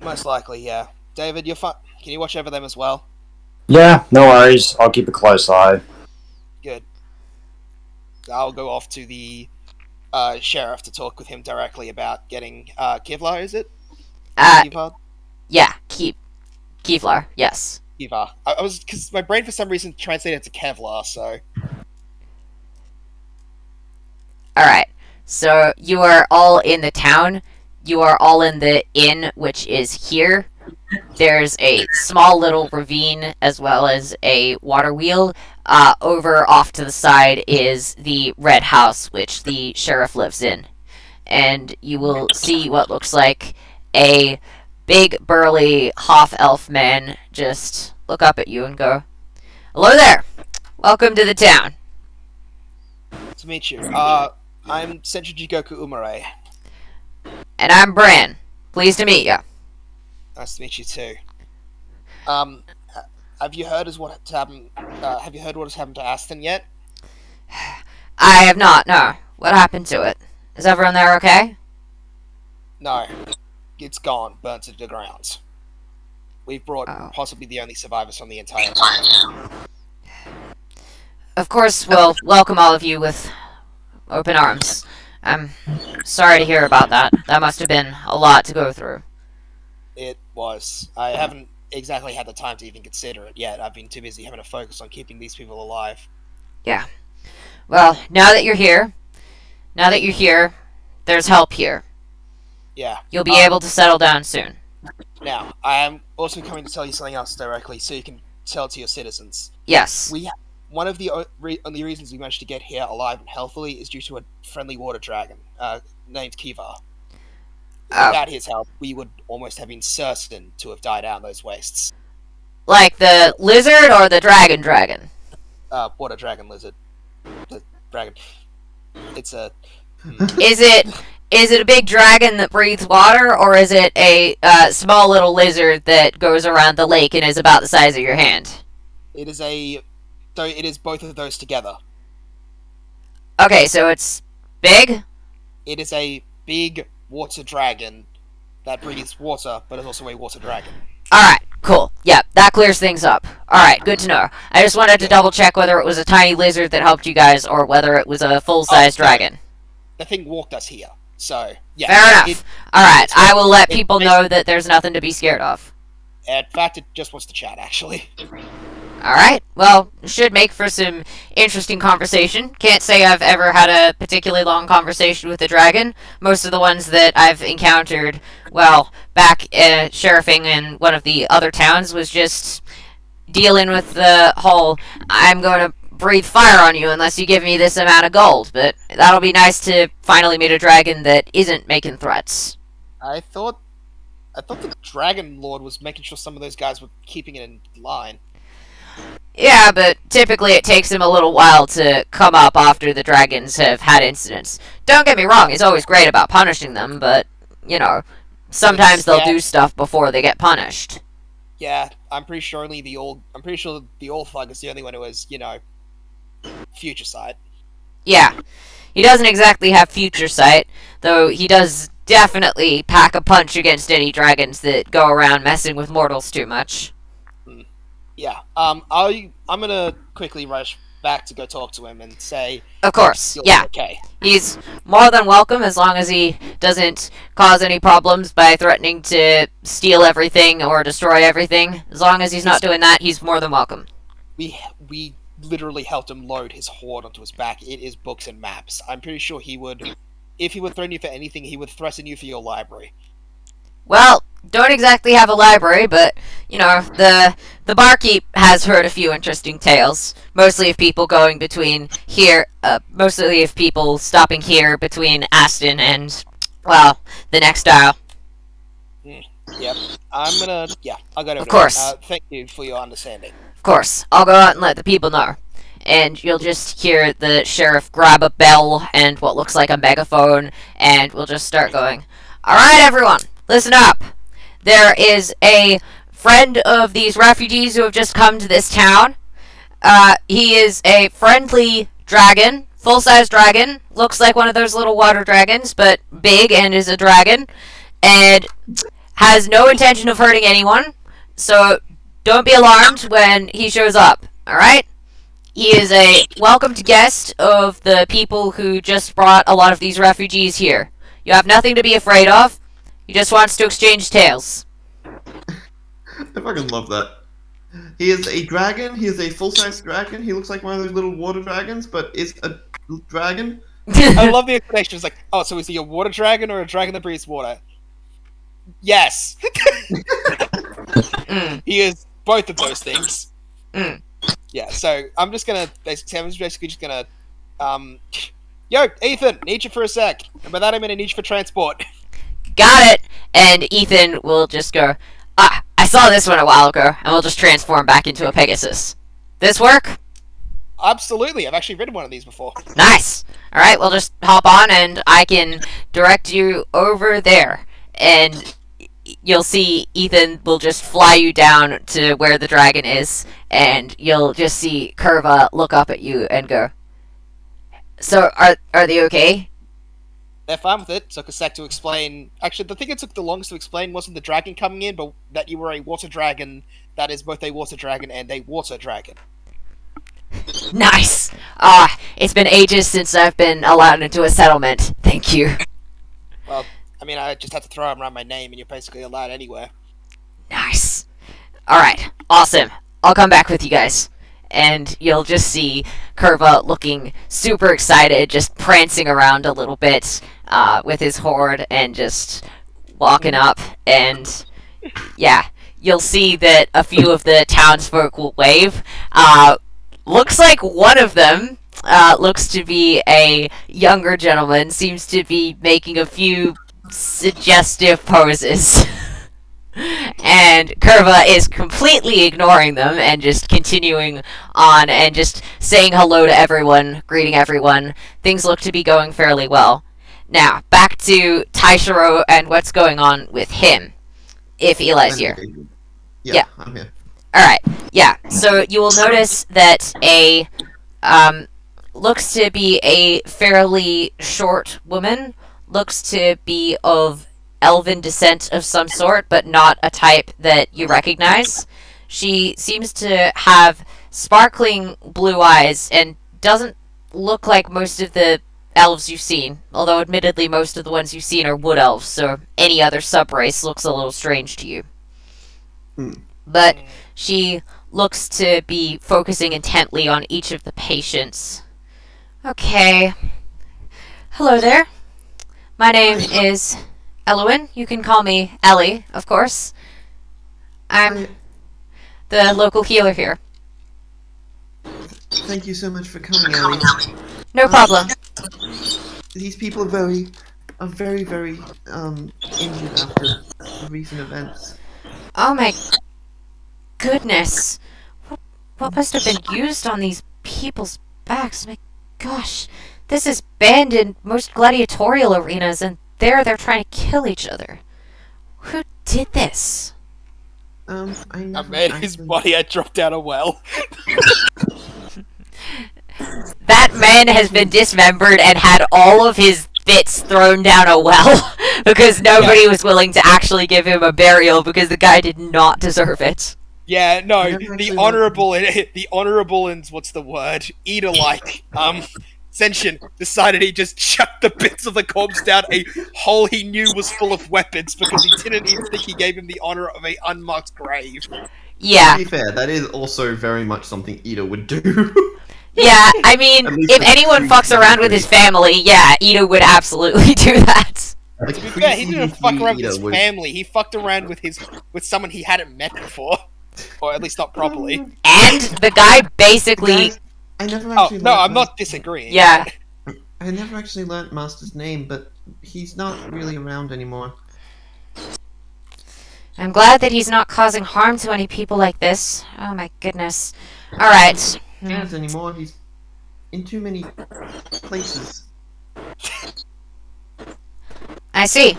Speaker 6: Most likely, yeah. David, you're fine. Can you watch over them as well?
Speaker 5: Yeah, no worries. I'll keep a close eye.
Speaker 6: Good. I'll go off to the sheriff to talk with him directly about getting Kevlar. Is it? Kevlar?
Speaker 1: Yeah, Kevlar, yes.
Speaker 6: Kevlar. I was, because my brain for some reason translated to Kevlar, so.
Speaker 1: Alright, so you are all in the town. You are all in the inn, which is here. There's a small little ravine as well as a water wheel. Over off to the side is the red house, which the sheriff lives in. And you will see what looks like a big, burly, half-elf man just look up at you and go, "Hello there! Welcome to the town."
Speaker 6: To meet you. I'm Senshi Jigoku Umare.
Speaker 1: And I'm Bran. Pleased to meet you.
Speaker 6: Nice to meet you too. Have you heard what has happened to Anston yet?
Speaker 1: I have not, no. What happened to it? Is everyone there okay?
Speaker 6: No. It's gone, burnt to the ground. We've brought
Speaker 1: Oh.
Speaker 6: possibly the only survivors from the entire town.
Speaker 1: Of course, we'll welcome all of you with open arms. I'm sorry to hear about that. That must have been a lot to go through.
Speaker 6: It was. I haven't exactly had the time to even consider it yet. I've been too busy having to focus on keeping these people alive.
Speaker 1: Yeah. Well, now that you're here, there's help here.
Speaker 6: Yeah.
Speaker 1: You'll be able to settle down soon.
Speaker 6: Now, I am also coming to tell you something else directly, so you can tell to your citizens.
Speaker 1: Yes.
Speaker 6: One of the only reasons we managed to get here alive and healthily is due to a friendly water dragon named Kiva. Without his help, we would almost have been certain to have died out in those wastes.
Speaker 1: Like the lizard or the dragon?
Speaker 6: Water dragon lizard. The dragon. It's a... Is it a big dragon that breathes water, or is it a small little lizard that goes around the lake and is about the size of your hand? It is both of those together.
Speaker 1: Okay, so it's big?
Speaker 6: It is a big, water dragon that breathes water, but is also a water dragon.
Speaker 1: Alright, cool. Yep, that clears things up. Alright, good to know. I just wanted to double check whether it was a tiny lizard that helped you guys or whether it was a full-size dragon.
Speaker 6: The thing walked us here, so yeah.
Speaker 1: Fair enough. Alright, I will let people know that there's nothing to be scared of.
Speaker 6: In fact, it just wants to chat, actually.
Speaker 1: Alright, well, should make for some interesting conversation. Can't say I've ever had a particularly long conversation with a dragon. Most of the ones that I've encountered, well, back sheriffing in one of the other towns was just dealing with the whole, I'm going to breathe fire on you unless you give me this amount of gold. But that'll be nice to finally meet a dragon that isn't making threats.
Speaker 6: I thought the Dragon Lord was making sure some of those guys were keeping it in line.
Speaker 1: Yeah, but typically it takes him a little while to come up after the dragons have had incidents. Don't get me wrong, he's always great about punishing them, but, you know, sometimes they'll do stuff before they get punished.
Speaker 6: Yeah, I'm pretty sure the old thug is the only one who has, future sight.
Speaker 1: Yeah, he doesn't exactly have future sight, though he does definitely pack a punch against any dragons that go around messing with mortals too much.
Speaker 6: Yeah, I'm gonna quickly rush back to go talk to him and say...
Speaker 1: Of course, yeah.
Speaker 6: Okay.
Speaker 1: He's more than welcome as long as he doesn't cause any problems by threatening to steal everything or destroy everything. As long as he's not doing that, he's more than welcome.
Speaker 6: We literally helped him load his hoard onto his back. It is books and maps. I'm pretty sure he would... If he would threaten you for anything, he would threaten you for your library.
Speaker 1: Well, don't exactly have a library, but, you know, the barkeep has heard a few interesting tales. Mostly of people going between here, mostly of people stopping here between Anston and, well, the next dial.
Speaker 6: Yep. I'll go over
Speaker 1: Of course.
Speaker 6: Thank you for your understanding.
Speaker 1: Of course. I'll go out and let the people know. And you'll just hear the sheriff grab a bell and what looks like a megaphone, and we'll just start going, Alright, everyone, listen up. There is a friend of these refugees who have just come to this town. He is a friendly dragon, full-size dragon. Looks like one of those little water dragons, but big and is a dragon. And has no intention of hurting anyone. So don't be alarmed when he shows up, alright? He is a welcomed guest of the people who just brought a lot of these refugees here. You have nothing to be afraid of. He just wants to exchange tales.
Speaker 2: I fucking love that. He is a dragon. He is a full-size dragon. He looks like one of those little water dragons, but is a dragon.
Speaker 6: I love the explanation. It's like, oh, so is he a water dragon or a dragon that breathes water? Yes. He is both of those things. Yeah, so I'm basically just gonna, yo, Ethan, need you for a sec. And by that I mean I need you for transport.
Speaker 1: Got it! And Ethan will just go, I saw this one a while ago, and we'll just transform back into a Pegasus. This work?
Speaker 6: Absolutely, I've actually ridden one of these before.
Speaker 1: Nice! Alright, we'll just hop on and I can direct you over there. And you'll see Ethan will just fly you down to where the dragon is, and you'll just see Curva look up at you and go, So, are they okay?
Speaker 6: They're fine with it. Took a sec to explain. Actually, the thing it took the longest to explain wasn't the dragon coming in, but that you were a water dragon that is both a water dragon and a water dragon.
Speaker 1: Nice! It's been ages since I've been allowed into a settlement. Thank you.
Speaker 6: Well, I mean, I just had to throw around my name, and you're basically allowed anywhere.
Speaker 1: Nice. Alright, awesome. I'll come back with you guys. And you'll just see Curva looking super excited, just prancing around a little bit with his horde and just walking up. And yeah, you'll see that a few of the townsfolk will wave. Looks like one of them looks to be a younger gentleman, seems to be making a few suggestive poses. And Curva is completely ignoring them and just continuing on and just saying hello to everyone, greeting everyone. Things look to be going fairly well. Now, back to Taishiro and what's going on with him. If Eli's here.
Speaker 2: Yeah, I'm here.
Speaker 1: Alright, yeah. So you will notice that looks to be a fairly short woman looks to be of elven descent of some sort, but not a type that you recognize. She seems to have sparkling blue eyes and doesn't look like most of the elves you've seen, although admittedly most of the ones you've seen are wood elves, so any other subrace looks a little strange to you. But she looks to be focusing intently on each of the patients. Okay. Hello there. My name is Elwyn. You can call me Ellie, of course. I'm the local healer here.
Speaker 2: Thank you so much for coming, Ellie.
Speaker 1: No problem.
Speaker 2: These people are very, very injured after the recent events.
Speaker 1: Oh my goodness. What must have been used on these people's backs? My gosh. This is banned in most gladiatorial arenas, and they're trying to kill each other. Who did this?
Speaker 2: I
Speaker 6: A man, his body had dropped down a well.
Speaker 1: That man has been dismembered and had all of his bits thrown down a well because nobody was willing to actually give him a burial because the guy did not deserve it.
Speaker 6: Yeah, no,
Speaker 2: never
Speaker 6: the
Speaker 2: actually
Speaker 6: honourable and what's the word? Eater-like, Senshin decided he just chucked the bits of the corpse down a hole he knew was full of weapons because he didn't even think he gave him the honour of a unmarked grave.
Speaker 1: Yeah.
Speaker 3: To be fair, that is also very much something Ida would do.
Speaker 1: Yeah, I mean,
Speaker 3: At least
Speaker 1: if
Speaker 3: with
Speaker 1: anyone
Speaker 3: three
Speaker 1: fucks around with his family, yeah, Ida would absolutely do that.
Speaker 3: Like,
Speaker 6: To be fair, he didn't fuck around with
Speaker 3: Ida
Speaker 6: his
Speaker 3: would-
Speaker 6: family. He fucked around with someone he hadn't met before, or at least not properly.
Speaker 1: And the guy basically,
Speaker 2: Guys, I never
Speaker 6: Oh
Speaker 2: actually
Speaker 6: no,
Speaker 2: learnt
Speaker 6: I'm not
Speaker 2: Master's-
Speaker 6: disagreeing.
Speaker 1: yeah.
Speaker 2: I never actually learnt Master's name, but he's not really around anymore.
Speaker 1: I'm glad that he's not causing harm to any people like this. Oh my goodness. Alright.
Speaker 2: Can't anymore. He's in too many places.
Speaker 1: I see.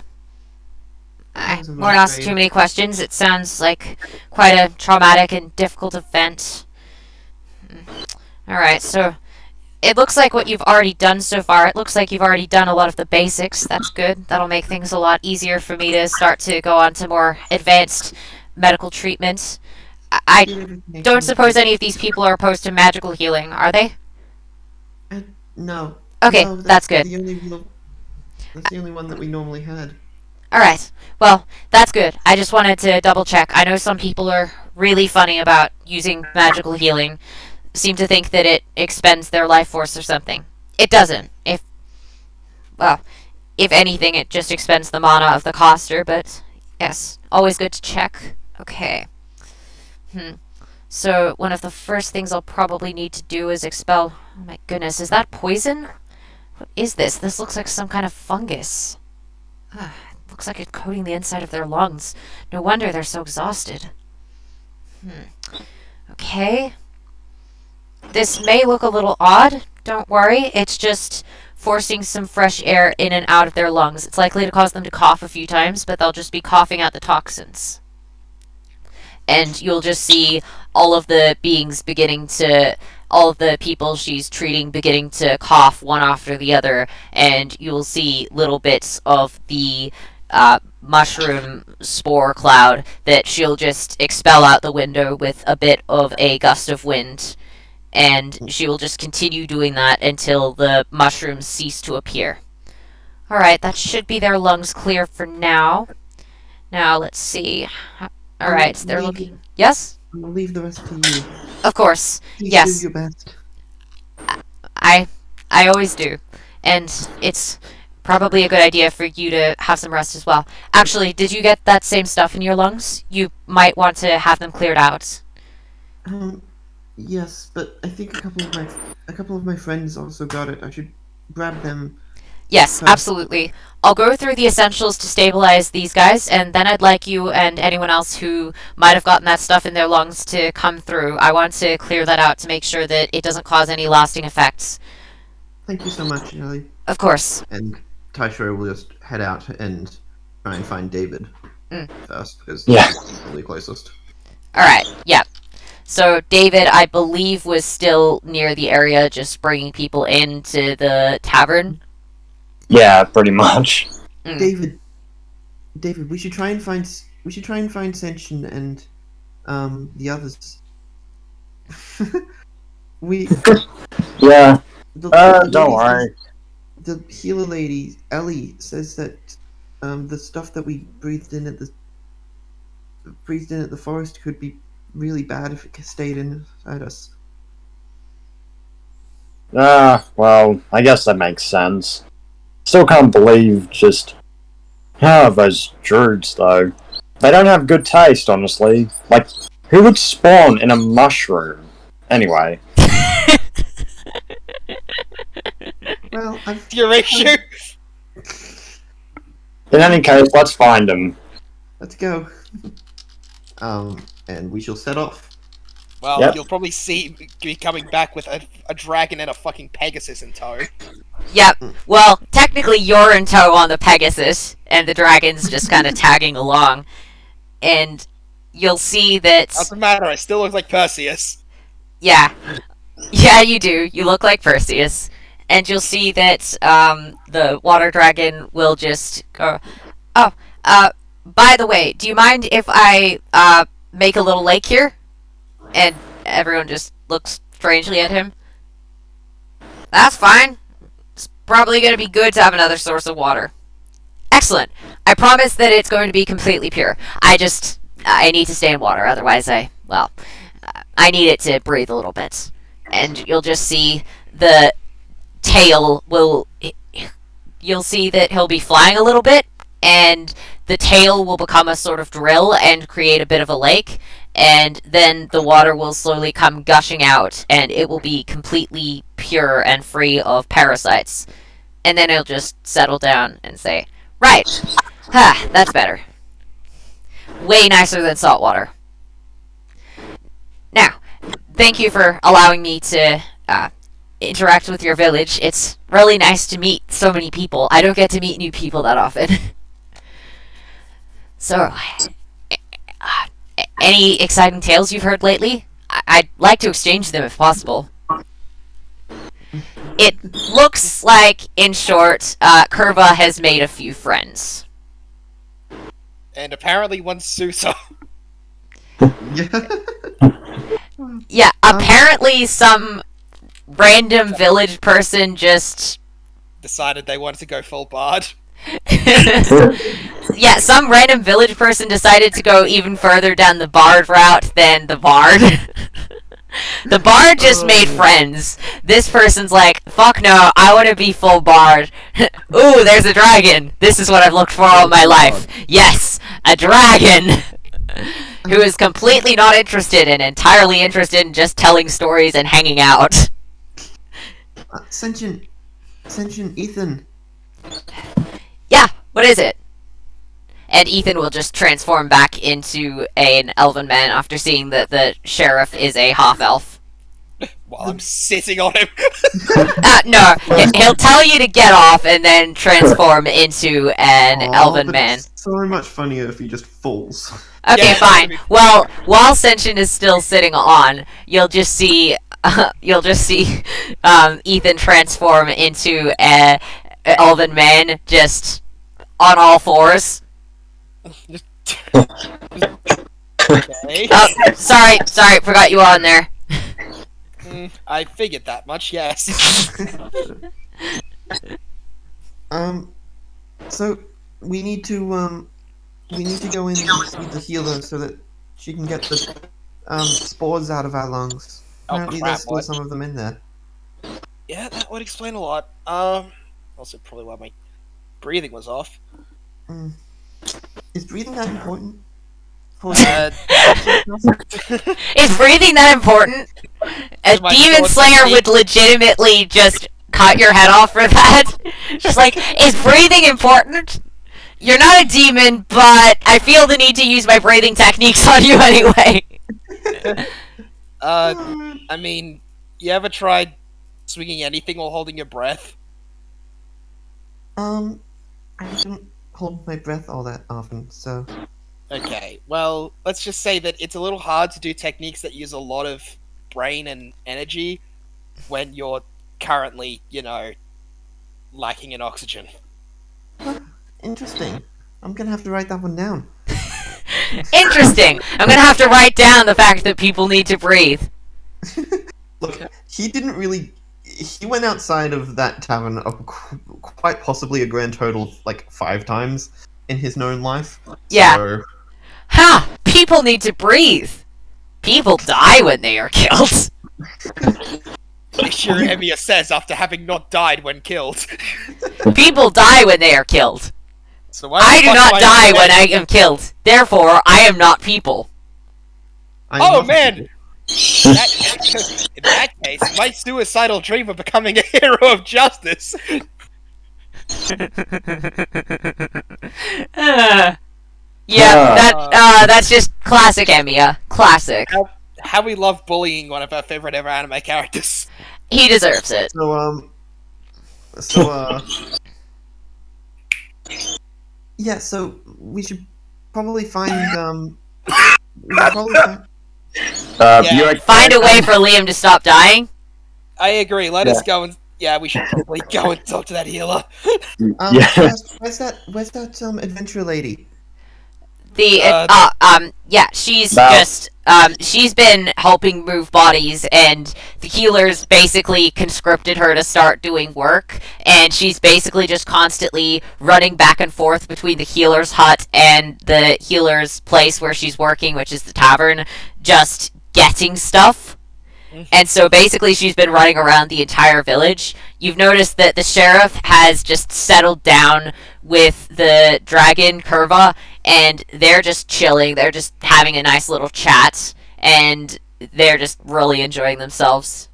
Speaker 1: I
Speaker 2: Sounds a
Speaker 1: won't
Speaker 2: little
Speaker 1: ask
Speaker 2: brave.
Speaker 1: too many questions. It sounds like quite a traumatic and difficult event. Alright, so it looks like what you've already done so far. It looks like you've already done a lot of the basics. That's good. That'll make things a lot easier for me to start to go on to more advanced medical treatment. I don't suppose any of these people are opposed to magical healing, are they?
Speaker 2: No.
Speaker 1: Okay,
Speaker 2: No,
Speaker 1: that's good.
Speaker 2: That's the only one that we normally had.
Speaker 1: Alright, well, that's good. I just wanted to double check. I know some people are really funny about using magical healing, seem to think that it expends their life force or something. It doesn't. If anything, it just expends the mana of the caster, but yes, always good to check. Okay. So, one of the first things I'll probably need to do is expel... Oh my goodness, is that poison? What is this? This looks like some kind of fungus. Looks like it's coating the inside of their lungs. No wonder they're so exhausted. Okay. This may look a little odd. Don't worry. It's just forcing some fresh air in and out of their lungs. It's likely to cause them to cough a few times, but they'll just be coughing out the toxins. And you'll just see all of the beings all of the people she's treating beginning to cough one after the other, and you'll see little bits of the mushroom spore cloud that she'll just expel out the window with a bit of a gust of wind. And she will just continue doing that until the mushrooms cease to appear. Alright, that should be their lungs clear for now. Now, let's see. Alright, they're looking... Yes?
Speaker 2: I'm gonna leave the rest to you.
Speaker 1: Of course.
Speaker 2: Please
Speaker 1: Yes.
Speaker 2: do your best.
Speaker 1: I always do. And it's probably a good idea for you to have some rest as well. Actually, did you get that same stuff in your lungs? You might want to have them cleared out.
Speaker 2: Yes, but I think a couple of my friends also got it. I should grab them.
Speaker 1: Yes, absolutely. I'll go through the essentials to stabilize these guys, and then I'd like you and anyone else who might have gotten that stuff in their lungs to come through. I want to clear that out to make sure that it doesn't cause any lasting effects.
Speaker 2: Thank you so much, Ellie.
Speaker 1: Of course.
Speaker 3: And Taishiro will just head out and try and find David first, because
Speaker 5: Yeah.
Speaker 3: he's probably closest.
Speaker 1: Alright, yeah. So David, I believe, was still near the area just bringing people into the tavern.
Speaker 5: Yeah, pretty much.
Speaker 2: David, we should try and find Senshin and the others. we
Speaker 5: Yeah.
Speaker 2: the
Speaker 5: Don't
Speaker 2: lady
Speaker 5: worry.
Speaker 2: the healer lady Ellie says that the stuff that we breathed in at the forest could be really bad if it stayed inside us.
Speaker 5: Well, I guess that makes sense. Still can't believe just how those druids, though. They don't have good taste, honestly. Like, who would spawn in a mushroom? Anyway.
Speaker 2: Well,
Speaker 6: Your issue.
Speaker 5: In any case, let's find him.
Speaker 2: let's go. And we shall set off.
Speaker 6: Well,
Speaker 5: Yep.
Speaker 6: you'll probably see me coming back with a dragon and a fucking Pegasus in tow.
Speaker 1: Yep. Well, technically you're in tow on the Pegasus, and the dragon's just kind of tagging along. And you'll see that...
Speaker 6: Doesn't matter, I still look like Perseus.
Speaker 1: Yeah. Yeah, you do. You look like Perseus. And you'll see that the water dragon will just go... Oh, by the way, do you mind if I make a little lake here? And everyone just looks strangely at him. That's fine. It's probably going to be good to have another source of water. Excellent. I promise that it's going to be completely pure. I need to stay in water, otherwise I need it to breathe a little bit. And you'll just see the tail you'll see that he'll be flying a little bit, and the tail will become a sort of drill and create a bit of a lake, and then the water will slowly come gushing out, and it will be completely pure and free of parasites. And then he'll just settle down and say, right, that's better. Way nicer than salt water. Now, thank you for allowing me to interact with your village. It's really nice to meet so many people. I don't get to meet new people that often. So, any exciting tales you've heard lately? I'd like to exchange them if possible. It looks like, in short, Curva has made a few friends.
Speaker 6: And apparently one's Susa.
Speaker 2: Yeah.
Speaker 1: Yeah, apparently some random village person just...
Speaker 6: Decided they wanted to go full bard.
Speaker 1: Yeah, some random village person decided to go even further down the bard route than the bard. The bard just made friends. This person's like, fuck no, I want to be full bard. Ooh, there's a dragon. This is what I've looked for all my life. Yes, a dragon. Who is completely not interested and entirely interested in just telling stories and hanging out.
Speaker 2: Senshin, Ethan.
Speaker 1: Yeah, what is it? And Ethan will just transform back into an elven man after seeing that the sheriff is a half-elf.
Speaker 6: While I'm sitting on him.
Speaker 1: No, he'll tell you to get off and then transform into an elven
Speaker 2: but
Speaker 1: man.
Speaker 2: It's so much funnier if he just falls.
Speaker 1: Okay,
Speaker 6: Yeah,
Speaker 1: fine.
Speaker 6: that'd be-
Speaker 1: Well, while Senshin is still sitting on, you'll just see Ethan transform into a elven man, just on all fours.
Speaker 6: Okay.
Speaker 1: Oh, sorry, forgot you were on there.
Speaker 6: I figured that much, yes.
Speaker 2: So we need to go in with the healer so that she can get the spores out of our lungs.
Speaker 6: Oh,
Speaker 2: Apparently
Speaker 6: crap,
Speaker 2: there's still
Speaker 6: what?
Speaker 2: some of them in there.
Speaker 6: Yeah, that would explain a lot. Also probably why my breathing was off.
Speaker 2: Is breathing that important? For
Speaker 1: Is breathing that important? A
Speaker 6: My
Speaker 1: demon
Speaker 6: sword
Speaker 1: slayer
Speaker 6: technique.
Speaker 1: would legitimately just cut your head off for that. Just like, is breathing important? You're not a demon, but I feel the need to use my breathing techniques on you anyway.
Speaker 6: I mean, you ever tried swinging anything while holding your breath?
Speaker 2: I don't hold my breath all that often, so
Speaker 6: Okay, well, let's just say that it's a little hard to do techniques that use a lot of brain and energy when you're currently, lacking in oxygen.
Speaker 2: Interesting. I'm gonna have to write that one down.
Speaker 1: Interesting. I'm gonna have to write down the fact that people need to breathe.
Speaker 2: Look, he didn't really. He went outside of that tavern quite possibly a grand total of like 5 times in his known life.
Speaker 1: Yeah.
Speaker 2: So,
Speaker 1: Ha! People need to breathe. People die when they are killed.
Speaker 6: Taishiro Emiya says after having not died when killed.
Speaker 1: People die when they are killed.
Speaker 6: So why
Speaker 1: I
Speaker 6: the
Speaker 1: do
Speaker 6: fuck
Speaker 1: not
Speaker 6: am
Speaker 1: die
Speaker 6: I
Speaker 1: when I am killed. Therefore, I am not people.
Speaker 2: I'm
Speaker 6: Oh
Speaker 2: not-
Speaker 6: man! In that case, my suicidal dream of becoming a hero of justice.
Speaker 1: That's just classic Emiya. Classic.
Speaker 6: How we love bullying one of our favorite ever anime characters.
Speaker 1: He deserves it.
Speaker 2: Yeah, so we should probably find, we should probably find...
Speaker 6: Yeah.
Speaker 1: Find a way for Liam to stop dying.
Speaker 6: I agree. Let us go and we should probably go and talk to that healer.
Speaker 5: Yeah.
Speaker 2: Where's that adventurer lady?
Speaker 1: She's
Speaker 5: Wow.
Speaker 1: just, she's been helping move bodies, and the healers basically conscripted her to start doing work, and she's basically just constantly running back and forth between the healer's hut and the healer's place where she's working, which is the tavern, just getting stuff. And so basically she's been running around the entire village. You've noticed that the sheriff has just settled down with the dragon Curva, and they're just chilling. They're just having a nice little chat, and they're just really enjoying themselves.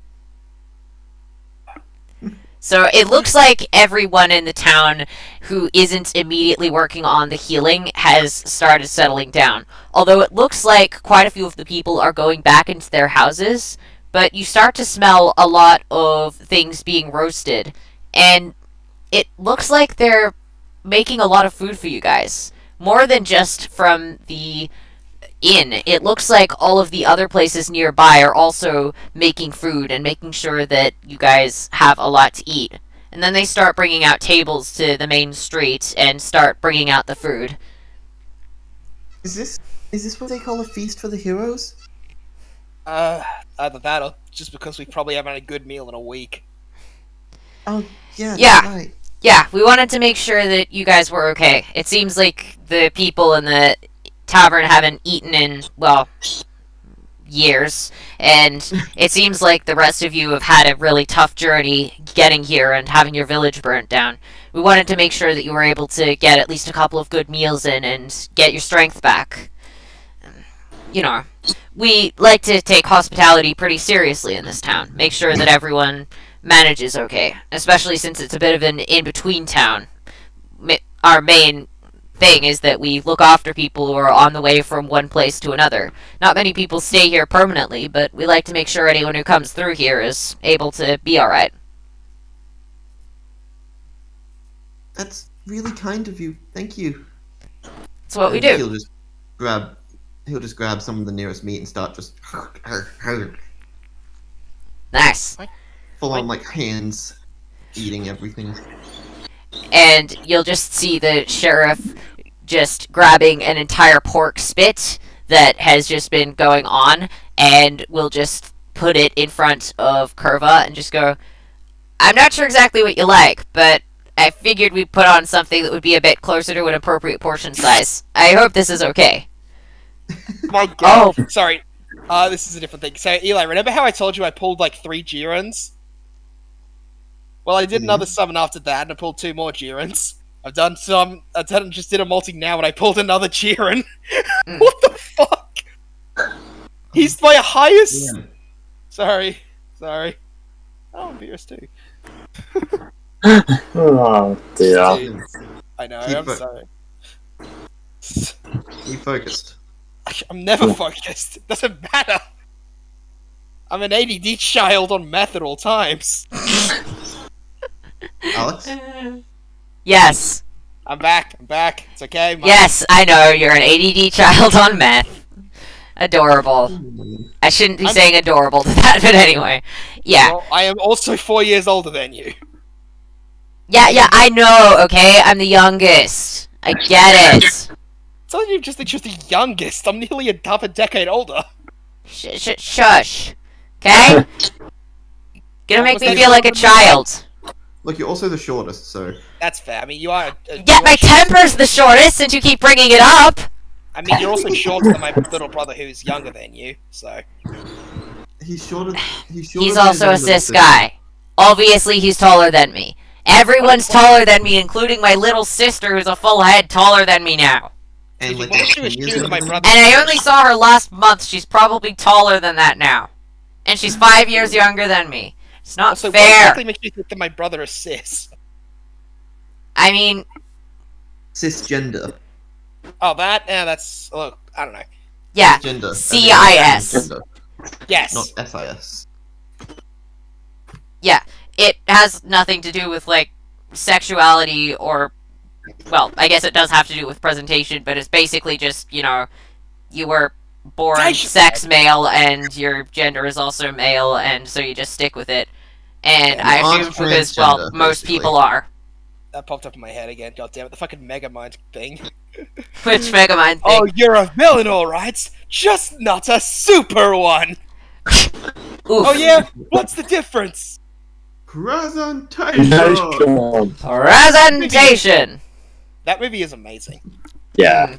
Speaker 1: So it looks like everyone in the town who isn't immediately working on the healing has started settling down. Although it looks like quite a few of the people are going back into their houses, but you start to smell a lot of things being roasted, and it looks like they're making a lot of food for you guys. More than just from the inn. It looks like all of the other places nearby are also making food and making sure that you guys have a lot to eat. And then they start bringing out tables to the main street and start bringing out the food.
Speaker 2: Is this what they call a feast for the heroes?
Speaker 6: Either that or just because we probably haven't had a good meal in a week.
Speaker 2: Oh, yeah,
Speaker 1: Yeah.
Speaker 2: that's right.
Speaker 1: Yeah, we wanted to make sure that you guys were okay. It seems like the people in the tavern haven't eaten in, well, years. And it seems like the rest of you have had a really tough journey getting here and having your village burnt down. We wanted to make sure that you were able to get at least a couple of good meals in and get your strength back. You know, we like to take hospitality pretty seriously in this town. Make sure that everyone manages okay, especially since it's a bit of an in-between town. Our main thing is that we look after people who are on the way from one place to another. Not many people stay here permanently, but we like to make sure anyone who comes through here is able to be alright.
Speaker 2: That's really kind of you. Thank you.
Speaker 1: That's what we
Speaker 2: And
Speaker 1: do.
Speaker 2: He'll just grab some of the nearest meat and start just
Speaker 1: Nice.
Speaker 2: full on like hands eating everything.
Speaker 1: And you'll just see the sheriff just grabbing an entire pork spit that has just been going on, and we'll just put it in front of Curva and just go, I'm not sure exactly what you like, but I figured we'd put on something that would be a bit closer to an appropriate portion size. I hope this is okay.
Speaker 6: My god. Oh. Sorry. This is a different thing. So, Eli, remember how I told you I pulled like 3 Girons? Well, I did another summon after that, and I pulled 2 more Girons. Just did a molting now, and I pulled another Giron. What the fuck? He's my highest...
Speaker 2: Yeah.
Speaker 6: Sorry. Oh, Beerus too.
Speaker 5: Oh dear.
Speaker 6: Dude, I know,
Speaker 2: Keep
Speaker 6: I'm
Speaker 2: it.
Speaker 6: sorry.
Speaker 2: Be focused.
Speaker 6: I'm never focused. It doesn't matter. I'm an ADD child on meth at all times.
Speaker 2: Alex?
Speaker 1: Yes.
Speaker 6: I'm back. It's okay.
Speaker 1: Yes, I know, you're an ADD child on meth. Adorable. I shouldn't be saying adorable to that, but anyway. Yeah.
Speaker 6: Well, I am also 4 years older than you.
Speaker 1: Yeah, I know, okay? I'm the youngest. I get it.
Speaker 6: It's not even just that you're the youngest. I'm nearly half a decade older.
Speaker 1: Shush. Okay? Gonna make me
Speaker 6: Okay,
Speaker 1: feel like a child.
Speaker 2: Look, you're also the shortest, so
Speaker 6: That's fair. I mean, you are.
Speaker 1: Yeah, my temper's the shortest since you keep bringing it up.
Speaker 6: I mean, you're also shorter than my little brother, who's younger than you. So
Speaker 2: he's shorter.
Speaker 1: He's
Speaker 2: than
Speaker 1: also a
Speaker 2: his younger
Speaker 1: cis
Speaker 2: sister.
Speaker 1: guy. Obviously, he's taller than me. Everyone's taller than me, including my little sister, who's a full head taller than me now.
Speaker 2: And like
Speaker 6: Why don't you
Speaker 2: 10 years
Speaker 6: assume that my
Speaker 2: younger.
Speaker 6: brother?
Speaker 1: And I only saw her last month. She's probably taller than that now. And she's 5 years younger than me. It's not
Speaker 6: Also, what
Speaker 1: fair.
Speaker 6: exactly makes you think that my brother is cis?
Speaker 1: I mean,
Speaker 2: Cisgender.
Speaker 6: Oh, that? Yeah, that's. Look, I don't know.
Speaker 1: yeah.
Speaker 2: Cisgender. as in
Speaker 1: CIS.
Speaker 2: Cisgender,
Speaker 6: Yes.
Speaker 2: not SIS.
Speaker 1: Yeah. It has nothing to do with, like, sexuality or... Well, I guess it does have to do with presentation, but it's basically just, you know, you were born
Speaker 6: Taishiro.
Speaker 1: sex male and your gender is also male, and so you just stick with it. And I
Speaker 2: You
Speaker 1: assume
Speaker 2: aren't
Speaker 1: because, well,
Speaker 2: transgender,
Speaker 1: most
Speaker 2: basically.
Speaker 1: people are.
Speaker 6: That popped up in my head again. God damn it! The fucking Megamind thing.
Speaker 1: Which Megamind thing?
Speaker 6: Oh, you're a villain, all right. Just not a super one.
Speaker 1: Oof.
Speaker 6: Oh yeah. What's the difference?
Speaker 2: Presentation.
Speaker 1: Presentation!
Speaker 6: That movie is amazing.
Speaker 5: Yeah.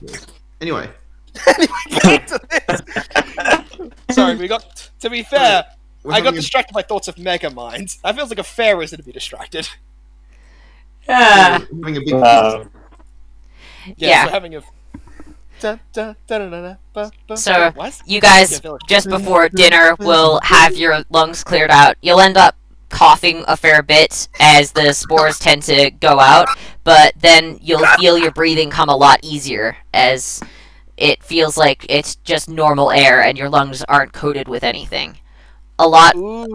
Speaker 2: Anyway,
Speaker 6: Back to this. Sorry, we got. To be fair,
Speaker 2: we're
Speaker 6: I got
Speaker 2: having a-
Speaker 6: distracted by thoughts of Megamind. That feels like a fair reason to be distracted.
Speaker 1: Ah.
Speaker 2: we're having a big.
Speaker 1: Yeah.
Speaker 6: So having a.
Speaker 1: So,
Speaker 6: What?
Speaker 1: you guys,
Speaker 6: Yeah, village.
Speaker 1: just before dinner, will have your lungs cleared out. You'll end up coughing a fair bit as the spores tend to go out, but then you'll feel your breathing come a lot easier as it feels like it's just normal air and your lungs aren't coated with anything. A lot
Speaker 6: Ooh.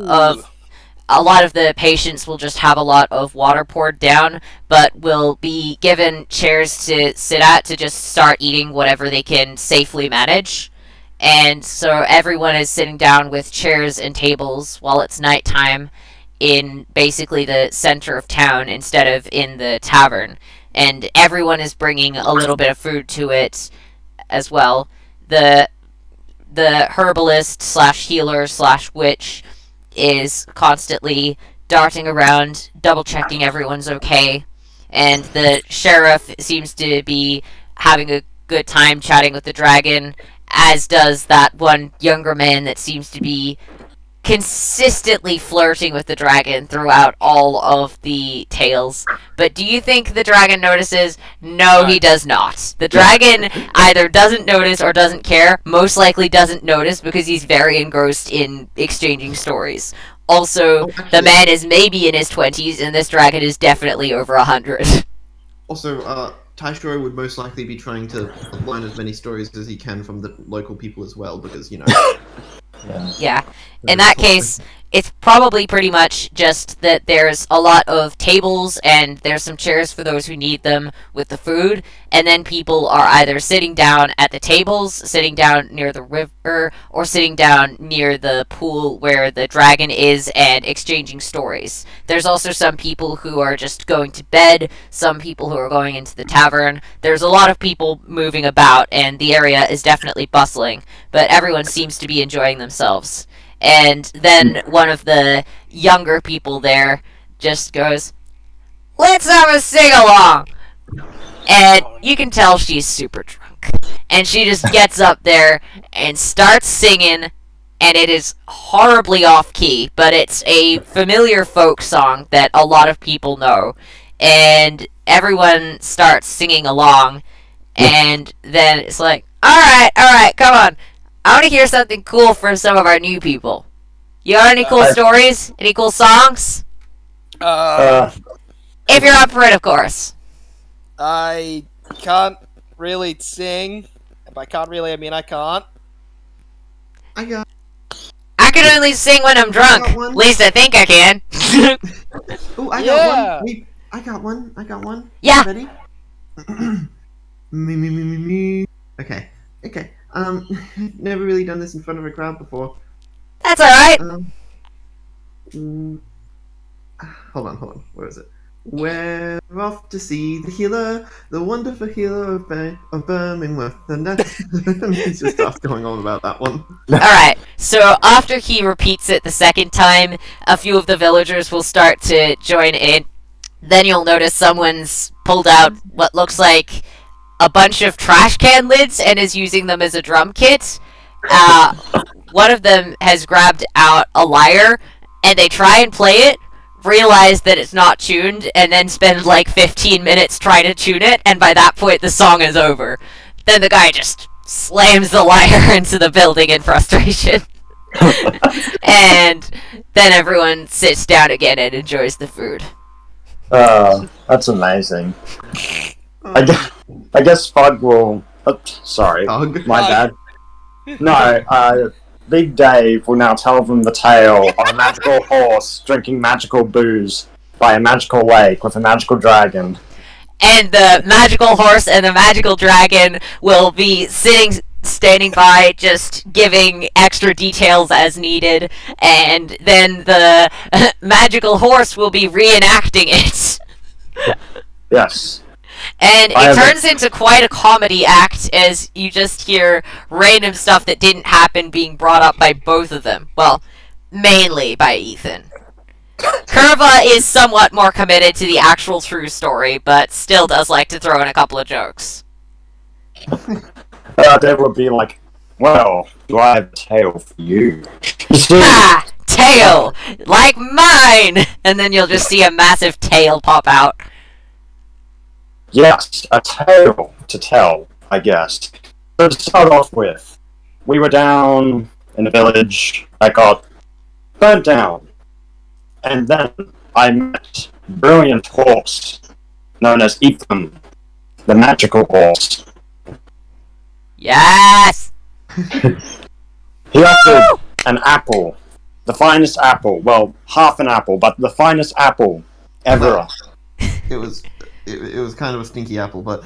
Speaker 1: a lot of the patients will just have a lot of water poured down, but will be given chairs to sit at to just start eating whatever they can safely manage. And so everyone is sitting down with chairs and tables while it's nighttime in basically the center of town instead of in the tavern. And everyone is bringing a little bit of food to it as well. The herbalist slash healer slash witch is constantly darting around, double checking everyone's okay, and the sheriff seems to be having a good time chatting with the dragon, as does that one younger man that seems to be consistently flirting with the dragon throughout all of the tales. But do you think the dragon notices? No, he does not. The dragon either doesn't notice or doesn't care. Most likely doesn't notice because he's very engrossed in exchanging stories. Also, the man is maybe in his 20s, and this dragon is definitely over 100.
Speaker 2: Also, Taishiro would most likely be trying to learn as many stories as he can from the local people as well, because, you know...
Speaker 1: Yeah. In that case, it's probably pretty much just that there's a lot of tables and there's some chairs for those who need them with the food, and then people are either sitting down at the tables, sitting down near the river, or sitting down near the pool where the dragon is and exchanging stories. There's also some people who are just going to bed, some people who are going into the tavern. There's a lot of people moving about, and the area is definitely bustling, but everyone seems to be enjoying themselves. And then one of the younger people there just goes, "Let's have a sing-along!" And you can tell she's super drunk. And she just gets up there and starts singing, and it is horribly off-key, but it's a familiar folk song that a lot of people know. And everyone starts singing along, and then it's like, alright, come on. I want to hear something cool from some of our new people. You got any cool stories? Any cool songs? If you're up for it, of course.
Speaker 6: I can't really sing. If I can't really, I mean I can't.
Speaker 2: I got
Speaker 1: I can only sing when I'm drunk.
Speaker 2: got one.
Speaker 1: At least I think I can.
Speaker 2: Oh, I
Speaker 6: Yeah.
Speaker 2: got one. Wait, I got one.
Speaker 1: Yeah.
Speaker 2: Ready? me. Okay. Never really done this in front of a crowd before.
Speaker 1: That's alright.
Speaker 2: Hold on. Where is it? We're off to see the healer, the wonderful healer of Birmingham. And he just starts going on about that one.
Speaker 1: Alright, so after he repeats it the second time, a few of the villagers will start to join in. Then you'll notice someone's pulled out what looks like a bunch of trash can lids and is using them as a drum kit. One of them has grabbed out a lyre, and they try and play it, realize that it's not tuned, and then spend like 15 minutes trying to tune it, and by that point the song is over. Then the guy just slams the lyre into the building in frustration. And then everyone sits down again and enjoys the food.
Speaker 5: That's amazing. I guess Fud will... sorry,
Speaker 2: Hug.
Speaker 5: my bad. No, Big Dave will now tell them the tale of a magical horse drinking magical booze by a magical lake with a magical dragon.
Speaker 1: And the magical horse and the magical dragon will be standing by, just giving extra details as needed, and then the magical horse will be reenacting it.
Speaker 5: Yes.
Speaker 1: And it turns into quite a comedy act as you just hear random stuff that didn't happen being brought up by both of them. Well, mainly by Ethan. Curva is somewhat more committed to the actual true story, but still does like to throw in a couple of jokes.
Speaker 5: Dave will be like, well, do I have a tale for you?
Speaker 1: Ah! Tail! Like mine! And then you'll just see a massive tail pop out.
Speaker 5: Yes, a tale to tell, I guess. So to start off with, we were down in a village that got burnt down. And then I met a brilliant horse known as Ethan, the magical horse.
Speaker 1: Yes!
Speaker 5: He offered an apple, the finest apple, well, half an apple, but the finest apple ever.
Speaker 2: It was kind of a stinky apple, but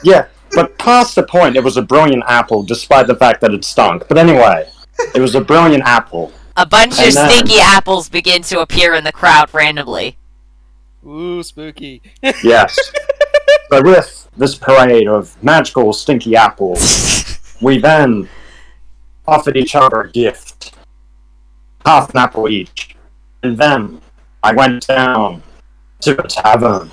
Speaker 5: Yeah, but past the point, it was a brilliant apple, despite the fact that it stunk. But anyway, it was a brilliant apple.
Speaker 1: A bunch of stinky apples begin to appear in the crowd randomly.
Speaker 6: Ooh, spooky.
Speaker 5: Yes. So with this parade of magical stinky apples, we then offered each other a gift. Half an apple each. And then I went down to a tavern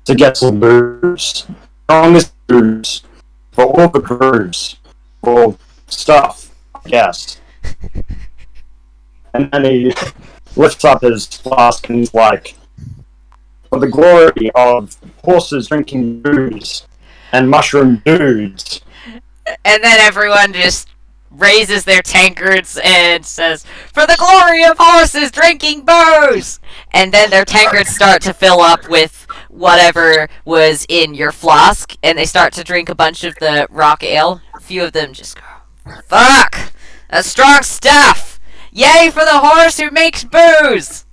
Speaker 5: to get some booze. Strongest booze. For all the crews. For stuff, I guess. And then he lifts up his flask and he's like, for the glory of horses drinking booze and mushroom dudes.
Speaker 1: And then everyone just raises their tankards and says, for the glory of horses drinking booze! And then their tankards start to fill up with whatever was in your flask, and they start to drink a bunch of the rock ale. A few of them just go, fuck! That's strong stuff! Yay for the horse who makes booze!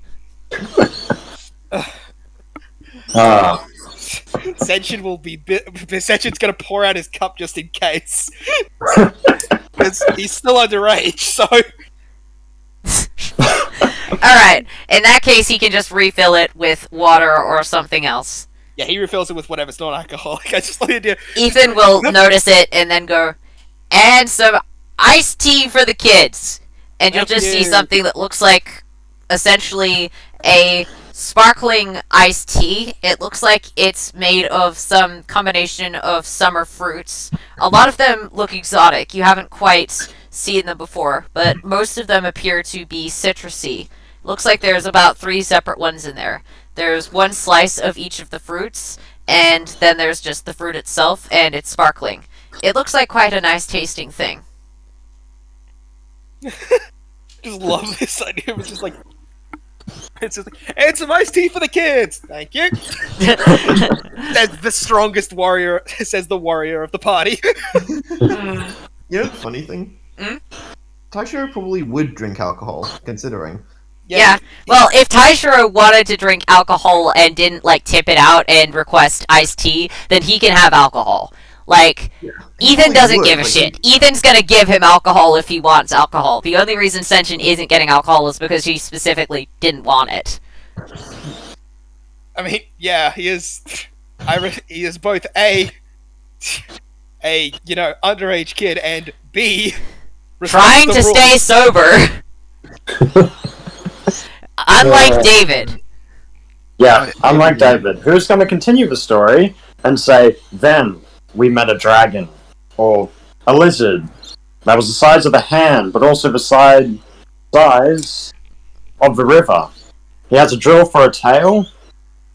Speaker 6: Senshin will be Senshin's gonna pour out his cup just in case. Because he's still underage, so...
Speaker 1: Alright, in that case he can just refill it with water or something else.
Speaker 6: Yeah, he refills it with whatever's non-alcoholic. I just like the idea.
Speaker 1: Ethan will notice it and then go, and some iced tea for the kids. And you'll just see something that looks like essentially a sparkling iced tea. It looks like it's made of some combination of summer fruits. A lot of them look exotic. You haven't quite seen them before, but most of them appear to be citrusy. Looks like there's about 3 separate ones in there. There's one slice of each of the fruits, and then there's just the fruit itself, and it's sparkling. It looks like quite a nice tasting thing.
Speaker 6: Just love this idea. It's just like... It's just like, and some iced tea for the kids! Thank you! Says the strongest warrior, says the warrior of the party.
Speaker 2: you know the funny thing? Taishiro probably would drink alcohol, considering.
Speaker 1: Yeah. Well, if Taishiro wanted to drink alcohol and didn't, like, tip it out and request iced tea, then he can have alcohol. Like, Ethan doesn't give a shit. Ethan's gonna give him alcohol if he wants alcohol. The only reason Senshin isn't getting alcohol is because he specifically didn't want it.
Speaker 6: I mean, yeah, he is. He is both a underage kid, and B,
Speaker 1: Trying
Speaker 6: respects
Speaker 1: to
Speaker 6: the
Speaker 1: stay
Speaker 6: rules.
Speaker 1: sober. Unlike David.
Speaker 5: Yeah, unlike David, who's going to continue the story and say, then we met a dragon, or a lizard that was the size of a hand, but also the size of the river. He has a drill for a tail,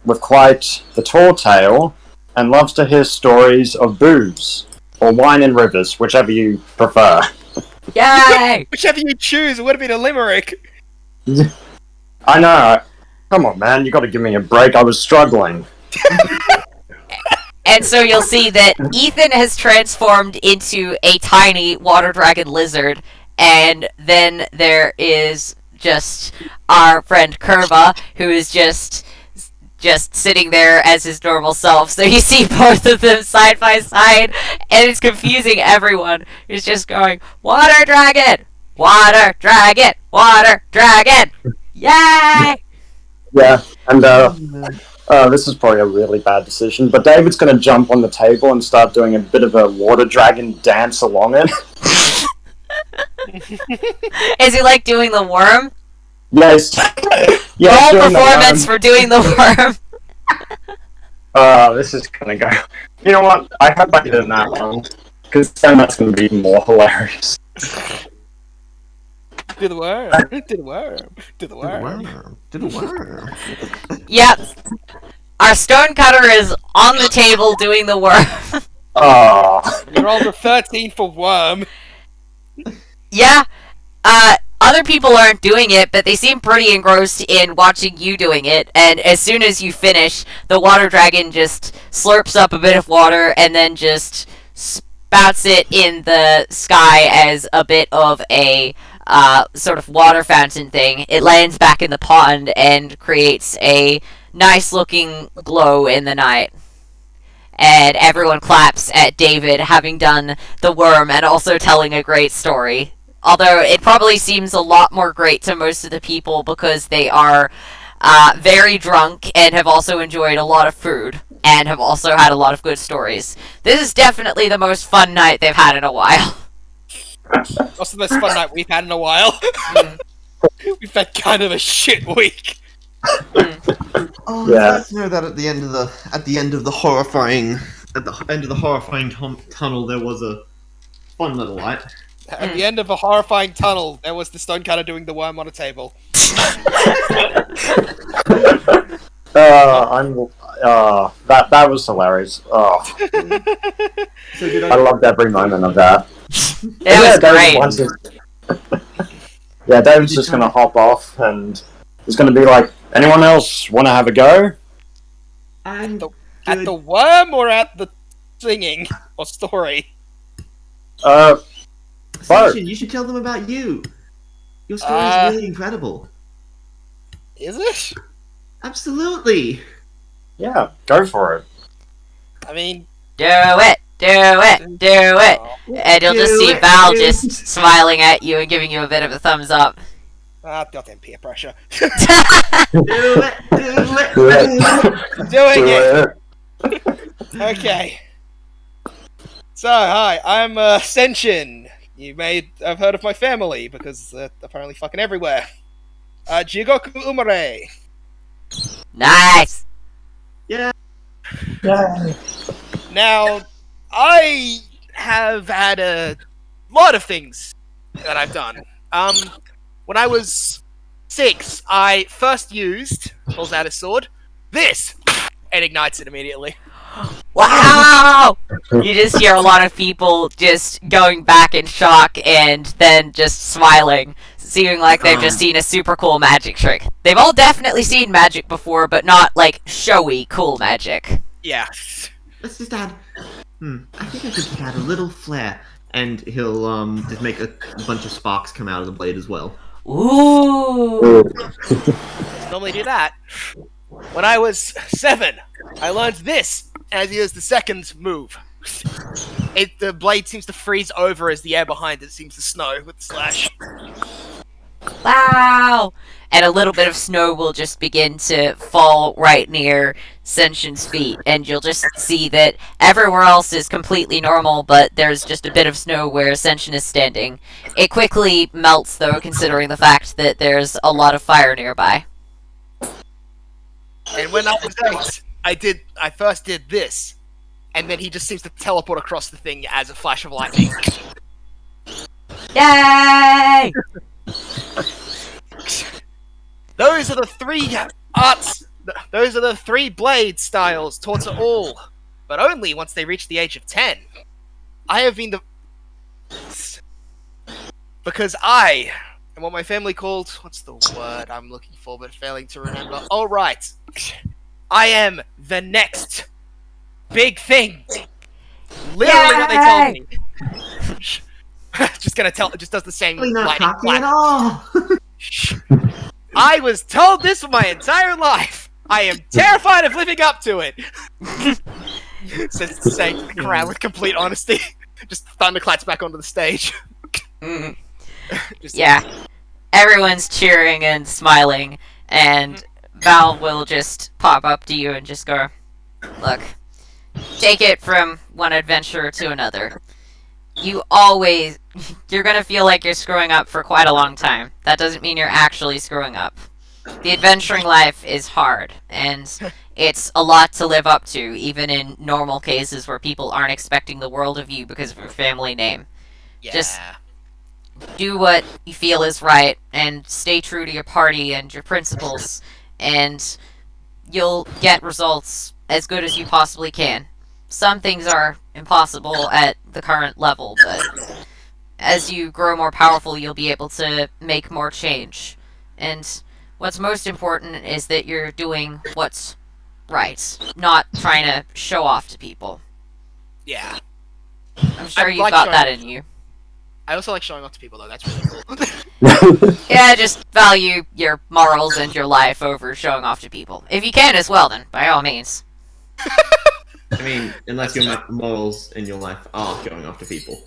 Speaker 5: with quite the tall tail, and loves to hear stories of booze, or wine in rivers, whichever you prefer.
Speaker 1: Yay!
Speaker 6: Whichever you choose, it would have been a limerick.
Speaker 5: I know. Come on, man, you gotta give me a break. I was struggling.
Speaker 1: And so you'll see that Ethan has transformed into a tiny water dragon lizard, and then there is just our friend Curva, who is just sitting there as his normal self. So you see both of them side by side, and it's confusing everyone. He's just going, water dragon! Water dragon! Water dragon! Yay!
Speaker 5: Yeah, and this is probably a really bad decision, but David's gonna jump on the table and start doing a bit of a water dragon dance along it.
Speaker 1: Is he like doing the worm?
Speaker 5: Yes. Yeah,
Speaker 1: Roll performance for doing the worm.
Speaker 5: This is gonna go. You know what? I hope I did that one, because then that's gonna be more hilarious.
Speaker 6: Do the worm. Do the worm. Do the worm.
Speaker 2: To the worm.
Speaker 1: Yep. Our stonecutter is on the table doing the worm.
Speaker 5: Oh.
Speaker 6: You rolled a 13 for worm.
Speaker 1: Yeah. Other people aren't doing it, but they seem pretty engrossed in watching you doing it. And as soon as you finish, the water dragon just slurps up a bit of water and then just spouts it in the sky as a bit of a sort of water fountain thing. It lands back in the pond and creates a nice looking glow in the night. And everyone claps at David having done the worm and also telling a great story. Although it probably seems a lot more great to most of the people because they are very drunk and have also enjoyed a lot of food and have also had a lot of good stories. This is definitely the most fun night they've had in a while.
Speaker 6: Also the most fun night we've had in a while. We've had kind of a shit week.
Speaker 2: Oh,
Speaker 5: Yeah.
Speaker 2: it's nice to know that at the end of the horrifying tunnel there was a fun little light.
Speaker 6: At the end of a horrifying tunnel, there was the stonecutter doing the worm on a table.
Speaker 5: That was hilarious. Oh,
Speaker 2: So did
Speaker 5: I loved every moment of that.
Speaker 1: It was great.
Speaker 5: Yeah, David's just gonna hop off and he's gonna be like, anyone else want to have a go?
Speaker 2: And
Speaker 6: At the worm or at the singing or story?
Speaker 2: Senshin, you should tell them about you. Your story is really incredible.
Speaker 6: Is it?
Speaker 2: Absolutely.
Speaker 5: Yeah, go for it.
Speaker 6: I mean,
Speaker 1: Do it! Do it! Do it! And you'll just
Speaker 2: Do
Speaker 1: see
Speaker 2: it,
Speaker 1: Val
Speaker 2: do it.
Speaker 1: just smiling at you and giving you a bit of a thumbs up.
Speaker 6: goddamn peer pressure.
Speaker 2: Do it. Do it.
Speaker 6: Doing it. Okay. So, hi, I'm Senshin. You may have heard of my family because they're apparently fucking everywhere. Jigoku Umare.
Speaker 1: Nice!
Speaker 2: Yeah.
Speaker 6: Now, I have had a lot of things that I've done. When I was 6, I first used, pulls out his sword, this, and ignites it immediately.
Speaker 1: Wow! You just hear a lot of people just going back in shock and then just smiling, seeming like they've just seen a super cool magic trick. They've all definitely seen magic before, but not, like, showy cool magic.
Speaker 6: Yeah.
Speaker 2: Let's just add. I think I could just add a little flair, and he'll just make a bunch of sparks come out of the blade as well.
Speaker 1: Ooh!
Speaker 6: Normally do that. When I was 7, I learned this as is the second move. The blade seems to freeze over as the air behind it seems to snow with the slash.
Speaker 1: Wow! and a little bit of snow will just begin to fall right near Senshin's feet, and you'll just see that everywhere else is completely normal, but there's just a bit of snow where Senshin is standing. It quickly melts, though, considering the fact that there's a lot of fire nearby.
Speaker 6: And when I was 8, I first did this, and then he just seems to teleport across the thing as a flash of lightning.
Speaker 1: Yay!
Speaker 6: Those are the 3 arts. Those are the 3 blade styles taught to all, but only once they reach the age of 10. I have been the... Because I am what my family called... What's the word I'm looking for but failing to remember? Oh, right. I am the next big thing. Literally what they told me. Just gonna tell... It just does the same
Speaker 3: Really not
Speaker 6: lightning
Speaker 3: cocky at
Speaker 6: flash.
Speaker 3: all.
Speaker 6: I was told this for my entire life. I am terrified of living up to it. Says the same to the crowd with complete honesty. Just thunderclaps back onto the stage.
Speaker 1: Mm.
Speaker 6: Just,
Speaker 1: Yeah. Everyone's cheering and smiling, and Val will just pop up to you and just go, look, take it from one adventurer to another. You're gonna feel like you're screwing up for quite a long time. That doesn't mean you're actually screwing up. The adventuring life is hard, and it's a lot to live up to, even in normal cases where people aren't expecting the world of you because of your family name.
Speaker 6: yeah.
Speaker 1: Just do what you feel is right, and stay true to your party and your principles, and you'll get results as good as you possibly can. Some things are impossible at the current level, but as you grow more powerful, you'll be able to make more change. And what's most important is that you're doing what's right, not trying to show off to people.
Speaker 6: Yeah.
Speaker 1: I'm sure
Speaker 6: I
Speaker 1: you've
Speaker 6: like
Speaker 1: got
Speaker 6: showing
Speaker 1: that
Speaker 6: off.
Speaker 1: in you.
Speaker 6: I also like showing off to people, though. That's really cool.
Speaker 1: Yeah, just value your morals and your life over showing off to people. If you can as well, then by all means.
Speaker 3: I mean, unless your morals in your life are going after people.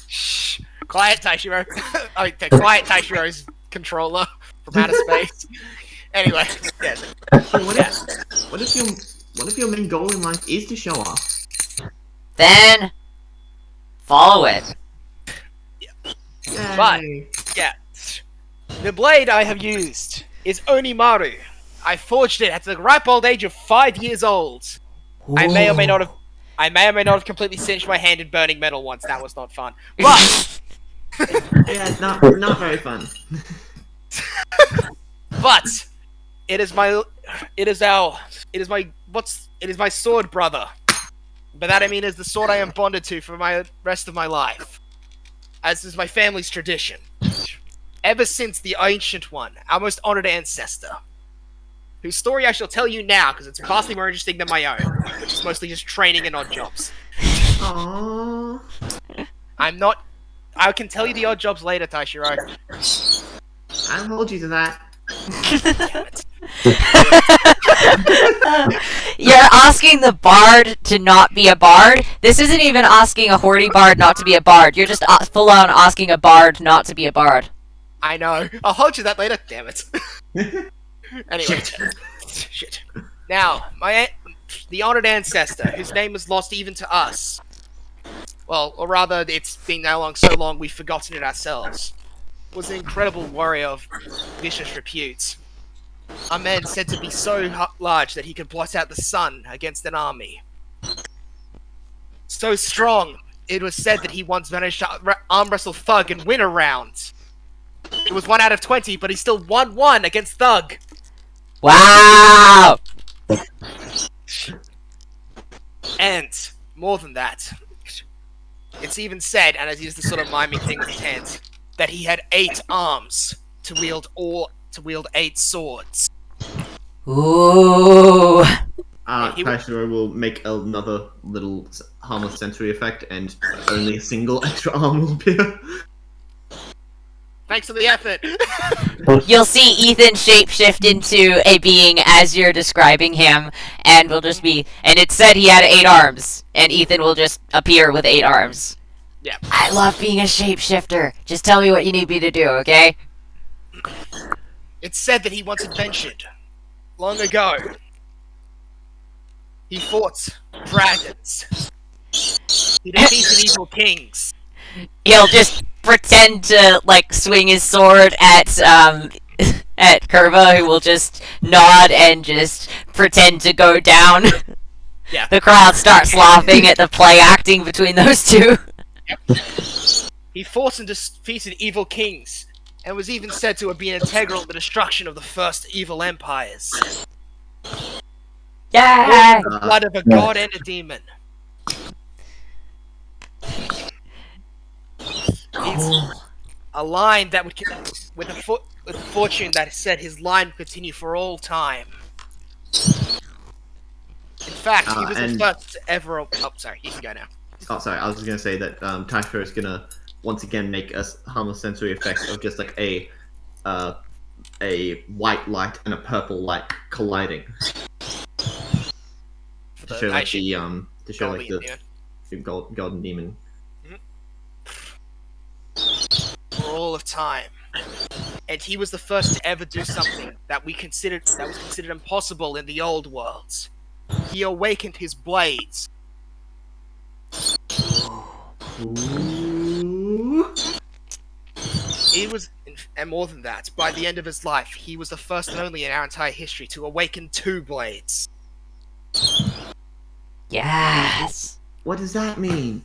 Speaker 6: Shh. Quiet, Taishiro. Quiet, Taishiro's controller from outer space. Anyway, yes.
Speaker 3: So what if your main goal in life is to show off?
Speaker 1: Then follow it.
Speaker 6: But,
Speaker 3: Yay.
Speaker 6: yeah. The blade I have used is Onimaru. I forged it at the ripe old age of 5 years old. I may or may not have completely singed my hand in burning metal once. That was not fun. But
Speaker 3: Yeah, not very fun.
Speaker 6: but it is my sword brother. By that I mean is the sword I am bonded to for my rest of my life. As is my family's tradition. Ever since the Ancient One, our most honored ancestor. Whose story I shall tell you now, because it's vastly more interesting than my own, which is mostly just training and odd jobs.
Speaker 3: Aww.
Speaker 6: I can tell you the odd jobs later, Taishiro.
Speaker 3: I'll hold you to that.
Speaker 6: Damn it.
Speaker 1: You're asking the bard to not be a bard? This isn't even asking a horny bard not to be a bard. You're just full on asking a bard not to be a bard.
Speaker 6: I know. I'll hold you that later. Damn it. Anyway. Shit. Now, the honored ancestor, whose name was lost even to us. Well, or rather, it's been so long we've forgotten it ourselves. Was an incredible warrior of vicious repute. A man said to be so large that he could blot out the sun against an army. So strong, it was said that he once managed to arm wrestle Thug and win a round. It was 1 out of 20, but he still won 1 against Thug.
Speaker 1: Wow!
Speaker 6: And, more than that, it's even said, and as he's the sort of miming thing with his hands, that he had 8 arms to wield 8 swords.
Speaker 1: Ooh.
Speaker 3: Taishiro will make another little harmless sensory effect, and only a single extra arm will appear.
Speaker 6: Thanks for the effort!
Speaker 1: You'll see Ethan shapeshift into a being as you're describing him, and will just be, and it said he had 8 arms, and Ethan will just appear with 8 arms.
Speaker 6: Yeah.
Speaker 1: I love being a shapeshifter. Just tell me what you need me to do, okay?
Speaker 6: It's said that he once adventured, long ago. He fought dragons. He defeated evil kings.
Speaker 1: He'll just pretend to like swing his sword at at Curva, who will just nod and just pretend to go down.
Speaker 6: Yeah.
Speaker 1: The crowd starts laughing at the play acting between those two.
Speaker 6: He fought and defeated evil kings, and was even said to have been integral in the destruction of the first evil empires.
Speaker 1: Yeah.
Speaker 6: The blood of a god and a demon. He's a line that would, with a fortune that said his line would continue for all time. In fact, he was the first to ever. Oh, sorry, you can go now.
Speaker 3: Oh, sorry. I was just gonna say that Taishiro is gonna once again make a harmless sensory effect of just like a white light and a purple light colliding to show like the golden demon.
Speaker 6: For all of time. And he was the first to ever do something that was considered impossible in the old worlds. He awakened his blades.
Speaker 3: Ooh.
Speaker 6: He was, and more than that, by the end of his life, he was the first and only in our entire history to awaken 2 blades.
Speaker 1: Yes.
Speaker 3: What does that mean?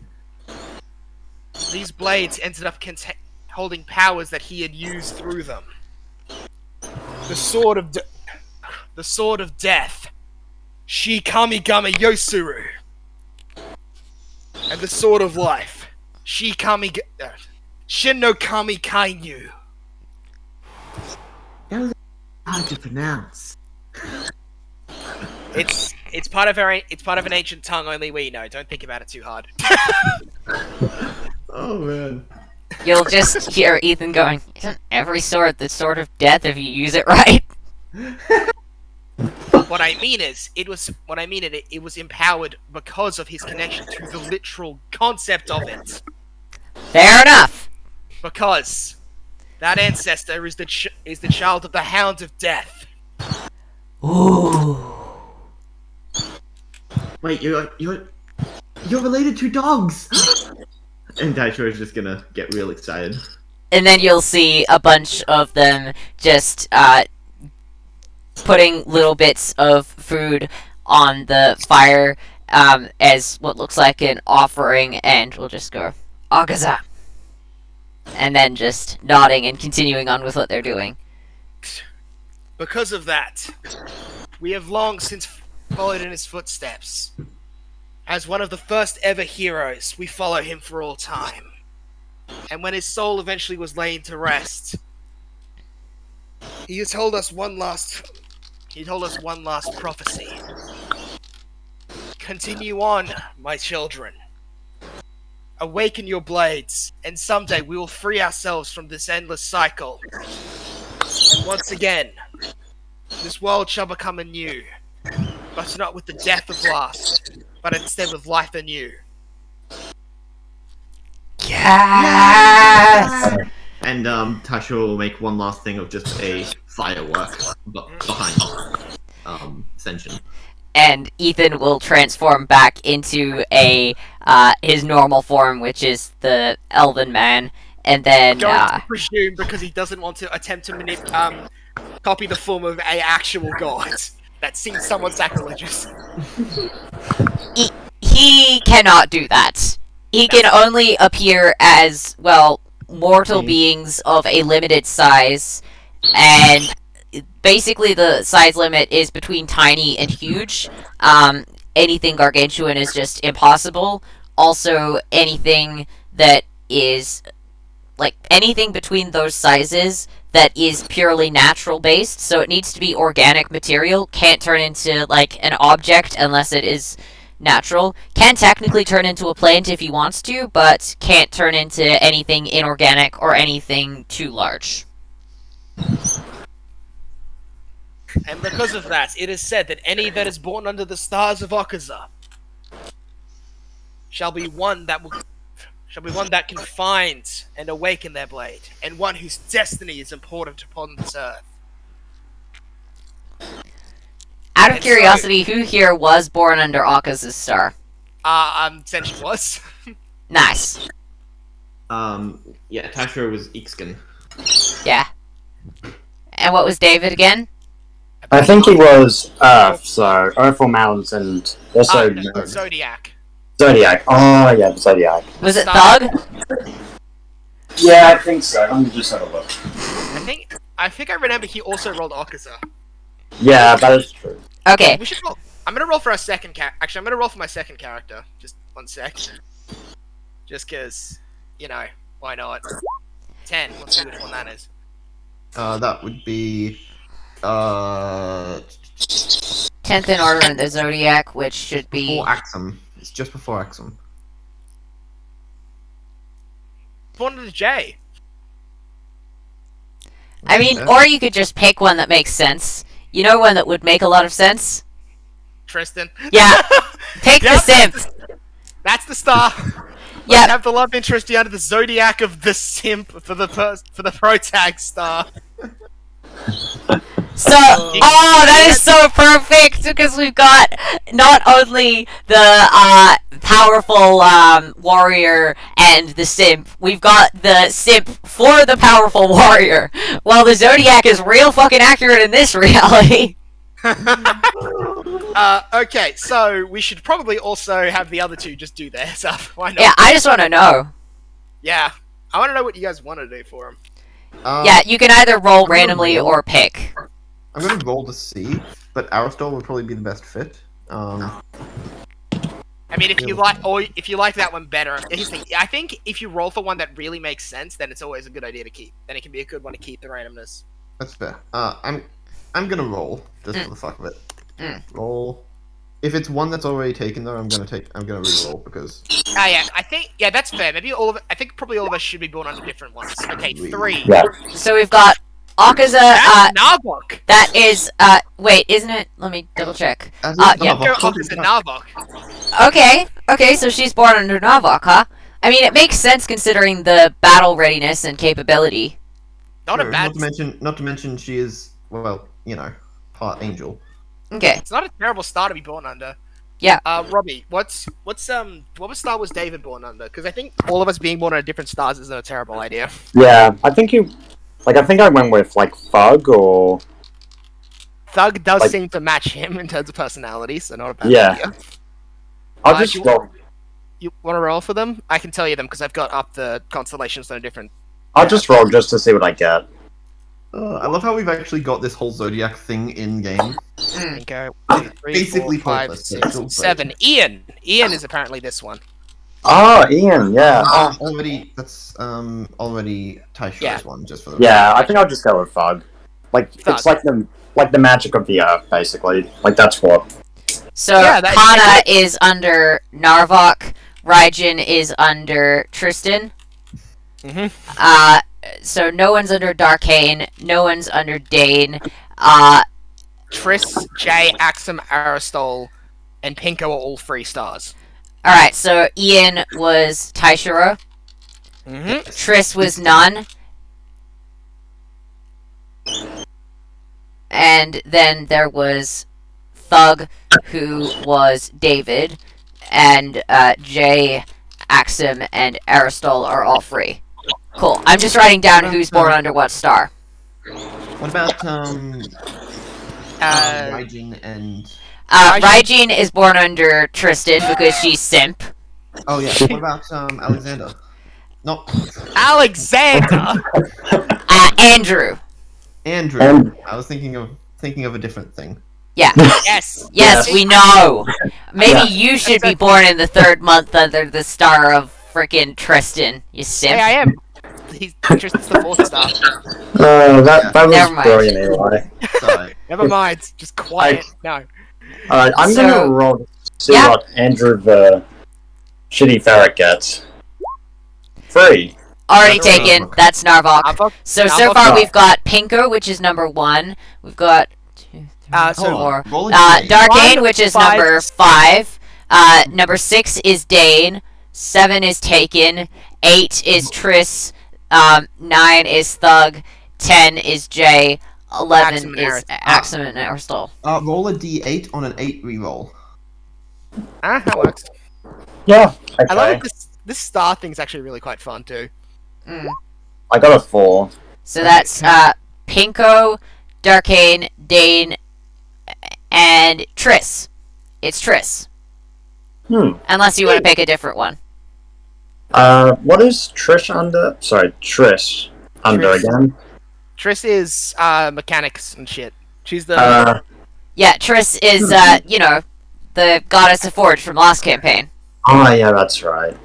Speaker 6: These blades ended up holding powers that he had used through them. The sword of death, Shikamigami Yosuru, and the sword of life, Shin no Kami Kainu.
Speaker 3: That was hard to pronounce.
Speaker 6: It's part of an ancient tongue only we know. Don't think about it too hard.
Speaker 3: Oh man.
Speaker 1: You'll just hear Ethan going, "Isn't every sword the sword of death if you use it right?"
Speaker 6: What I mean is, it was empowered because of his connection to the literal concept of it.
Speaker 1: Fair enough.
Speaker 6: Because that ancestor is the child of the Hound of Death.
Speaker 1: Ooh.
Speaker 3: Wait, you're related to dogs. And Taishiro is just gonna get real excited.
Speaker 1: And then you'll see a bunch of them just putting little bits of food on the fire as what looks like an offering, and we'll just go, Agaza! And then just nodding and continuing on with what they're doing.
Speaker 6: Because of that, we have long since followed in his footsteps. As one of the first ever heroes, we follow him for all time. And when his soul eventually was laid to rest, he told us one last prophecy. Continue on, my children. Awaken your blades, and someday we will free ourselves from this endless cycle. And once again, this world shall become anew, but not with the death of last, but instead with life anew.
Speaker 1: Yes!
Speaker 3: And Taishiro will make one last thing of just a firework behind Senshin.
Speaker 1: And Ethan will transform back into his normal form, which is the elven man, and then
Speaker 6: Going to presume because he doesn't want to attempt to copy the form of a actual god. That seems somewhat sacrilegious.
Speaker 1: he cannot do that. He can only appear as, well, mortal beings of a limited size, and basically the size limit is between tiny and huge. Anything gargantuan is just impossible. Also, anything that is, like, anything between those sizes that is purely natural based, so it needs to be organic material, can't turn into, like, an object unless it is natural. Can technically turn into a plant if he wants to, but can't turn into anything inorganic or anything too large.
Speaker 6: And because of that, it is said that any that is born under the stars of Akaza shall be one that shall be one that can find and awaken their blade, and one whose destiny is important upon this earth.
Speaker 1: Out of
Speaker 6: And
Speaker 1: curiosity, who here was born under Akaza's star?
Speaker 6: Senshin was.
Speaker 1: Nice.
Speaker 3: Yeah, Taishiro was Ixkin.
Speaker 1: Yeah. And what was David again?
Speaker 5: I think he was Earth, so Earthful Mountains and also
Speaker 6: No, Zodiac.
Speaker 5: Zodiac. Oh, yeah, the Zodiac.
Speaker 1: Was it
Speaker 6: Star.
Speaker 1: Thug?
Speaker 5: Yeah, I think so. Let me just have a look.
Speaker 6: I think I remember he also rolled Akaza.
Speaker 5: Yeah, that is true.
Speaker 1: Okay.
Speaker 6: We should roll. I'm gonna roll for our second Actually, I'm gonna roll for my second character. Just 1 sec. Just cause, why not? 10. Let's see which one that is.
Speaker 2: That would be
Speaker 1: 10th in order in the Zodiac, which should be...
Speaker 2: before Axum. It's just before Axum.
Speaker 6: Born to J.
Speaker 1: I mean, or you could just pick one that makes sense. You know one that would make a lot of sense?
Speaker 6: Tristan.
Speaker 1: Yeah. Take the
Speaker 6: Yep.
Speaker 1: simp.
Speaker 6: That's the star.
Speaker 1: Yeah.
Speaker 6: Let's have the love interest be under the Zodiac of the simp for the pro tag star.
Speaker 1: So, that is so perfect because we've got not only the powerful warrior and the simp, we've got the simp for the powerful warrior. While the Zodiac is real fucking accurate in this reality.
Speaker 6: Okay, so we should probably also have the other two just do their stuff. Why not?
Speaker 1: Yeah, I just want to know.
Speaker 6: Yeah. I want to know what you guys want to do for him.
Speaker 1: Yeah, you can either roll randomly or pick.
Speaker 2: I'm gonna roll to see, but Aristol would probably be the best fit.
Speaker 6: I mean, if you like that one better, here's the thing. I think if you roll for one that really makes sense, then it's always a good idea to keep. Then it can be a good one to keep the randomness.
Speaker 2: That's fair. I'm gonna roll just for the fuck of it. Roll. If it's one that's already taken though, I'm gonna re-roll because.
Speaker 6: Yeah, that's fair. I think probably all of us should be born under different ones. Okay, 3.
Speaker 5: Yeah.
Speaker 1: So we've got Akaza,
Speaker 6: That's Narbok.
Speaker 1: that is, wait, isn't it? Let me double check.
Speaker 2: As
Speaker 1: Yeah.
Speaker 6: Go Akaza Narbok.
Speaker 1: Okay, so she's born under Navok, huh? I mean, it makes sense considering the battle readiness and capability.
Speaker 6: Not a bad.
Speaker 2: Not to mention she is, well, part angel.
Speaker 1: Okay.
Speaker 6: It's not a terrible star to be born under.
Speaker 1: Yeah.
Speaker 6: Robbie, what star was David born under? Because I think all of us being born under different stars isn't a terrible idea.
Speaker 5: Yeah, I think I went with, Thug or...
Speaker 6: Thug does seem to match him in terms of personality, so not a bad
Speaker 5: Yeah.
Speaker 6: idea.
Speaker 5: I'll just roll.
Speaker 6: You want to roll for them? I can tell you them because I've got up the constellations that are different.
Speaker 5: I'll just roll just to see what I get.
Speaker 2: I love how we've actually got this whole Zodiac thing in game.
Speaker 6: Go.
Speaker 2: Basically
Speaker 6: 5,
Speaker 2: pointless,
Speaker 6: 6,
Speaker 2: but-
Speaker 6: 7. Ian is apparently this one.
Speaker 5: Oh, Ian, yeah.
Speaker 2: That's already Taishiro's
Speaker 6: Yeah.
Speaker 2: one, just for the
Speaker 5: Yeah, I think I'll just go with Thug. It's
Speaker 6: Thug.
Speaker 5: like the magic of the earth, basically. That's what.
Speaker 1: So,
Speaker 6: Yeah,
Speaker 1: Kana is under Narvok, Raijin is under Tristan. So no one's under Darkane, no one's under Dane.
Speaker 6: Triss, Jay, Axum, Aristol, and Pinko are all 3 stars.
Speaker 1: Alright, so Ian was Taishiro, Triss was none, and then there was Thug, who was David, and Jay, Axum, and Aristol are all 3. Cool. I'm just writing down who's born under what star.
Speaker 2: What about Raijin and?
Speaker 1: Raijin is born under Tristan because she's simp.
Speaker 2: Oh yeah. What about Alexander? No,
Speaker 6: Alexander!
Speaker 1: Andrew.
Speaker 2: Andrew. I was thinking of a different thing.
Speaker 1: Yeah.
Speaker 6: Yes!
Speaker 1: Yes, we know. Maybe you should be born in the 3rd month under the star of frickin' Tristan, you simp.
Speaker 6: Hey, I am. Tristan's the 4th star.
Speaker 5: That
Speaker 1: Never
Speaker 5: was
Speaker 1: mind.
Speaker 5: brilliant anyway.
Speaker 2: Sorry.
Speaker 6: Never mind. Just quiet. No.
Speaker 5: Alright, I'm
Speaker 1: So-
Speaker 5: gonna roll to see
Speaker 1: Yeah.
Speaker 5: what Andrew the shitty ferret gets. 3.
Speaker 1: Already
Speaker 2: That's
Speaker 1: taken.
Speaker 2: Narvok.
Speaker 1: That's Narvok.
Speaker 6: Narvok.
Speaker 1: So
Speaker 6: Narvok.
Speaker 1: far we've got Pinko, which is number 1. We've got 2, 3,
Speaker 6: So-
Speaker 1: 4.
Speaker 2: Roll a D8.
Speaker 1: Darkane,
Speaker 6: 1,
Speaker 1: which is
Speaker 6: 5,
Speaker 1: number 5. Number 6 is Dane. 7 is Taken, 8 is Triss, 9 is Thug, 10 is Jay, 11
Speaker 6: Axum and
Speaker 1: is Axum and Aristal.
Speaker 2: Roll a d8 on an 8 reroll.
Speaker 6: That works.
Speaker 5: Yeah. Okay.
Speaker 6: I love that this star thing's actually really quite fun too.
Speaker 5: I got a 4.
Speaker 1: So that's Pinko, Darkane, Dane, and Triss. It's Triss. Unless you want to pick a different one.
Speaker 5: What is Trish under? Sorry, Trish under again?
Speaker 6: Triss is mechanics and shit. She's the
Speaker 1: Yeah, Triss is, the goddess of Forge from last campaign.
Speaker 5: Oh, yeah, that's right.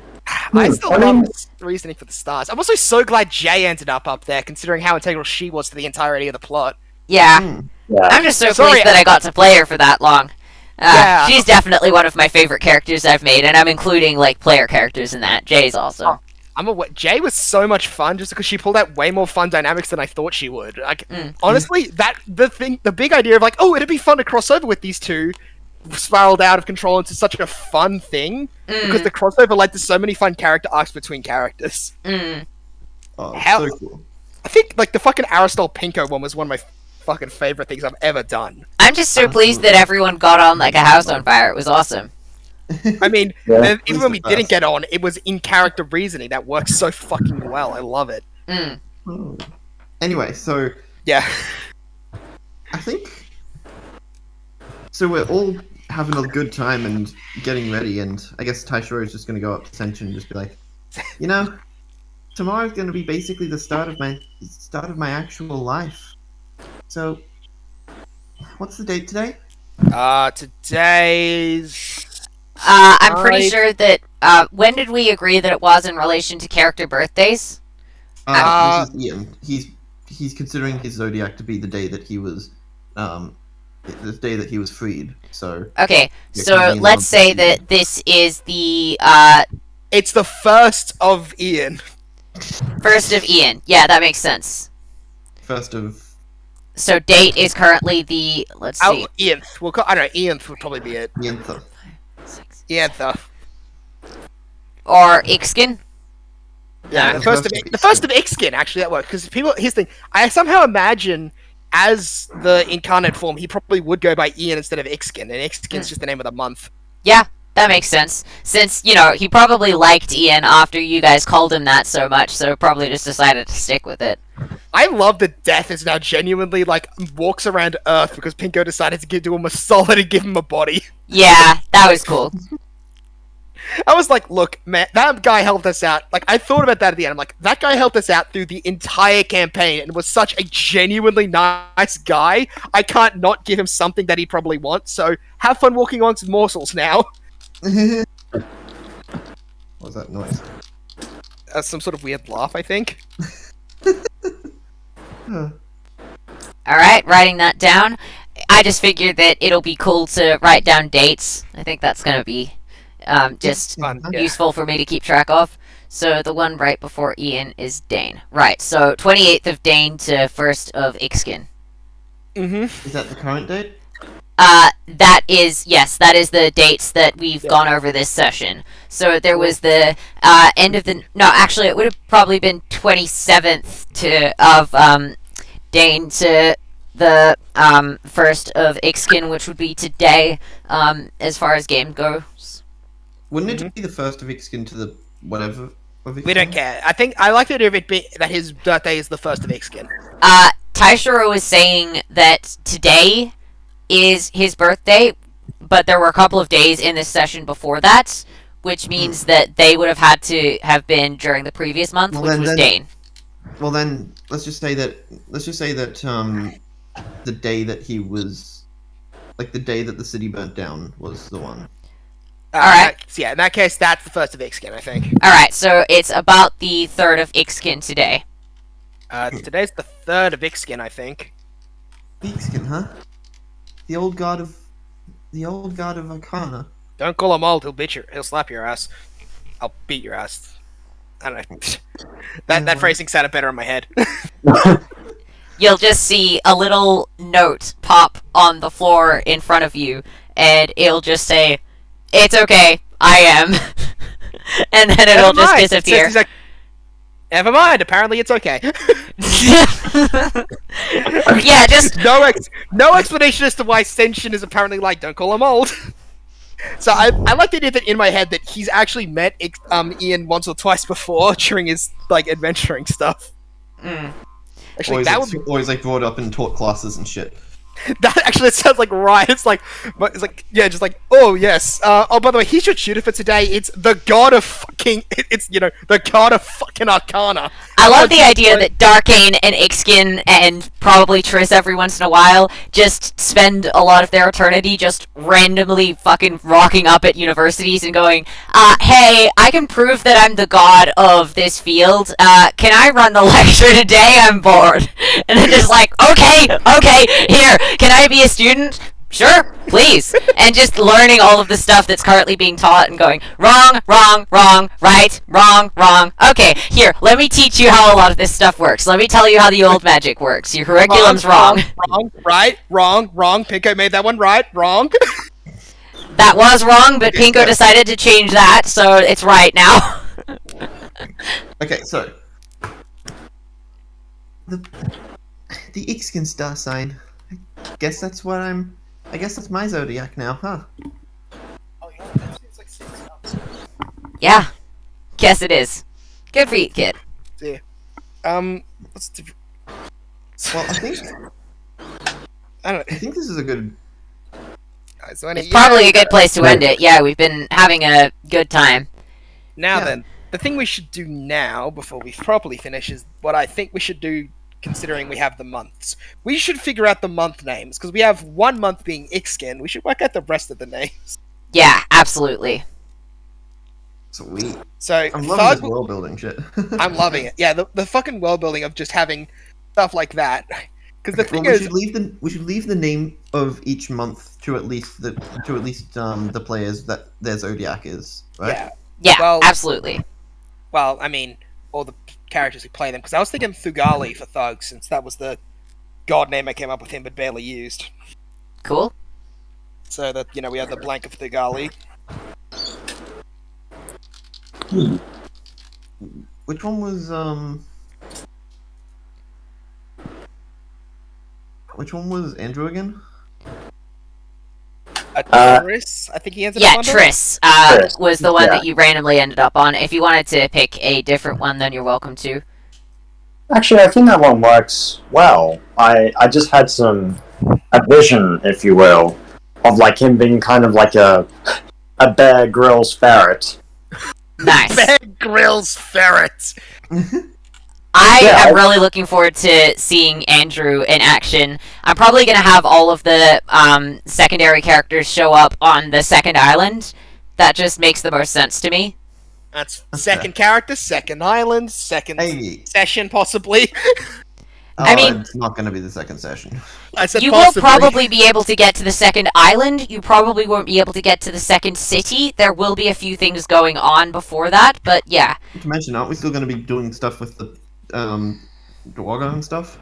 Speaker 6: I still love this reasoning for the stars. I'm also so glad Jay ended up there, considering how integral she was to the entirety of the plot.
Speaker 1: Yeah.
Speaker 5: Yeah.
Speaker 1: I'm just so
Speaker 6: Sorry,
Speaker 1: pleased that I got to play her for that long.
Speaker 6: Yeah.
Speaker 1: She's definitely one of my favorite characters I've made, and I'm including, like, player characters in that. Jay's also.
Speaker 6: Jay was so much fun just because she pulled out way more fun dynamics than I thought she would. Like, honestly, the big idea of like, oh, it'd be fun to cross over with these two, spiraled out of control into such a fun thing because the crossover led to so many fun character arcs between characters.
Speaker 2: Oh,
Speaker 6: Hell-
Speaker 2: so cool.
Speaker 6: I think like the fucking Aristal Pinko one was one of my fucking favorite things I've ever done.
Speaker 1: I'm just so pleased that everyone got on like a house on fire. It was awesome.
Speaker 6: I mean,
Speaker 5: Yeah.
Speaker 6: even when we
Speaker 2: the
Speaker 6: didn't
Speaker 2: best.
Speaker 6: get on, it was in character reasoning that works so fucking well. I love it.
Speaker 2: Anyway, so
Speaker 6: Yeah.
Speaker 2: I think so. We're all having a good time and getting ready, and I guess Taishiro is just going to go up to Senshin and just be like, tomorrow's going to be basically the start of my actual life. So, what's the date today?
Speaker 6: Today's
Speaker 1: I'm pretty sure that, when did we agree that it was in relation to character birthdays?
Speaker 2: This is Ian. He's considering his zodiac to be the day that he was, the day that he was freed. So
Speaker 1: Okay,
Speaker 2: Yeah,
Speaker 1: so
Speaker 2: convenient
Speaker 1: let's
Speaker 2: month
Speaker 1: say
Speaker 2: of
Speaker 1: that this is the,
Speaker 6: it's the first of Ian.
Speaker 1: first of Ian. Yeah, that makes sense.
Speaker 2: first of
Speaker 1: So date is currently the, let's see.
Speaker 6: Ianth. Well, I don't know. Ianth would probably be it.
Speaker 2: Yentha.
Speaker 6: Iantha.
Speaker 1: Or Ixkin.
Speaker 6: Yeah, the first of Ixkin, actually, that works. Because here's the thing. I somehow imagine, as the incarnate form, he probably would go by Ian instead of Ixkin, and Ixkin's just the name of the month.
Speaker 1: Yeah, that makes sense. Since, he probably liked Ian after you guys called him that so much, so probably just decided to stick with it.
Speaker 6: I love that Death is now genuinely, like, walks around Earth because Pinko decided to do him a solid and give him a body.
Speaker 1: Yeah, that was cool.
Speaker 6: I was like, look, man, that guy helped us out. Like, I thought about that at the end. I'm like, that guy helped us out through the entire campaign and was such a genuinely nice guy. I can't not give him something that he probably wants, so have fun walking on some morsels now.
Speaker 2: What was that noise?
Speaker 6: Some sort of weird laugh, I think.
Speaker 1: Alright, writing that down. I just figured that it'll be cool to write down dates. I think that's gonna be just
Speaker 6: Fun. Yeah.
Speaker 1: useful for me to keep track of. So the one right before Ian is Dane. Right, so 28th of Dane to 1st of Ixkin.
Speaker 2: Is that the current date?
Speaker 1: That is the dates that we've gone over this session. So there was the end of the it would have probably been 27th of Dane to the 1st of Ixkin, which would be today, as far as game goes.
Speaker 2: Wouldn't it be the first of Ixkin to the whatever of Ixkin?
Speaker 6: We don't care. I think I like the idea of it being that his birthday is the first of Ixkin.
Speaker 1: Taishiro was saying that today is his birthday, but there were a couple of days in this session before that, which means that they would have had to have been during the previous month,
Speaker 2: Well,
Speaker 1: which was
Speaker 2: then-
Speaker 1: Dane.
Speaker 2: Well then, let's just say that the day that he was, like the day that the city burnt down was the one.
Speaker 1: Alright.
Speaker 6: In that case, that's the first of Ixkin, I think.
Speaker 1: Alright, so it's about the 3rd of Ixkin today.
Speaker 6: Today's the 3rd of Ixkin, I think.
Speaker 2: Ixkin, huh? The old god of Arcana.
Speaker 6: Don't call him old, he'll slap your ass. I'll beat your ass. I don't know. that phrasing sounded better in my head.
Speaker 1: You'll just see a little note pop on the floor in front of you, and it'll just say, "It's okay, I am." and then it'll just
Speaker 6: mind.
Speaker 1: disappear.
Speaker 6: He's like, never mind. Apparently, it's okay.
Speaker 1: Yeah, just
Speaker 6: no explanation as to why Senshin is apparently like, don't call him old. So I like the idea that in my head that he's actually met Ian once or twice before during his like adventuring stuff. Actually,
Speaker 3: always like brought up in taught classes and shit.
Speaker 6: That actually sounds like right. It's like yeah, just like oh yes. Oh, by the way, here's your tutor for today. It's the god of fucking. It's the god of fucking Arcana.
Speaker 1: I love the idea that Darkane and Ixkin and probably Triss every once in a while just spend a lot of their eternity just randomly fucking rocking up at universities and going, hey, I can prove that I'm the god of this field. Can I run the lecture today? I'm bored. And then just like, okay, here, can I be a student? Sure, please. And just learning all of the stuff that's currently being taught and going, wrong, right, wrong. Okay, here, let me teach you how a lot of this stuff works. Let me tell you how the old magic works. Your curriculum's wrong.
Speaker 6: Right, wrong. Pinko made that one right, wrong.
Speaker 1: That was wrong, but Pinko decided to change that, so it's right now.
Speaker 3: Okay, so
Speaker 2: The Ixkin star sign. I guess that's what I'm. I guess that's my zodiac now, huh?
Speaker 1: Yeah, guess it is. Good for you, kid.
Speaker 6: Yeah. What's the...
Speaker 3: well, I think
Speaker 6: I don't.
Speaker 3: I think this is a good.
Speaker 6: So
Speaker 1: It's probably a good place to end it. Yeah, we've been having a good time.
Speaker 6: Now
Speaker 3: Yeah.
Speaker 6: then, the thing we should do now, before we properly finish, is what I think we should do, considering we have the months. We should figure out the month names, because we have 1 month being Ixkin. We should work out the rest of the names.
Speaker 1: Yeah, absolutely.
Speaker 3: Sweet.
Speaker 6: So,
Speaker 3: I'm loving this world building shit.
Speaker 6: I'm loving it. Yeah, the fucking world building of just having stuff like that. Because the thing
Speaker 3: we
Speaker 6: is...
Speaker 3: should leave the name of each month to at least the players that their zodiac is, right?
Speaker 6: Yeah.
Speaker 1: Yeah,
Speaker 6: Well-
Speaker 1: absolutely.
Speaker 6: Well, I mean, all the characters who play them. Because I was thinking Thugali for Thug, since that was the god name I came up with him but barely used.
Speaker 1: Cool.
Speaker 6: So that, we have the blank of Thugali.
Speaker 3: Which one was Andrew again?
Speaker 6: Triss, I think he ended
Speaker 1: Yeah,
Speaker 6: up under?
Speaker 1: Triss
Speaker 5: Triss,
Speaker 1: was the one
Speaker 5: yeah.
Speaker 1: that you randomly ended up on. If you wanted to pick a different one, then you're welcome to.
Speaker 5: Actually, I think that one works well. I just had a vision, if you will, of like him being kind of like a Bear Grylls ferret.
Speaker 1: Nice.
Speaker 6: Bear Grylls ferret.
Speaker 1: I
Speaker 5: Yeah,
Speaker 1: am really looking forward to seeing Andrew in action. I'm probably going to have all of the secondary characters show up on the second island. That just makes the most sense to me.
Speaker 6: That's second character, second island, second
Speaker 3: Hey,
Speaker 6: session, possibly.
Speaker 1: I mean-
Speaker 3: it's not going to be the second session.
Speaker 6: I said
Speaker 1: You
Speaker 6: possibly.
Speaker 1: will probably be able to get to the second island. You probably won't be able to get to the second city. There will be a few things going on before that, but yeah.
Speaker 3: Not to mention, aren't we still going to be doing stuff with the Duregar and stuff?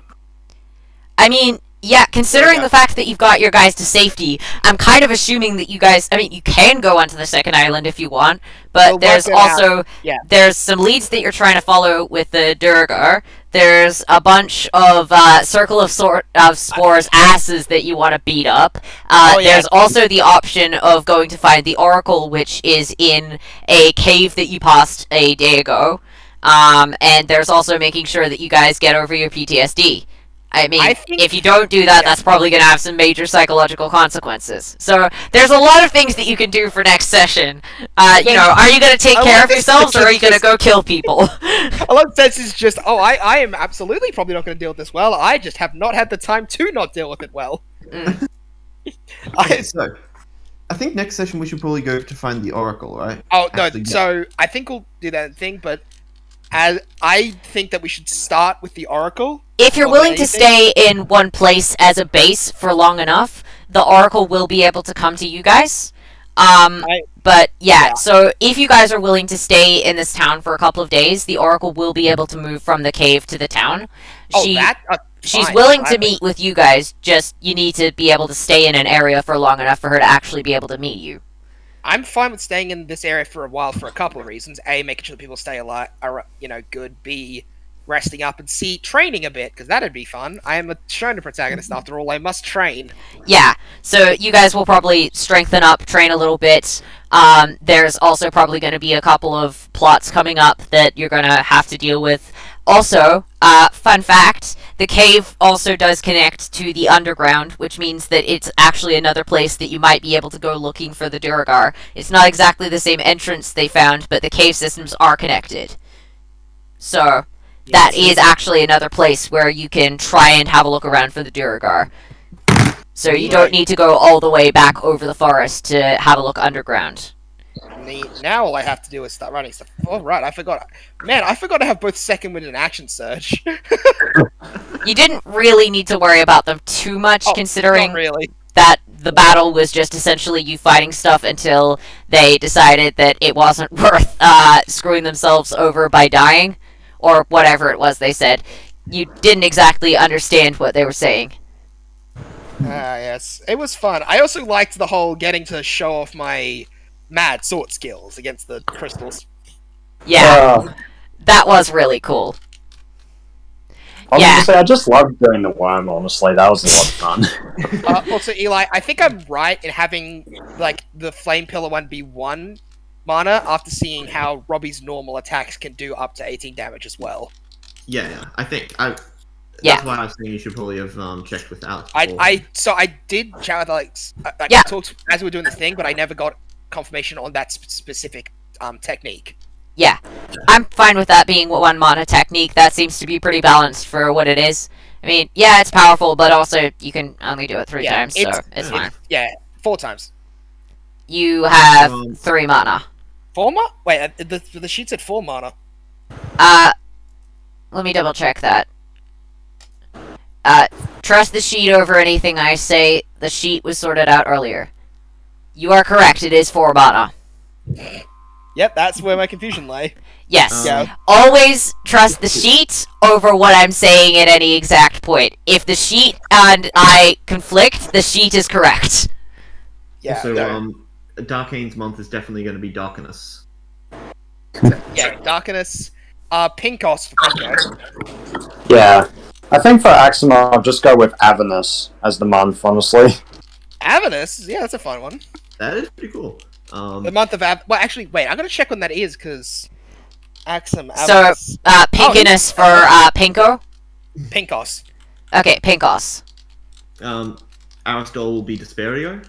Speaker 1: I mean, yeah, considering the fact that you've got your guys to safety, I'm kind of assuming that you guys, I mean, you can go onto the second island if you want, but
Speaker 6: We'll
Speaker 1: there's
Speaker 6: work it out.
Speaker 1: also,
Speaker 6: Yeah.
Speaker 1: there's some leads that you're trying to follow with the Duregar. There's a bunch of Circle of Spores asses that you want to beat up.
Speaker 6: Oh, yeah.
Speaker 1: There's also the option of going to find the Oracle, which is in a cave that you passed a day ago. And there's also making sure that you guys get over your PTSD. I mean,
Speaker 6: I think-
Speaker 1: if you don't do that, that's probably going to have some major psychological consequences. So, there's a lot of things that you can do for next session. Are you going to take
Speaker 6: I
Speaker 1: care
Speaker 6: like
Speaker 1: of
Speaker 6: this
Speaker 1: yourselves, or are you going to
Speaker 6: just-
Speaker 1: go kill people?
Speaker 6: A lot of sense is just, I am absolutely probably not going to deal with this well. I just have not had the time to not deal with it well.
Speaker 3: Okay, so I think next session we should probably go to find the Oracle, right?
Speaker 6: Oh no!
Speaker 3: Actually, yeah.
Speaker 6: So I think we'll do that thing, but I think that we should start with the Oracle.
Speaker 1: If you're
Speaker 6: More than
Speaker 1: willing to
Speaker 6: anything.
Speaker 1: stay in one place as a base for long enough, the Oracle will be able to come to you guys. But yeah, so if you guys are willing to stay in this town for a couple of days, the Oracle will be able to move from the cave to the town. She's
Speaker 6: Fine,
Speaker 1: willing to
Speaker 6: gladly.
Speaker 1: meet with you guys, just you need to be able to stay in an area for long enough for her to actually be able to meet you.
Speaker 6: I'm fine with staying in this area for a while for a couple of reasons. A, making sure that people stay alive, are good. B, resting up, and C, training a bit because that'd be fun. I am a shonen protagonist after all. I must train.
Speaker 1: Yeah, so you guys will probably strengthen up, train a little bit. There's also probably going to be a couple of plots coming up that you're going to have to deal with. Also, fun fact, the cave also does connect to the underground, which means that it's actually another place that you might be able to go looking for the Duregar. It's not exactly the same entrance they found, but the cave systems are connected. So, that is actually another place where you can try and have a look around for the Duregar. So you don't need to go all the way back over the forest to have a look underground.
Speaker 6: Now all I have to do is start running stuff. Oh, right, I forgot. Man, I forgot to have both Second Wind and Action Surge.
Speaker 1: You didn't really need to worry about them too much, considering
Speaker 6: not really.
Speaker 1: that the battle was just essentially you fighting stuff until they decided that it wasn't worth screwing themselves over by dying, or whatever it was they said. You didn't exactly understand what they were saying.
Speaker 6: Yes. It was fun. I also liked the whole getting to show off my mad sword skills against the crystals.
Speaker 1: Yeah, that was really cool.
Speaker 5: I was gonna say, I just loved doing the worm, honestly. That was a lot of fun.
Speaker 6: Also, Eli, I think I'm right in having, like, the Flame Pillar one be 1 mana after seeing how Robbie's normal attacks can do up to 18 damage as well.
Speaker 3: Yeah, I think that's why I was saying you should probably have checked with Alex.
Speaker 6: So I did chat with Alex. I talked as we were doing the thing, but I never got confirmation on that specific technique.
Speaker 1: Yeah, I'm fine with that being 1 mana technique. That seems to be pretty balanced for what it is. I mean, yeah, it's powerful, but also you can only do it 3 times, so it's fine.
Speaker 6: 4 times.
Speaker 1: You have 3 mana.
Speaker 6: 4 mana? Wait, the sheet said 4 mana.
Speaker 1: Let me double check that. Trust the sheet over anything I say. The sheet was sorted out earlier. You are correct, it is 4 mana.
Speaker 6: Yep, that's where my confusion lay.
Speaker 1: Yes. Always trust the sheet over what I'm saying at any exact point. If the sheet and I conflict, the sheet is correct.
Speaker 6: Yeah.
Speaker 3: Also, Darkane's month is definitely going to be Darkness.
Speaker 6: Yeah, Darkness. Pinkos for Pinko.
Speaker 5: Yeah. I think for Axima, I'll just go with Avernus as the month, honestly.
Speaker 6: Avernus? Yeah, that's a fun one.
Speaker 3: That is pretty cool.
Speaker 6: The month of well, actually, wait, I'm gonna check when that is, because Axum,
Speaker 1: Avernus. So, Pinkiness for Pinko?
Speaker 6: Pinkos.
Speaker 1: Okay, Pinkos.
Speaker 3: Aristol will be Desperio.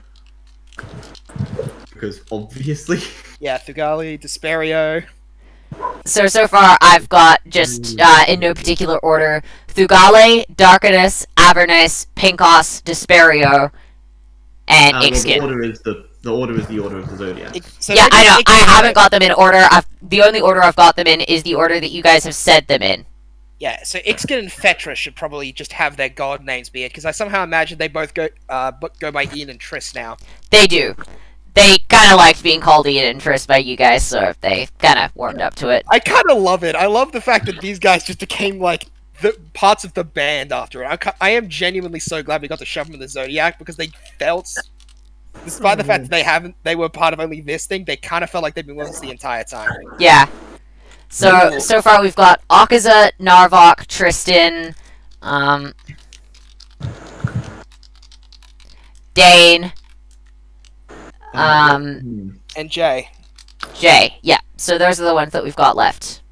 Speaker 3: Because, obviously.
Speaker 6: Yeah, Thugali, Desperio.
Speaker 1: So far, I've got just, in no particular order, Thugale, Darkness, Avernus, Pinkos, Desperio, and Ixkin.
Speaker 3: The order is the order of the Zodiac.
Speaker 1: Yeah, I know. I haven't got them in order. The only order I've got them in is the order that you guys have said them in.
Speaker 6: Yeah, so Ixkin and Fetra should probably just have their god names be it, because I somehow imagine they both go by Ian and Triss now.
Speaker 1: They do. They kind of liked being called Ian and Triss by you guys, so they kind of warmed up to it.
Speaker 6: I kind of love it. I love the fact that these guys just became, like, the parts of the band after it. I am genuinely so glad we got to shove them in the Zodiac, because they felt... Despite the fact that they were part of only this thing, they kind of felt like they've been with us the entire time.
Speaker 1: Yeah. So far we've got Akaza, Narvok, Tristan, Dane,
Speaker 6: and Jay.
Speaker 1: Jay, yeah. So those are the ones that we've got left.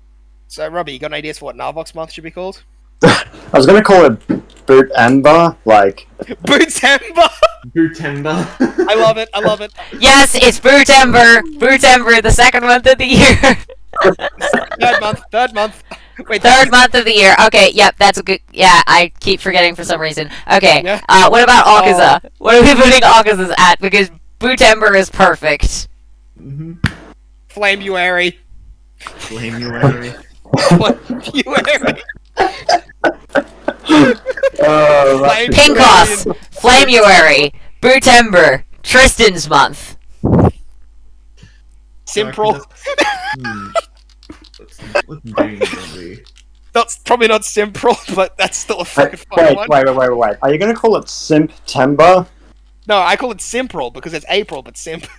Speaker 6: So, Robbie, you got any ideas for what Narvok's month should be called?
Speaker 5: I was gonna call it Boot Ember, like...
Speaker 6: Bootember!
Speaker 3: Bootember.
Speaker 6: I love it, I love it.
Speaker 1: Yes, it's Bootember! Bootember, the 2nd month of the year!
Speaker 6: Third month. Wait,
Speaker 1: third month of the year. Okay, yep, that's a good... Yeah, I keep forgetting for some reason. Okay,
Speaker 6: yeah.
Speaker 1: What about Akaza? What are we putting Akaza's at? Because Bootember is perfect.
Speaker 6: Flamuary.
Speaker 3: Flamuary.
Speaker 6: Flamuary.
Speaker 1: Pinkos, Flamuary, Bootember, Tristan's month.
Speaker 6: Simpril.
Speaker 3: What's Dane gonna be?
Speaker 6: That's probably not Simpril, but that's still a fucking fun one.
Speaker 5: Wait. Are you gonna call it Simp-tember?
Speaker 6: No, I call it Simpril because it's April, but Simpril.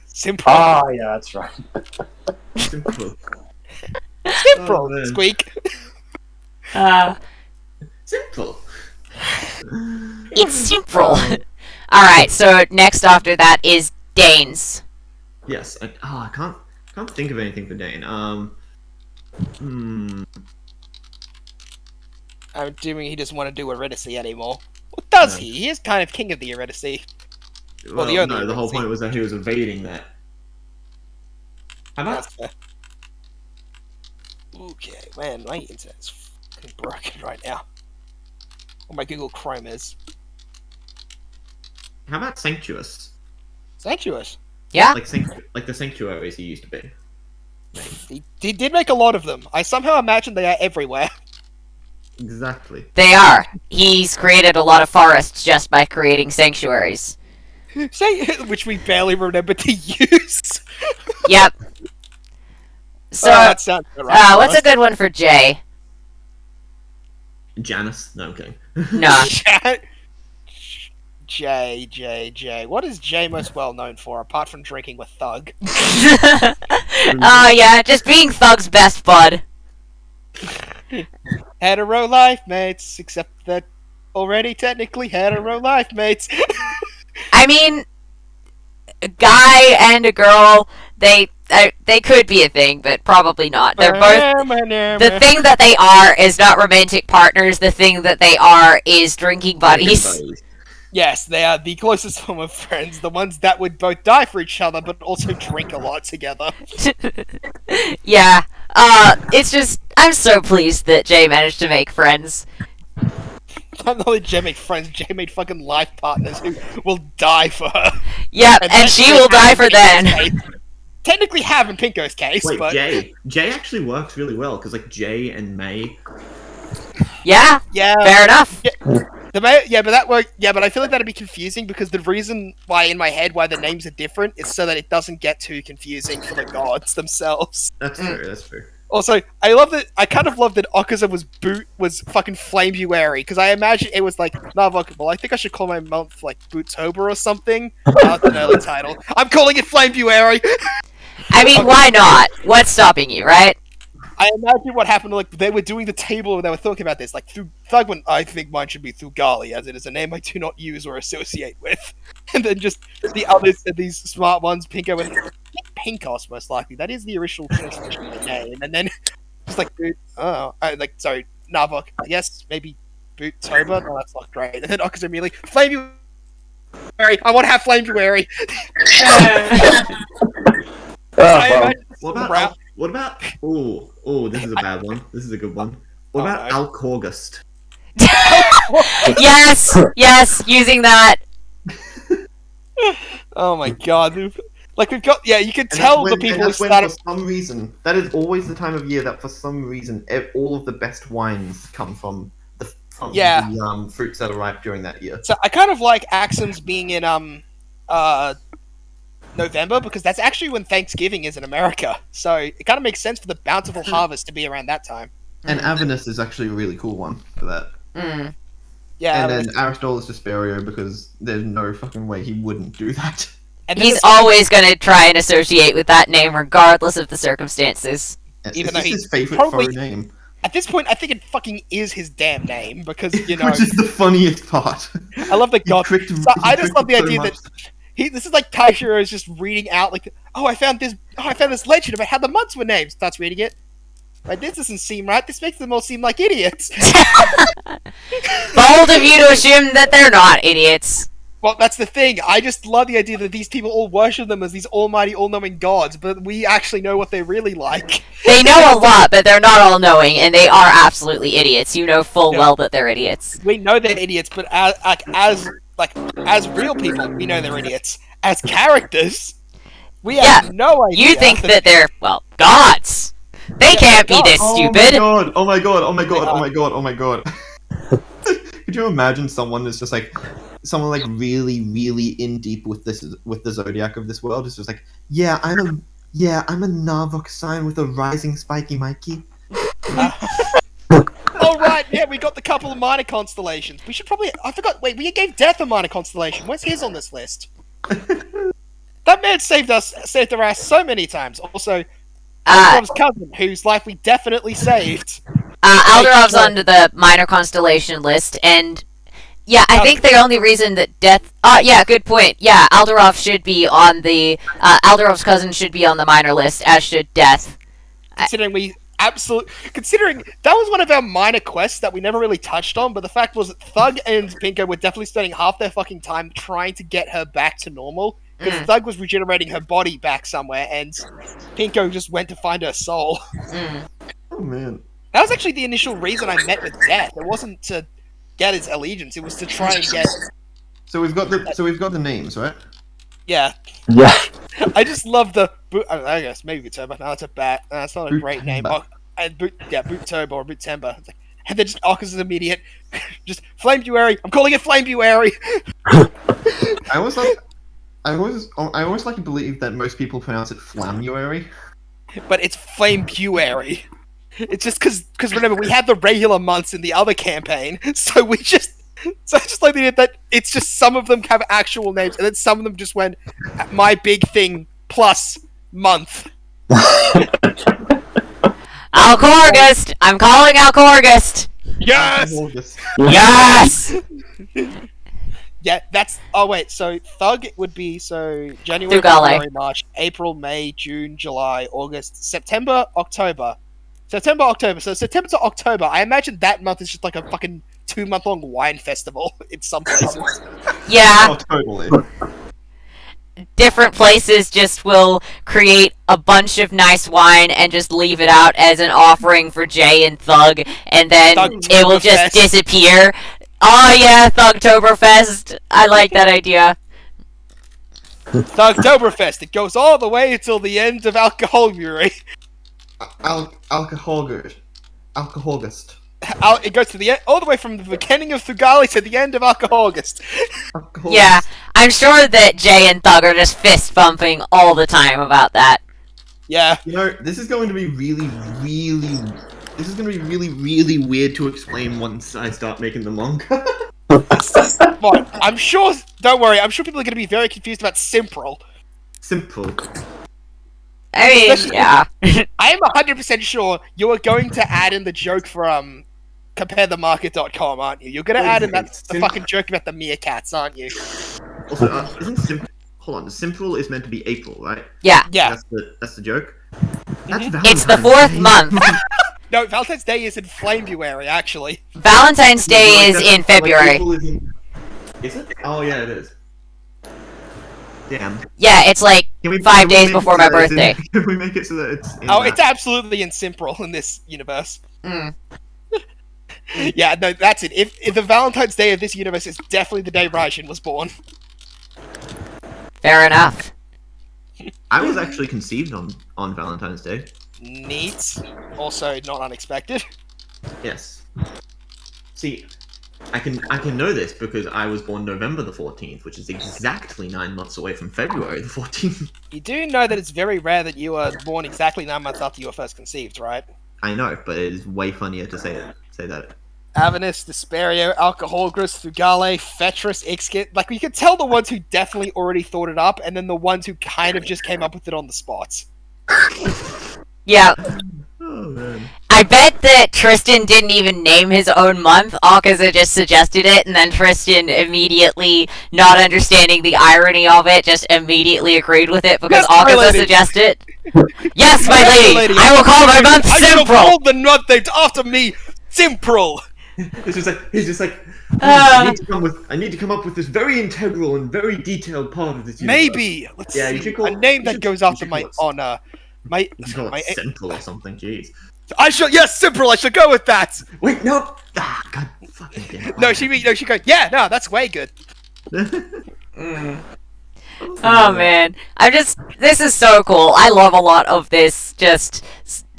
Speaker 5: Oh, yeah, that's right.
Speaker 2: Simple.
Speaker 6: Simpril.
Speaker 2: Oh, man.
Speaker 6: Squeak.
Speaker 2: Simple.
Speaker 1: It's simple. Alright, so next after that is Danes.
Speaker 2: Yes. I can't think of anything for Dane.
Speaker 6: I'm assuming he doesn't want to do Eurydice anymore. What does
Speaker 2: No.
Speaker 6: he? He is kind of king of the Eurydice.
Speaker 2: Well,
Speaker 6: the only
Speaker 2: no, the whole
Speaker 6: Eurydice.
Speaker 2: point was that he was evading that. How about
Speaker 6: That's fair. Okay, man, my internet's fucking broken right now. Or my Google Chrome is.
Speaker 2: Sanctuous?
Speaker 6: Sanctuous.
Speaker 1: Yeah?
Speaker 2: Like the sanctuaries he used to be.
Speaker 6: He did make a lot of them. I somehow imagine they are everywhere.
Speaker 2: Exactly.
Speaker 1: They are. He's created a lot of forests just by creating sanctuaries.
Speaker 6: Which we barely remember to use.
Speaker 1: Yep. So,
Speaker 6: that sounds good, right?
Speaker 1: what's a good one for Jay?
Speaker 2: Janice? No, I'm kidding.
Speaker 1: No.
Speaker 6: J. What is J most well known for, apart from drinking with Thug?
Speaker 1: Oh, yeah, just being Thug's best bud.
Speaker 6: Hetero life mates, except that already technically hetero life mates.
Speaker 1: I mean, a guy and a girl, they could be a thing, but probably not. They're both... The thing that they are is not romantic partners. The thing that they are is drinking buddies.
Speaker 6: Yes, they are the closest form of friends, the ones that would both die for each other, but also drink a lot together.
Speaker 1: Yeah. It's just... I'm so pleased that Jay managed to make friends.
Speaker 6: Not only Jay made friends, Jay made fucking life partners who will die for her.
Speaker 1: Yep, and she will die for then.
Speaker 6: Technically have in Pinko's case,
Speaker 2: Wait,
Speaker 6: but...
Speaker 2: Jay actually works really well, because like Jay and May...
Speaker 1: Yeah,
Speaker 6: Yeah.
Speaker 1: fair enough.
Speaker 6: But I feel like that'd be confusing because the reason why in my head why the names are different is so that it doesn't get too confusing for the gods themselves.
Speaker 2: That's true.
Speaker 6: Also, I kind of love that Okaza was fucking Flamebuary, because I imagine it was like, well, I think I should call my month like Bootsober or something. That's an early title. I'm calling it Flamebuary!
Speaker 1: I mean, why not? What's stopping you, right?
Speaker 6: I imagine what happened, like, they were doing the table and they were talking about this, like, Thug went, I think mine should be Thugali, as it is a name I do not use or associate with. And then just the others, these smart ones, Pinko and Pinkos, most likely. That is the original translation of the name. And then, just like, Navok, I guess, maybe Boottober? No, that's not great. And then Okaza immediately, Flamebuary! I want to have Flamebuary!
Speaker 2: What about? Oh, this is a bad one. This is a good one. What about Alcorgust?
Speaker 1: Yes, using that.
Speaker 6: Oh my god. Like, we've got, you can tell the people who started...
Speaker 2: For some reason, that is always the time of year that for some reason, all of the best wines come from the fruits that are ripe during that year.
Speaker 6: So I kind of like Axum's being in, November, because that's actually when Thanksgiving is in America. So it kind of makes sense for the bountiful harvest to be around that time.
Speaker 2: And Avernus is actually a really cool one for that.
Speaker 1: Mm.
Speaker 6: Yeah.
Speaker 2: And then Aristolus Desperio, because there's no fucking way he wouldn't do that.
Speaker 6: And
Speaker 1: He's always going to try and associate with that name regardless of the circumstances.
Speaker 2: Even
Speaker 6: though
Speaker 2: it's
Speaker 6: he's
Speaker 2: his favorite
Speaker 6: probably-
Speaker 2: faux name.
Speaker 6: At this point, I think it fucking is his damn name, because, you know...
Speaker 2: Which is the funniest part.
Speaker 6: I love the god...
Speaker 2: tricked him-
Speaker 6: So
Speaker 2: he
Speaker 6: I just
Speaker 2: tricked
Speaker 6: love the
Speaker 2: him so
Speaker 6: idea
Speaker 2: much.
Speaker 6: that... This is like Taishiro is just reading out, like, I found this legend about how the months were named. Starts reading it. Like, this doesn't seem right. This makes them all seem like idiots.
Speaker 1: Bold of you to assume that they're not idiots.
Speaker 6: Well, that's the thing. I just love the idea that these people all worship them as these almighty, all-knowing gods, but we actually know what they're really like.
Speaker 1: They know a lot, but they're not all-knowing, and they are absolutely idiots. You know full well that they're idiots.
Speaker 6: We know they're idiots, but as real people, we know they're idiots. As characters, we have no idea.
Speaker 1: You think that they're, well, gods. They can't be this stupid.
Speaker 2: Oh my god. Could you imagine someone that's just like really, really in deep with the zodiac of this world? It's just like, I'm a Narvok sign with a rising spiky Mikey.
Speaker 6: Oh right, yeah, we got the couple of minor constellations. We should probably... I forgot, wait, we gave Death a minor constellation. Where's his on this list? That man saved our ass so many times. Also,
Speaker 1: Uh,
Speaker 6: Alderov's cousin, whose life we definitely saved.
Speaker 1: Alderov's on the minor constellation list, and yeah, I think the only reason that Death. Yeah, good point. Yeah, Alderov should be on the. Alderov's cousin should be on the minor list, as should Death.
Speaker 6: Considering that was one of our minor quests that we never really touched on, but the fact was that Thug and Pinko were definitely spending half their fucking time trying to get her back to normal. Because Thug was regenerating her body back somewhere, and Pinko just went to find her soul.
Speaker 2: Oh man.
Speaker 6: That was actually the initial reason I met with Death. It wasn't to get his allegiance; it was to try and get.
Speaker 2: So we've got the names, right?
Speaker 6: Yeah.
Speaker 5: Yeah.
Speaker 6: I just love the boot. I guess maybe Boot Turbo. No, it's a bat. That's not a great name.
Speaker 2: Boot
Speaker 6: Boot Turbo or Boot Temper. It's like, and then just Arcus is immediate. Just Flamebuary. I'm calling it Flamebuary.
Speaker 2: I always like to believe that most people pronounce it Flamuary.
Speaker 6: But it's Flamebuary. It's just because remember we had the regular months in the other campaign, so I just like the idea that it's just some of them have actual names, and then some of them just went my big thing plus month.
Speaker 1: Alcorgust! I'm calling Alcorgust!
Speaker 6: Yes.
Speaker 1: Yes!
Speaker 6: Yeah, that's. Oh wait, so Thug would be January,
Speaker 1: Thugale.
Speaker 6: February, March, April, May, June, July, August, September, October. September, October. So September to October. I imagine that month is just like a fucking 2-month-long wine festival in some places.
Speaker 1: Yeah.
Speaker 2: Oh, totally.
Speaker 1: Different places just will create a bunch of nice wine and just leave it out as an offering for Jay and Thug, and then it will just disappear. Oh yeah, Thugtoberfest. I like that idea.
Speaker 6: Thugtoberfest. It goes all the way until the end of Alcoholbury.
Speaker 2: Alcoholgust.
Speaker 6: It goes to the end, all the way from the beginning of Thugale to the end of Alcoholgust.
Speaker 1: Yeah, I'm sure that Jay and Thug are just fist bumping all the time about that.
Speaker 6: Yeah.
Speaker 2: You know, this is going to be really weird to explain once I start making the manga.
Speaker 6: Fine. I'm sure. Don't worry. I'm sure people are going to be very confused about Simpril.
Speaker 2: Simple.
Speaker 1: I mean, yeah.
Speaker 6: I am 100% sure you are going to add in the joke from comparethemarket.com, aren't you? You're going to add in the fucking joke about the meerkats, aren't you?
Speaker 2: Also, hold on. Simple is meant to be April, right?
Speaker 1: Yeah.
Speaker 6: Yeah.
Speaker 2: That's the joke. That's
Speaker 1: It's the
Speaker 2: Valentine's
Speaker 1: 4th
Speaker 2: Day.
Speaker 1: month.
Speaker 6: No, Valentine's Day is in Flamebuary, actually.
Speaker 1: Valentine's Day is in February.
Speaker 2: April is it? Oh yeah, it is. Damn.
Speaker 1: Yeah, it's like 5 days before my birthday.
Speaker 2: Can we make it so that it's in
Speaker 6: It's absolutely in Simpril in this universe.
Speaker 1: Mm.
Speaker 6: Yeah, no, that's it. If the Valentine's Day of this universe is definitely the day Raijin was born.
Speaker 1: Fair enough.
Speaker 2: I was actually conceived on Valentine's Day.
Speaker 6: Neat. Also not unexpected.
Speaker 2: Yes. See, I can know this because I was born November the 14th, which is exactly 9 months away from February the 14th.
Speaker 6: You do know that it's very rare that you were born exactly 9 months after you were first conceived, right?
Speaker 2: I know, but it is way funnier to say that.
Speaker 6: Avernus, Desperio, Alcoholgris, Thugale, Fetrus, Ixkit. Like, you could tell the ones who definitely already thought it up, and then the ones who kind of just came up with it on the spot.
Speaker 1: Yeah.
Speaker 2: Oh man.
Speaker 1: I bet that Tristan didn't even name his own month. Akaza just suggested it, and then Tristan immediately, not understanding the irony of it, just immediately agreed with it because
Speaker 6: Yes, my
Speaker 1: Akaza
Speaker 6: lady.
Speaker 1: suggested it. Yes, my
Speaker 6: Yes,
Speaker 1: lady! I will call my month
Speaker 6: I shall
Speaker 1: Simple!
Speaker 6: call the month named after me, Simpril!
Speaker 2: He's just like
Speaker 1: Uh.
Speaker 2: I need to come up with this very integral and very detailed part of this universe.
Speaker 6: Maybe! Let's
Speaker 2: Yeah,
Speaker 6: see.
Speaker 2: you should call
Speaker 6: a name
Speaker 2: you
Speaker 6: that
Speaker 2: should-
Speaker 6: goes
Speaker 2: you
Speaker 6: after
Speaker 2: should
Speaker 6: my
Speaker 2: call it-
Speaker 6: honor. My
Speaker 2: You should call it simple or something, jeez.
Speaker 6: Yes, Simpril, I shall go with that!
Speaker 2: Wait, no! Ah, god fucking damn it.
Speaker 6: No, she goes, yeah, no, that's way good.
Speaker 1: Oh man, this is so cool. I love a lot of this just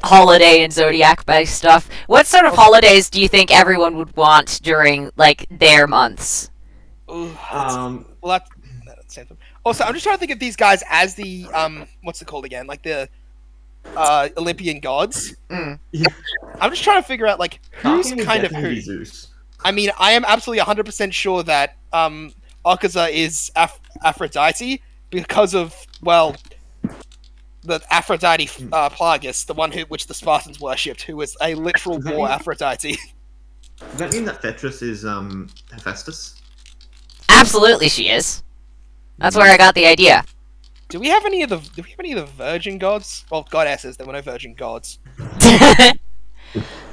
Speaker 1: holiday and zodiac based stuff. What sort of holidays do you think everyone would want during like their months?
Speaker 6: Ooh,
Speaker 2: Um,
Speaker 6: well, that's something. Also, I'm just trying to think of these guys as the what's it called again? Like the Olympian gods.
Speaker 1: Mm.
Speaker 2: Yeah.
Speaker 6: I'm just trying to figure out like who's
Speaker 2: Talking would
Speaker 6: kind of
Speaker 2: definitely
Speaker 6: who.
Speaker 2: be Zeus.
Speaker 6: I mean, I am absolutely 100% sure that Akaza is Aphrodite because of, well, the Aphrodite Plagus, the one which the Spartans worshipped, who was a literal war Aphrodite.
Speaker 3: Does that mean that Petrus is Hephaestus?
Speaker 1: Absolutely, she is. That's where I got the idea.
Speaker 6: Do we have any of the virgin gods? Well, goddesses. There were no virgin gods.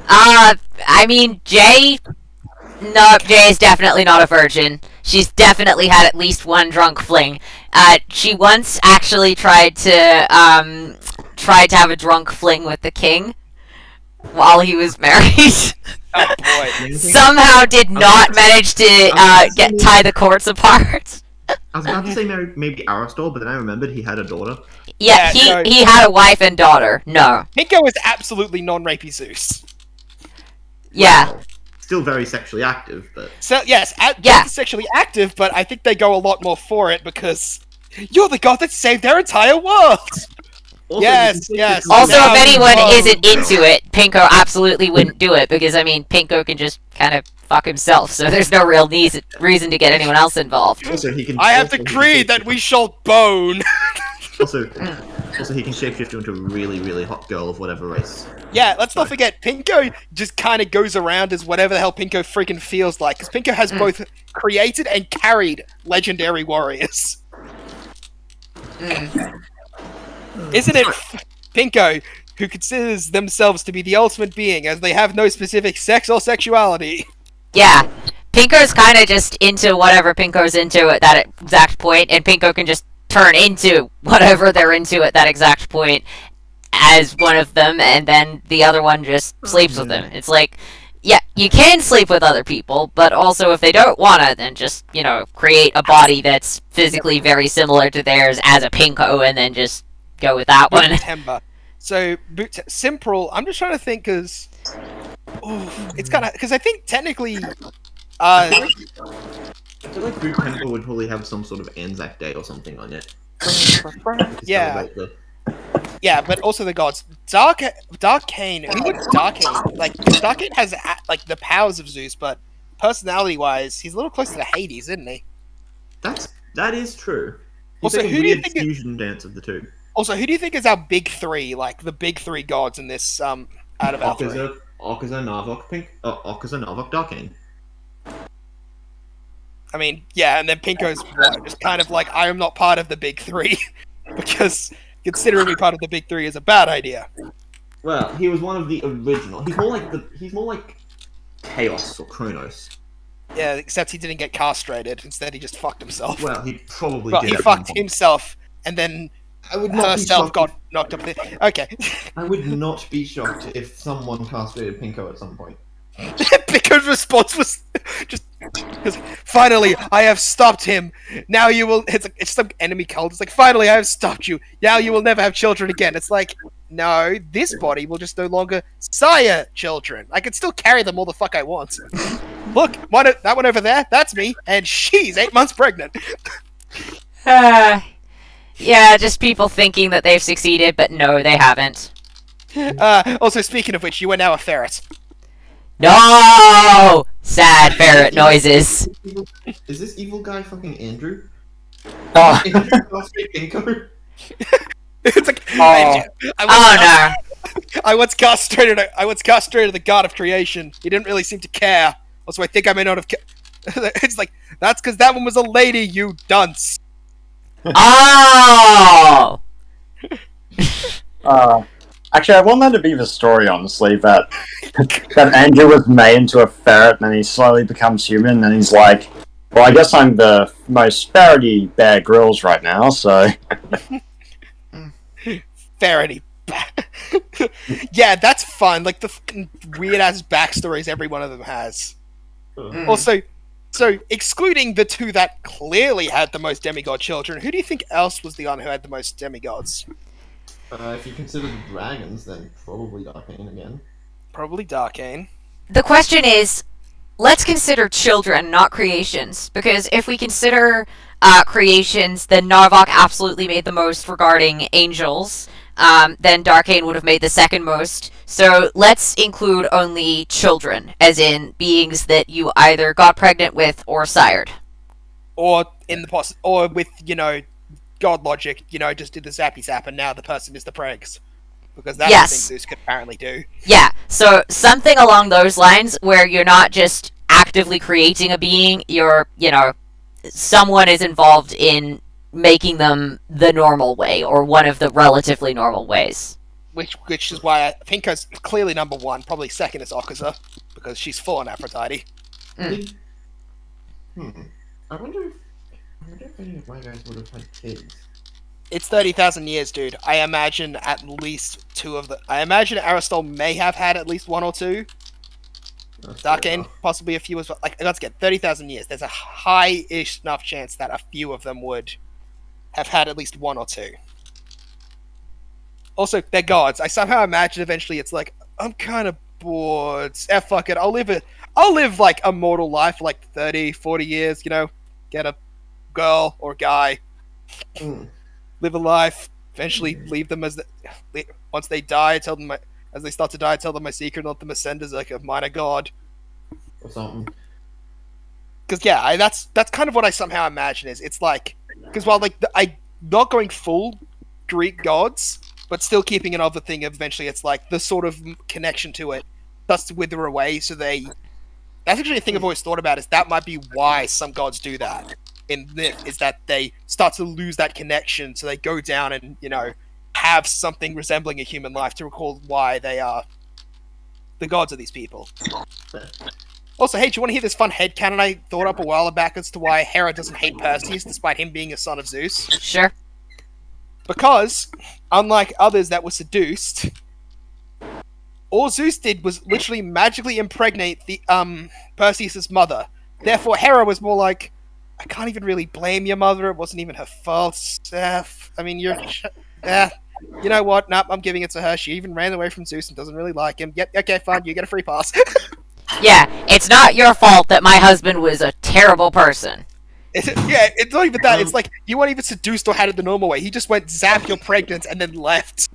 Speaker 1: I mean, Jay. No, Jay is definitely not a virgin. She's definitely had at least one drunk fling. She once actually tried to have a drunk fling with the king while he was married.
Speaker 6: Oh boy!
Speaker 1: Somehow did not manage to tie the courts apart.
Speaker 3: I was about to say maybe Aristotle, but then I remembered he had a daughter.
Speaker 1: Yeah, he had a wife and daughter. No.
Speaker 6: Pinko is absolutely non-rapey Zeus.
Speaker 1: Yeah.
Speaker 3: Wow. Still very sexually active, but...
Speaker 6: So, yes, sexually active, but I think they go a lot more for it because you're the god that saved their entire world!
Speaker 3: Also,
Speaker 6: Yes.
Speaker 1: Also,
Speaker 6: Now
Speaker 1: if anyone
Speaker 6: you
Speaker 1: isn't into it, Pinko absolutely wouldn't do it because, I mean, Pinko can just kind of fuck himself, so there's no real reason to get anyone else involved.
Speaker 3: Also, he can...
Speaker 6: I have decreed that we shall bone!
Speaker 3: Also, he can shapeshift into a really, really hot girl of whatever race.
Speaker 6: Yeah, let's not forget, Pinko just kind of goes around as whatever the hell Pinko freaking feels like, because Pinko has both created and carried legendary warriors. Isn't it Pinko who considers themselves to be the ultimate being, as they have no specific sex or sexuality?
Speaker 1: Yeah. Pinko's kind of just into whatever Pinko's into at that exact point, and Pinko can just turn into whatever they're into at that exact point as one of them, and then the other one just sleeps with them. It's like, yeah, you can sleep with other people, but also if they don't wanna, then just, create a body that's physically very similar to theirs as a Pinko, and then just go with that one.
Speaker 6: Timber. So, Simpril, I'm just trying to think, because... it's kind of... Because I think, technically...
Speaker 3: I feel like Boot Temple would probably have some sort of Anzac Day or something on it.
Speaker 6: Yeah. Yeah, but also the gods. Darkane. Who would Darkane? Darkane has, the powers of Zeus, but personality-wise, he's a little closer to Hades, isn't he?
Speaker 3: That is true.
Speaker 6: Also, who do you think...
Speaker 3: fusion dance of the two.
Speaker 6: Also, who do you think is our big three, the big three gods in this, out of our three?
Speaker 3: Okaza, Narvok, Darkane.
Speaker 6: I mean, yeah, and then Pinko's just kind of like, I am not part of the big three, because considering me part of the big three is a bad idea.
Speaker 3: Well, he was one of the original. He's more like Chaos or Kronos.
Speaker 6: Yeah, except he didn't get castrated. Instead, he just fucked himself.
Speaker 3: Well, he probably
Speaker 6: well,
Speaker 3: did.
Speaker 6: He fucked himself, and then herself got knocked up. Okay.
Speaker 3: I would not be shocked if someone castrated Pinko at some point.
Speaker 6: Pinko's response was just, finally, I have stopped him. Now you will. It's some enemy cult. It's like, finally, I have stopped you. Now you will never have children again. It's like, no, this body will just no longer sire children. I can still carry them all the fuck I want. Look, that one over there, that's me, and she's 8 months pregnant.
Speaker 1: Yeah, just people thinking that they've succeeded, but no, they haven't.
Speaker 6: Also, speaking of which, you are now a ferret.
Speaker 1: No! Sad ferret noises.
Speaker 3: Is this evil guy fucking Andrew?
Speaker 5: Oh.
Speaker 3: Andrew castrated Pinko?
Speaker 6: It's like,
Speaker 1: no.
Speaker 6: I once castrated the god of creation. He didn't really seem to care. Also, I think I may not have. It's like, that's because that one was a lady, you dunce.
Speaker 1: Oh!
Speaker 5: Actually, I want that to be the story, honestly, that Andrew was made into a ferret, and then he slowly becomes human, and he's like, well, I guess I'm the most ferrety Bear Grylls right now, so...
Speaker 6: Ferrety. Yeah, that's fun. Like, the fucking weird-ass backstories every one of them has. Also, so, excluding the two that clearly had the most demigod children, who do you think else was the one who had the most demigods?
Speaker 3: If you consider the dragons, then probably Darkane again.
Speaker 6: Probably Darkane.
Speaker 1: The question is, let's consider children, not creations. Because if we consider creations, then Narvok absolutely made the most regarding angels. Then Darkane would have made the second most. So let's include only children, as in beings that you either got pregnant with or sired.
Speaker 6: or or with god logic, just do the zappy zap, and now the person is the pregs, because that's the thing
Speaker 1: Yes.
Speaker 6: Zeus could apparently do.
Speaker 1: Yeah, so something along those lines where you're not just actively creating a being, you're, someone is involved in making them the normal way or one of the relatively normal ways.
Speaker 6: Which is why I think as clearly number one, probably second is Okusa, because she's full on Aphrodite.
Speaker 2: I wonder if any of my guys would have had kids.
Speaker 6: It's 30,000 years, dude. I imagine at least two of the. I imagine Aristol may have had at least one or two.
Speaker 2: That's fair
Speaker 6: Darkane,
Speaker 2: enough.
Speaker 6: possibly a few as well. Like, let's get 30,000 years. There's a high-ish enough chance that a few of them would have had at least one or two. Also, they're gods. I somehow imagine eventually it's like, I'm kind of bored. Fuck it. I'll live like a mortal life for like 30, 40 years, get a girl or guy,
Speaker 2: Mm.
Speaker 6: live a life, eventually leave them once they die, tell them as they start to die, tell them my secret, and let them ascend as like a minor god.
Speaker 2: Or something.
Speaker 6: Because that's kind of what I somehow imagine is it's like, because while like I not going full Greek gods, but still keeping another thing. Eventually, it's like the sort of connection to it starts to wither away. So that's actually a thing I've always thought about. Is that might be why some gods do that in Myth, is that they start to lose that connection, so they go down and have something resembling a human life to recall why they are the gods of these people. Also, hey, do you want to hear this fun headcanon I thought up a while back as to why Hera doesn't hate Perseus despite him being a son of Zeus?
Speaker 1: Sure.
Speaker 6: Because, unlike others that were seduced, all Zeus did was literally magically impregnate the Perseus' mother. Therefore, Hera was more like, I can't even really blame your mother. It wasn't even her fault. I mean, you know what? Nope, I'm giving it to her. She even ran away from Zeus and doesn't really like him. Yep, okay, fine. You get a free pass.
Speaker 1: Yeah, it's not your fault that my husband was a terrible person.
Speaker 6: It's not even that. It's like, you weren't even seduced or had it the normal way. He just went, zap, you're pregnant, and then left.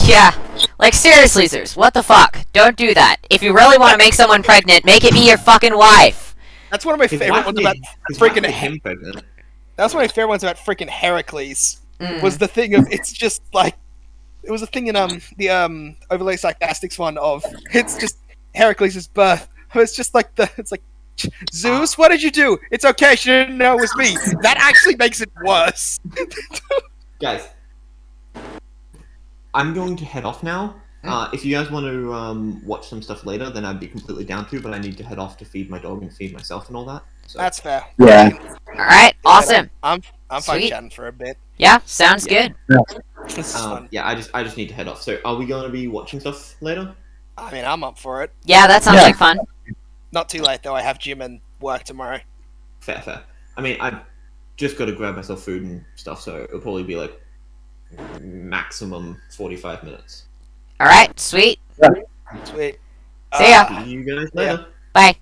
Speaker 1: Yeah. Like, seriously, Zeus, what the fuck? Don't do that. If you really want to make someone pregnant, make it be your fucking wife.
Speaker 6: That's one of my
Speaker 3: His
Speaker 6: favorite
Speaker 3: wife
Speaker 6: ones
Speaker 3: made-
Speaker 6: about
Speaker 3: his wife
Speaker 6: freaking
Speaker 3: made him pregnant.
Speaker 6: That's one of my favorite ones about freaking Heracles.
Speaker 1: Mm.
Speaker 6: Was the thing of, it's just like, it was a thing in the overlay sarcastics one of, it's just Heracles' birth. It's just like it's like, Zeus, what did you do? It's okay, she didn't know it was me. That actually makes it worse.
Speaker 3: Guys, I'm going to head off now. If you guys want to watch some stuff later, then I'd be completely down to, but I need to head off to feed my dog and feed myself and all that. So.
Speaker 6: That's fair.
Speaker 5: Yeah.
Speaker 1: Alright, awesome.
Speaker 6: I'm fine
Speaker 1: Sweet.
Speaker 6: chatting for a bit.
Speaker 1: Yeah, sounds good.
Speaker 6: This is fun.
Speaker 3: Yeah, I just need to head off. So are we going to be watching stuff later?
Speaker 6: I mean, I'm up for it.
Speaker 1: Yeah, that sounds
Speaker 5: Yeah.
Speaker 1: like fun.
Speaker 6: Not too late, though. I have gym and work tomorrow.
Speaker 3: Fair. I mean, I've just got to grab myself food and stuff, so it'll probably be like maximum 45 minutes.
Speaker 1: Alright, sweet.
Speaker 6: Sweet.
Speaker 1: See ya.
Speaker 3: See you guys later.
Speaker 1: Bye.